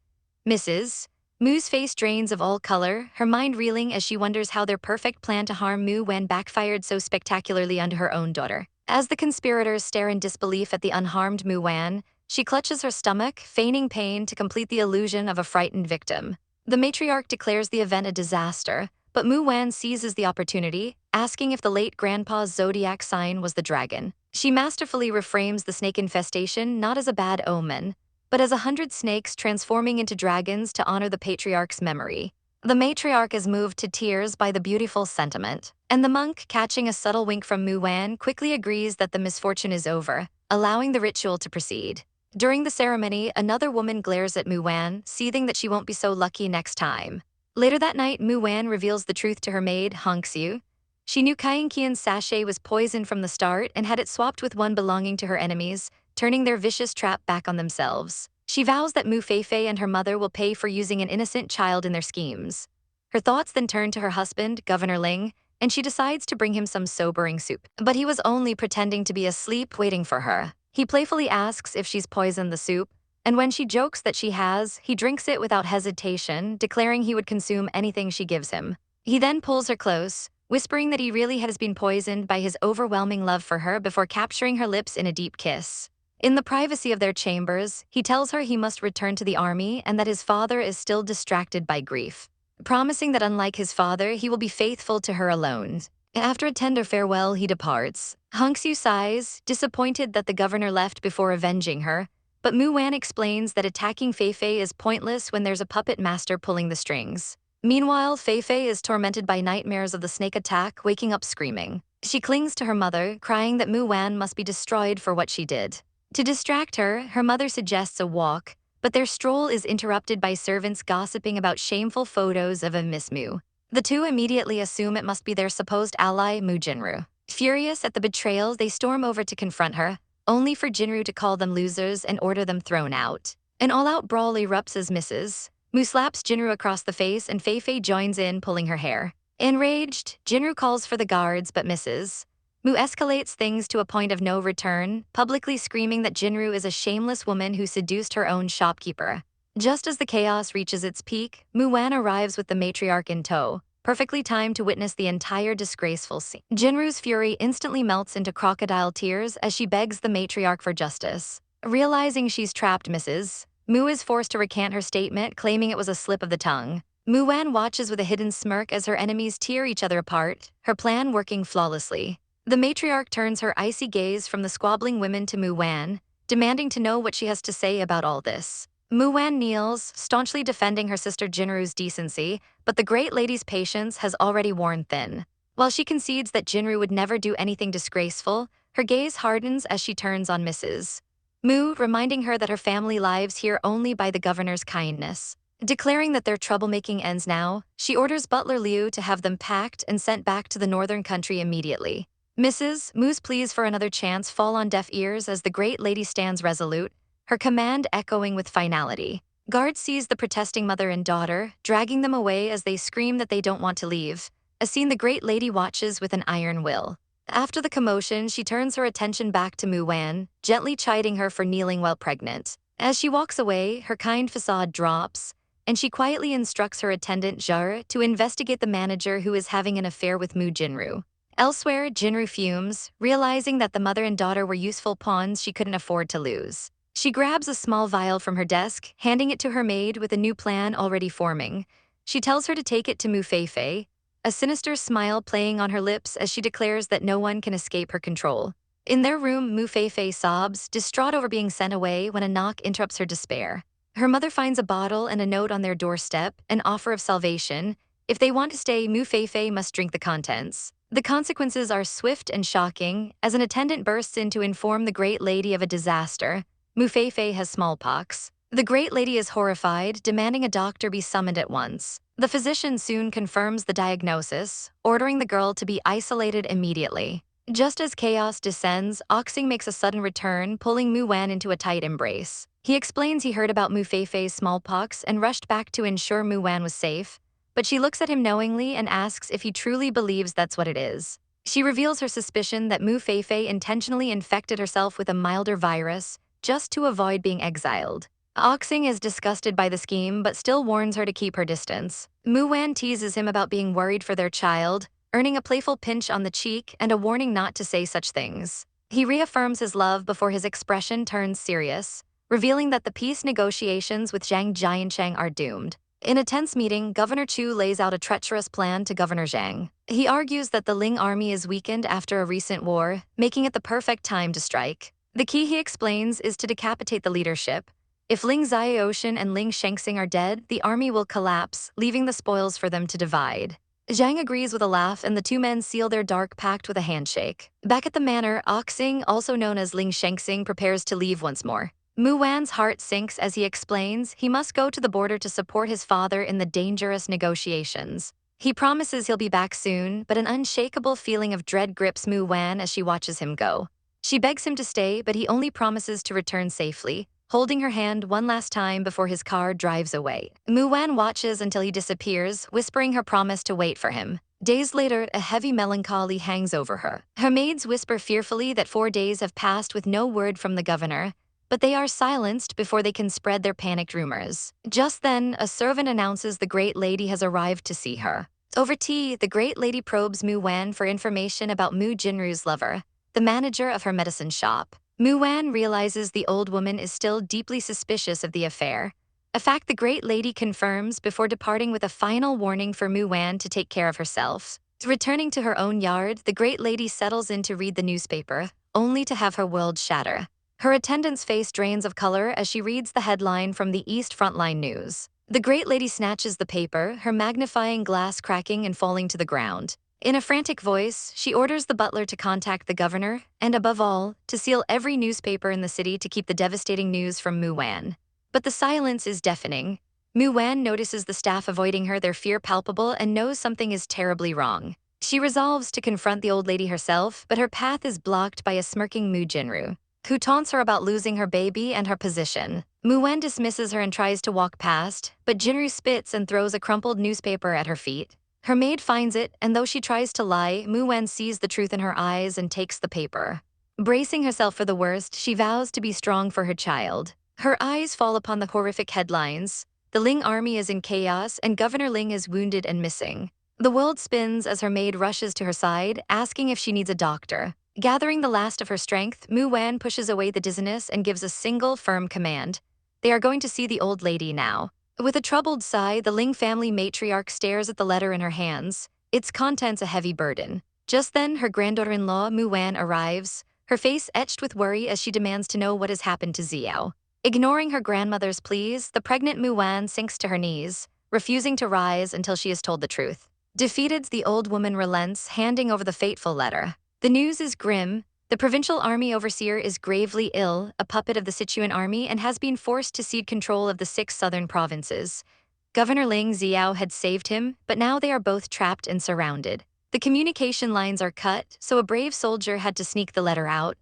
Mrs. Mu's face drains of all color, her mind reeling as she wonders how their perfect plan to harm Muan backfired so spectacularly onto her own daughter. As the conspirators stare in disbelief at the unharmed Muan, she clutches her stomach, feigning pain to complete the illusion of a frightened victim. The matriarch declares the event a disaster, but Muan seizes the opportunity, asking if the late grandpa's zodiac sign was the dragon. She masterfully reframes the snake infestation not as a bad omen, but as 100 snakes transforming into dragons to honor the patriarch's memory. The matriarch is moved to tears by the beautiful sentiment, and the monk, catching a subtle wink from Muan, quickly agrees that the misfortune is over, allowing the ritual to proceed. During the ceremony, another woman glares at Muan, seething that she won't be so lucky next time. Later that night, Muan reveals the truth to her maid, Hongxiu. She knew Kian's sachet was poisoned from the start and had it swapped with one belonging to her enemies, turning their vicious trap back on themselves. She vows that Mu Feifei and her mother will pay for using an innocent child in their schemes. Her thoughts then turn to her husband, Governor Ling, and she decides to bring him some sobering soup. But he was only pretending to be asleep, waiting for her. He playfully asks if she's poisoned the soup, and when she jokes that she has, he drinks it without hesitation, declaring he would consume anything she gives him. He then pulls her close, whispering that he really has been poisoned by his overwhelming love for her before capturing her lips in a deep kiss. In the privacy of their chambers, he tells her he must return to the army and that his father is still distracted by grief, promising that unlike his father, he will be faithful to her alone. After a tender farewell, he departs. Hongsu sighs, disappointed that the governor left before avenging her, but Mu Wan explains that attacking Fei Fei is pointless when there's a puppet master pulling the strings. Meanwhile, Fei Fei is tormented by nightmares of the snake attack, waking up screaming. She clings to her mother, crying that Mu Wan must be destroyed for what she did. To distract her, her mother suggests a walk, but their stroll is interrupted by servants gossiping about shameful photos of a Miss Mu. The two immediately assume it must be their supposed ally, Mu Jinru. Furious at the betrayal, they storm over to confront her, only for Jinru to call them losers and order them thrown out. An all-out brawl erupts as Mrs. Mu slaps Jinru across the face and Fei Fei joins in, pulling her hair. Enraged, Jinru calls for the guards, but Mrs. Mu escalates things to a point of no return, publicly screaming that Jinru is a shameless woman who seduced her own shopkeeper. Just as the chaos reaches its peak, Mu Wan arrives with the matriarch in tow, perfectly timed to witness the entire disgraceful scene. Jinru's fury instantly melts into crocodile tears as she begs the matriarch for justice. Realizing she's trapped, Mrs. Mu is forced to recant her statement, claiming it was a slip of the tongue. Mu Wan watches with a hidden smirk as her enemies tear each other apart, her plan working flawlessly. The matriarch turns her icy gaze from the squabbling women to Mu Wan, demanding to know what she has to say about all this. Mu Wan kneels, staunchly defending her sister Jinru's decency, but the great lady's patience has already worn thin. While she concedes that Jinru would never do anything disgraceful, her gaze hardens as she turns on Mrs. Mu, reminding her that her family lives here only by the governor's kindness. Declaring that their troublemaking ends now, she orders butler Liu to have them packed and sent back to the northern country immediately. Mrs. Mu's pleas for another chance fall on deaf ears as the great lady stands resolute, her command echoing with finality. Guards seize the protesting mother and daughter, dragging them away as they scream that they don't want to leave, a scene the great lady watches with an iron will. After the commotion, she turns her attention back to Mu Wan, gently chiding her for kneeling while pregnant. As she walks away, her kind facade drops, and she quietly instructs her attendant Jar to investigate the manager who is having an affair with Mu Jinru. Elsewhere, Jinru fumes, realizing that the mother and daughter were useful pawns she couldn't afford to lose. She grabs a small vial from her desk, handing it to her maid with a new plan already forming. She tells her to take it to Mu Fei Fei, a sinister smile playing on her lips as she declares that no one can escape her control. In their room, Mu Fei Fei sobs, distraught over being sent away when a knock interrupts her despair. Her mother finds a bottle and a note on their doorstep, an offer of salvation. If they want to stay, Mu Fei Fei must drink the contents. The consequences are swift and shocking, as an attendant bursts in to inform the great lady of a disaster. Mu Fei Fei has smallpox. The great lady is horrified, demanding a doctor be summoned at once. The physician soon confirms the diagnosis, ordering the girl to be isolated immediately. Just as chaos descends, Oxing makes a sudden return, pulling Mu Wan into a tight embrace. He explains he heard about Mu Fei Fei's smallpox and rushed back to ensure Mu Wan was safe, but she looks at him knowingly and asks if he truly believes that's what it is. She reveals her suspicion that Mu Fei Fei intentionally infected herself with a milder virus, just to avoid being exiled. Oxing is disgusted by the scheme but still warns her to keep her distance. Mu Wan teases him about being worried for their child, earning a playful pinch on the cheek and a warning not to say such things. He reaffirms his love before his expression turns serious, revealing that the peace negotiations with Zhang Jiancheng are doomed. In a tense meeting, Governor Chu lays out a treacherous plan to Governor Zhang. He argues that the Ling army is weakened after a recent war, making it the perfect time to strike. The key, he explains, is to decapitate the leadership. If Ling Xiaoshan and Ling Shengxing are dead, the army will collapse, leaving the spoils for them to divide. Zhang agrees with a laugh and the two men seal their dark pact with a handshake. Back at the manor, Oxing, also known as Ling Shengxing, prepares to leave once more. Mu Wan's heart sinks as he explains he must go to the border to support his father in the dangerous negotiations. He promises he'll be back soon, but an unshakable feeling of dread grips Mu Wan as she watches him go. She begs him to stay, but he only promises to return safely, holding her hand one last time before his car drives away. Mu Wan watches until he disappears, whispering her promise to wait for him. Days later, a heavy melancholy hangs over her. Her maids whisper fearfully that 4 days have passed with no word from the governor, but they are silenced before they can spread their panicked rumors. Just then, a servant announces the great lady has arrived to see her. Over tea, the great lady probes Mu Wan for information about Mu Jinru's lover, the manager of her medicine shop. Mu Wan realizes the old woman is still deeply suspicious of the affair, a fact the great lady confirms before departing with a final warning for Mu Wan to take care of herself. Returning to her own yard, the great lady settles in to read the newspaper, only to have her world shatter. Her attendant's face drains of color as she reads the headline from the East Frontline News. The great lady snatches the paper, her magnifying glass cracking and falling to the ground. In a frantic voice, she orders the butler to contact the governor, and above all, to seal every newspaper in the city to keep the devastating news from Wan. But the silence is deafening. Wan notices the staff avoiding her, their fear palpable, and knows something is terribly wrong. She resolves to confront the old lady herself, but her path is blocked by a smirking Jinru, who taunts her about losing her baby and her position. Wan dismisses her and tries to walk past, but Jinru spits and throws a crumpled newspaper at her feet. Her maid finds it, and though she tries to lie, Wan sees the truth in her eyes and takes the paper. Bracing herself for the worst, she vows to be strong for her child. Her eyes fall upon the horrific headlines. The Ling army is in chaos, and Governor Ling is wounded and missing. The world spins as her maid rushes to her side, asking if she needs a doctor. Gathering the last of her strength, Wan pushes away the dizziness and gives a single firm command. They are going to see the old lady now. With a troubled sigh, the Ling family matriarch stares at the letter in her hands, its contents a heavy burden. Just then, her granddaughter-in-law, Wan, arrives, her face etched with worry as she demands to know what has happened to Xiao. Ignoring her grandmother's pleas, the pregnant Wan sinks to her knees, refusing to rise until she is told the truth. Defeated, the old woman relents, handing over the fateful letter. The news is grim. The provincial army overseer is gravely ill, a puppet of the Sichuan army, and has been forced to cede control of the 6 southern provinces. Governor Ling Xiao had saved him, but now they are both trapped and surrounded. The communication lines are cut, so a brave soldier had to sneak the letter out.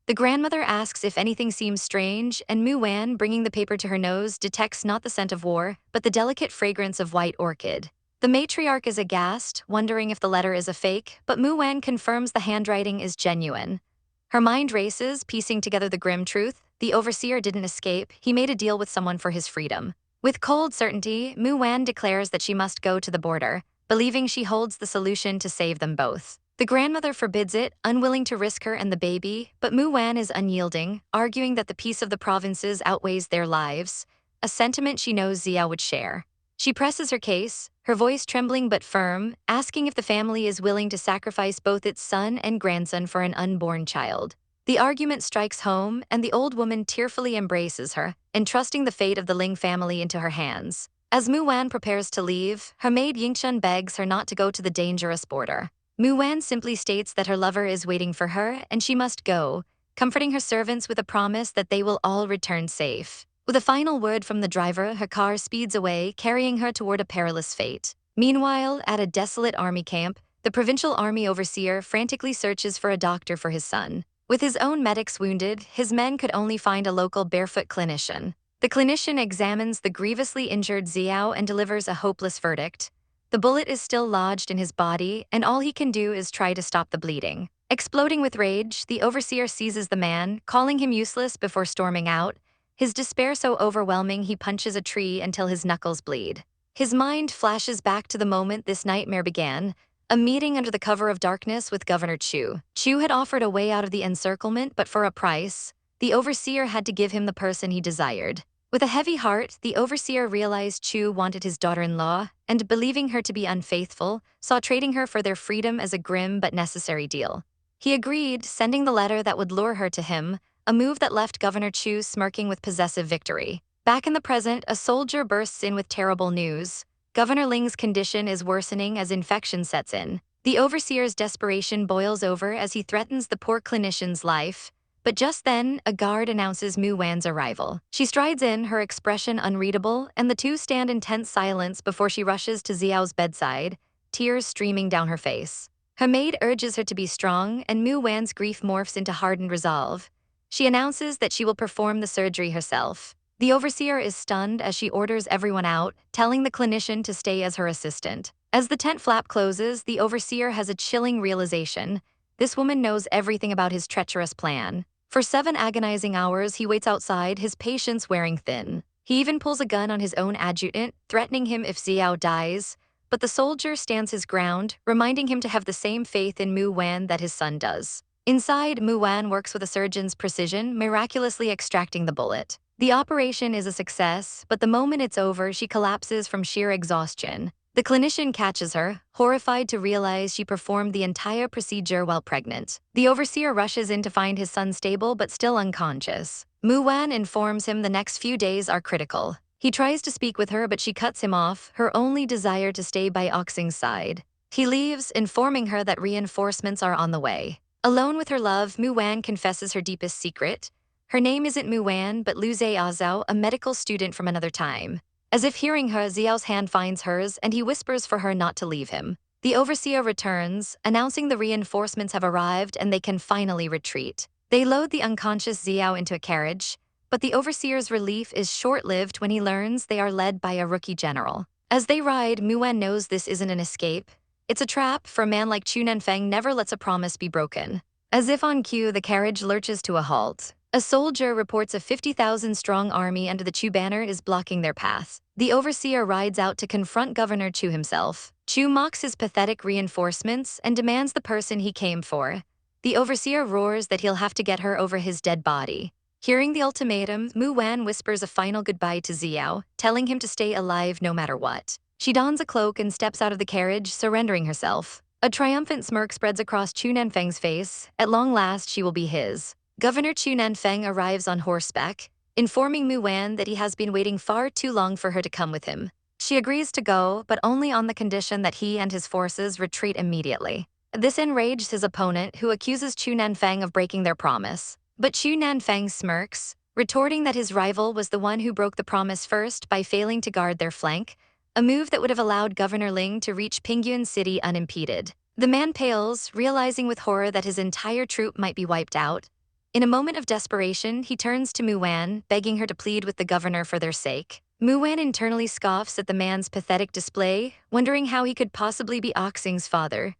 The grandmother asks if anything seems strange, and Wan, bringing the paper to her nose, detects not the scent of war, but the delicate fragrance of white orchid. The matriarch is aghast, wondering if the letter is a fake, but Wan confirms the handwriting is genuine. Her mind races, piecing together the grim truth. The overseer didn't escape, he made a deal with someone for his freedom. With cold certainty, Wan declares that she must go to the border, believing she holds the solution to save them both. The grandmother forbids it, unwilling to risk her and the baby, but Wan is unyielding, arguing that the peace of the provinces outweighs their lives, a sentiment she knows Xiao would share. She presses her case, her voice trembling but firm, asking if the family is willing to sacrifice both its son and grandson for an unborn child. The argument strikes home, and the old woman tearfully embraces her, entrusting the fate of the Ling family into her hands. As Wan prepares to leave, her maid Yingchun begs her not to go to the dangerous border. Wan simply states that her lover is waiting for her and she must go, comforting her servants with a promise that they will all return safe. With a final word from the driver, her car speeds away, carrying her toward a perilous fate. Meanwhile, at a desolate army camp, the provincial army overseer frantically searches for a doctor for his son. With his own medics wounded, his men could only find a local barefoot clinician. The clinician examines the grievously injured Xiao and delivers a hopeless verdict. The bullet is still lodged in his body, and all he can do is try to stop the bleeding. Exploding with rage, the overseer seizes the man, calling him useless before storming out. His despair so overwhelming he punches a tree until his knuckles bleed. His mind flashes back to the moment this nightmare began, a meeting under the cover of darkness with Governor Chu. Chu had offered a way out of the encirclement, but for a price. The overseer had to give him the person he desired. With a heavy heart, the overseer realized Chu wanted his daughter-in-law, and believing her to be unfaithful, saw trading her for their freedom as a grim but necessary deal. He agreed, sending the letter that would lure her to him, a move that left Governor Chu smirking with possessive victory. Back in the present, a soldier bursts in with terrible news. Governor Ling's condition is worsening as infection sets in. The overseer's desperation boils over as he threatens the poor clinician's life. But just then, a guard announces Wan's arrival. She strides in, her expression unreadable, and the two stand in tense silence before she rushes to Xiao's bedside, tears streaming down her face. Her maid urges her to be strong, and Wan's grief morphs into hardened resolve. She announces that she will perform the surgery herself. The overseer is stunned as she orders everyone out, telling the clinician to stay as her assistant. As the tent flap closes, the overseer has a chilling realization. This woman knows everything about his treacherous plan. For 7 agonizing hours, he waits outside, his patience wearing thin. He even pulls a gun on his own adjutant, threatening him if Xiao dies. But the soldier stands his ground, reminding him to have the same faith in Wan that his son does. Inside, Wan works with a surgeon's precision, miraculously extracting the bullet. The operation is a success, but the moment it's over, she collapses from sheer exhaustion. The clinician catches her, horrified to realize she performed the entire procedure while pregnant. The overseer rushes in to find his son stable but still unconscious. Wan informs him the next few days are critical. He tries to speak with her but she cuts him off, her only desire to stay by Oxing's side. He leaves, informing her that reinforcements are on the way. Alone with her love, Wan confesses her deepest secret. Her name isn't Wan but Lu Zao, a medical student from another time. As if hearing her, Xiao's hand finds hers and he whispers for her not to leave him. The overseer returns, announcing the reinforcements have arrived and they can finally retreat. They load the unconscious Xiao into a carriage, but the overseer's relief is short-lived when he learns they are led by a rookie general. As they ride, Wan knows this isn't an escape. It's a trap, for a man like Chu Nanfeng never lets a promise be broken. As if on cue, the carriage lurches to a halt. A soldier reports a 50,000-strong army under the Chu banner is blocking their path. The overseer rides out to confront Governor Chu himself. Chu mocks his pathetic reinforcements and demands the person he came for. The overseer roars that he'll have to get her over his dead body. Hearing the ultimatum, Wan whispers a final goodbye to Xiao, telling him to stay alive no matter what. She dons a cloak and steps out of the carriage, surrendering herself. A triumphant smirk spreads across Chu Nanfeng's face. At long last, she will be his. Governor Chu Nanfeng arrives on horseback, informing Wan that he has been waiting far too long for her to come with him. She agrees to go, but only on the condition that he and his forces retreat immediately. This enrages his opponent, who accuses Chu Nanfeng of breaking their promise. But Chu Nanfeng smirks, retorting that his rival was the one who broke the promise first by failing to guard their flank, a move that would have allowed Governor Ling to reach Pingyuan City unimpeded. The man pales, realizing with horror that his entire troop might be wiped out. In a moment of desperation, he turns to Wan, begging her to plead with the governor for their sake. Wan internally scoffs at the man's pathetic display, wondering how he could possibly be Oxing's father.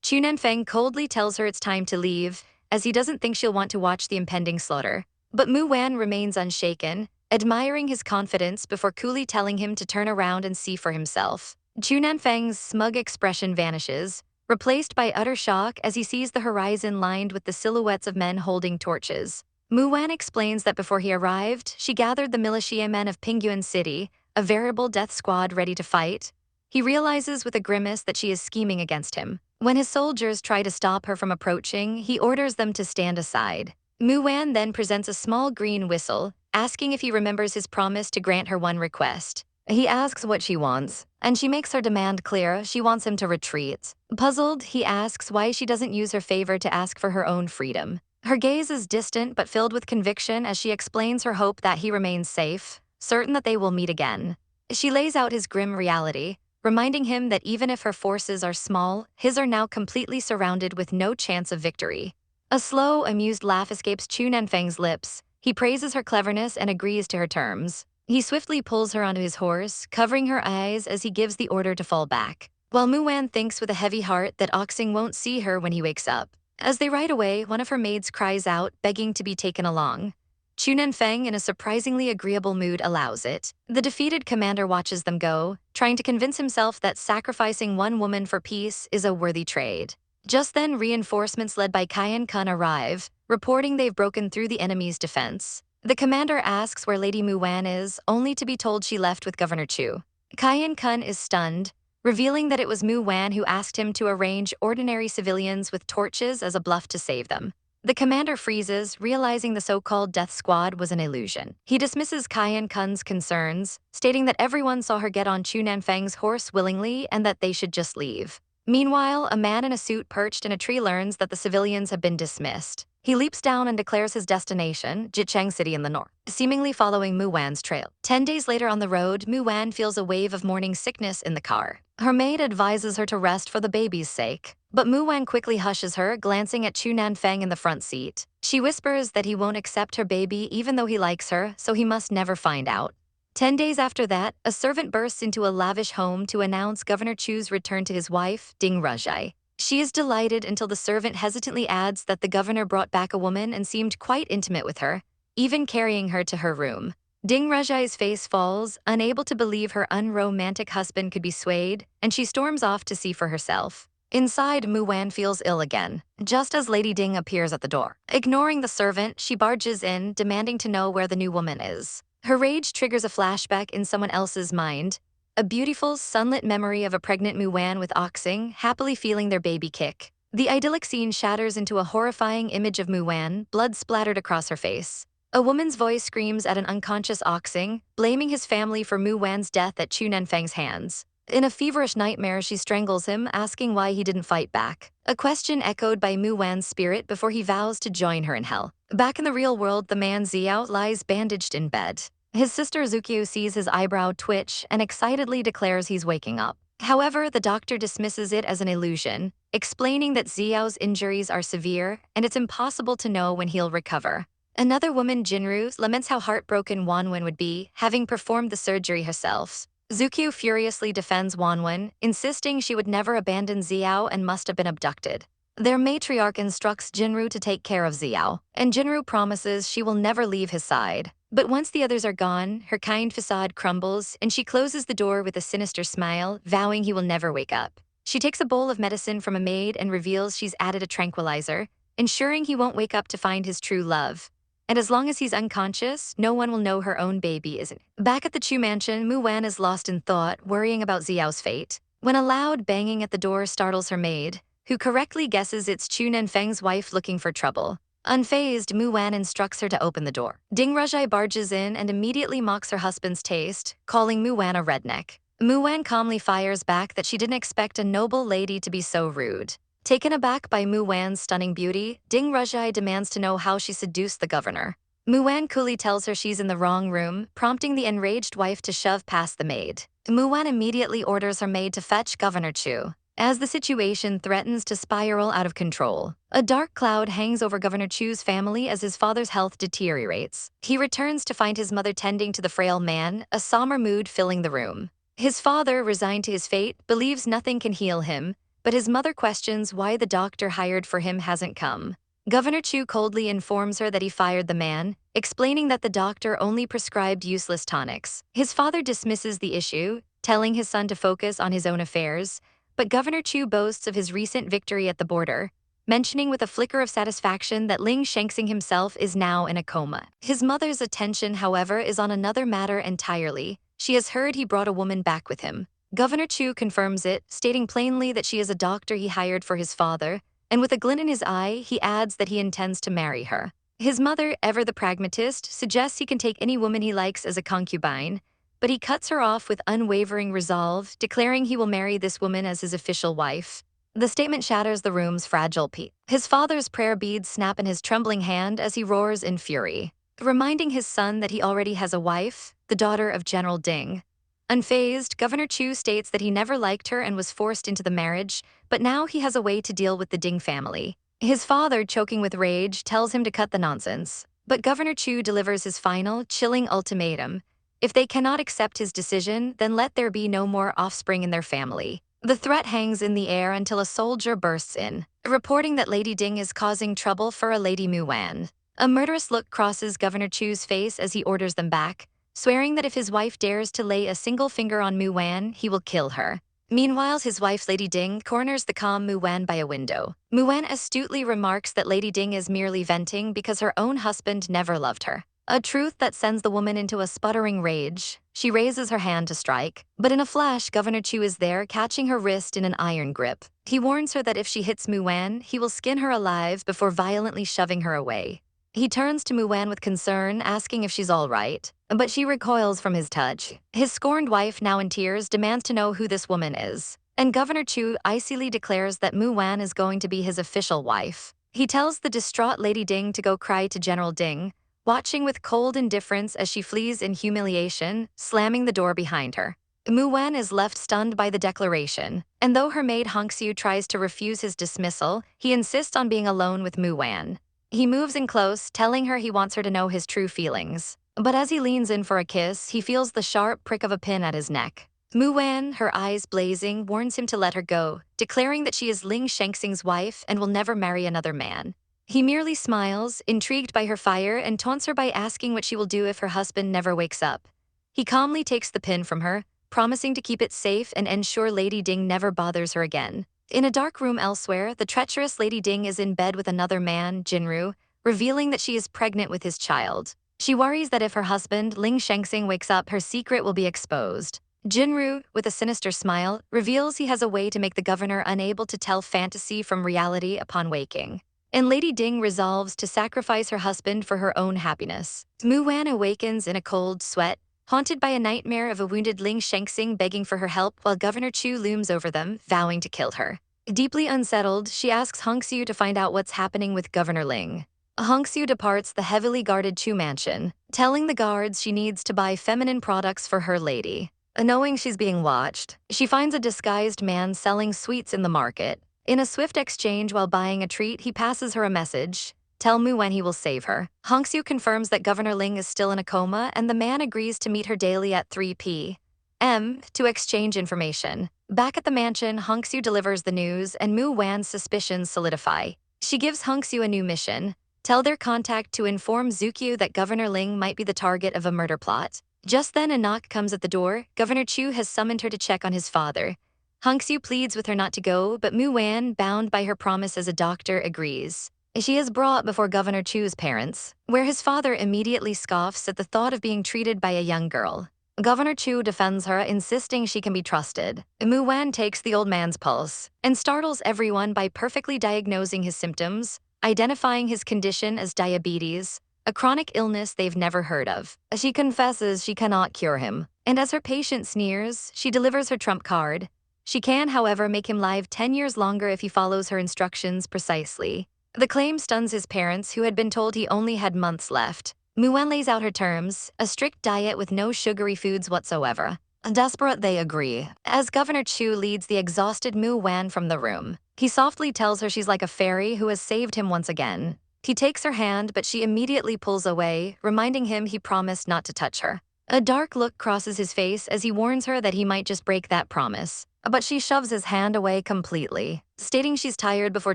Chu Nanfeng coldly tells her it's time to leave, as he doesn't think she'll want to watch the impending slaughter. But Wan remains unshaken, admiring his confidence before coolly telling him to turn around and see for himself. Chu Nanfeng's smug expression vanishes, replaced by utter shock as he sees the horizon lined with the silhouettes of men holding torches. Wan explains that before he arrived, she gathered the militiamen of Pingyuan City, a veritable death squad ready to fight. He realizes with a grimace that she is scheming against him. When his soldiers try to stop her from approaching, he orders them to stand aside. Wan then presents a small green whistle, asking if he remembers his promise to grant her one request. He asks what she wants, and she makes her demand clear. She wants him to retreat. Puzzled, he asks why she doesn't use her favor to ask for her own freedom. Her gaze is distant but filled with conviction as she explains her hope that he remains safe, certain that they will meet again. She lays out his grim reality, reminding him that even if her forces are small, his are now completely surrounded with no chance of victory. A slow, amused laugh escapes Chu Nanfeng's lips. He praises her cleverness and agrees to her terms. He swiftly pulls her onto his horse, covering her eyes as he gives the order to fall back. While Wan thinks with a heavy heart that Oxing won't see her when he wakes up. As they ride away, one of her maids cries out, begging to be taken along. Chu Nanfeng, in a surprisingly agreeable mood, allows it. The defeated commander watches them go, trying to convince himself that sacrificing one woman for peace is a worthy trade. Just then, reinforcements led by Cayenne Kun arrive, reporting they've broken through the enemy's defense. The commander asks where Lady Wan is, only to be told she left with Governor Chu. Cayenne Kun is stunned, revealing that it was Wan who asked him to arrange ordinary civilians with torches as a bluff to save them. The commander freezes, realizing the so-called death squad was an illusion. He dismisses Cayenne Kun's concerns, stating that everyone saw her get on Chu Nanfeng's horse willingly and that they should just leave. Meanwhile, a man in a suit perched in a tree learns that the civilians have been dismissed. He leaps down and declares his destination, Jicheng City in the north, seemingly following Wan's trail. 10 days later on the road, Wan feels a wave of morning sickness in the car. Her maid advises her to rest for the baby's sake, but Wan quickly hushes her, glancing at Chu Nanfeng in the front seat. She whispers that he won't accept her baby even though he likes her, so he must never find out. 10 days after that, a servant bursts into a lavish home to announce Governor Chu's return to his wife, Ding Rajai. She is delighted until the servant hesitantly adds that the governor brought back a woman and seemed quite intimate with her, even carrying her to her room. Ding Rajai's face falls, unable to believe her unromantic husband could be swayed, and she storms off to see for herself. Inside, Wan feels ill again, just as Lady Ding appears at the door. Ignoring the servant, she barges in, demanding to know where the new woman is. Her rage triggers a flashback in someone else's mind, a beautiful, sunlit memory of a pregnant Muwan with Oxing happily feeling their baby kick. The idyllic scene shatters into a horrifying image of Muwan, blood splattered across her face. A woman's voice screams at an unconscious Oxing, blaming his family for Muwan's death at Chu Nenfeng's hands. In a feverish nightmare, she strangles him, asking why he didn't fight back. A question echoed by Muwan's spirit before he vows to join her in hell. Back in the real world, the man Xiao lies bandaged in bed. His sister Zukio sees his eyebrow twitch and excitedly declares he's waking up. However, the doctor dismisses it as an illusion, explaining that Xiao's injuries are severe and it's impossible to know when he'll recover. Another woman, Jinru, laments how heartbroken Wanwen would be, having performed the surgery herself. Zukio furiously defends Wanwen, insisting she would never abandon Xiao and must have been abducted. Their matriarch instructs Jinru to take care of Xiao, and Jinru promises she will never leave his side. But once the others are gone, her kind facade crumbles, and she closes the door with a sinister smile, vowing he will never wake up. She takes a bowl of medicine from a maid and reveals she's added a tranquilizer, ensuring he won't wake up to find his true love. And as long as he's unconscious, no one will know her own baby isn't. Back at the Chu mansion, Muwan is lost in thought, worrying about Xiao's fate, when a loud banging at the door startles her maid, who correctly guesses it's Chu Nenfeng's wife looking for trouble. Unfazed, Muwan instructs her to open the door. Ding Rajai barges in and immediately mocks her husband's taste, calling Muwan a redneck. Muwan calmly fires back that she didn't expect a noble lady to be so rude. Taken aback by Muwan's stunning beauty, Ding Rajai demands to know how she seduced the governor. Muwan coolly tells her she's in the wrong room, prompting the enraged wife to shove past the maid. Muwan immediately orders her maid to fetch Governor Chu. As the situation threatens to spiral out of control, a dark cloud hangs over Governor Chu's family as his father's health deteriorates. He returns to find his mother tending to the frail man, a somber mood filling the room. His father, resigned to his fate, believes nothing can heal him, but his mother questions why the doctor hired for him hasn't come. Governor Chu coldly informs her that he fired the man, explaining that the doctor only prescribed useless tonics. His father dismisses the issue, telling his son to focus on his own affairs, but Governor Chu boasts of his recent victory at the border, mentioning with a flicker of satisfaction that Ling Shangxing himself is now in a coma. His mother's attention, however, is on another matter entirely. She has heard he brought a woman back with him. Governor Chu confirms it, stating plainly that she is a doctor he hired for his father, and with a glint in his eye, he adds that he intends to marry her. His mother, ever the pragmatist, suggests he can take any woman he likes as a concubine, but he cuts her off with unwavering resolve, declaring he will marry this woman as his official wife. The statement shatters the room's fragile peace. His father's prayer beads snap in his trembling hand as he roars in fury, reminding his son that he already has a wife, the daughter of General Ding. Unfazed, Governor Chu states that he never liked her and was forced into the marriage, but now he has a way to deal with the Ding family. His father, choking with rage, tells him to cut the nonsense, but Governor Chu delivers his final, chilling ultimatum. If they cannot accept his decision, then let there be no more offspring in their family. The threat hangs in the air until a soldier bursts in, reporting that Lady Ding is causing trouble for a Lady Muwan. A murderous look crosses Governor Chu's face as he orders them back, swearing that if his wife dares to lay a single finger on Muwan, he will kill her. Meanwhile, his wife Lady Ding corners the calm Muwan by a window. Muwan astutely remarks that Lady Ding is merely venting because her own husband never loved her. A truth that sends the woman into a sputtering rage. She raises her hand to strike, but in a flash, Governor Chu is there, catching her wrist in an iron grip. He warns her that if she hits Muwan, he will skin her alive before violently shoving her away. He turns to Muwan with concern, asking if she's all right, but she recoils from his touch. His scorned wife, now in tears, demands to know who this woman is, and Governor Chu icily declares that Muwan is going to be his official wife. He tells the distraught Lady Ding to go cry to General Ding, watching with cold indifference as she flees in humiliation, slamming the door behind her. Muwan is left stunned by the declaration, and though her maid Hongxiu tries to refuse his dismissal, he insists on being alone with Muwan. He moves in close, telling her he wants her to know his true feelings. But as he leans in for a kiss, he feels the sharp prick of a pin at his neck. Muwan, her eyes blazing, warns him to let her go, declaring that she is Ling Shangxing's wife and will never marry another man. He merely smiles, intrigued by her fire, and taunts her by asking what she will do if her husband never wakes up. He calmly takes the pin from her, promising to keep it safe and ensure Lady Ding never bothers her again. In a dark room elsewhere, the treacherous Lady Ding is in bed with another man, Jinru, revealing that she is pregnant with his child. She worries that if her husband, Ling Shangxing, wakes up, her secret will be exposed. Jinru, with a sinister smile, reveals he has a way to make the governor unable to tell fantasy from reality upon waking. And Lady Ding resolves to sacrifice her husband for her own happiness. Mu Wan awakens in a cold sweat, haunted by a nightmare of a wounded Ling Shengxing begging for her help while Governor Chu looms over them, vowing to kill her. Deeply unsettled, she asks Hongxiu to find out what's happening with Governor Ling. Hongxiu departs the heavily guarded Chu mansion, telling the guards she needs to buy feminine products for her lady. Knowing she's being watched, she finds a disguised man selling sweets in the market. In a swift exchange while buying a treat, he passes her a message. Tell Mu when he will save her. Hongxiu confirms that Governor Ling is still in a coma, and the man agrees to meet her daily at 3 p.m. to exchange information. Back at the mansion, Hongxiu delivers the news, and Mu Wan's suspicions solidify. She gives Hongxiu a new mission. Tell their contact to inform Zukyu that Governor Ling might be the target of a murder plot. Just then a knock comes at the door. Governor Chu has summoned her to check on his father. Hongxiu pleads with her not to go, but Mu Wan, bound by her promise as a doctor, agrees. She is brought before Governor Chu's parents, where his father immediately scoffs at the thought of being treated by a young girl. Governor Chu defends her, insisting she can be trusted. Mu Wan takes the old man's pulse and startles everyone by perfectly diagnosing his symptoms, identifying his condition as diabetes, a chronic illness they've never heard of. She confesses she cannot cure him, and as her patient sneers, she delivers her trump card. She can, however, make him live 10 years longer if he follows her instructions precisely. The claim stuns his parents, who had been told he only had months left. Mu Wan lays out her terms, a strict diet with no sugary foods whatsoever. Desperate, they agree. As Governor Chu leads the exhausted Mu Wan from the room, he softly tells her she's like a fairy who has saved him once again. He takes her hand, but she immediately pulls away, reminding him he promised not to touch her. A dark look crosses his face as he warns her that he might just break that promise. But she shoves his hand away completely, stating she's tired before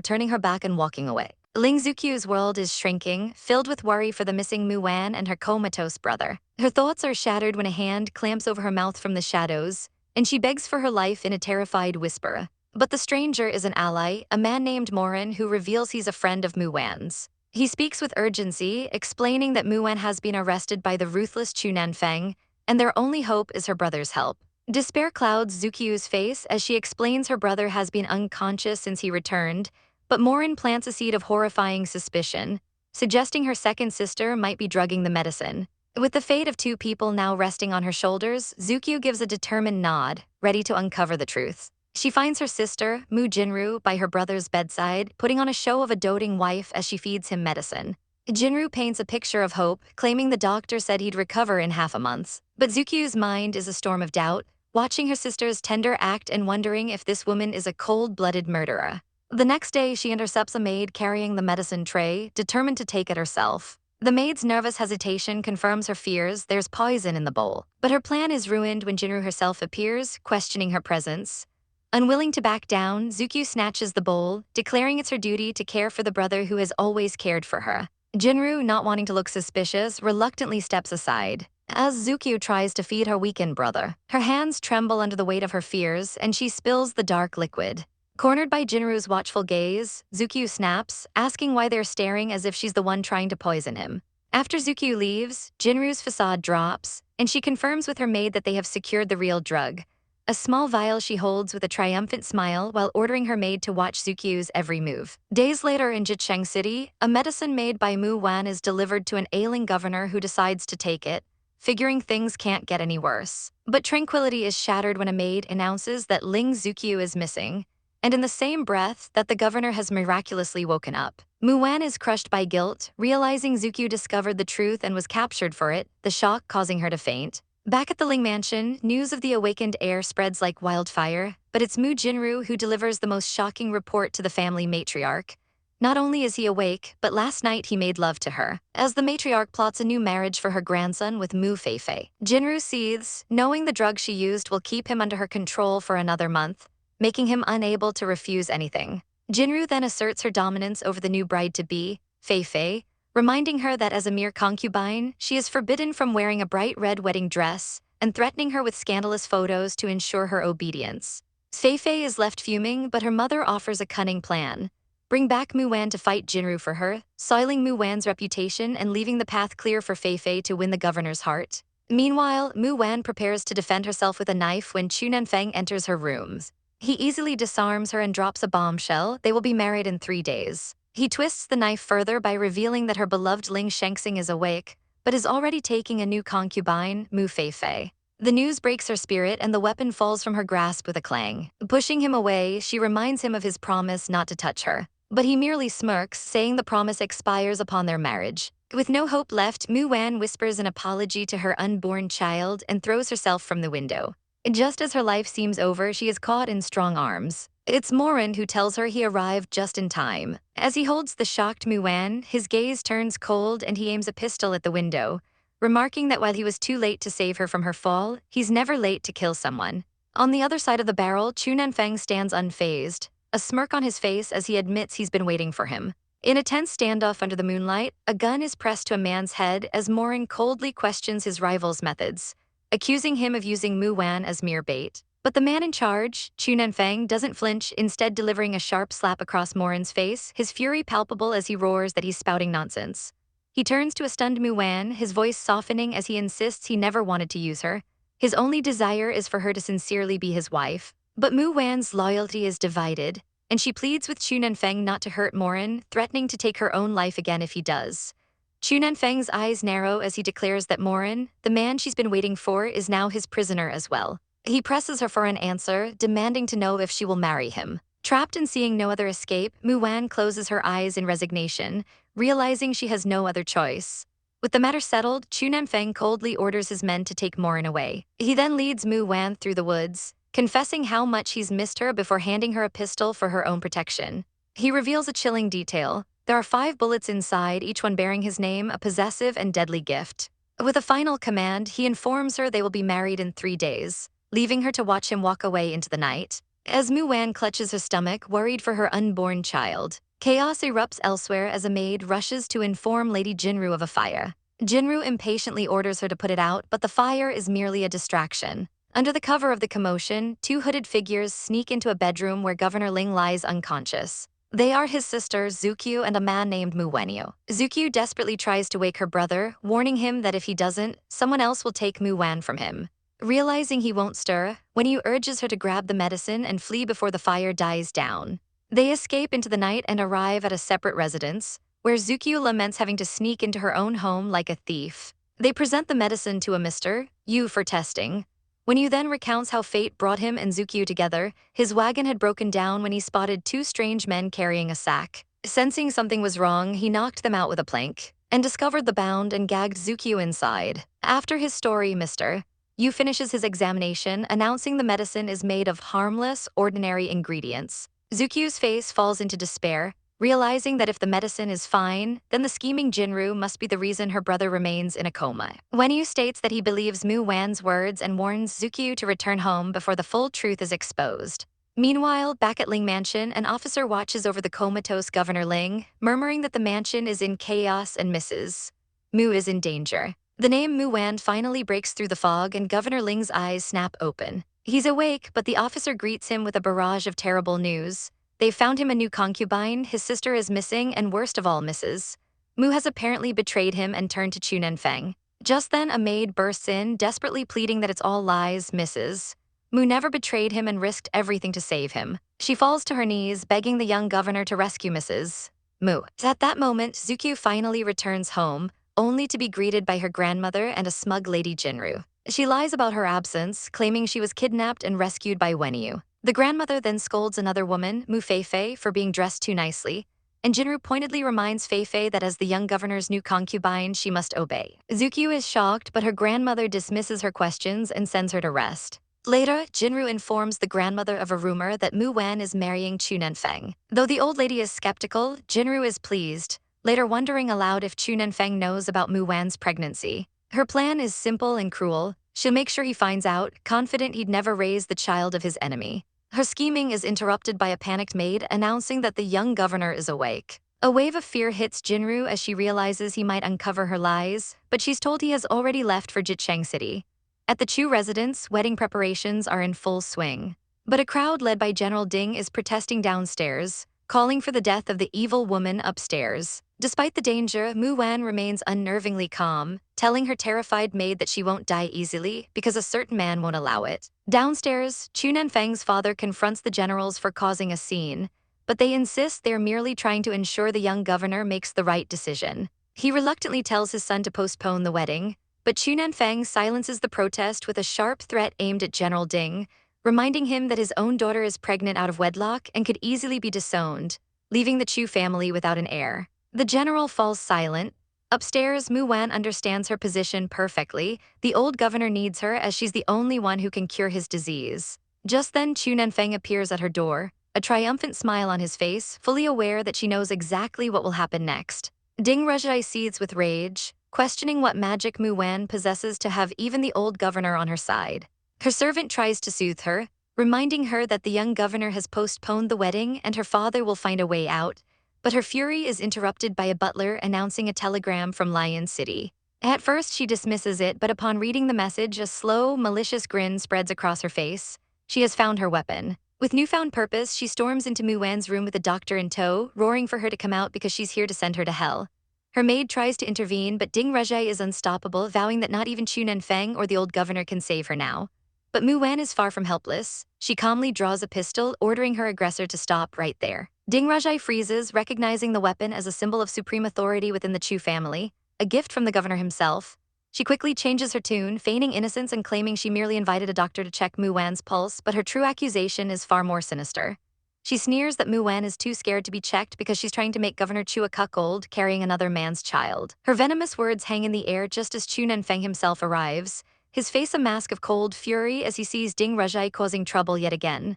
turning her back and walking away. Ling Zukyu's world is shrinking, filled with worry for the missing Mu Wan and her comatose brother. Her thoughts are shattered when a hand clamps over her mouth from the shadows, and she begs for her life in a terrified whisper. But the stranger is an ally, a man named Morin, who reveals he's a friend of Mu Wan's. He speaks with urgency, explaining that Mu Wan has been arrested by the ruthless Chu Nanfeng, and their only hope is her brother's help. Despair clouds Zukyu's face as she explains her brother has been unconscious since he returned, but Morin plants a seed of horrifying suspicion, suggesting her second sister might be drugging the medicine. With the fate of two people now resting on her shoulders, Zukyu gives a determined nod, ready to uncover the truth. She finds her sister, Mu Jinru, by her brother's bedside, putting on a show of a doting wife as she feeds him medicine. Jinru paints a picture of hope, claiming the doctor said he'd recover in half a month. But Zukyu's mind is a storm of doubt, watching her sister's tender act and wondering if this woman is a cold-blooded murderer. The next day, she intercepts a maid carrying the medicine tray, determined to take it herself. The maid's nervous hesitation confirms her fears there's poison in the bowl. But her plan is ruined when Jinru herself appears, questioning her presence. Unwilling to back down, Zukyu snatches the bowl, declaring it's her duty to care for the brother who has always cared for her. Jinru, not wanting to look suspicious, reluctantly steps aside. As Zukyu tries to feed her weakened brother, her hands tremble under the weight of her fears, and she spills the dark liquid. Cornered by Jinru's watchful gaze, Zukyu snaps, asking why they're staring as if she's the one trying to poison him. After Zukyu leaves, Jinru's facade drops, and she confirms with her maid that they have secured the real drug. A small vial she holds with a triumphant smile while ordering her maid to watch Zukyu's every move. Days later in Jicheng City, a medicine made by Mu Wan is delivered to an ailing governor who decides to take it, figuring things can't get any worse. But tranquility is shattered when a maid announces that Ling Zukyu is missing, and in the same breath that the governor has miraculously woken up. Mu Wan is crushed by guilt, realizing Zukyu discovered the truth and was captured for it, the shock causing her to faint. Back at the Ling mansion, news of the awakened heir spreads like wildfire, but it's Mu Jinru who delivers the most shocking report to the family matriarch. Not only is he awake, but last night he made love to her, as the matriarch plots a new marriage for her grandson with Mu Feifei. Jinru seethes, knowing the drug she used will keep him under her control for another month, making him unable to refuse anything. Jinru then asserts her dominance over the new bride-to-be, Feifei, reminding her that as a mere concubine, she is forbidden from wearing a bright red wedding dress and threatening her with scandalous photos to ensure her obedience. Feifei is left fuming, but her mother offers a cunning plan. Bring back Mu Wan to fight Jinru for her, soiling Mu Wan's reputation and leaving the path clear for Feifei to win the governor's heart. Meanwhile, Mu Wan prepares to defend herself with a knife when Chu Nanfeng enters her rooms. He easily disarms her and drops a bombshell. They will be married in 3 days. He twists the knife further by revealing that her beloved Ling Shengxing is awake, but is already taking a new concubine, Mu Feifei. The news breaks her spirit and the weapon falls from her grasp with a clang. Pushing him away, she reminds him of his promise not to touch her. But he merely smirks, saying the promise expires upon their marriage. With no hope left, Mu Wan whispers an apology to her unborn child and throws herself from the window. Just as her life seems over, she is caught in strong arms. It's Morin who tells her he arrived just in time. As he holds the shocked Mu Wan, his gaze turns cold and he aims a pistol at the window, remarking that while he was too late to save her from her fall, he's never late to kill someone. On the other side of the barrel, Chu Nanfeng stands unfazed, a smirk on his face as he admits he's been waiting for him. In a tense standoff under the moonlight, a gun is pressed to a man's head as Morin coldly questions his rival's methods, accusing him of using Mu Wan as mere bait. But the man in charge, Chu Nanfeng, doesn't flinch, instead delivering a sharp slap across Morin's face, his fury palpable as he roars that he's spouting nonsense. He turns to a stunned Mu Wan, his voice softening as he insists he never wanted to use her. His only desire is for her to sincerely be his wife. But Mu Wan's loyalty is divided, and she pleads with Chu Nanfeng not to hurt Morin, threatening to take her own life again if he does. Chu Nanfeng's eyes narrow as he declares that Morin, the man she's been waiting for, is now his prisoner as well. He presses her for an answer, demanding to know if she will marry him. Trapped and seeing no other escape, Mu Wan closes her eyes in resignation, realizing she has no other choice. With the matter settled, Chu Nanfeng coldly orders his men to take Morin away. He then leads Mu Wan through the woods, confessing how much he's missed her before handing her a pistol for her own protection. He reveals a chilling detail. There are 5 bullets inside, each one bearing his name, a possessive and deadly gift. With a final command, he informs her they will be married in 3 days, leaving her to watch him walk away into the night. As Mu Wan clutches her stomach, worried for her unborn child, chaos erupts elsewhere as a maid rushes to inform Lady Jinru of a fire. Jinru impatiently orders her to put it out, but the fire is merely a distraction. Under the cover of the commotion, 2 hooded figures sneak into a bedroom where Governor Ling lies unconscious. They are his sister, Zukyu, and a man named Mu Wenyu. Zukyu desperately tries to wake her brother, warning him that if he doesn't, someone else will take Mu Wan from him. Realizing he won't stir, Wenyu urges her to grab the medicine and flee before the fire dies down. They escape into the night and arrive at a separate residence, where Zukyu laments having to sneak into her own home like a thief. They present the medicine to a Mr. Yu for testing. Wenyu then recounts how fate brought him and Zukyu together. His wagon had broken down when he spotted 2 strange men carrying a sack. Sensing something was wrong, he knocked them out with a plank, and discovered the bound and gagged Zukyu inside. After his story, Mr. Yu finishes his examination, announcing the medicine is made of harmless, ordinary ingredients. Zukyu's face falls into despair, realizing that if the medicine is fine, then the scheming Jinru must be the reason her brother remains in a coma. Wenyu states that he believes Mu Wan's words and warns Zukyu to return home before the full truth is exposed. Meanwhile, back at Ling Mansion, an officer watches over the comatose Governor Ling, murmuring that the mansion is in chaos and Mrs. Mu is in danger. The name Mu Wan finally breaks through the fog and Governor Ling's eyes snap open. He's awake, but the officer greets him with a barrage of terrible news. They've found him a new concubine, his sister is missing, and worst of all, Mrs. Mu has apparently betrayed him and turned to Chu Nanfeng. Just then, a maid bursts in, desperately pleading that it's all lies, Mrs. Mu never betrayed him and risked everything to save him. She falls to her knees, begging the young governor to rescue Mrs. Mu. At that moment, Zukyu finally returns home, only to be greeted by her grandmother and a smug Lady Jinru. She lies about her absence, claiming she was kidnapped and rescued by Wenyu. The grandmother then scolds another woman, Mu Feifei, for being dressed too nicely, and Jinru pointedly reminds Feifei that as the young governor's new concubine, she must obey. Zukyu is shocked, but her grandmother dismisses her questions and sends her to rest. Later, Jinru informs the grandmother of a rumor that Mu Wan is marrying Chu Nanfeng. Though the old lady is skeptical, Jinru is pleased, later wondering aloud if Chu Nanfeng knows about Mu Wan's pregnancy. Her plan is simple and cruel. She'll make sure he finds out, confident he'd never raise the child of his enemy. Her scheming is interrupted by a panicked maid announcing that the young governor is awake. A wave of fear hits Jinru as she realizes he might uncover her lies, but she's told he has already left for Jicheng City. At the Chu residence, wedding preparations are in full swing. But a crowd led by General Ding is protesting downstairs, calling for the death of the evil woman upstairs. Despite the danger, Mu Wan remains unnervingly calm, telling her terrified maid that she won't die easily because a certain man won't allow it. Downstairs, Chu Nanfeng's father confronts the generals for causing a scene, but they insist they're merely trying to ensure the young governor makes the right decision. He reluctantly tells his son to postpone the wedding, but Chu Nanfeng silences the protest with a sharp threat aimed at General Ding, reminding him that his own daughter is pregnant out of wedlock and could easily be disowned, leaving the Chu family without an heir. The general falls silent. Upstairs, Mu Wan understands her position perfectly. The old governor needs her as she's the only one who can cure his disease. Just then, Chu Nanfeng appears at her door, a triumphant smile on his face, fully aware that she knows exactly what will happen next. Ding Rejai seethes with rage, questioning what magic Mu Wan possesses to have even the old governor on her side. Her servant tries to soothe her, reminding her that the young governor has postponed the wedding and her father will find a way out, but her fury is interrupted by a butler announcing a telegram from Lion City. At first, she dismisses it, but upon reading the message, a slow, malicious grin spreads across her face. She has found her weapon. With newfound purpose, she storms into Mu Wan's room with the doctor in tow, roaring for her to come out because she's here to send her to hell. Her maid tries to intervene, but Ding Rejai is unstoppable, vowing that not even Chu Nanfeng or the old governor can save her now. But Mu Wan is far from helpless. She calmly draws a pistol, ordering her aggressor to stop right there. Ding Rajai freezes, recognizing the weapon as a symbol of supreme authority within the Chu family, a gift from the governor himself. She quickly changes her tune, feigning innocence and claiming she merely invited a doctor to check Mu Wan's pulse, but her true accusation is far more sinister. She sneers that Mu Wan is too scared to be checked because she's trying to make Governor Chu a cuckold, carrying another man's child. Her venomous words hang in the air just as Chu Nanfeng himself arrives, his face a mask of cold fury as he sees Ding Rajai causing trouble yet again.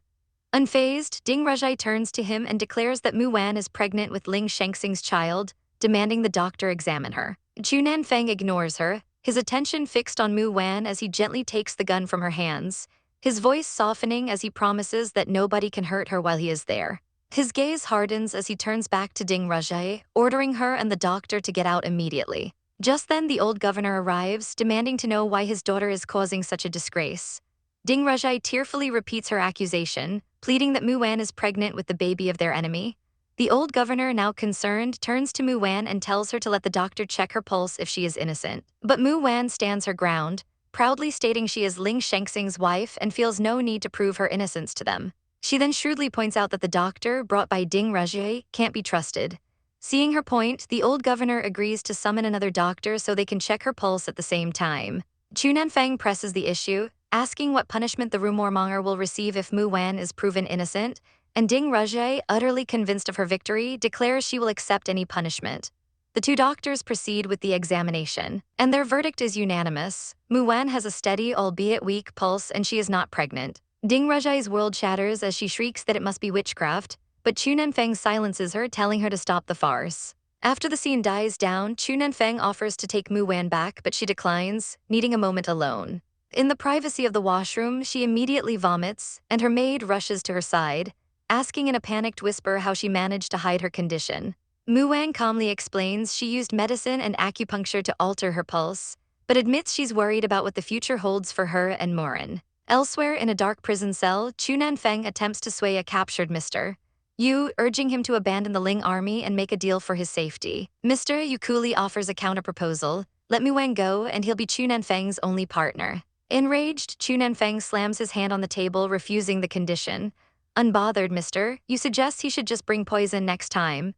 Unfazed, Ding Rajai turns to him and declares that Mu Wan is pregnant with Ling Shengxing's child, demanding the doctor examine her. Chu Nanfeng ignores her, his attention fixed on Mu Wan as he gently takes the gun from her hands, his voice softening as he promises that nobody can hurt her while he is there. His gaze hardens as he turns back to Ding Rajai, ordering her and the doctor to get out immediately. Just then, the old governor arrives, demanding to know why his daughter is causing such a disgrace. Ding Rajai tearfully repeats her accusation, pleading that Mu Wan is pregnant with the baby of their enemy. The old governor, now concerned, turns to Mu Wan and tells her to let the doctor check her pulse if she is innocent. But Mu Wan stands her ground, proudly stating she is Ling Shengxing's wife and feels no need to prove her innocence to them. She then shrewdly points out that the doctor, brought by Ding Rajai, can't be trusted. Seeing her point, the old governor agrees to summon another doctor so they can check her pulse at the same time. Chu Nanfeng presses the issue, asking what punishment the rumormonger will receive if Mu Wan is proven innocent, and Ding Rajai, utterly convinced of her victory, declares she will accept any punishment. The two doctors proceed with the examination, and their verdict is unanimous. Mu Wan has a steady, albeit weak, pulse and she is not pregnant. Ding Rajai's world shatters as she shrieks that it must be witchcraft, but Chu Nanfeng silences her, telling her to stop the farce. After the scene dies down, Chu Nanfeng offers to take Mu Wan back, but she declines, needing a moment alone. In the privacy of the washroom, she immediately vomits, and her maid rushes to her side, asking in a panicked whisper how she managed to hide her condition. Mu Wan calmly explains she used medicine and acupuncture to alter her pulse, but admits she's worried about what the future holds for her and Morin. Elsewhere in a dark prison cell, Chu Nanfeng attempts to sway a captured Mr. Yu, urging him to abandon the Ling army and make a deal for his safety. Mr. Yu coolly offers a counterproposal: let Mu Wan go and he'll be Chu Nanfeng's only partner. Enraged, Chu Nanfeng slams his hand on the table, refusing the condition. Unbothered, Mr. Yu suggests he should just bring poison next time.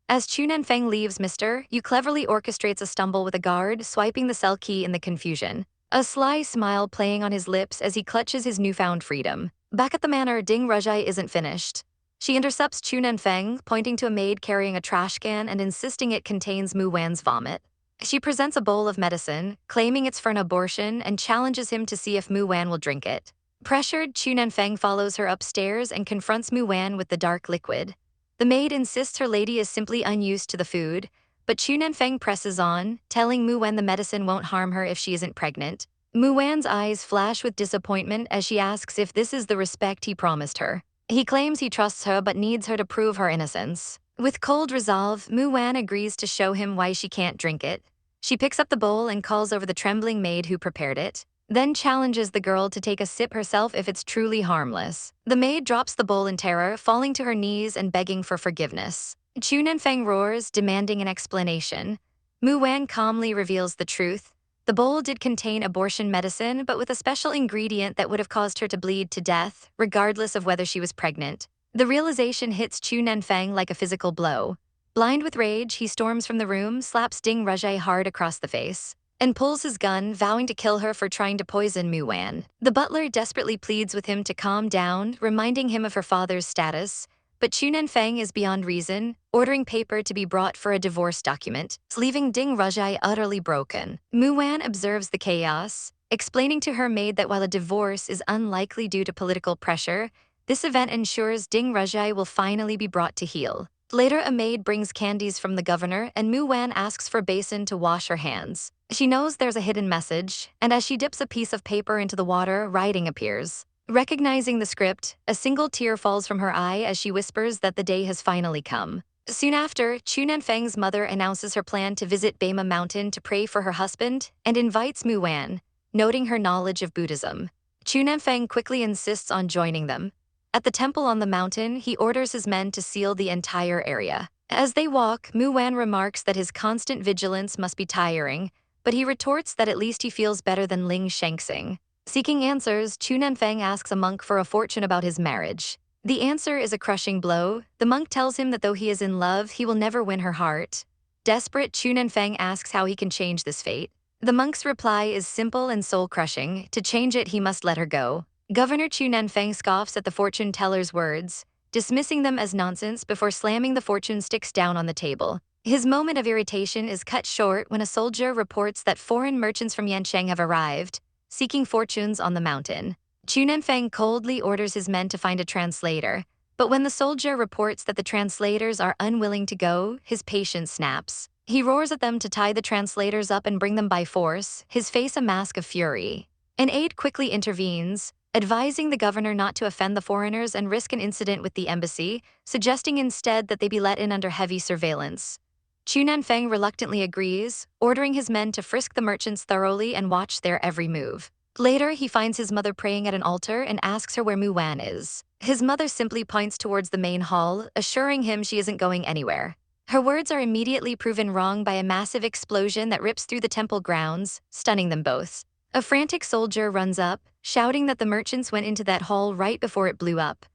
As Chu Nanfeng leaves, Mr. Yu cleverly orchestrates a stumble with a guard, swiping the cell key in the confusion. A sly smile playing on his lips as he clutches his newfound freedom. Back at the manor, Ding Rajai isn't finished. She intercepts Chu Nanfeng, pointing to a maid carrying a trash can and insisting it contains Mu Wan's vomit. She presents a bowl of medicine, claiming it's for an abortion, and challenges him to see if Mu Wan will drink it. Pressured, Chu Nanfeng follows her upstairs and confronts Mu Wan with the dark liquid. The maid insists her lady is simply unused to the food, but Chu Nanfeng presses on, telling Mu Wan the medicine won't harm her if she isn't pregnant. Mu Wan's eyes flash with disappointment as she asks if this is the respect he promised her. He claims he trusts her but needs her to prove her innocence. With cold resolve, Mu Wan agrees to show him why she can't drink it. She picks up the bowl and calls over the trembling maid who prepared it. then challenges the girl to take a sip herself if it's truly harmless. The maid drops the bowl in terror, falling to her knees and begging for forgiveness. Chu Nanfeng roars, demanding an explanation. Mu Wan calmly reveals the truth. The bowl did contain abortion medicine, but with a special ingredient that would have caused her to bleed to death, regardless of whether she was pregnant. The realization hits Chu Nanfeng like a physical blow. Blind with rage, he storms from the room, slaps Ding Rajai hard across the face, and pulls his gun, vowing to kill her for trying to poison Mu Wan. The butler desperately pleads with him to calm down, reminding him of her father's status, but Chu Nanfeng is beyond reason, ordering paper to be brought for a divorce document, leaving Ding Rajai utterly broken. Mu Wan observes the chaos, explaining to her maid that while a divorce is unlikely due to political pressure, this event ensures Ding Rajai will finally be brought to heel. Later, a maid brings candies from the governor, and Mu Wan asks for a basin to wash her hands. She knows there's a hidden message, and as she dips a piece of paper into the water, writing appears. Recognizing the script, a single tear falls from her eye as she whispers that the day has finally come. Soon after, Chu Nanfeng's mother announces her plan to visit Bema Mountain to pray for her husband and invites Mu Wan, noting her knowledge of Buddhism. Chu Nanfeng quickly insists on joining them. At the temple on the mountain, he orders his men to seal the entire area. As they walk, Mu Wan remarks that his constant vigilance must be tiring, but he retorts that at least he feels better than Ling Shengxing. Seeking answers, Chu Nanfeng asks a monk for a fortune about his marriage. The answer is a crushing blow. The monk tells him that though he is in love, he will never win her heart. Desperate, Chu Nanfeng asks how he can change this fate. The monk's reply is simple and soul-crushing. To change it, he must let her go. Governor Chu Nanfeng scoffs at the fortune teller's words, dismissing them as nonsense before slamming the fortune sticks down on the table. His moment of irritation is cut short when a soldier reports that foreign merchants from Yancheng have arrived, seeking fortunes on the mountain. Chu Nanfeng coldly orders his men to find a translator, but when the soldier reports that the translators are unwilling to go, his patience snaps. He roars at them to tie the translators up and bring them by force, his face a mask of fury. An aide quickly intervenes, advising the governor not to offend the foreigners and risk an incident with the embassy, suggesting instead that they be let in under heavy surveillance. Chu Nanfeng reluctantly agrees, ordering his men to frisk the merchants thoroughly and watch their every move. Later, he finds his mother praying at an altar and asks her where Mu Wan is. His mother simply points towards the main hall, assuring him she isn't going anywhere. Her words are immediately proven wrong by a massive explosion that rips through the temple grounds, stunning them both. A frantic soldier runs up, shouting that the merchants went into that hall right before it blew up.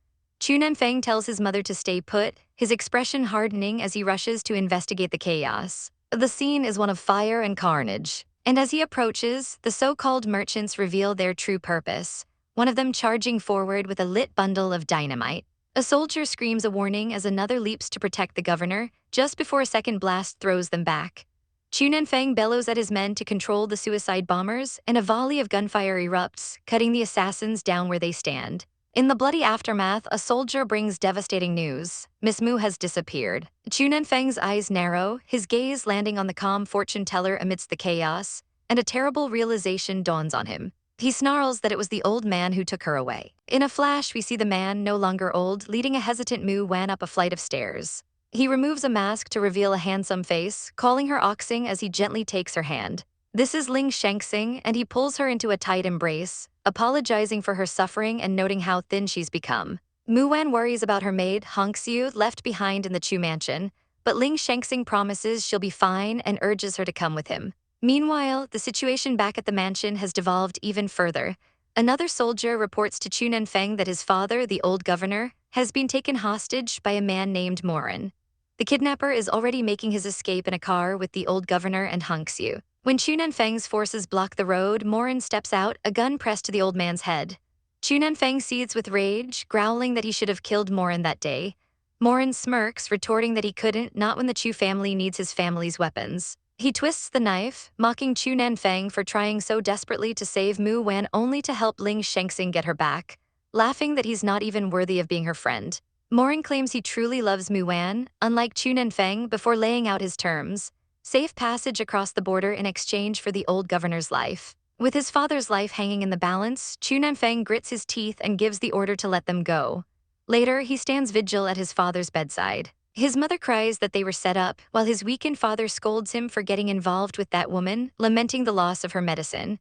Chu Nanfeng tells his mother to stay put, his expression hardening as he rushes to investigate the chaos. The scene is one of fire and carnage, and as he approaches, the so-called merchants reveal their true purpose, one of them charging forward with a lit bundle of dynamite. A soldier screams a warning as another leaps to protect the governor, just before a second blast throws them back. Chu Nanfeng bellows at his men to control the suicide bombers, and a volley of gunfire erupts, cutting the assassins down where they stand. In the bloody aftermath, a soldier brings devastating news. Miss Mu has disappeared. Chu Nanfeng's eyes narrow, his gaze landing on the calm fortune teller amidst the chaos, and a terrible realization dawns on him. He snarls that it was the old man who took her away. In a flash, we see the man, no longer old, leading a hesitant Mu Wan up a flight of stairs. He removes a mask to reveal a handsome face, calling her Oxing as he gently takes her hand. This is Ling Shengxing, and he pulls her into a tight embrace, apologizing for her suffering and noting how thin she's become. Mu Wan worries about her maid, Hongxiu, left behind in the Chu mansion, but Ling Shengxing promises she'll be fine and urges her to come with him. Meanwhile, the situation back at the mansion has devolved even further. Another soldier reports to Chu Nanfeng that his father, the old governor, has been taken hostage by a man named Morin. The kidnapper is already making his escape in a car with the old governor and Hongxiu. When Chu Nanfeng's forces block the road, Morin steps out, a gun pressed to the old man's head. Chu Nanfeng seethes with rage, growling that he should have killed Morin that day. Morin smirks, retorting that he couldn't, not when the Chu family needs his family's weapons. He twists the knife, mocking Chu Nanfeng for trying so desperately to save Mu Wan only to help Ling Shengxing get her back, laughing that he's not even worthy of being her friend. Morin claims he truly loves Mu Wan, unlike Chu Nanfeng, before laying out his terms. Safe passage across the border in exchange for the old governor's life. With his father's life hanging in the balance, Chu Nanfeng grits his teeth and gives the order to let them go. Later, he stands vigil at his father's bedside. His mother cries that they were set up, while his weakened father scolds him for getting involved with that woman, lamenting the loss of her medicine.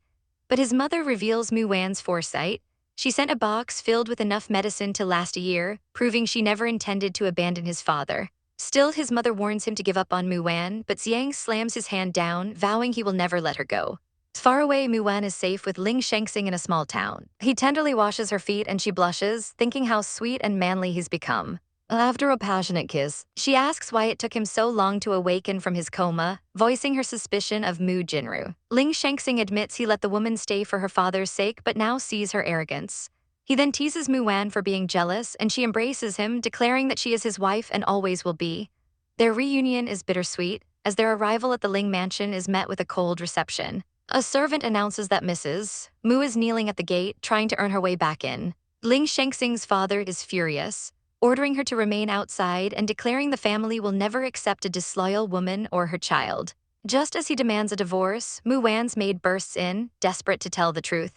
But his mother reveals Mu Wan's foresight. She sent a box filled with enough medicine to last a year, proving she never intended to abandon his father. Still, his mother warns him to give up on Mu Wan, but Xiang slams his hand down, vowing he will never let her go. Far away, Mu Wan is safe with Ling Shengxing in a small town. He tenderly washes her feet and she blushes, thinking how sweet and manly he's become. After a passionate kiss, she asks why it took him so long to awaken from his coma, voicing her suspicion of Mu Jinru. Ling Shengxing admits he let the woman stay for her father's sake but now sees her arrogance. He then teases Mu Wan for being jealous and she embraces him, declaring that she is his wife and always will be. Their reunion is bittersweet, as their arrival at the Ling mansion is met with a cold reception. A servant announces that Mrs. Mu is kneeling at the gate, trying to earn her way back in. Ling Shengxing's father is furious, ordering her to remain outside and declaring the family will never accept a disloyal woman or her child. Just as he demands a divorce, Mu Wan's maid bursts in, desperate to tell the truth.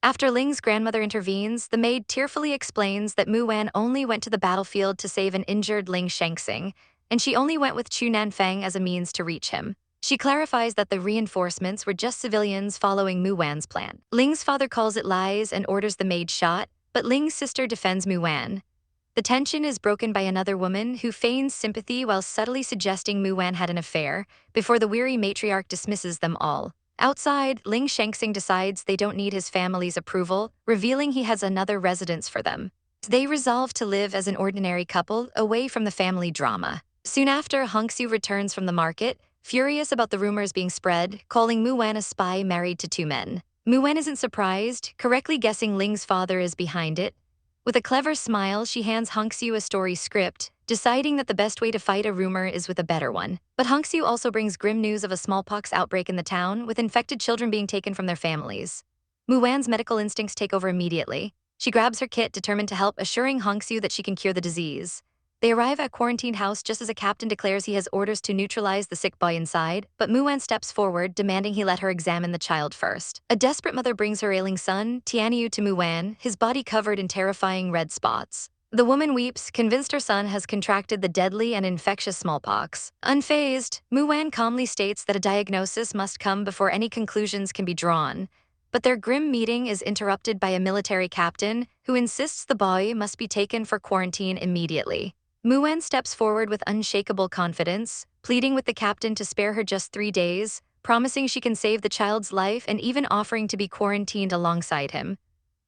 After Ling's grandmother intervenes, the maid tearfully explains that Mu Wan only went to the battlefield to save an injured Ling Shengxing, and she only went with Chu Nanfeng as a means to reach him. She clarifies that the reinforcements were just civilians following Mu Wan's plan. Ling's father calls it lies and orders the maid shot, but Ling's sister defends Mu Wan. The tension is broken by another woman who feigns sympathy while subtly suggesting Mu Wan had an affair, before the weary matriarch dismisses them all. Outside, Ling Shengxing decides they don't need his family's approval, revealing he has another residence for them. They resolve to live as an ordinary couple, away from the family drama. Soon after, Hongxiu returns from the market, furious about the rumors being spread, calling Mu Wan a spy married to two men. Mu Wan isn't surprised, correctly guessing Ling's father is behind it. With a clever smile, she hands Hongxiu a story script, deciding that the best way to fight a rumor is with a better one. But Hongxiu also brings grim news of a smallpox outbreak in the town, with infected children being taken from their families. Mu Wan's medical instincts take over immediately. She grabs her kit, determined to help, assuring Hongxiu that she can cure the disease. They arrive at a quarantined house just as a captain declares he has orders to neutralize the sick boy inside, but Mu Wan steps forward, demanding he let her examine the child first. A desperate mother brings her ailing son, Tianyu, to Mu Wan, his body covered in terrifying red spots. The woman weeps, convinced her son has contracted the deadly and infectious smallpox. Unfazed, Mu Wan calmly states that a diagnosis must come before any conclusions can be drawn. But their grim meeting is interrupted by a military captain who insists the boy must be taken for quarantine immediately. Mu Wan steps forward with unshakable confidence, pleading with the captain to spare her just 3 days, promising she can save the child's life and even offering to be quarantined alongside him.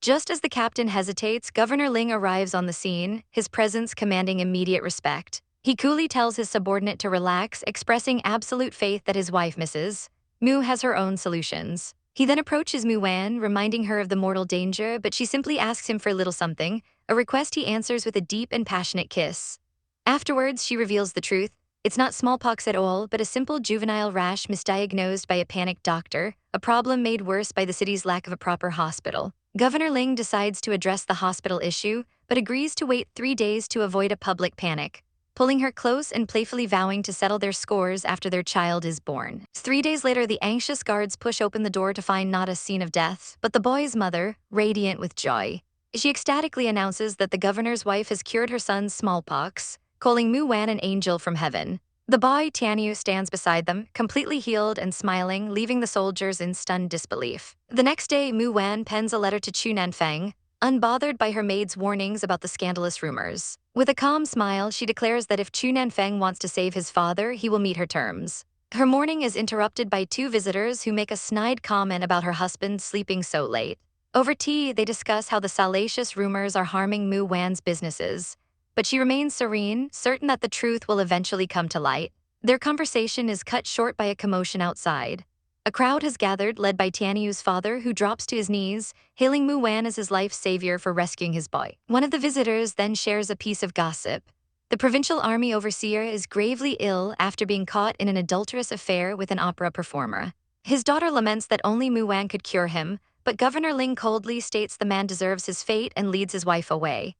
Just as the captain hesitates, Governor Ling arrives on the scene, his presence commanding immediate respect. He coolly tells his subordinate to relax, expressing absolute faith that his wife, Mrs. Mu, has her own solutions. He then approaches Mu Wan, reminding her of the mortal danger, but she simply asks him for a little something, a request he answers with a deep and passionate kiss. Afterwards, she reveals the truth. It's not smallpox at all, but a simple juvenile rash misdiagnosed by a panicked doctor, a problem made worse by the city's lack of a proper hospital. Governor Ling decides to address the hospital issue, but agrees to wait 3 days to avoid a public panic, pulling her close and playfully vowing to settle their scores after their child is born. 3 days later, the anxious guards push open the door to find not a scene of death, but the boy's mother, radiant with joy. She ecstatically announces that the governor's wife has cured her son's smallpox, calling Mu Wan an angel from heaven. The boy, Tianyu, stands beside them, completely healed and smiling, leaving the soldiers in stunned disbelief. The next day, Mu Wan pens a letter to Chu Nanfeng, unbothered by her maid's warnings about the scandalous rumors. With a calm smile, she declares that if Chu Nanfeng wants to save his father, he will meet her terms. Her morning is interrupted by 2 visitors who make a snide comment about her husband sleeping so late. Over tea, they discuss how the salacious rumors are harming Mu Wan's businesses, but she remains serene, certain that the truth will eventually come to light. Their conversation is cut short by a commotion outside. A crowd has gathered, led by Tianyu's father, who drops to his knees, hailing Mu Wan as his life's savior for rescuing his boy. One of the visitors then shares a piece of gossip. The provincial army overseer is gravely ill after being caught in an adulterous affair with an opera performer. His daughter laments that only Mu Wan could cure him, but Governor Ling coldly states the man deserves his fate and leads his wife away.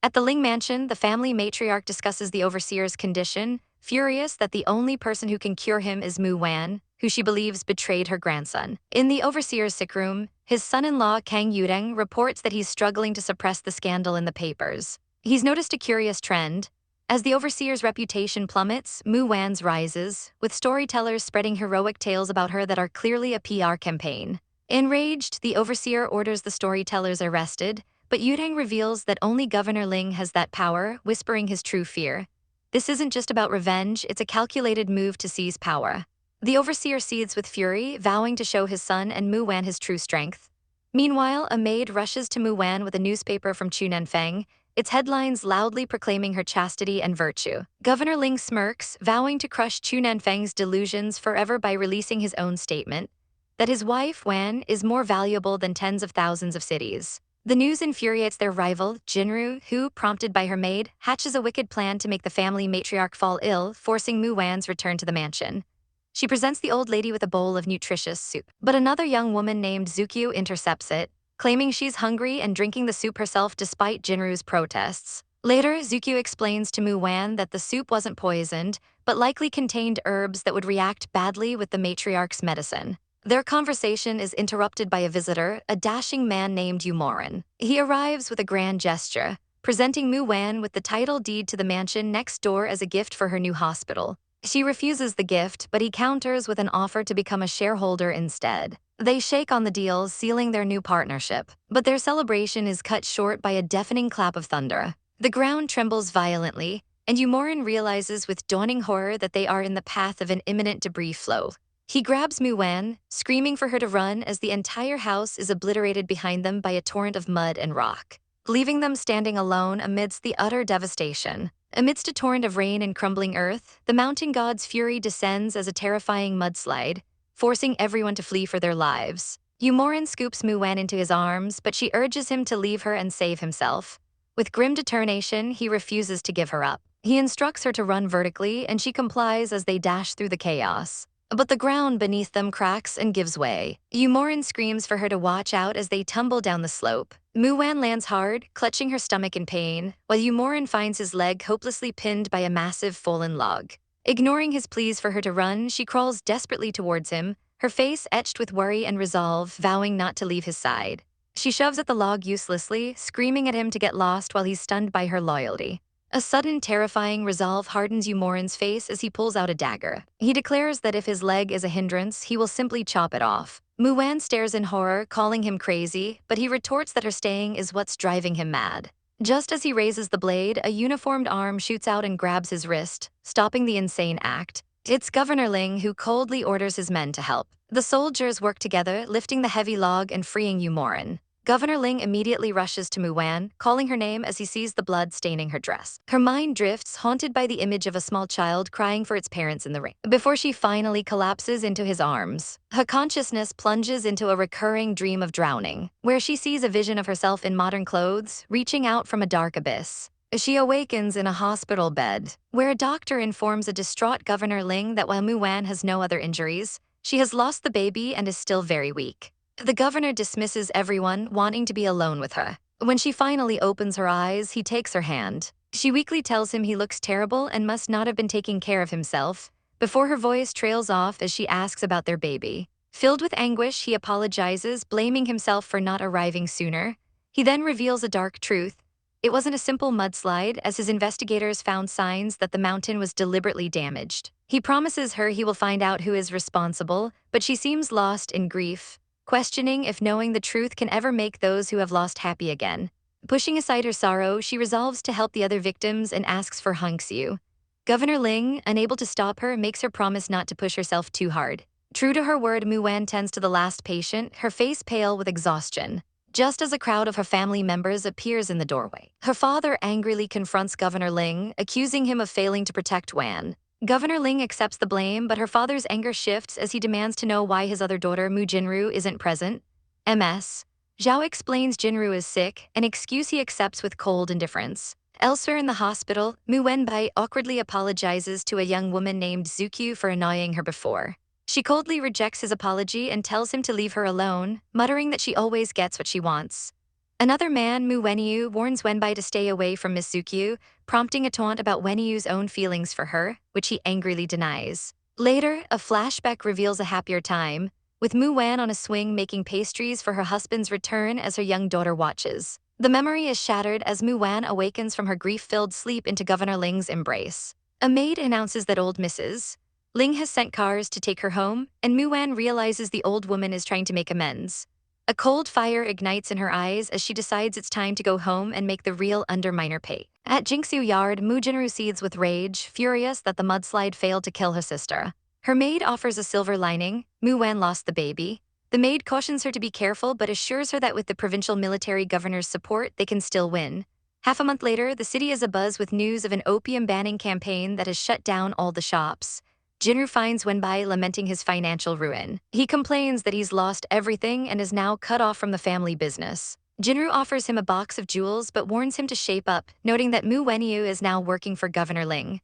At the Ling mansion, the family matriarch discusses the overseer's condition, furious that the only person who can cure him is Mu Wan, who she believes betrayed her grandson. In the overseer's sick room, his son-in-law Kang Yureng reports that he's struggling to suppress the scandal in the papers. He's noticed a curious trend. As the overseer's reputation plummets, Mu Wan's rises, with storytellers spreading heroic tales about her that are clearly a PR campaign. Enraged, the overseer orders the storytellers arrested, but Yurang reveals that only Governor Ling has that power, whispering his true fear. This isn't just about revenge, it's a calculated move to seize power. The overseer seethes with fury, vowing to show his son and Mu Wan his true strength. Meanwhile, a maid rushes to Mu Wan with a newspaper from Chunanfeng, its headlines loudly proclaiming her chastity and virtue. Governor Ling smirks, vowing to crush Chunanfeng's delusions forever by releasing his own statement that his wife, Wan, is more valuable than tens of thousands of cities. The news infuriates their rival, Jinru, who, prompted by her maid, hatches a wicked plan to make the family matriarch fall ill, forcing Mu Wan's return to the mansion. She presents the old lady with a bowl of nutritious soup. But another young woman named Zukyu intercepts it, claiming she's hungry and drinking the soup herself despite Jinru's protests. Later, Zukyu explains to Mu Wan that the soup wasn't poisoned, but likely contained herbs that would react badly with the matriarch's medicine. Their conversation is interrupted by a visitor, a dashing man named Yumorin. He arrives with a grand gesture, presenting Mu Wan with the title deed to the mansion next door as a gift for her new hospital. She refuses the gift, but he counters with an offer to become a shareholder instead. They shake on the deal, sealing their new partnership. But their celebration is cut short by a deafening clap of thunder. The ground trembles violently, and Yumorin realizes with dawning horror that they are in the path of an imminent debris flow. He grabs Mu Wan, screaming for her to run as the entire house is obliterated behind them by a torrent of mud and rock, leaving them standing alone amidst the utter devastation. Amidst a torrent of rain and crumbling earth, the mountain god's fury descends as a terrifying mudslide, forcing everyone to flee for their lives. Yumorin scoops Mu Wan into his arms, but she urges him to leave her and save himself. With grim determination, he refuses to give her up. He instructs her to run vertically, and she complies as they dash through the chaos. But the ground beneath them cracks and gives way. Yumorin screams for her to watch out as they tumble down the slope. Mu Wan lands hard, clutching her stomach in pain, while Yumorin finds his leg hopelessly pinned by a massive fallen log. Ignoring his pleas for her to run, she crawls desperately towards him, her face etched with worry and resolve, vowing not to leave his side. She shoves at the log uselessly, screaming at him to get lost while he's stunned by her loyalty. A sudden, terrifying resolve hardens Yumorin's face as he pulls out a dagger. He declares that if his leg is a hindrance, he will simply chop it off. Mu Wan stares in horror, calling him crazy, but he retorts that her staying is what's driving him mad. Just as he raises the blade, a uniformed arm shoots out and grabs his wrist, stopping the insane act. It's Governor Ling who coldly orders his men to help. The soldiers work together, lifting the heavy log and freeing Yumorin. Governor Ling immediately rushes to Mu Wan, calling her name as he sees the blood staining her dress. Her mind drifts, haunted by the image of a small child crying for its parents in the rain, before she finally collapses into his arms. Her consciousness plunges into a recurring dream of drowning, where she sees a vision of herself in modern clothes, reaching out from a dark abyss. She awakens in a hospital bed, where a doctor informs a distraught Governor Ling that while Mu Wan has no other injuries, she has lost the baby and is still very weak. The governor dismisses everyone, wanting to be alone with her. When she finally opens her eyes, he takes her hand. She weakly tells him he looks terrible and must not have been taking care of himself, before her voice trails off as she asks about their baby. Filled with anguish, he apologizes, blaming himself for not arriving sooner. He then reveals a dark truth. It wasn't a simple mudslide, as his investigators found signs that the mountain was deliberately damaged. He promises her he will find out who is responsible, but she seems lost in grief, questioning if knowing the truth can ever make those who have lost happy again. Pushing aside her sorrow, she resolves to help the other victims and asks for Hangxiu. Governor Ling, unable to stop her, makes her promise not to push herself too hard. True to her word, Mu Wan tends to the last patient, her face pale with exhaustion, just as a crowd of her family members appears in the doorway. Her father angrily confronts Governor Ling, accusing him of failing to protect Wan. Governor Ling accepts the blame, but her father's anger shifts as he demands to know why his other daughter, Mu Jinru, isn't present. Ms. Zhao explains Jinru is sick, an excuse he accepts with cold indifference. Elsewhere in the hospital, Mu Wenbai awkwardly apologizes to a young woman named Zukyu for annoying her before. She coldly rejects his apology and tells him to leave her alone, muttering that she always gets what she wants. Another man, Mu Wenyu, warns Wenbai to stay away from Miss Zukyu, prompting a taunt about Wenyu's own feelings for her, which he angrily denies. Later, a flashback reveals a happier time, with Mu Wan on a swing making pastries for her husband's return as her young daughter watches. The memory is shattered as Mu Wan awakens from her grief-filled sleep into Governor Ling's embrace. A maid announces that old Mrs. Ling has sent cars to take her home, and Muan realizes the old woman is trying to make amends. A cold fire ignites in her eyes as she decides it's time to go home and make the real underminer pay. At Jingsu Yard, Mu Jinru seethes with rage, furious that the mudslide failed to kill her sister. Her maid offers a silver lining. Mu Wan lost the baby. The maid cautions her to be careful but assures her that with the provincial military governor's support, they can still win. Half a month later, the city is abuzz with news of an opium banning campaign that has shut down all the shops. Jinru finds Wenbai lamenting his financial ruin. He complains that he's lost everything and is now cut off from the family business. Jinru offers him a box of jewels but warns him to shape up, noting that Mu Wenyu is now working for Governor Ling.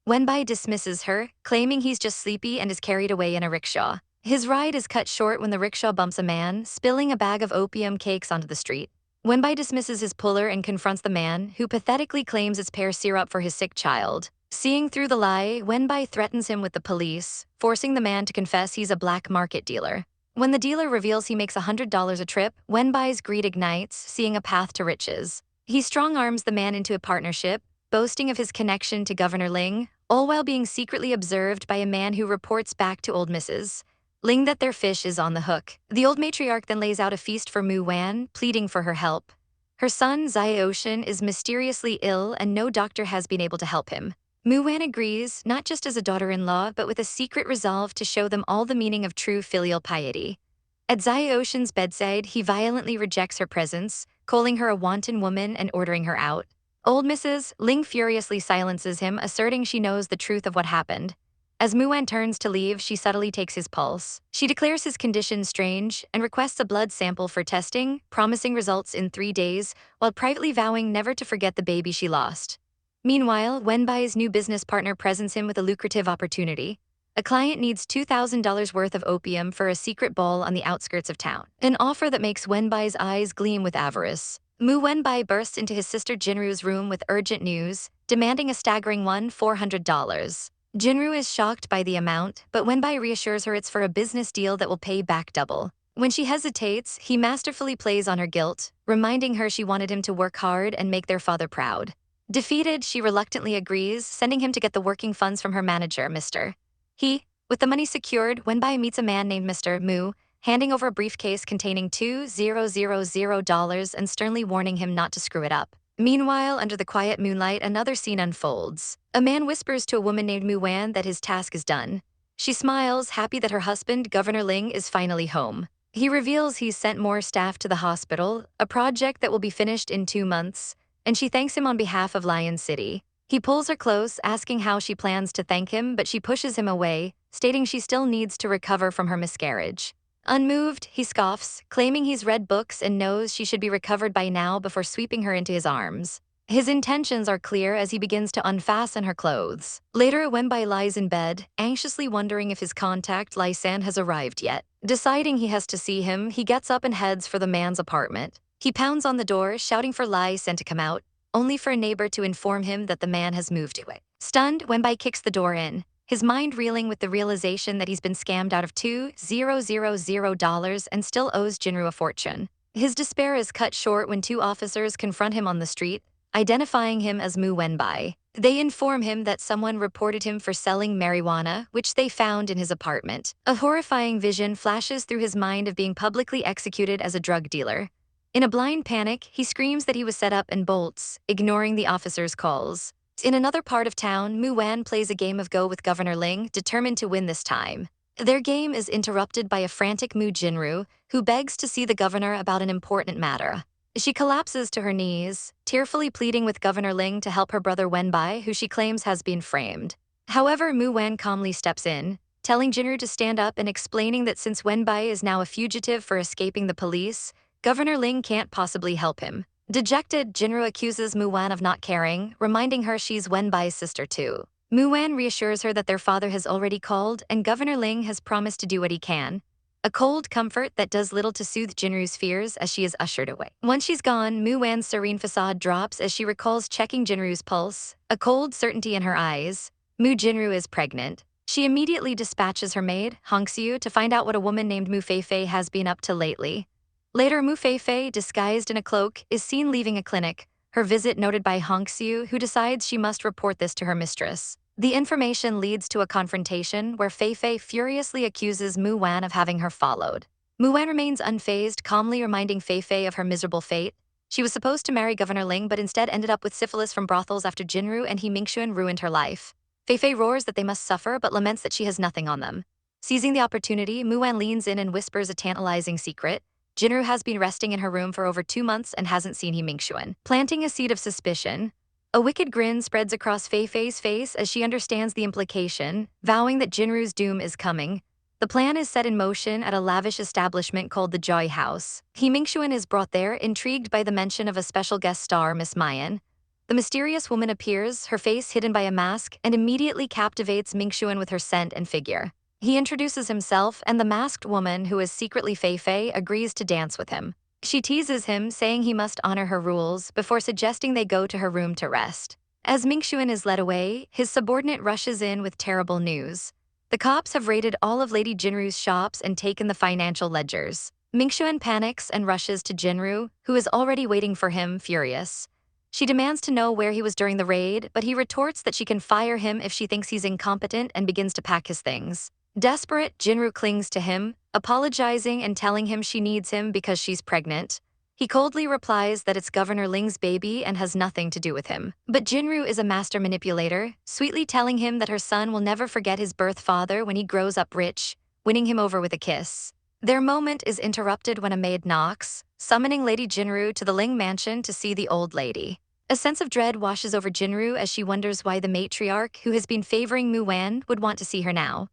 Wenbai dismisses her, claiming he's just sleepy and is carried away in a rickshaw. His ride is cut short when the rickshaw bumps a man, spilling a bag of opium cakes onto the street. Wenbai dismisses his puller and confronts the man, who pathetically claims it's pear syrup for his sick child. Seeing through the lie, Wenbai threatens him with the police, forcing the man to confess he's a black market dealer. When the dealer reveals he makes $100 a trip, Wenbai's greed ignites, seeing a path to riches. He strong-arms the man into a partnership, boasting of his connection to Governor Ling, all while being secretly observed by a man who reports back to old Mrs. Ling that their fish is on the hook. The old matriarch then lays out a feast for Mu Wan, pleading for her help. Her son, Ocean, is mysteriously ill and no doctor has been able to help him. Mu Wan agrees, not just as a daughter-in-law, but with a secret resolve to show them all the meaning of true filial piety. At Ocean's bedside, he violently rejects her presence, calling her a wanton woman and ordering her out. Old Mrs. Ling furiously silences him, asserting she knows the truth of what happened. As Mu Wan turns to leave, she subtly takes his pulse. She declares his condition strange and requests a blood sample for testing, promising results in 3 days, while privately vowing never to forget the baby she lost. Meanwhile, Wenbai's new business partner presents him with a lucrative opportunity. A client needs $2,000 worth of opium for a secret ball on the outskirts of town, an offer that makes Wenbai's eyes gleam with avarice. Mu Wenbai bursts into his sister Jinru's room with urgent news, demanding a staggering $400. Jinru is shocked by the amount, but Wenbai reassures her it's for a business deal that will pay back double. When she hesitates, he masterfully plays on her guilt, reminding her she wanted him to work hard and make their father proud. Defeated, she reluctantly agrees, sending him to get the working funds from her manager, Mr. He. With the money secured, Wenbai meets a man named Mr. Mu, handing over a briefcase containing $2,000 and sternly warning him not to screw it up. Meanwhile, under the quiet moonlight, another scene unfolds. A man whispers to a woman named Mu Wan that his task is done. She smiles, happy that her husband, Governor Ling, is finally home. He reveals he's sent more staff to the hospital, a project that will be finished in 2 months, and she thanks him on behalf of Lion City. He pulls her close, asking how she plans to thank him, but she pushes him away, stating she still needs to recover from her miscarriage. Unmoved, he scoffs, claiming he's read books and knows she should be recovered by now before sweeping her into his arms. His intentions are clear as he begins to unfasten her clothes. Later, Wenbai lies in bed, anxiously wondering if his contact, Lai San, has arrived yet. Deciding he has to see him, he gets up and heads for the man's apartment. He pounds on the door, shouting for Lai San to come out, only for a neighbor to inform him that the man has moved away. Stunned, Wenbai kicks the door in, his mind reeling with the realization that he's been scammed out of $2,000 and still owes Jinru a fortune. His despair is cut short when 2 officers confront him on the street, identifying him as Mu Wenbai. They inform him that someone reported him for selling marijuana, which they found in his apartment. A horrifying vision flashes through his mind of being publicly executed as a drug dealer. In a blind panic, he screams that he was set up and bolts, ignoring the officers' calls. In another part of town, Mu Wan plays a game of Go with Governor Ling, determined to win this time. Their game is interrupted by a frantic Mu Jinru, who begs to see the governor about an important matter. She collapses to her knees, tearfully pleading with Governor Ling to help her brother Wenbai, who she claims has been framed. However, Mu Wan calmly steps in, telling Jinru to stand up and explaining that since Wenbai is now a fugitive for escaping the police, Governor Ling can't possibly help him. Dejected, Jinru accuses Mu Wan of not caring, reminding her she's Wenbai's sister too. Mu Wan reassures her that their father has already called and Governor Ling has promised to do what he can. A cold comfort that does little to soothe Jinru's fears as she is ushered away. Once she's gone, Mu Wan's serene facade drops as she recalls checking Jinru's pulse, a cold certainty in her eyes. Mu Jinru is pregnant. She immediately dispatches her maid, Hongxiu, to find out what a woman named Mu Feifei has been up to lately. Later, Mu Feifei, disguised in a cloak, is seen leaving a clinic, her visit noted by Hongxiu, who decides she must report this to her mistress. The information leads to a confrontation where Fei furiously accuses Mu Wan of having her followed. Mu Wan remains unfazed, calmly reminding Fei of her miserable fate. She was supposed to marry Governor Ling but instead ended up with syphilis from brothels after Jinru and He Mingxuan ruined her life. Fei roars that they must suffer but laments that she has nothing on them. Seizing the opportunity, Mu Wan leans in and whispers a tantalizing secret. Jinru has been resting in her room for over 2 months and hasn't seen He Mingxuan. Planting a seed of suspicion, a wicked grin spreads across Fei's face as she understands the implication, vowing that Jinru's doom is coming. The plan is set in motion at a lavish establishment called the Joy House. He Mingxuan is brought there, intrigued by the mention of a special guest star, Miss Mayan. The mysterious woman appears, her face hidden by a mask, and immediately captivates Mingxuan with her scent and figure. He introduces himself, and the masked woman, who is secretly Fei, agrees to dance with him. She teases him, saying he must honor her rules, before suggesting they go to her room to rest. As Mingxuan is led away, his subordinate rushes in with terrible news. The cops have raided all of Lady Jinru's shops and taken the financial ledgers. Mingxuan panics and rushes to Jinru, who is already waiting for him, furious. She demands to know where he was during the raid, but he retorts that she can fire him if she thinks he's incompetent and begins to pack his things. Desperate, Jinru clings to him, apologizing and telling him she needs him because she's pregnant. He coldly replies that it's Governor Ling's baby and has nothing to do with him. But Jinru is a master manipulator, sweetly telling him that her son will never forget his birth father when he grows up rich, winning him over with a kiss. Their moment is interrupted when a maid knocks, summoning Lady Jinru to the Ling mansion to see the old lady. A sense of dread washes over Jinru as she wonders why the matriarch, who has been favoring Mu Wan, would want to see her now.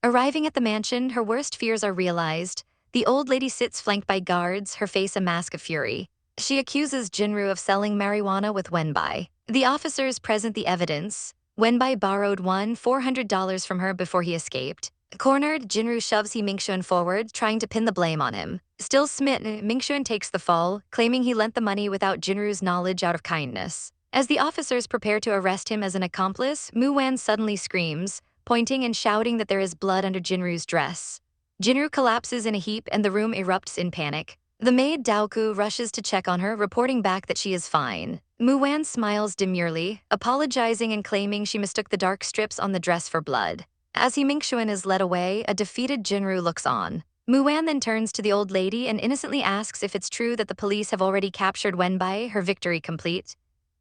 Arriving at the mansion, her worst fears are realized. The old lady sits flanked by guards, her face a mask of fury. She accuses Jinru of selling marijuana with Wenbai. The officers present the evidence. Wenbai borrowed $400 from her before he escaped. Cornered, Jinru shoves He Mingxuan forward, trying to pin the blame on him. Still smitten, Mingxuan takes the fall, claiming he lent the money without Jinru's knowledge out of kindness. As the officers prepare to arrest him as an accomplice, Mu Wan suddenly screams, pointing and shouting that there is blood under Jinru's dress. Jinru collapses in a heap and the room erupts in panic. The maid Daoku rushes to check on her, reporting back that she is fine. Mu Wan smiles demurely, apologizing and claiming she mistook the dark strips on the dress for blood. As He Mingxuan is led away, a defeated Jinru looks on. Mu Wan then turns to the old lady and innocently asks if it's true that the police have already captured Wenbai, her victory complete.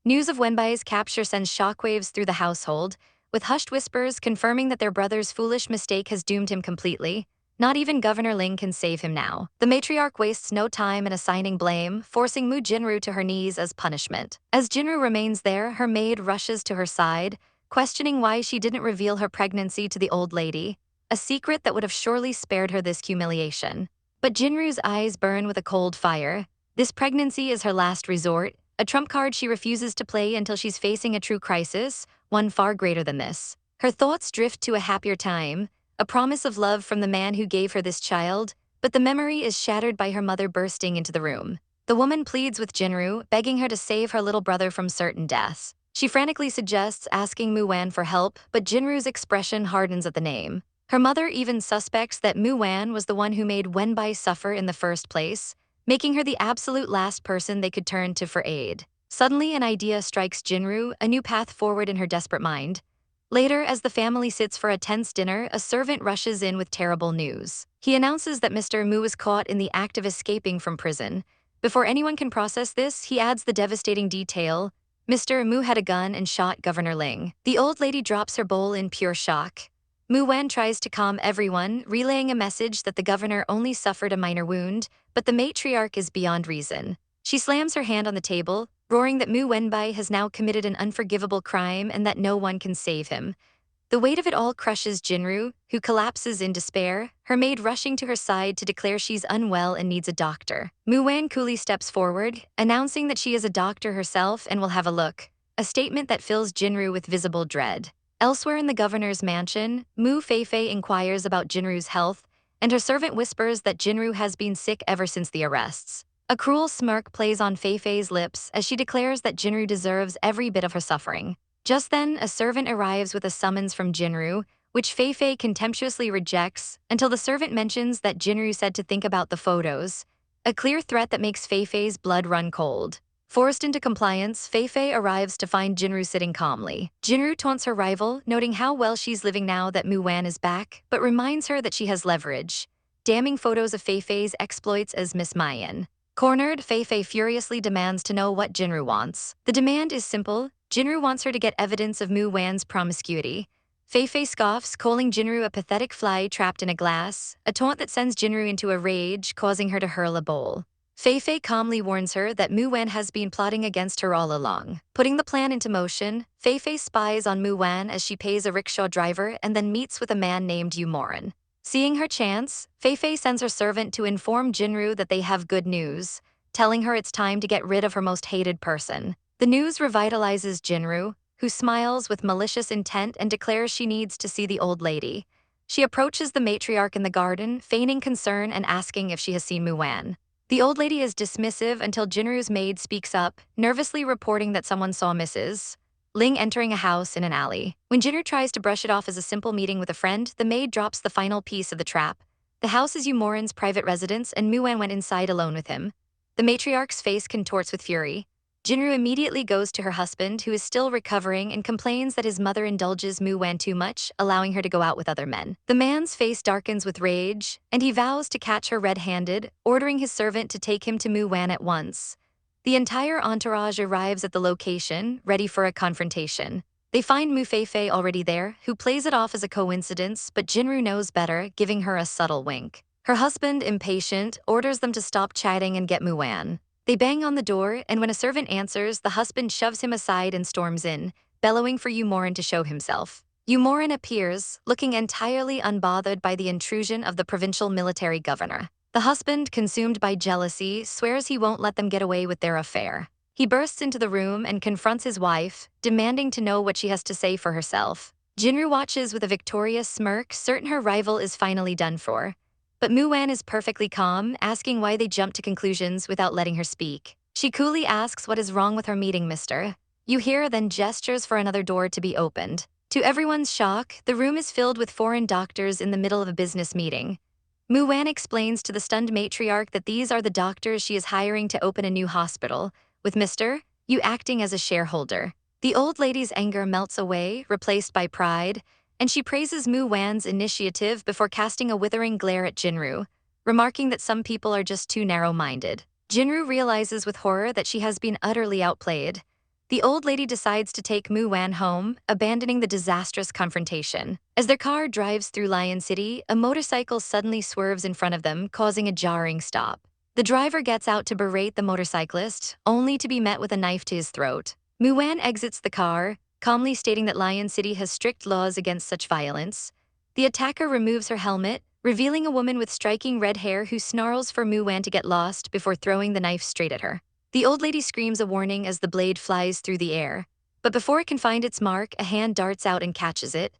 News of Wenbai's capture sends shockwaves through the household, with hushed whispers confirming that their brother's foolish mistake has doomed him completely. Not even Governor Ling can save him now. The matriarch wastes no time in assigning blame, forcing Mu Jinru to her knees as punishment. As Jinru remains there, her maid rushes to her side, questioning why she didn't reveal her pregnancy to the old lady, a secret that would have surely spared her this humiliation. But Jinru's eyes burn with a cold fire. This pregnancy is her last resort, a trump card she refuses to play until she's facing a true crisis, one far greater than this. Her thoughts drift to a happier time, a promise of love from the man who gave her this child, but the memory is shattered by her mother bursting into the room. The woman pleads with Jinru, begging her to save her little brother from certain death. She frantically suggests asking Mu Wan for help, but Jinru's expression hardens at the name. Her mother even suspects that Mu Wan was the one who made Wenbai suffer in the first place, making her the absolute last person they could turn to for aid. Suddenly, an idea strikes Jinru, a new path forward in her desperate mind. Later, as the family sits for a tense dinner, a servant rushes in with terrible news. He announces that Mr. Mu is caught in the act of escaping from prison. Before anyone can process this, he adds the devastating detail: Mr. Mu had a gun and shot Governor Ling. The old lady drops her bowl in pure shock. Mu Wan tries to calm everyone, relaying a message that the governor only suffered a minor wound, but the matriarch is beyond reason. She slams her hand on the table, roaring that Mu Wenbai has now committed an unforgivable crime and that no one can save him. The weight of it all crushes Jinru, who collapses in despair, her maid rushing to her side to declare she's unwell and needs a doctor. Mu Wan coolly steps forward, announcing that she is a doctor herself and will have a look, a statement that fills Jinru with visible dread. Elsewhere in the governor's mansion, Mu Fei inquires about Jinru's health, and her servant whispers that Jinru has been sick ever since the arrests. A cruel smirk plays on Fei's lips as she declares that Jinru deserves every bit of her suffering. Just then, a servant arrives with a summons from Jinru, which Fei contemptuously rejects until the servant mentions that Jinru said to think about the photos, a clear threat that makes Fei's blood run cold. Forced into compliance, Fei arrives to find Jinru sitting calmly. Jinru taunts her rival, noting how well she's living now that Wan is back, but reminds her that she has leverage, damning photos of Fei's exploits as Miss Mayan. Cornered, Fei furiously demands to know what Jinru wants. The demand is simple. Jinru wants her to get evidence of Wan's promiscuity. Fei scoffs, calling Jinru a pathetic fly trapped in a glass, a taunt that sends Jinru into a rage, causing her to hurl a bowl. Fei calmly warns her that Wan has been plotting against her all along. Putting the plan into motion, Fei spies on Wan as she pays a rickshaw driver and then meets with a man named Yumorin. Seeing her chance, Fei sends her servant to inform Jinru that they have good news, telling her it's time to get rid of her most hated person. The news revitalizes Jinru, who smiles with malicious intent and declares she needs to see the old lady. She approaches the matriarch in the garden, feigning concern and asking if she has seen Wan. The old lady is dismissive until Jinru's maid speaks up, nervously reporting that someone saw Mrs. Ling entering a house in an alley. When Jinru tries to brush it off as a simple meeting with a friend, the maid drops the final piece of the trap. The house is Yumorin's private residence, and Wan went inside alone with him. The matriarch's face contorts with fury. Jinru immediately goes to her husband, who is still recovering, and complains that his mother indulges Wan too much, allowing her to go out with other men. The man's face darkens with rage, and he vows to catch her red-handed, ordering his servant to take him to Wan at once. The entire entourage arrives at the location, ready for a confrontation. They find Fei already there, who plays it off as a coincidence, but Jinru knows better, giving her a subtle wink. Her husband, impatient, orders them to stop chatting and get Wan. They bang on the door, and when a servant answers, the husband shoves him aside and storms in, bellowing for Yumorin to show himself. Yumorin appears, looking entirely unbothered by the intrusion of the provincial military governor. The husband, consumed by jealousy, swears he won't let them get away with their affair. He bursts into the room and confronts his wife, demanding to know what she has to say for herself. Jinru watches with a victorious smirk, certain her rival is finally done for. But Wan is perfectly calm, asking why they jump to conclusions without letting her speak. She coolly asks what is wrong with her meeting, mister. You hear, then gestures for another door to be opened. To everyone's shock, the room is filled with foreign doctors in the middle of a business meeting. Wan explains to the stunned matriarch that these are the doctors she is hiring to open a new hospital, with Mr. Yu acting as a shareholder. The old lady's anger melts away, replaced by pride, and she praises Wan's initiative before casting a withering glare at Jinru, remarking that some people are just too narrow-minded. Jinru realizes with horror that she has been utterly outplayed. The old lady decides to take Wan home, abandoning the disastrous confrontation. As their car drives through Lion City, a motorcycle suddenly swerves in front of them, causing a jarring stop. The driver gets out to berate the motorcyclist, only to be met with a knife to his throat. Wan exits the car, calmly stating that Lion City has strict laws against such violence. The attacker removes her helmet, revealing a woman with striking red hair who snarls for Wan to get lost before throwing the knife straight at her. The old lady screams a warning as the blade flies through the air. But before it can find its mark, a hand darts out and catches it.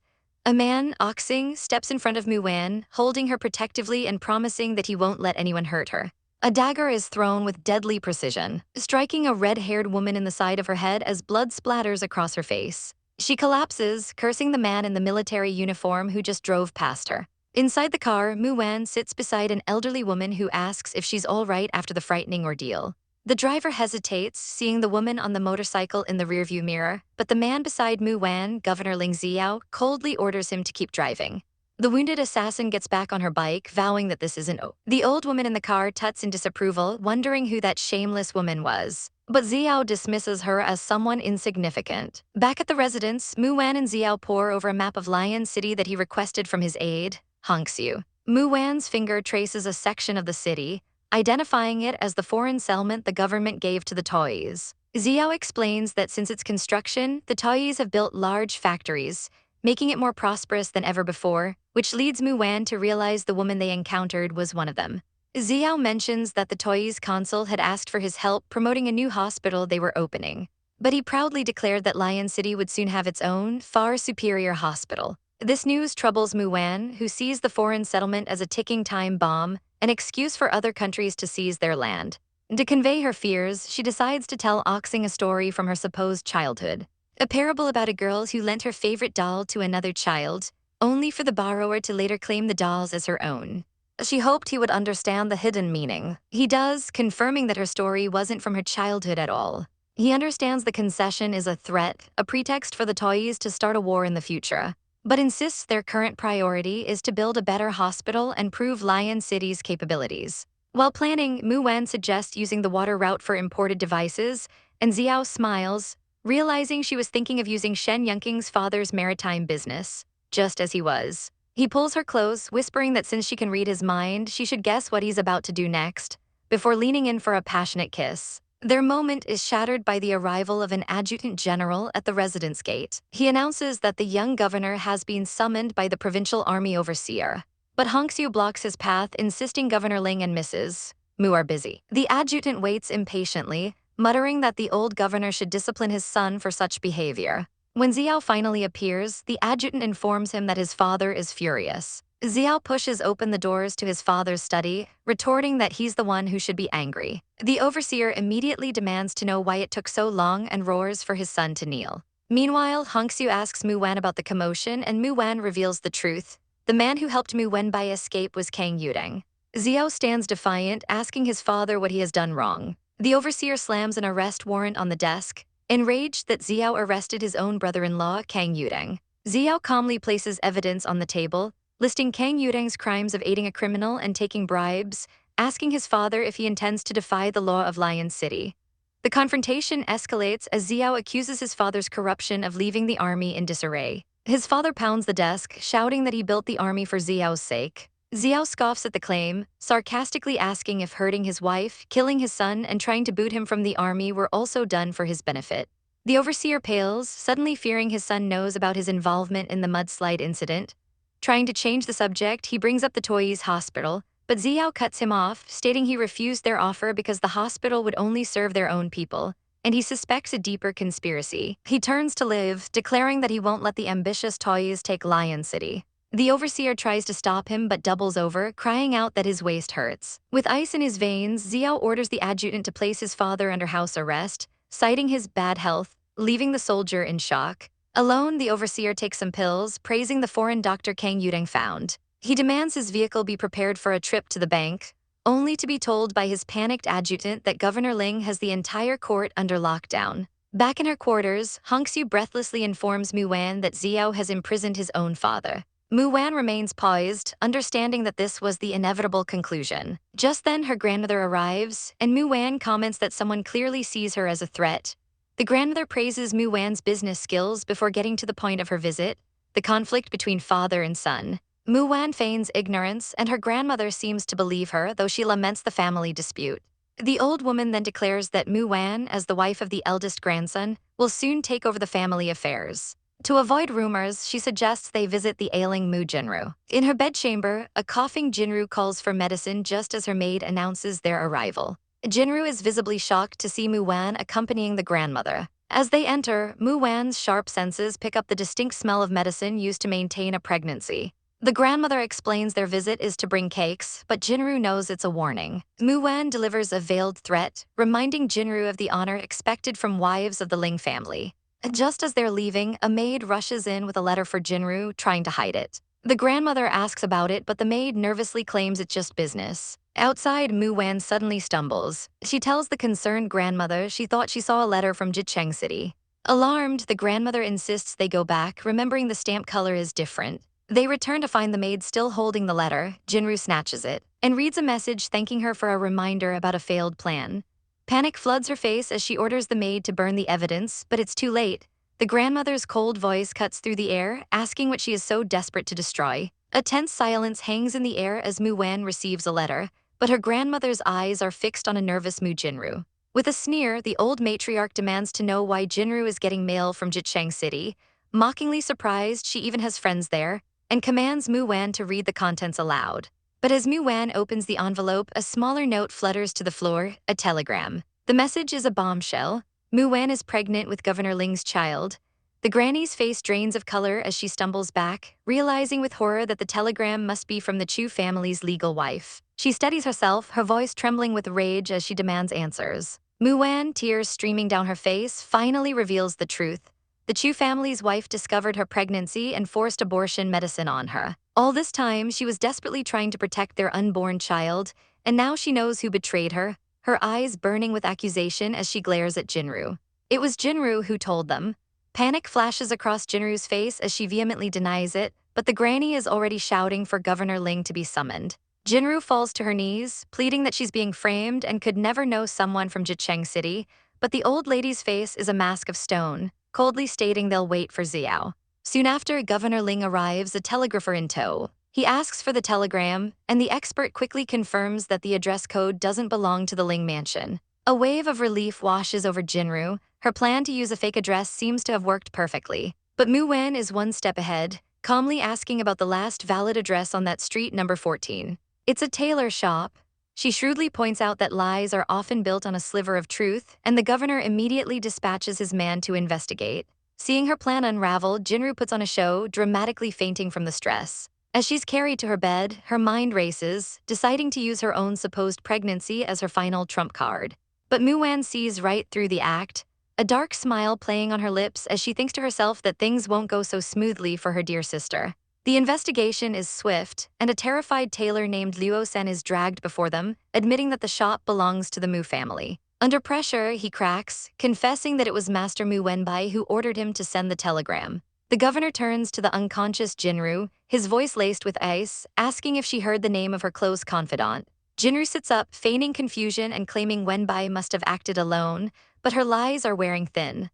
A man, oxing, steps in front of Wan, holding her protectively and promising that he won't let anyone hurt her. A dagger is thrown with deadly precision, striking a red-haired woman in the side of her head as blood splatters across her face. She collapses, cursing the man in the military uniform who just drove past her. Inside the car, Wan sits beside an elderly woman who asks if she's all right after the frightening ordeal. The driver hesitates, seeing the woman on the motorcycle in the rearview mirror, but the man beside Wan, Governor Ling Ziao, coldly orders him to keep driving. The wounded assassin gets back on her bike, vowing that this isn't over. The old woman in the car tuts in disapproval, wondering who that shameless woman was. But Ziao dismisses her as someone insignificant. Back at the residence, Wan and Ziao pore over a map of Lion City that he requested from his aide, Hongxiu. Wan's finger traces a section of the city, identifying it as the foreign settlement the government gave to the Toys. Ziao explains that since its construction, the Toys have built large factories, making it more prosperous than ever before, which leads Wan to realize the woman they encountered was one of them. Ziao mentions that the Toys consul had asked for his help promoting a new hospital they were opening, but he proudly declared that Lion City would soon have its own, far superior hospital. This news troubles Wan, who sees the foreign settlement as a ticking time bomb, an excuse for other countries to seize their land. To convey her fears, she decides to tell Oxing a story from her supposed childhood. A parable about a girl who lent her favorite doll to another child, only for the borrower to later claim the dolls as her own. She hoped he would understand the hidden meaning. He does, confirming that her story wasn't from her childhood at all. He understands the concession is a threat, a pretext for the Toys to start a war in the future, but insists their current priority is to build a better hospital and prove Lion City's capabilities. While planning, Mu Wen suggests using the water route for imported devices, and Xiao smiles, realizing she was thinking of using Shen Yunking's father's maritime business, just as he was. He pulls her close, whispering that since she can read his mind, she should guess what he's about to do next, before leaning in for a passionate kiss. Their moment is shattered by the arrival of an adjutant general at the residence gate. He announces that the young governor has been summoned by the provincial army overseer. But Hongxiu blocks his path, insisting Governor Ling and Mrs. Mu are busy. The adjutant waits impatiently, muttering that the old governor should discipline his son for such behavior. When Xiao finally appears, the adjutant informs him that his father is furious. Xiao pushes open the doors to his father's study, retorting that he's the one who should be angry. The overseer immediately demands to know why it took so long and roars for his son to kneel. Meanwhile, Hongxiu asks Mu Wen about the commotion, and Mu Wen reveals the truth. The man who helped Mu Wen by escape was Kang Yudeng. Xiao stands defiant, asking his father what he has done wrong. The overseer slams an arrest warrant on the desk, enraged that Xiao arrested his own brother-in-law, Kang Yudeng. Xiao calmly places evidence on the table, listing Kang Yudeng's crimes of aiding a criminal and taking bribes, asking his father if he intends to defy the law of Lion City. The confrontation escalates as Xiao accuses his father's corruption of leaving the army in disarray. His father pounds the desk, shouting that he built the army for Xiao's sake. Xiao scoffs at the claim, sarcastically asking if hurting his wife, killing his son, and trying to boot him from the army were also done for his benefit. The overseer pales, suddenly fearing his son knows about his involvement in the mudslide incident. Trying to change the subject, he brings up the Toys hospital, but Xiao cuts him off, stating he refused their offer because the hospital would only serve their own people, and he suspects a deeper conspiracy. He turns to Liv, declaring that he won't let the ambitious Toys take Lion City. The overseer tries to stop him but doubles over, crying out that his waist hurts. With ice in his veins, Xiao orders the adjutant to place his father under house arrest, citing his bad health, leaving the soldier in shock. Alone, the overseer takes some pills, praising the foreign doctor Kang Yudeng found. He demands his vehicle be prepared for a trip to the bank, only to be told by his panicked adjutant that Governor Ling has the entire court under lockdown. Back in her quarters, Hongxiu breathlessly informs Mu Wan that Xiao has imprisoned his own father. Mu Wan remains poised, understanding that this was the inevitable conclusion. Just then, her grandmother arrives, and Mu Wan comments that someone clearly sees her as a threat. The grandmother praises Mu Wan's business skills before getting to the point of her visit, the conflict between father and son. Mu Wan feigns ignorance, and her grandmother seems to believe her, though she laments the family dispute. The old woman then declares that Mu Wan, as the wife of the eldest grandson, will soon take over the family affairs. To avoid rumors, she suggests they visit the ailing Mu Jinru. In her bedchamber, a coughing Jinru calls for medicine just as her maid announces their arrival. Jinru is visibly shocked to see Mu Wan accompanying the grandmother. As they enter, Mu Wan's sharp senses pick up the distinct smell of medicine used to maintain a pregnancy. The grandmother explains their visit is to bring cakes, but Jinru knows it's a warning. Mu Wan delivers a veiled threat, reminding Jinru of the honor expected from wives of the Ling family. Just as they're leaving, a maid rushes in with a letter for Jinru, trying to hide it. The grandmother asks about it, but the maid nervously claims it's just business. Outside, Mu Wan suddenly stumbles. She tells the concerned grandmother she thought she saw a letter from Jicheng City. Alarmed, the grandmother insists they go back, remembering the stamp color is different. They return to find the maid still holding the letter. Jinru snatches it and reads a message thanking her for a reminder about a failed plan. Panic floods her face as she orders the maid to burn the evidence, but it's too late. The grandmother's cold voice cuts through the air, asking what she is so desperate to destroy. A tense silence hangs in the air as Mu Wan receives a letter, but her grandmother's eyes are fixed on a nervous Mu Jinru. With a sneer, the old matriarch demands to know why Jinru is getting mail from Jicheng City. Mockingly surprised she even has friends there, and commands Mu Wan to read the contents aloud. But as Mu Wan opens the envelope, a smaller note flutters to the floor, a telegram. The message is a bombshell. Mu Wan is pregnant with Governor Ling's child. The granny's face drains of color as she stumbles back, realizing with horror that the telegram must be from the Chu family's legal wife. She steadies herself, her voice trembling with rage as she demands answers. Mu Wan, tears streaming down her face, finally reveals the truth. The Chu family's wife discovered her pregnancy and forced abortion medicine on her. All this time, she was desperately trying to protect their unborn child, and now she knows who betrayed her eyes burning with accusation as she glares at Jinru. It was Jinru who told them. Panic flashes across Jinru's face as she vehemently denies it, but the granny is already shouting for Governor Ling to be summoned. Jinru falls to her knees, pleading that she's being framed and could never know someone from Jicheng City, but the old lady's face is a mask of stone, coldly stating they'll wait for Xiao. Soon after Governor Ling arrives, a telegrapher in tow. He asks for the telegram, and the expert quickly confirms that the address code doesn't belong to the Ling mansion. A wave of relief washes over Jinru. Her plan to use a fake address seems to have worked perfectly. But Mu Wen is one step ahead, calmly asking about the last valid address on that street, number 14. It's a tailor shop. She shrewdly points out that lies are often built on a sliver of truth, and the governor immediately dispatches his man to investigate. Seeing her plan unravel, Jinru puts on a show, dramatically fainting from the stress. As she's carried to her bed, her mind races, deciding to use her own supposed pregnancy as her final trump card. But Mu Wan sees right through the act, a dark smile playing on her lips as she thinks to herself that things won't go so smoothly for her dear sister. The investigation is swift, and a terrified tailor named Luo Sen is dragged before them, admitting that the shop belongs to the Mu family. Under pressure, he cracks, confessing that it was Master Mu Wenbai who ordered him to send the telegram. The governor turns to the unconscious Jinru, his voice laced with ice, asking if she heard the name of her close confidant. Jinru sits up, feigning confusion and claiming Wenbai must have acted alone, but her lies are wearing thin.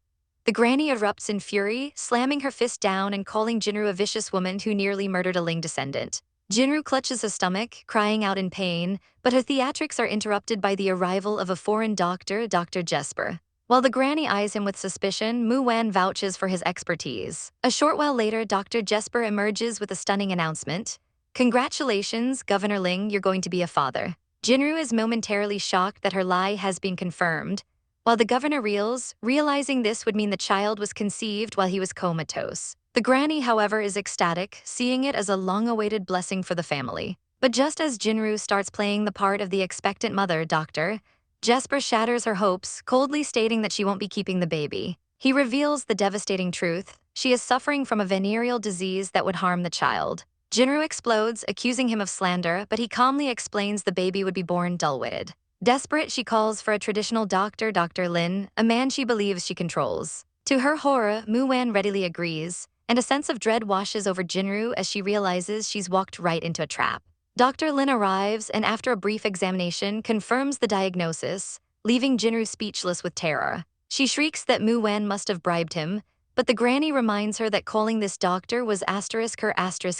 The granny erupts in fury, slamming her fist down and calling Jinru a vicious woman who nearly murdered a Ling descendant. Jinru clutches her stomach, crying out in pain, but her theatrics are interrupted by the arrival of a foreign doctor, Dr. Jesper. While the granny eyes him with suspicion, Mu Wan vouches for his expertise. A short while later, Dr. Jesper emerges with a stunning announcement. Congratulations, Governor Ling, you're going to be a father. Jinru is momentarily shocked that her lie has been confirmed, while the governor reels, realizing this would mean the child was conceived while he was comatose. The granny, however, is ecstatic, seeing it as a long-awaited blessing for the family. But just as Jinru starts playing the part of the expectant mother, Dr. Jesper shatters her hopes, coldly stating that she won't be keeping the baby. He reveals the devastating truth. She is suffering from a venereal disease that would harm the child. Jinru explodes, accusing him of slander, but he calmly explains the baby would be born dull-witted. Desperate, she calls for a traditional doctor, Dr. Lin, a man she believes she controls. To her horror, Mu Wan readily agrees, and a sense of dread washes over Jinru as she realizes she's walked right into a trap. Dr. Lin arrives and after a brief examination confirms the diagnosis, leaving Jinru speechless with terror. She shrieks that Mu Wan must have bribed him, but the granny reminds her that calling this doctor was her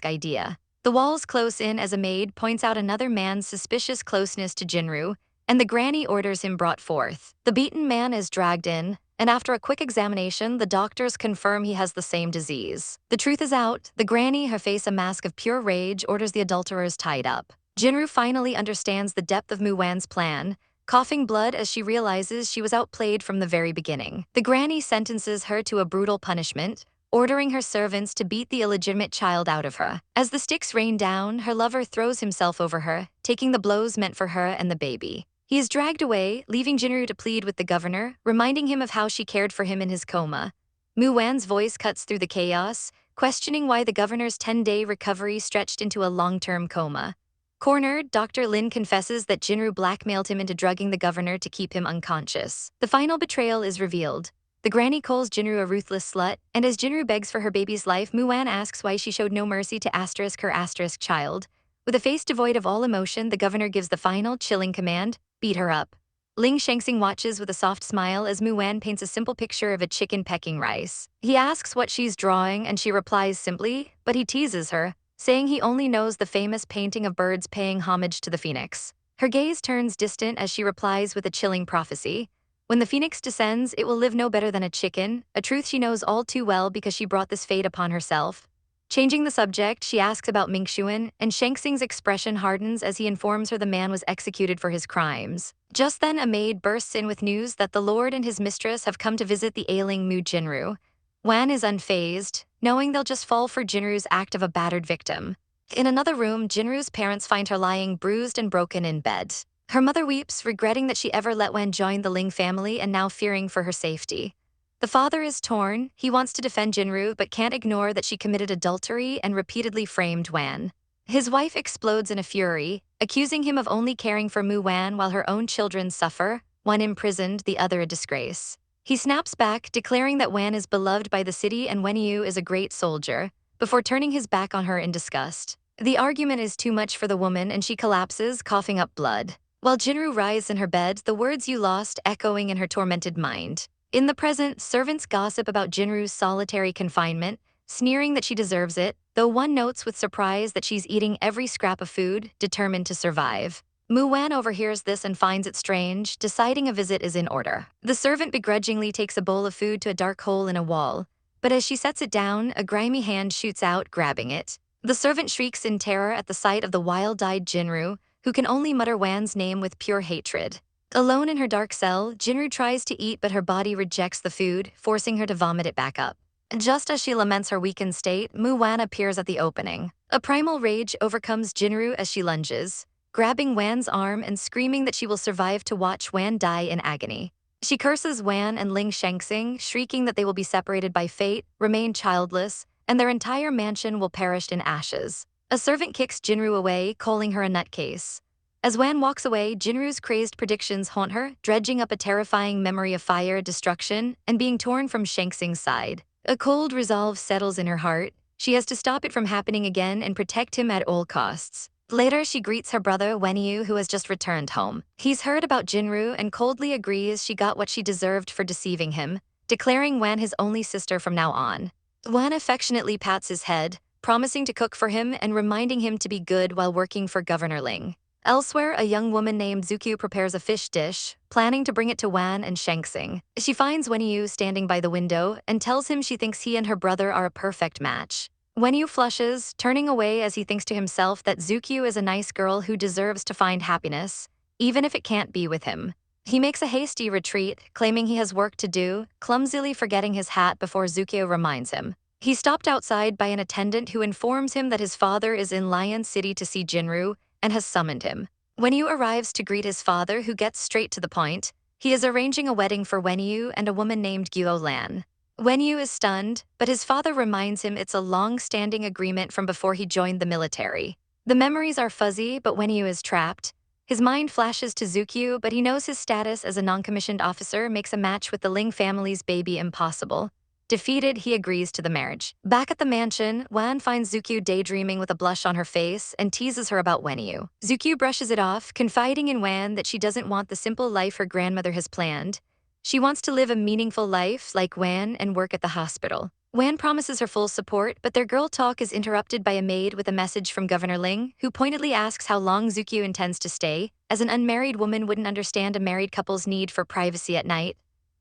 idea. The walls close in as a maid points out another man's suspicious closeness to Jinru, and the granny orders him brought forth. The beaten man is dragged in, and after a quick examination, the doctors confirm he has the same disease. The truth is out. The granny, her face a mask of pure rage, orders the adulterers tied up. Jinru finally understands the depth of Mu Wan's plan, coughing blood as she realizes she was outplayed from the very beginning. The granny sentences her to a brutal punishment, ordering her servants to beat the illegitimate child out of her. As the sticks rain down, her lover throws himself over her, taking the blows meant for her and the baby. He is dragged away, leaving Jinru to plead with the governor, reminding him of how she cared for him in his coma. Mu Wan's voice cuts through the chaos, questioning why the governor's 10-day recovery stretched into a long-term coma. Cornered, Dr. Lin confesses that Jinru blackmailed him into drugging the governor to keep him unconscious. The final betrayal is revealed. The granny calls Jinru a ruthless slut, and as Jinru begs for her baby's life, Mu Wan asks why she showed no mercy to her child. With a face devoid of all emotion, the governor gives the final, chilling command, beat her up. Ling Shangxing watches with a soft smile as Mu Wan paints a simple picture of a chicken pecking rice. He asks what she's drawing, and she replies simply, but he teases her, saying he only knows the famous painting of birds paying homage to the phoenix. Her gaze turns distant as she replies with a chilling prophecy. When the phoenix descends, it will live no better than a chicken, a truth she knows all too well because she brought this fate upon herself. Changing the subject, she asks about Mingxuan, and Shangxing's expression hardens as he informs her the man was executed for his crimes. Just then, a maid bursts in with news that the lord and his mistress have come to visit the ailing Mu Jinru. Wan is unfazed, knowing they'll just fall for Jinru's act of a battered victim. In another room, Jinru's parents find her lying bruised and broken in bed. Her mother weeps, regretting that she ever let Wan join the Ling family and now fearing for her safety. The father is torn, he wants to defend Jinru but can't ignore that she committed adultery and repeatedly framed Wan. His wife explodes in a fury, accusing him of only caring for Mu Wan while her own children suffer, one imprisoned, the other a disgrace. He snaps back, declaring that Wan is beloved by the city and Wenyu is a great soldier, before turning his back on her in disgust. The argument is too much for the woman and she collapses, coughing up blood. While Jinru writhes in her bed, the words "you lost" echoing in her tormented mind. In the present, servants gossip about Jinru's solitary confinement, sneering that she deserves it, though one notes with surprise that she's eating every scrap of food, determined to survive. Mu Wan overhears this and finds it strange, deciding a visit is in order. The servant begrudgingly takes a bowl of food to a dark hole in a wall, but as she sets it down, a grimy hand shoots out, grabbing it. The servant shrieks in terror at the sight of the wild-eyed Jinru, who can only mutter Wan's name with pure hatred. Alone in her dark cell, Jinru tries to eat but her body rejects the food, forcing her to vomit it back up. Just as she laments her weakened state, Mu Wan appears at the opening. A primal rage overcomes Jinru as she lunges, grabbing Wan's arm and screaming that she will survive to watch Wan die in agony. She curses Wan and Ling Shengxing, shrieking that they will be separated by fate, remain childless, and their entire mansion will perish in ashes. A servant kicks Jinru away, calling her a nutcase. As Wan walks away, Jinru's crazed predictions haunt her, dredging up a terrifying memory of fire, destruction, and being torn from Shengxing's side. A cold resolve settles in her heart. She has to stop it from happening again and protect him at all costs. Later, she greets her brother Wenyu, who has just returned home. He's heard about Jinru and coldly agrees she got what she deserved for deceiving him, declaring Wan his only sister from now on. Wan affectionately pats his head, promising to cook for him and reminding him to be good while working for Governor Ling. Elsewhere, a young woman named Zukyu prepares a fish dish, planning to bring it to Wan and Shengxing. She finds Wenyu standing by the window and tells him she thinks he and her brother are a perfect match. Wenyu flushes, turning away as he thinks to himself that Zukyu is a nice girl who deserves to find happiness, even if it can't be with him. He makes a hasty retreat, claiming he has work to do, clumsily forgetting his hat before Zukyu reminds him. He's stopped outside by an attendant who informs him that his father is in Lion City to see Jinru and has summoned him. Wenyu arrives to greet his father, who gets straight to the point. He is arranging a wedding for Wenyu and a woman named Guo Lan. Wenyu is stunned, but his father reminds him it's a long-standing agreement from before he joined the military. The memories are fuzzy, but Wenyu is trapped. His mind flashes to Zukyu, but he knows his status as a non-commissioned officer makes a match with the Ling family's baby impossible. Defeated, he agrees to the marriage. Back at the mansion, Wan finds Zukyu daydreaming with a blush on her face and teases her about Wenyu. Zukyu brushes it off, confiding in Wan that she doesn't want the simple life her grandmother has planned. She wants to live a meaningful life like Wan and work at the hospital. Wan promises her full support, but their girl talk is interrupted by a maid with a message from Governor Ling, who pointedly asks how long Zukyu intends to stay, as an unmarried woman wouldn't understand a married couple's need for privacy at night.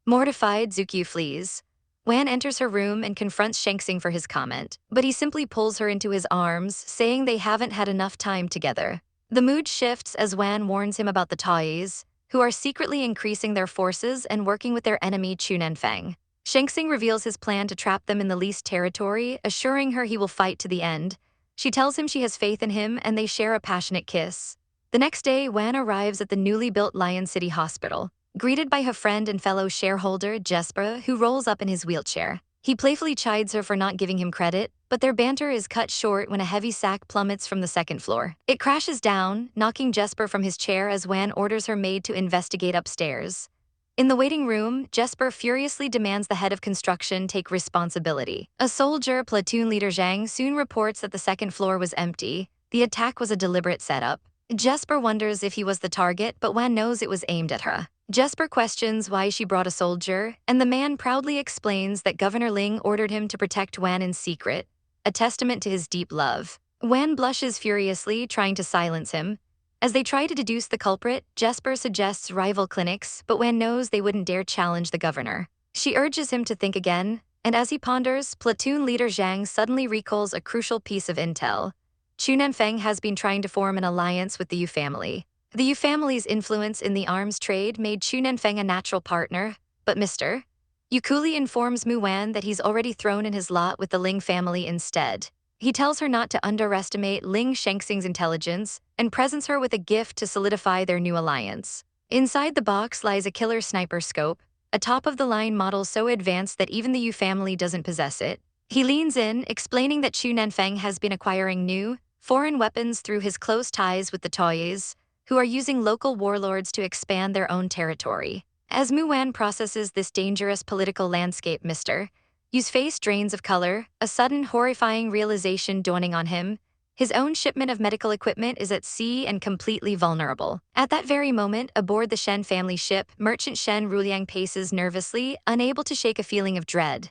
Mortified, Zukyu flees. Wan enters her room and confronts Shengxing for his comment, but he simply pulls her into his arms, saying they haven't had enough time together. The mood shifts as Wan warns him about the Taois, who are secretly increasing their forces and working with their enemy Chunanfeng. Shengxing reveals his plan to trap them in the least territory, assuring her he will fight to the end. She tells him she has faith in him and they share a passionate kiss. The next day, Wan arrives at the newly built Lion City Hospital, greeted by her friend and fellow shareholder, Jesper, who rolls up in his wheelchair. He playfully chides her for not giving him credit, but their banter is cut short when a heavy sack plummets from the second floor. It crashes down, knocking Jesper from his chair as Wan orders her maid to investigate upstairs. In the waiting room, Jesper furiously demands the head of construction take responsibility. A soldier, platoon leader Zhang, soon reports that the second floor was empty. The attack was a deliberate setup. Jesper wonders if he was the target, but Wan knows it was aimed at her. Jesper questions why she brought a soldier, and the man proudly explains that Governor Ling ordered him to protect Wan in secret, a testament to his deep love. Wan blushes furiously, trying to silence him. As they try to deduce the culprit, Jesper suggests rival clinics, but Wan knows they wouldn't dare challenge the governor. She urges him to think again, and as he ponders, platoon leader Zhang suddenly recalls a crucial piece of intel. Chunanfeng has been trying to form an alliance with the Yu family. The Yu family's influence in the arms trade made Chunanfeng a natural partner, but Mr. Yu coolly informs Mu Wan that he's already thrown in his lot with the Ling family instead. He tells her not to underestimate Ling Shengxing's intelligence and presents her with a gift to solidify their new alliance. Inside the box lies a killer sniper scope. a top-of-the-line model so advanced that even the Yu family doesn't possess it. He leans in, explaining that Chu Nanfeng has been acquiring new, foreign weapons through his close ties with the Toyes, who are using local warlords to expand their own territory. As Mu Wan processes this dangerous political landscape, Mr. Yu's face drains of color, a sudden horrifying realization dawning on him. His own shipment of medical equipment is at sea and completely vulnerable. At that very moment, aboard the Shen family ship, merchant Shen Ruliang paces nervously, unable to shake a feeling of dread.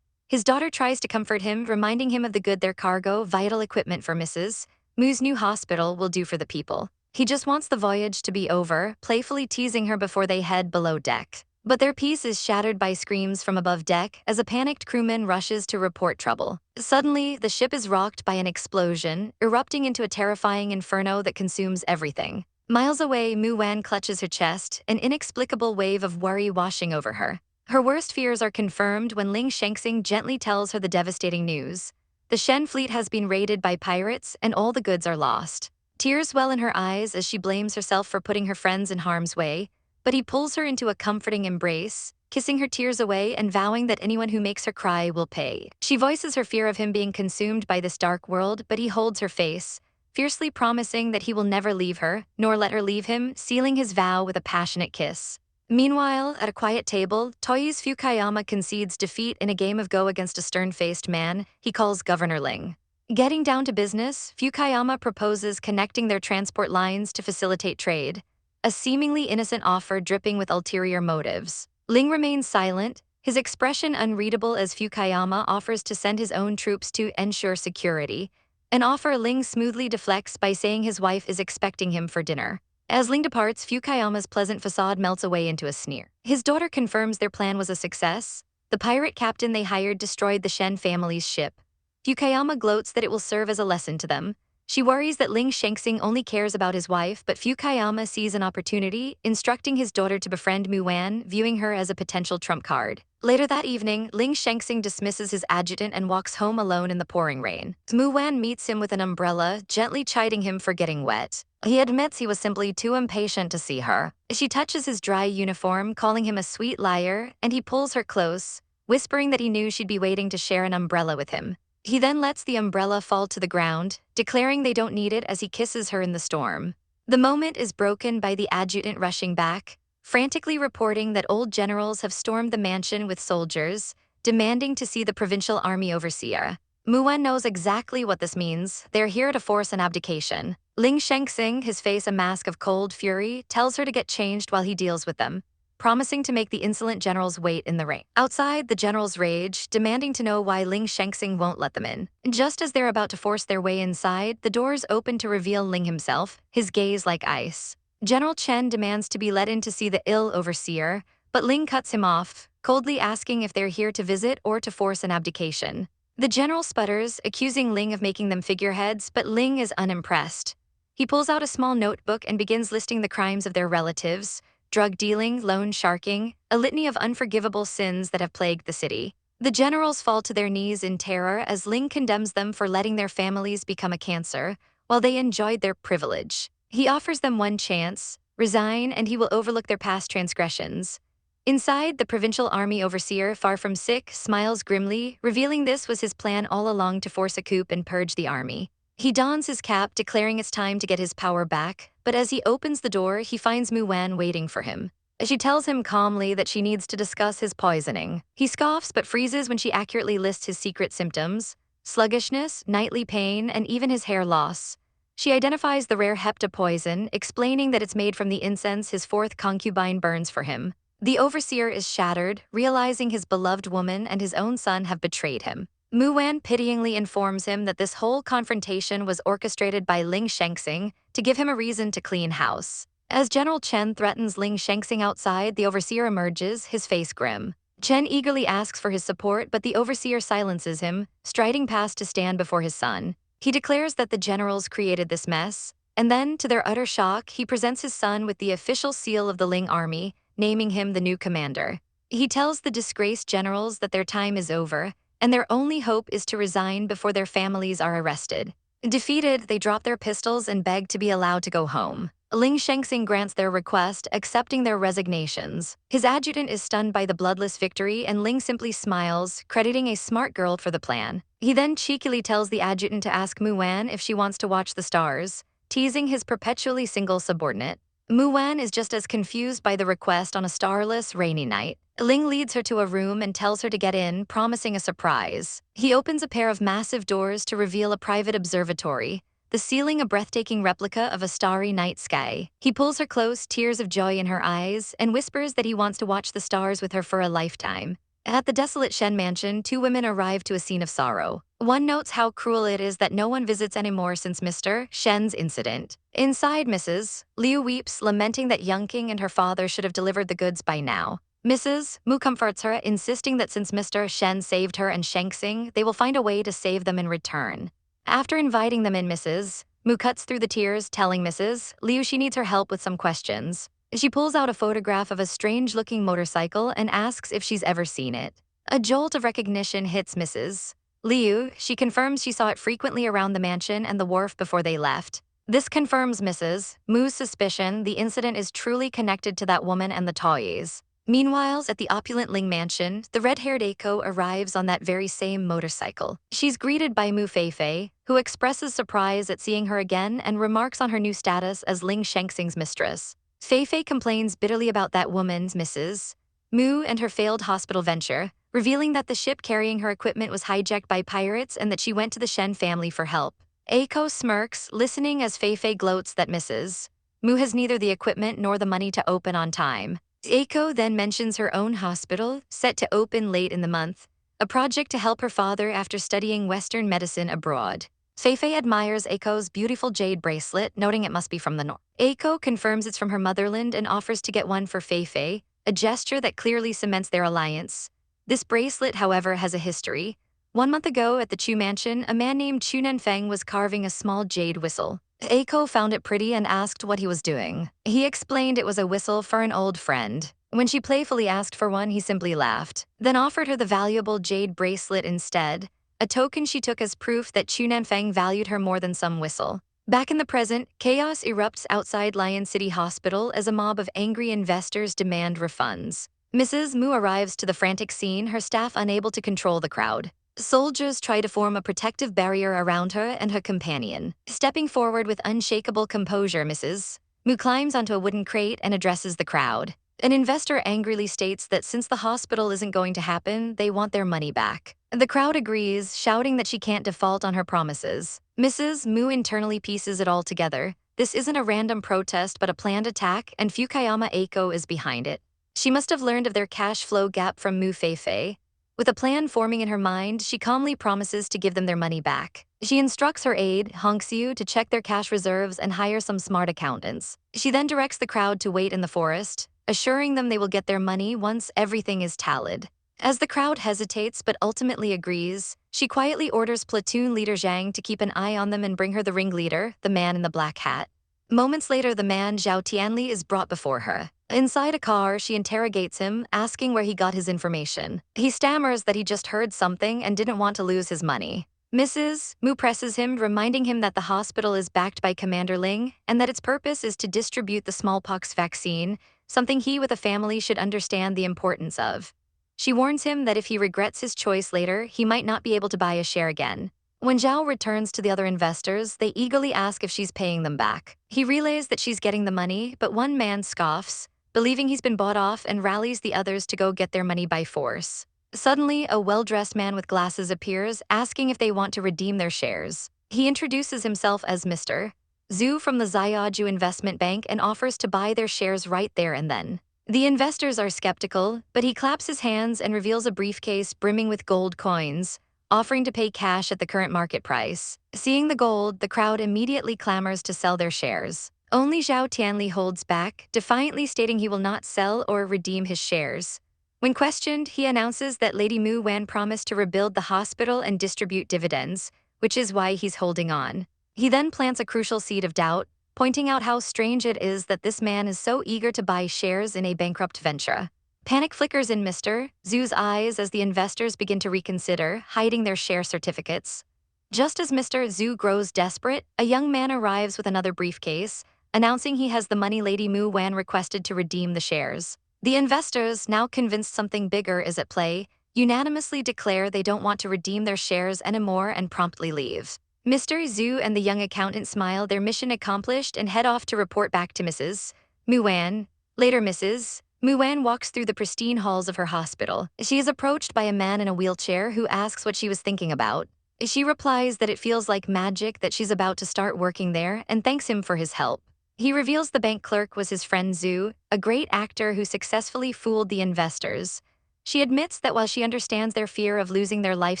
His daughter tries to comfort him, reminding him of the good their cargo, vital equipment for Mrs. Mu's new hospital will do for the people. He just wants the voyage to be over, playfully teasing her before they head below deck. But their peace is shattered by screams from above deck as a panicked crewman rushes to report trouble. Suddenly, the ship is rocked by an explosion, erupting into a terrifying inferno that consumes everything. Miles away, Mu Wan clutches her chest, an inexplicable wave of worry washing over her. Her worst fears are confirmed when Ling Shengxing gently tells her the devastating news. The Shen fleet has been raided by pirates, and all the goods are lost. Tears well in her eyes as she blames herself for putting her friends in harm's way, but he pulls her into a comforting embrace, kissing her tears away and vowing that anyone who makes her cry will pay. She voices her fear of him being consumed by this dark world, but he holds her face, fiercely promising that he will never leave her, nor let her leave him, sealing his vow with a passionate kiss. Meanwhile, at a quiet table, Toyi's Fukayama concedes defeat in a game of Go against a stern-faced man he calls Governor Ling. Getting down to business, Fukayama proposes connecting their transport lines to facilitate trade, a seemingly innocent offer dripping with ulterior motives. Ling remains silent, his expression unreadable as Fukayama offers to send his own troops to ensure security, an offer Ling smoothly deflects by saying his wife is expecting him for dinner. As Ling departs, Fukayama's pleasant facade melts away into a sneer. His daughter confirms their plan was a success. The pirate captain they hired destroyed the Shen family's ship. Fukayama gloats that it will serve as a lesson to them. She worries that Ling Shengxing only cares about his wife, but Fukayama sees an opportunity, instructing his daughter to befriend Mu Wan, viewing her as a potential trump card. Later that evening, Ling Shengxing dismisses his adjutant and walks home alone in the pouring rain. Mu Wan meets him with an umbrella, gently chiding him for getting wet. He admits he was simply too impatient to see her. She touches his dry uniform, calling him a sweet liar, and he pulls her close, whispering that he knew she'd be waiting to share an umbrella with him. He then lets the umbrella fall to the ground, declaring they don't need it as he kisses her in the storm. The moment is broken by the adjutant rushing back, frantically reporting that old generals have stormed the mansion with soldiers, demanding to see the provincial army overseer. Mu Wan knows exactly what this means. They're here to force an abdication. Ling Shengxing, his face a mask of cold fury, tells her to get changed while he deals with them, promising to make the insolent generals wait in the rain. Outside, the generals rage, demanding to know why Ling Shengxing won't let them in. Just as they're about to force their way inside, the doors open to reveal Ling himself, his gaze like ice. General Chen demands to be let in to see the ill overseer, but Ling cuts him off, coldly asking if they're here to visit or to force an abdication. The general sputters, accusing Ling of making them figureheads, but Ling is unimpressed. He pulls out a small notebook and begins listing the crimes of their relatives: drug dealing, loan sharking, a litany of unforgivable sins that have plagued the city. The generals fall to their knees in terror as Ling condemns them for letting their families become a cancer, while they enjoyed their privilege. He offers them one chance: resign, and he will overlook their past transgressions. Inside, the provincial army overseer, far from sick, smiles grimly, revealing this was his plan all along to force a coup and purge the army. He dons his cap, declaring it's time to get his power back, but as he opens the door, he finds Mu Wan waiting for him. She tells him calmly that she needs to discuss his poisoning. He scoffs but freezes when she accurately lists his secret symptoms: sluggishness, nightly pain, and even his hair loss. She identifies the rare hepta poison, explaining that it's made from the incense his fourth concubine burns for him. The overseer is shattered, realizing his beloved woman and his own son have betrayed him. Mu Wan pityingly informs him that this whole confrontation was orchestrated by Ling Shengxing to give him a reason to clean house. As General Chen threatens Ling Shengxing outside, the overseer emerges, his face grim. Chen eagerly asks for his support, but the overseer silences him, striding past to stand before his son. He declares that the generals created this mess, and then, to their utter shock, he presents his son with the official seal of the Ling army, naming him the new commander. He tells the disgraced generals that their time is over, and their only hope is to resign before their families are arrested. Defeated, they drop their pistols and beg to be allowed to go home. Ling Shengxing grants their request, accepting their resignations. His adjutant is stunned by the bloodless victory, and Ling simply smiles, crediting a smart girl for the plan. He then cheekily tells the adjutant to ask Mu Wan if she wants to watch the stars, teasing his perpetually single subordinate. Mu Wan is just as confused by the request on a starless, rainy night. Ling leads her to a room and tells her to get in, promising a surprise. He opens a pair of massive doors to reveal a private observatory, the ceiling a breathtaking replica of a starry night sky. He pulls her close, tears of joy in her eyes, and whispers that he wants to watch the stars with her for a lifetime. At the desolate Shen mansion, two women arrive to a scene of sorrow. One notes how cruel it is that no one visits anymore since Mr. Shen's incident. Inside, Mrs. Liu weeps, lamenting that Young King and her father should have delivered the goods by now. Mrs. Mu comforts her, insisting that since Mr. Shen saved her and Shengxing, they will find a way to save them in return. After inviting them in, Mrs. Mu cuts through the tears, telling Mrs. Liu she needs her help with some questions. She pulls out a photograph of a strange-looking motorcycle and asks if she's ever seen it. A jolt of recognition hits Mrs. Liu. She confirms she saw it frequently around the mansion and the wharf before they left. This confirms Mrs. Mu's suspicion the incident is truly connected to that woman and the toys. Meanwhile, at the opulent Ling mansion, the red-haired Eiko arrives on that very same motorcycle. She's greeted by Mu Feifei, who expresses surprise at seeing her again and remarks on her new status as Ling Shengxing's mistress. Feifei complains bitterly about that woman's Mrs. Mu and her failed hospital venture, revealing that the ship carrying her equipment was hijacked by pirates and that she went to the Shen family for help. Eiko smirks, listening as Feifei gloats that Mrs. Mu has neither the equipment nor the money to open on time. Eiko then mentions her own hospital, set to open late in the month, a project to help her father after studying Western medicine abroad. Feifei admires Eiko's beautiful jade bracelet, noting it must be from the north. Eiko confirms it's from her motherland and offers to get one for Feifei, a gesture that clearly cements their alliance. This bracelet, however, has a history. 1 month ago at the Chu mansion, a man named Chu Nanfeng was carving a small jade whistle. Eiko found it pretty and asked what he was doing. He explained it was a whistle for an old friend. When she playfully asked for one, he simply laughed, then offered her the valuable jade bracelet instead, a token she took as proof that Chu Nanfeng valued her more than some whistle. Back in the present, chaos erupts outside Lion City Hospital as a mob of angry investors demand refunds. Mrs. Mu arrives to the frantic scene, her staff unable to control the crowd. Soldiers try to form a protective barrier around her and her companion. Stepping forward with unshakable composure, Mrs. Mu climbs onto a wooden crate and addresses the crowd. An investor angrily states that since the hospital isn't going to happen, they want their money back. The crowd agrees, shouting that she can't default on her promises. Mrs. Mu internally pieces it all together. This isn't a random protest but a planned attack, and Fukayama Eiko is behind it. She must have learned of their cash flow gap from Mu Feifei. With a plan forming in her mind, she calmly promises to give them their money back. She instructs her aide, Hongxiu, to check their cash reserves and hire some smart accountants. She then directs the crowd to wait in the forest, assuring them they will get their money once everything is tallied. As the crowd hesitates but ultimately agrees, she quietly orders platoon leader Zhang to keep an eye on them and bring her the ringleader, the man in the black hat. Moments later, the man Zhao Tianli is brought before her. Inside a car, she interrogates him, asking where he got his information. He stammers that he just heard something and didn't want to lose his money. Mrs. Mu presses him, reminding him that the hospital is backed by Commander Ling and that its purpose is to distribute the smallpox vaccine, something he with a family should understand the importance of. She warns him that if he regrets his choice later, he might not be able to buy a share again. When Zhao returns to the other investors, they eagerly ask if she's paying them back. He relays that she's getting the money, but one man scoffs, believing he's been bought off, and rallies the others to go get their money by force. Suddenly, a well-dressed man with glasses appears, asking if they want to redeem their shares. He introduces himself as Mr. Zhu from the Ziyaju Investment Bank and offers to buy their shares right there and then. The investors are skeptical, but he claps his hands and reveals a briefcase brimming with gold coins, offering to pay cash at the current market price. Seeing the gold, the crowd immediately clamors to sell their shares. Only Zhao Tianli holds back, defiantly stating he will not sell or redeem his shares. When questioned, he announces that Lady Mu Wan promised to rebuild the hospital and distribute dividends, which is why he's holding on. He then plants a crucial seed of doubt, pointing out how strange it is that this man is so eager to buy shares in a bankrupt venture. Panic flickers in Mr. Zhu's eyes as the investors begin to reconsider, hiding their share certificates. Just as Mr. Zhu grows desperate, a young man arrives with another briefcase, announcing he has the money Lady Mu Wan requested to redeem the shares. The investors, now convinced something bigger is at play, unanimously declare they don't want to redeem their shares anymore and promptly leave. Mr. Zhu and the young accountant smile their mission accomplished and head off to report back to Mrs. Muan. Later, Mrs. Muan walks through the pristine halls of her hospital. She is approached by a man in a wheelchair who asks what she was thinking about. She replies that it feels like magic that she's about to start working there and thanks him for his help. He reveals the bank clerk was his friend Zhu, a great actor who successfully fooled the investors. She admits that while she understands their fear of losing their life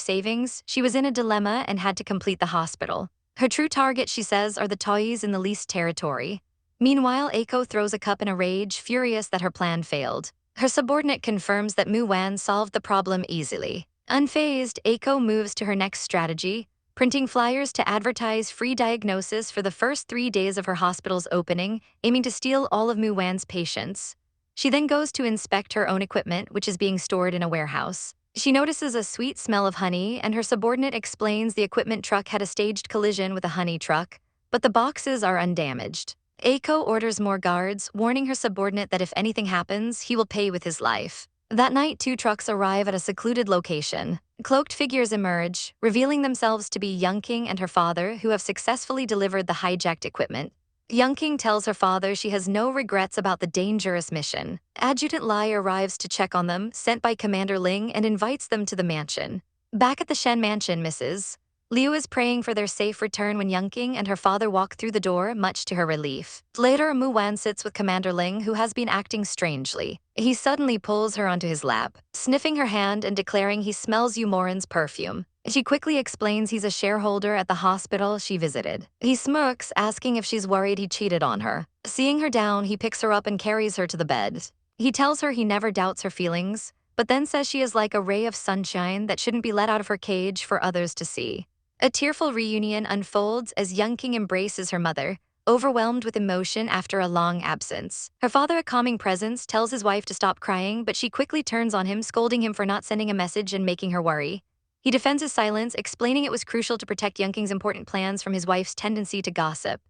savings, she was in a dilemma and had to complete the hospital. Her true target, she says, are the toys in the leased territory. Meanwhile, Eiko throws a cup in a rage, furious that her plan failed. Her subordinate confirms that Mu Wan solved the problem easily. Unfazed, Eiko moves to her next strategy, printing flyers to advertise free diagnosis for the first 3 days of her hospital's opening, aiming to steal all of Mu Wan's patients. She then goes to inspect her own equipment, which is being stored in a warehouse. She notices a sweet smell of honey, and her subordinate explains the equipment truck had a staged collision with a honey truck, but the boxes are undamaged. Eiko orders more guards, warning her subordinate that if anything happens, he will pay with his life. That night, 2 trucks arrive at a secluded location. Cloaked figures emerge, revealing themselves to be Youngking and her father, who have successfully delivered the hijacked equipment. Youngking tells her father she has no regrets about the dangerous mission. Adjutant Lai arrives to check on them, sent by Commander Ling, and invites them to the mansion. Back at the Shen mansion, Mrs. Liu is praying for their safe return when Youngking and her father walk through the door, much to her relief. Later, Mu Wan sits with Commander Ling, who has been acting strangely. He suddenly pulls her onto his lap, sniffing her hand and declaring he smells Yumorin's perfume. She quickly explains he's a shareholder at the hospital she visited. He smirks, asking if she's worried he cheated on her. Seeing her down, he picks her up and carries her to the bed. He tells her he never doubts her feelings, but then says she is like a ray of sunshine that shouldn't be let out of her cage for others to see. A tearful reunion unfolds as Youngking embraces her mother, overwhelmed with emotion after a long absence. Her father, a calming presence, tells his wife to stop crying, but she quickly turns on him, scolding him for not sending a message and making her worry. He defends his silence, explaining it was crucial to protect Youngking's important plans from his wife's tendency to gossip.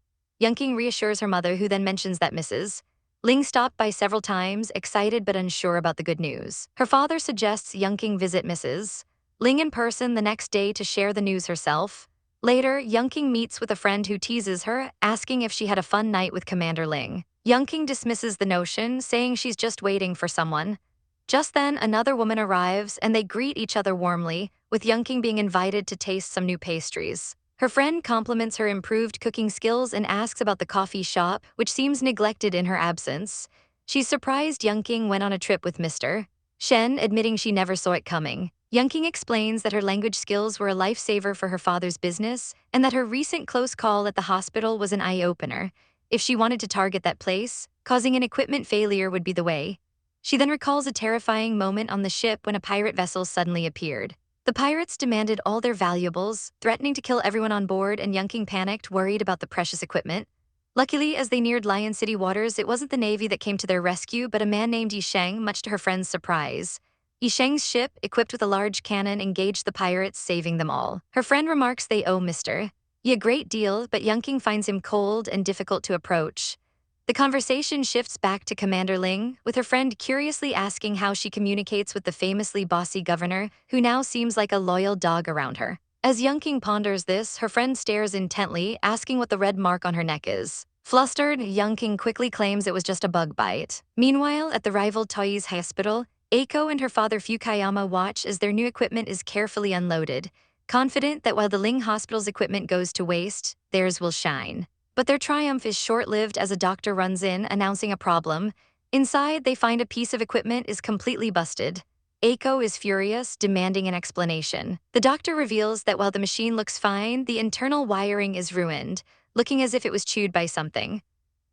Youngking reassures her mother, who then mentions that Mrs. Ling stopped by several times, excited but unsure about the good news. Her father suggests Youngking visit Mrs. Ling in person the next day to share the news herself. Later, Youngking meets with a friend who teases her, asking if she had a fun night with Commander Ling. Youngking dismisses the notion, saying she's just waiting for someone. Just then, another woman arrives, and they greet each other warmly, with Youngking being invited to taste some new pastries. Her friend compliments her improved cooking skills and asks about the coffee shop, which seems neglected in her absence. She's surprised Youngking went on a trip with Mr. Shen, admitting she never saw it coming. Youngking explains that her language skills were a lifesaver for her father's business, and that her recent close call at the hospital was an eye-opener. If she wanted to target that place, causing an equipment failure would be the way. She then recalls a terrifying moment on the ship when a pirate vessel suddenly appeared. The pirates demanded all their valuables, threatening to kill everyone on board, and Youngking panicked, worried about the precious equipment. Luckily, as they neared Lion City waters, it wasn't the Navy that came to their rescue, but a man named Yisheng, much to her friend's surprise. Yisheng's ship, equipped with a large cannon, engaged the pirates, saving them all. Her friend remarks they owe Mr. Yi a great deal, but Youngking finds him cold and difficult to approach. The conversation shifts back to Commander Ling, with her friend curiously asking how she communicates with the famously bossy governor, who now seems like a loyal dog around her. As Youngking ponders this, her friend stares intently, asking what the red mark on her neck is. Flustered, Youngking quickly claims it was just a bug bite. Meanwhile, at the rival Toi's hospital, Eiko and her father Fukayama watch as their new equipment is carefully unloaded, confident that while the Ling Hospital's equipment goes to waste, theirs will shine. But their triumph is short-lived as a doctor runs in, announcing a problem. Inside, they find a piece of equipment is completely busted. Eiko is furious, demanding an explanation. The doctor reveals that while the machine looks fine, the internal wiring is ruined, looking as if it was chewed by something.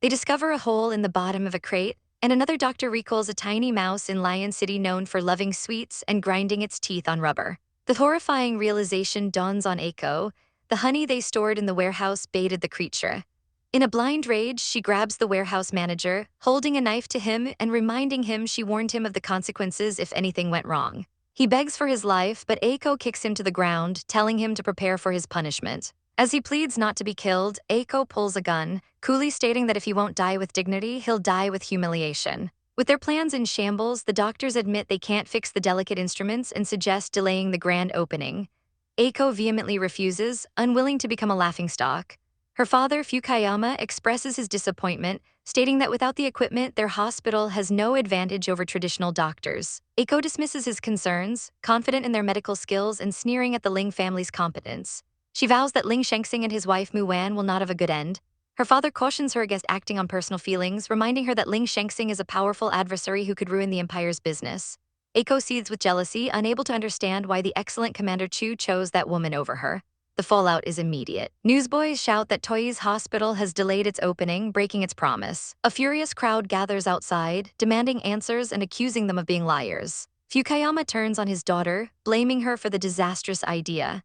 They discover a hole in the bottom of a crate, and another doctor recalls a tiny mouse in Lion City known for loving sweets and grinding its teeth on rubber. The horrifying realization dawns on Eiko. The honey they stored in the warehouse baited the creature. In a blind rage, she grabs the warehouse manager, holding a knife to him and reminding him she warned him of the consequences if anything went wrong. He begs for his life, but Eiko kicks him to the ground, telling him to prepare for his punishment. As he pleads not to be killed, Eiko pulls a gun, coolly stating that if he won't die with dignity, he'll die with humiliation. With their plans in shambles, the doctors admit they can't fix the delicate instruments and suggest delaying the grand opening. Eiko vehemently refuses, unwilling to become a laughingstock. Her father, Fukayama, expresses his disappointment, stating that without the equipment, their hospital has no advantage over traditional doctors. Eiko dismisses his concerns, confident in their medical skills and sneering at the Ling family's competence. She vows that Ling Shengxing and his wife Mu Wan will not have a good end. Her father cautions her against acting on personal feelings, reminding her that Ling Shengxing is a powerful adversary who could ruin the empire's business. Eiko seethes with jealousy, unable to understand why the excellent Commander Chu chose that woman over her. The fallout is immediate. Newsboys shout that Toei's hospital has delayed its opening, breaking its promise. A furious crowd gathers outside, demanding answers and accusing them of being liars. Fukayama turns on his daughter, blaming her for the disastrous idea.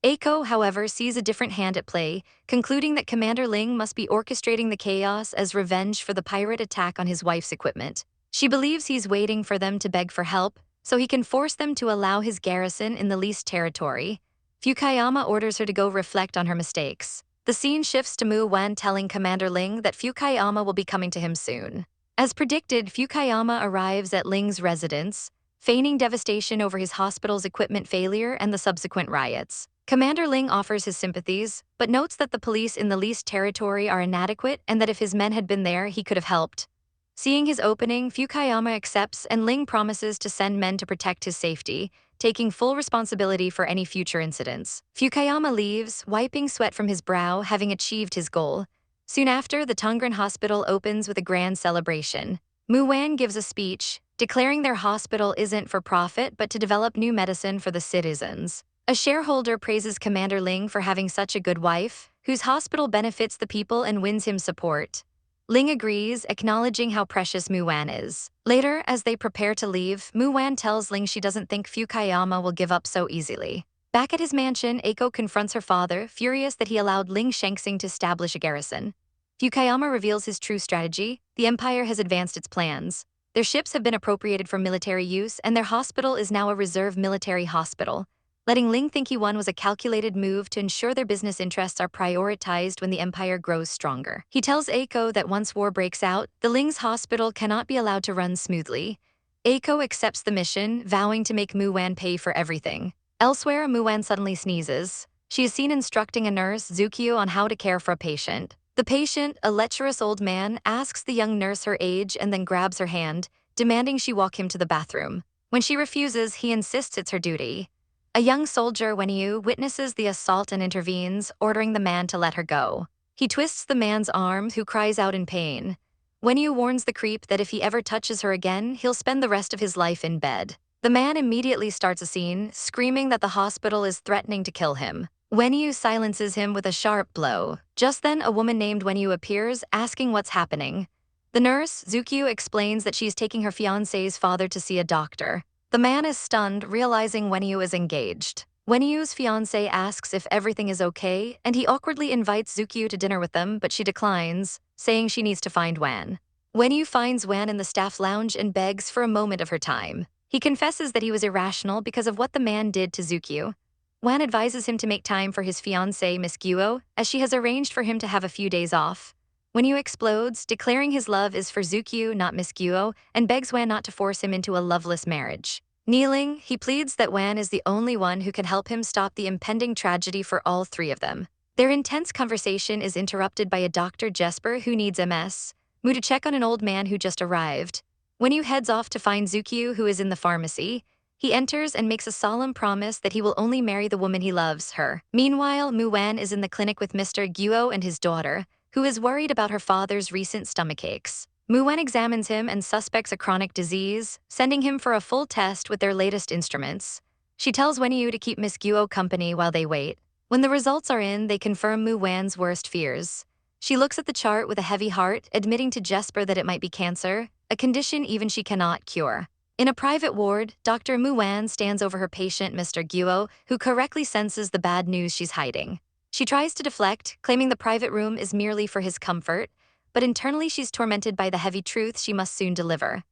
Eiko, however, sees a different hand at play, concluding that Commander Ling must be orchestrating the chaos as revenge for the pirate attack on his wife's equipment. She believes he's waiting for them to beg for help, so he can force them to allow his garrison in the leased territory. Fukayama orders her to go reflect on her mistakes. The scene shifts to Mu Wan telling Commander Ling that Fukayama will be coming to him soon. As predicted, Fukayama arrives at Ling's residence, feigning devastation over his hospital's equipment failure and the subsequent riots. Commander Ling offers his sympathies, but notes that the police in the leased territory are inadequate and that if his men had been there, he could have helped. Seeing his opening, Fukayama accepts and Ling promises to send men to protect his safety, taking full responsibility for any future incidents. Fukayama leaves, wiping sweat from his brow, having achieved his goal. Soon after, the Tongren Hospital opens with a grand celebration. Mu Wan gives a speech, declaring their hospital isn't for profit but to develop new medicine for the citizens. A shareholder praises Commander Ling for having such a good wife, whose hospital benefits the people and wins him support. Ling agrees, acknowledging how precious Mu Wan is. Later, as they prepare to leave, Mu Wan tells Ling she doesn't think Fukayama will give up so easily. Back at his mansion, Eiko confronts her father, furious that he allowed Ling Shengxing to establish a garrison. Fukayama reveals his true strategy. The empire has advanced its plans. Their ships have been appropriated for military use, and their hospital is now a reserve military hospital. Letting Ling think he won was a calculated move to ensure their business interests are prioritized when the empire grows stronger. He tells Eiko that once war breaks out, the Ling's hospital cannot be allowed to run smoothly. Eiko accepts the mission, vowing to make Mu Wan pay for everything. Elsewhere, Mu Wan suddenly sneezes. She is seen instructing a nurse, Zukio, on how to care for a patient. The patient, a lecherous old man, asks the young nurse her age and then grabs her hand, demanding she walk him to the bathroom. When she refuses, he insists it's her duty. A young soldier, Wenyu, witnesses the assault and intervenes, ordering the man to let her go. He twists the man's arm, who cries out in pain. Wenyu warns the creep that if he ever touches her again, he'll spend the rest of his life in bed. The man immediately starts a scene, screaming that the hospital is threatening to kill him. Wenyu silences him with a sharp blow. Just then, a woman named Wenyu appears, asking what's happening. The nurse, Zukyu, explains that she's taking her fiancé's father to see a doctor. The man is stunned, realizing Wenyu is engaged. Wenyu's fiancé asks if everything is okay, and he awkwardly invites Zukyu to dinner with them, but she declines, saying she needs to find Wan. Wenyu finds Wan in the staff lounge and begs for a moment of her time. He confesses that he was irrational because of what the man did to Zukyu. Wan advises him to make time for his fiancée, Miss Guo, as she has arranged for him to have a few days off. Wenyu explodes, declaring his love is for Zukyu, not Miss Guo, and begs Wan not to force him into a loveless marriage. Kneeling, he pleads that Wan is the only one who can help him stop the impending tragedy for all three of them. Their intense conversation is interrupted by a Dr. Jesper who needs MS. Mu to check on an old man who just arrived. Wenyu heads off to find Zukyu, who is in the pharmacy. He enters and makes a solemn promise that he will only marry the woman he loves, her. Meanwhile, Mu Wan is in the clinic with Mr. Guo and his daughter, who is worried about her father's recent stomach aches. Mu Wan examines him and suspects a chronic disease, sending him for a full test with their latest instruments. She tells Wenyu to keep Miss Guo company while they wait. When the results are in, they confirm Mu Wan's worst fears. She looks at the chart with a heavy heart, admitting to Jesper that it might be cancer, a condition even she cannot cure. In a private ward, Dr. Mu Wan stands over her patient, Mr. Guo, who correctly senses the bad news she's hiding. She tries to deflect, claiming the private room is merely for his comfort, but internally she's tormented by the heavy truth she must soon deliver.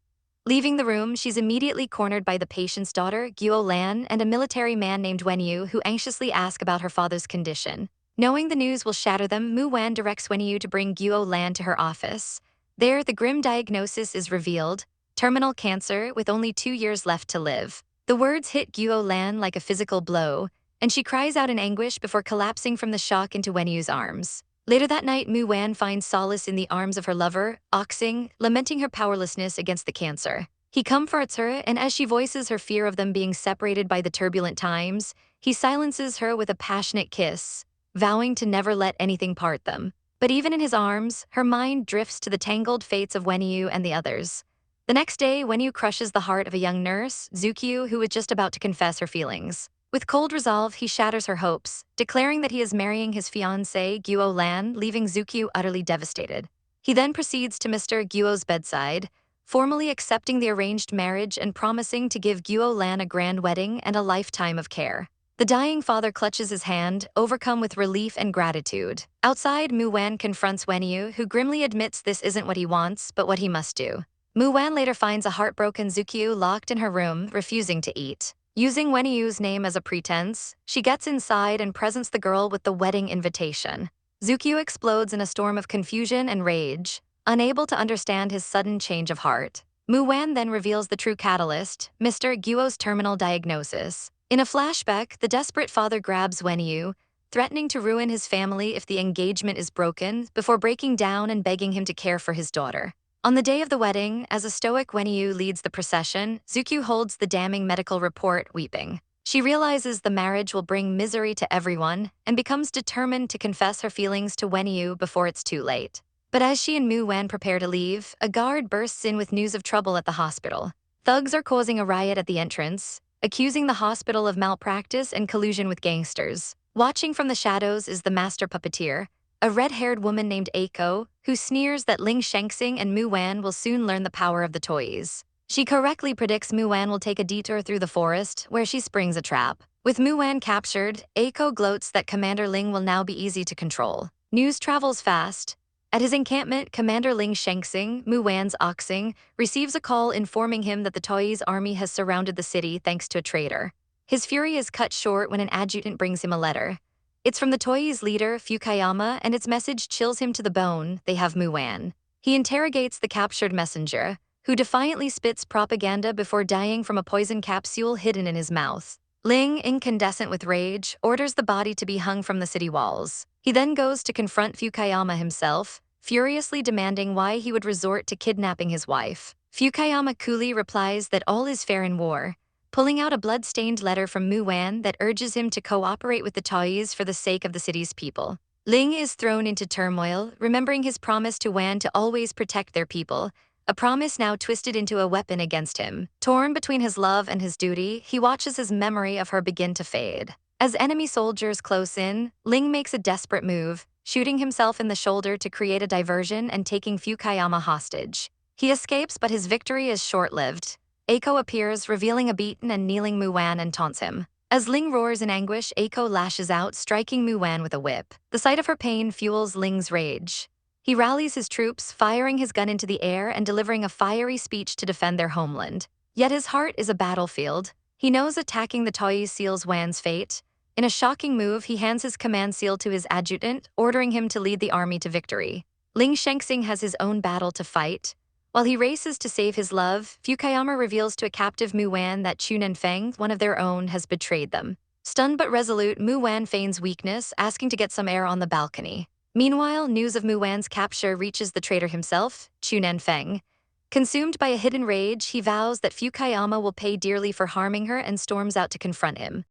Leaving the room, she's immediately cornered by the patient's daughter, Guo Lan, and a military man named Wenyu who anxiously ask about her father's condition. Knowing the news will shatter them, Mu Wan directs Wenyu to bring Guo Lan to her office. There, the grim diagnosis is revealed: terminal cancer with only 2 years left to live. The words hit Guo Lan like a physical blow, and she cries out in anguish before collapsing from the shock into Wenyu's arms. Later that night, Mu Wan finds solace in the arms of her lover, Oxing, lamenting her powerlessness against the cancer. He comforts her, and as she voices her fear of them being separated by the turbulent times, he silences her with a passionate kiss, vowing to never let anything part them. But even in his arms, her mind drifts to the tangled fates of Wenyu and the others. The next day, Wenyu crushes the heart of a young nurse, Zukyu, who was just about to confess her feelings. With cold resolve, he shatters her hopes, declaring that he is marrying his fiancée, Guo Lan, leaving Zukyu utterly devastated. He then proceeds to Mr. Guo's bedside, formally accepting the arranged marriage and promising to give Guo Lan a grand wedding and a lifetime of care. The dying father clutches his hand, overcome with relief and gratitude. Outside, Mu Wan confronts Wenyu, who grimly admits this isn't what he wants, but what he must do. Mu Wan later finds a heartbroken Zukyu locked in her room, refusing to eat. Using Wenyu's name as a pretense, she gets inside and presents the girl with the wedding invitation. Zukyu explodes in a storm of confusion and rage, unable to understand his sudden change of heart. Mu Wan then reveals the true catalyst: Mr. Guo's terminal diagnosis. In a flashback, the desperate father grabs Wenyu, threatening to ruin his family if the engagement is broken, before breaking down and begging him to care for his daughter. On the day of the wedding, as a stoic Wenyu leads the procession, Zukyu holds the damning medical report, weeping. She realizes the marriage will bring misery to everyone and becomes determined to confess her feelings to Wenyu before it's too late. But as she and Mu Wan prepare to leave, a guard bursts in with news of trouble at the hospital. Thugs are causing a riot at the entrance, accusing the hospital of malpractice and collusion with gangsters. Watching from the shadows is the master puppeteer, a red-haired woman named Eiko, who sneers that Ling Shengxing and Mu Wan will soon learn the power of the toys. She correctly predicts Mu Wan will take a detour through the forest, where she springs a trap. With Mu Wan captured, Eiko gloats that Commander Ling will now be easy to control. News travels fast. At his encampment, Commander Ling Shengxing, Mu Wan's Oxing, receives a call informing him that the Toyi's army has surrounded the city thanks to a traitor. His fury is cut short when an adjutant brings him a letter. It's from the Toyi's leader, Fukayama, and its message chills him to the bone: they have Mu Wan. He interrogates the captured messenger, who defiantly spits propaganda before dying from a poison capsule hidden in his mouth. Ling, incandescent with rage, orders the body to be hung from the city walls. He then goes to confront Fukayama himself, furiously demanding why he would resort to kidnapping his wife. Fukayama coolly replies that all is fair in war, pulling out a blood-stained letter from Mu Wan that urges him to cooperate with the Toys for the sake of the city's people. Ling is thrown into turmoil, remembering his promise to Wan to always protect their people, a promise now twisted into a weapon against him. Torn between his love and his duty, he watches his memory of her begin to fade. As enemy soldiers close in, Ling makes a desperate move, shooting himself in the shoulder to create a diversion and taking Fukayama hostage. He escapes, but his victory is short-lived. Eiko appears, revealing a beaten and kneeling Mu Wan, and taunts him. As Ling roars in anguish, Eiko lashes out, striking Mu Wan with a whip. The sight of her pain fuels Ling's rage. He rallies his troops, firing his gun into the air and delivering a fiery speech to defend their homeland. Yet his heart is a battlefield. He knows attacking the Toyi seals Wan's fate. In a shocking move, he hands his command seal to his adjutant, ordering him to lead the army to victory. Ling Shengxing has his own battle to fight. While he races to save his love, Fukayama reveals to a captive Mu Wan that Chunanfeng, one of their own, has betrayed them. Stunned but resolute, Mu Wan feigns weakness, asking to get some air on the balcony. Meanwhile, news of Mu Wan's capture reaches the traitor himself, Chunanfeng. Consumed by a hidden rage, he vows that Fukayama will pay dearly for harming her and storms out to confront him.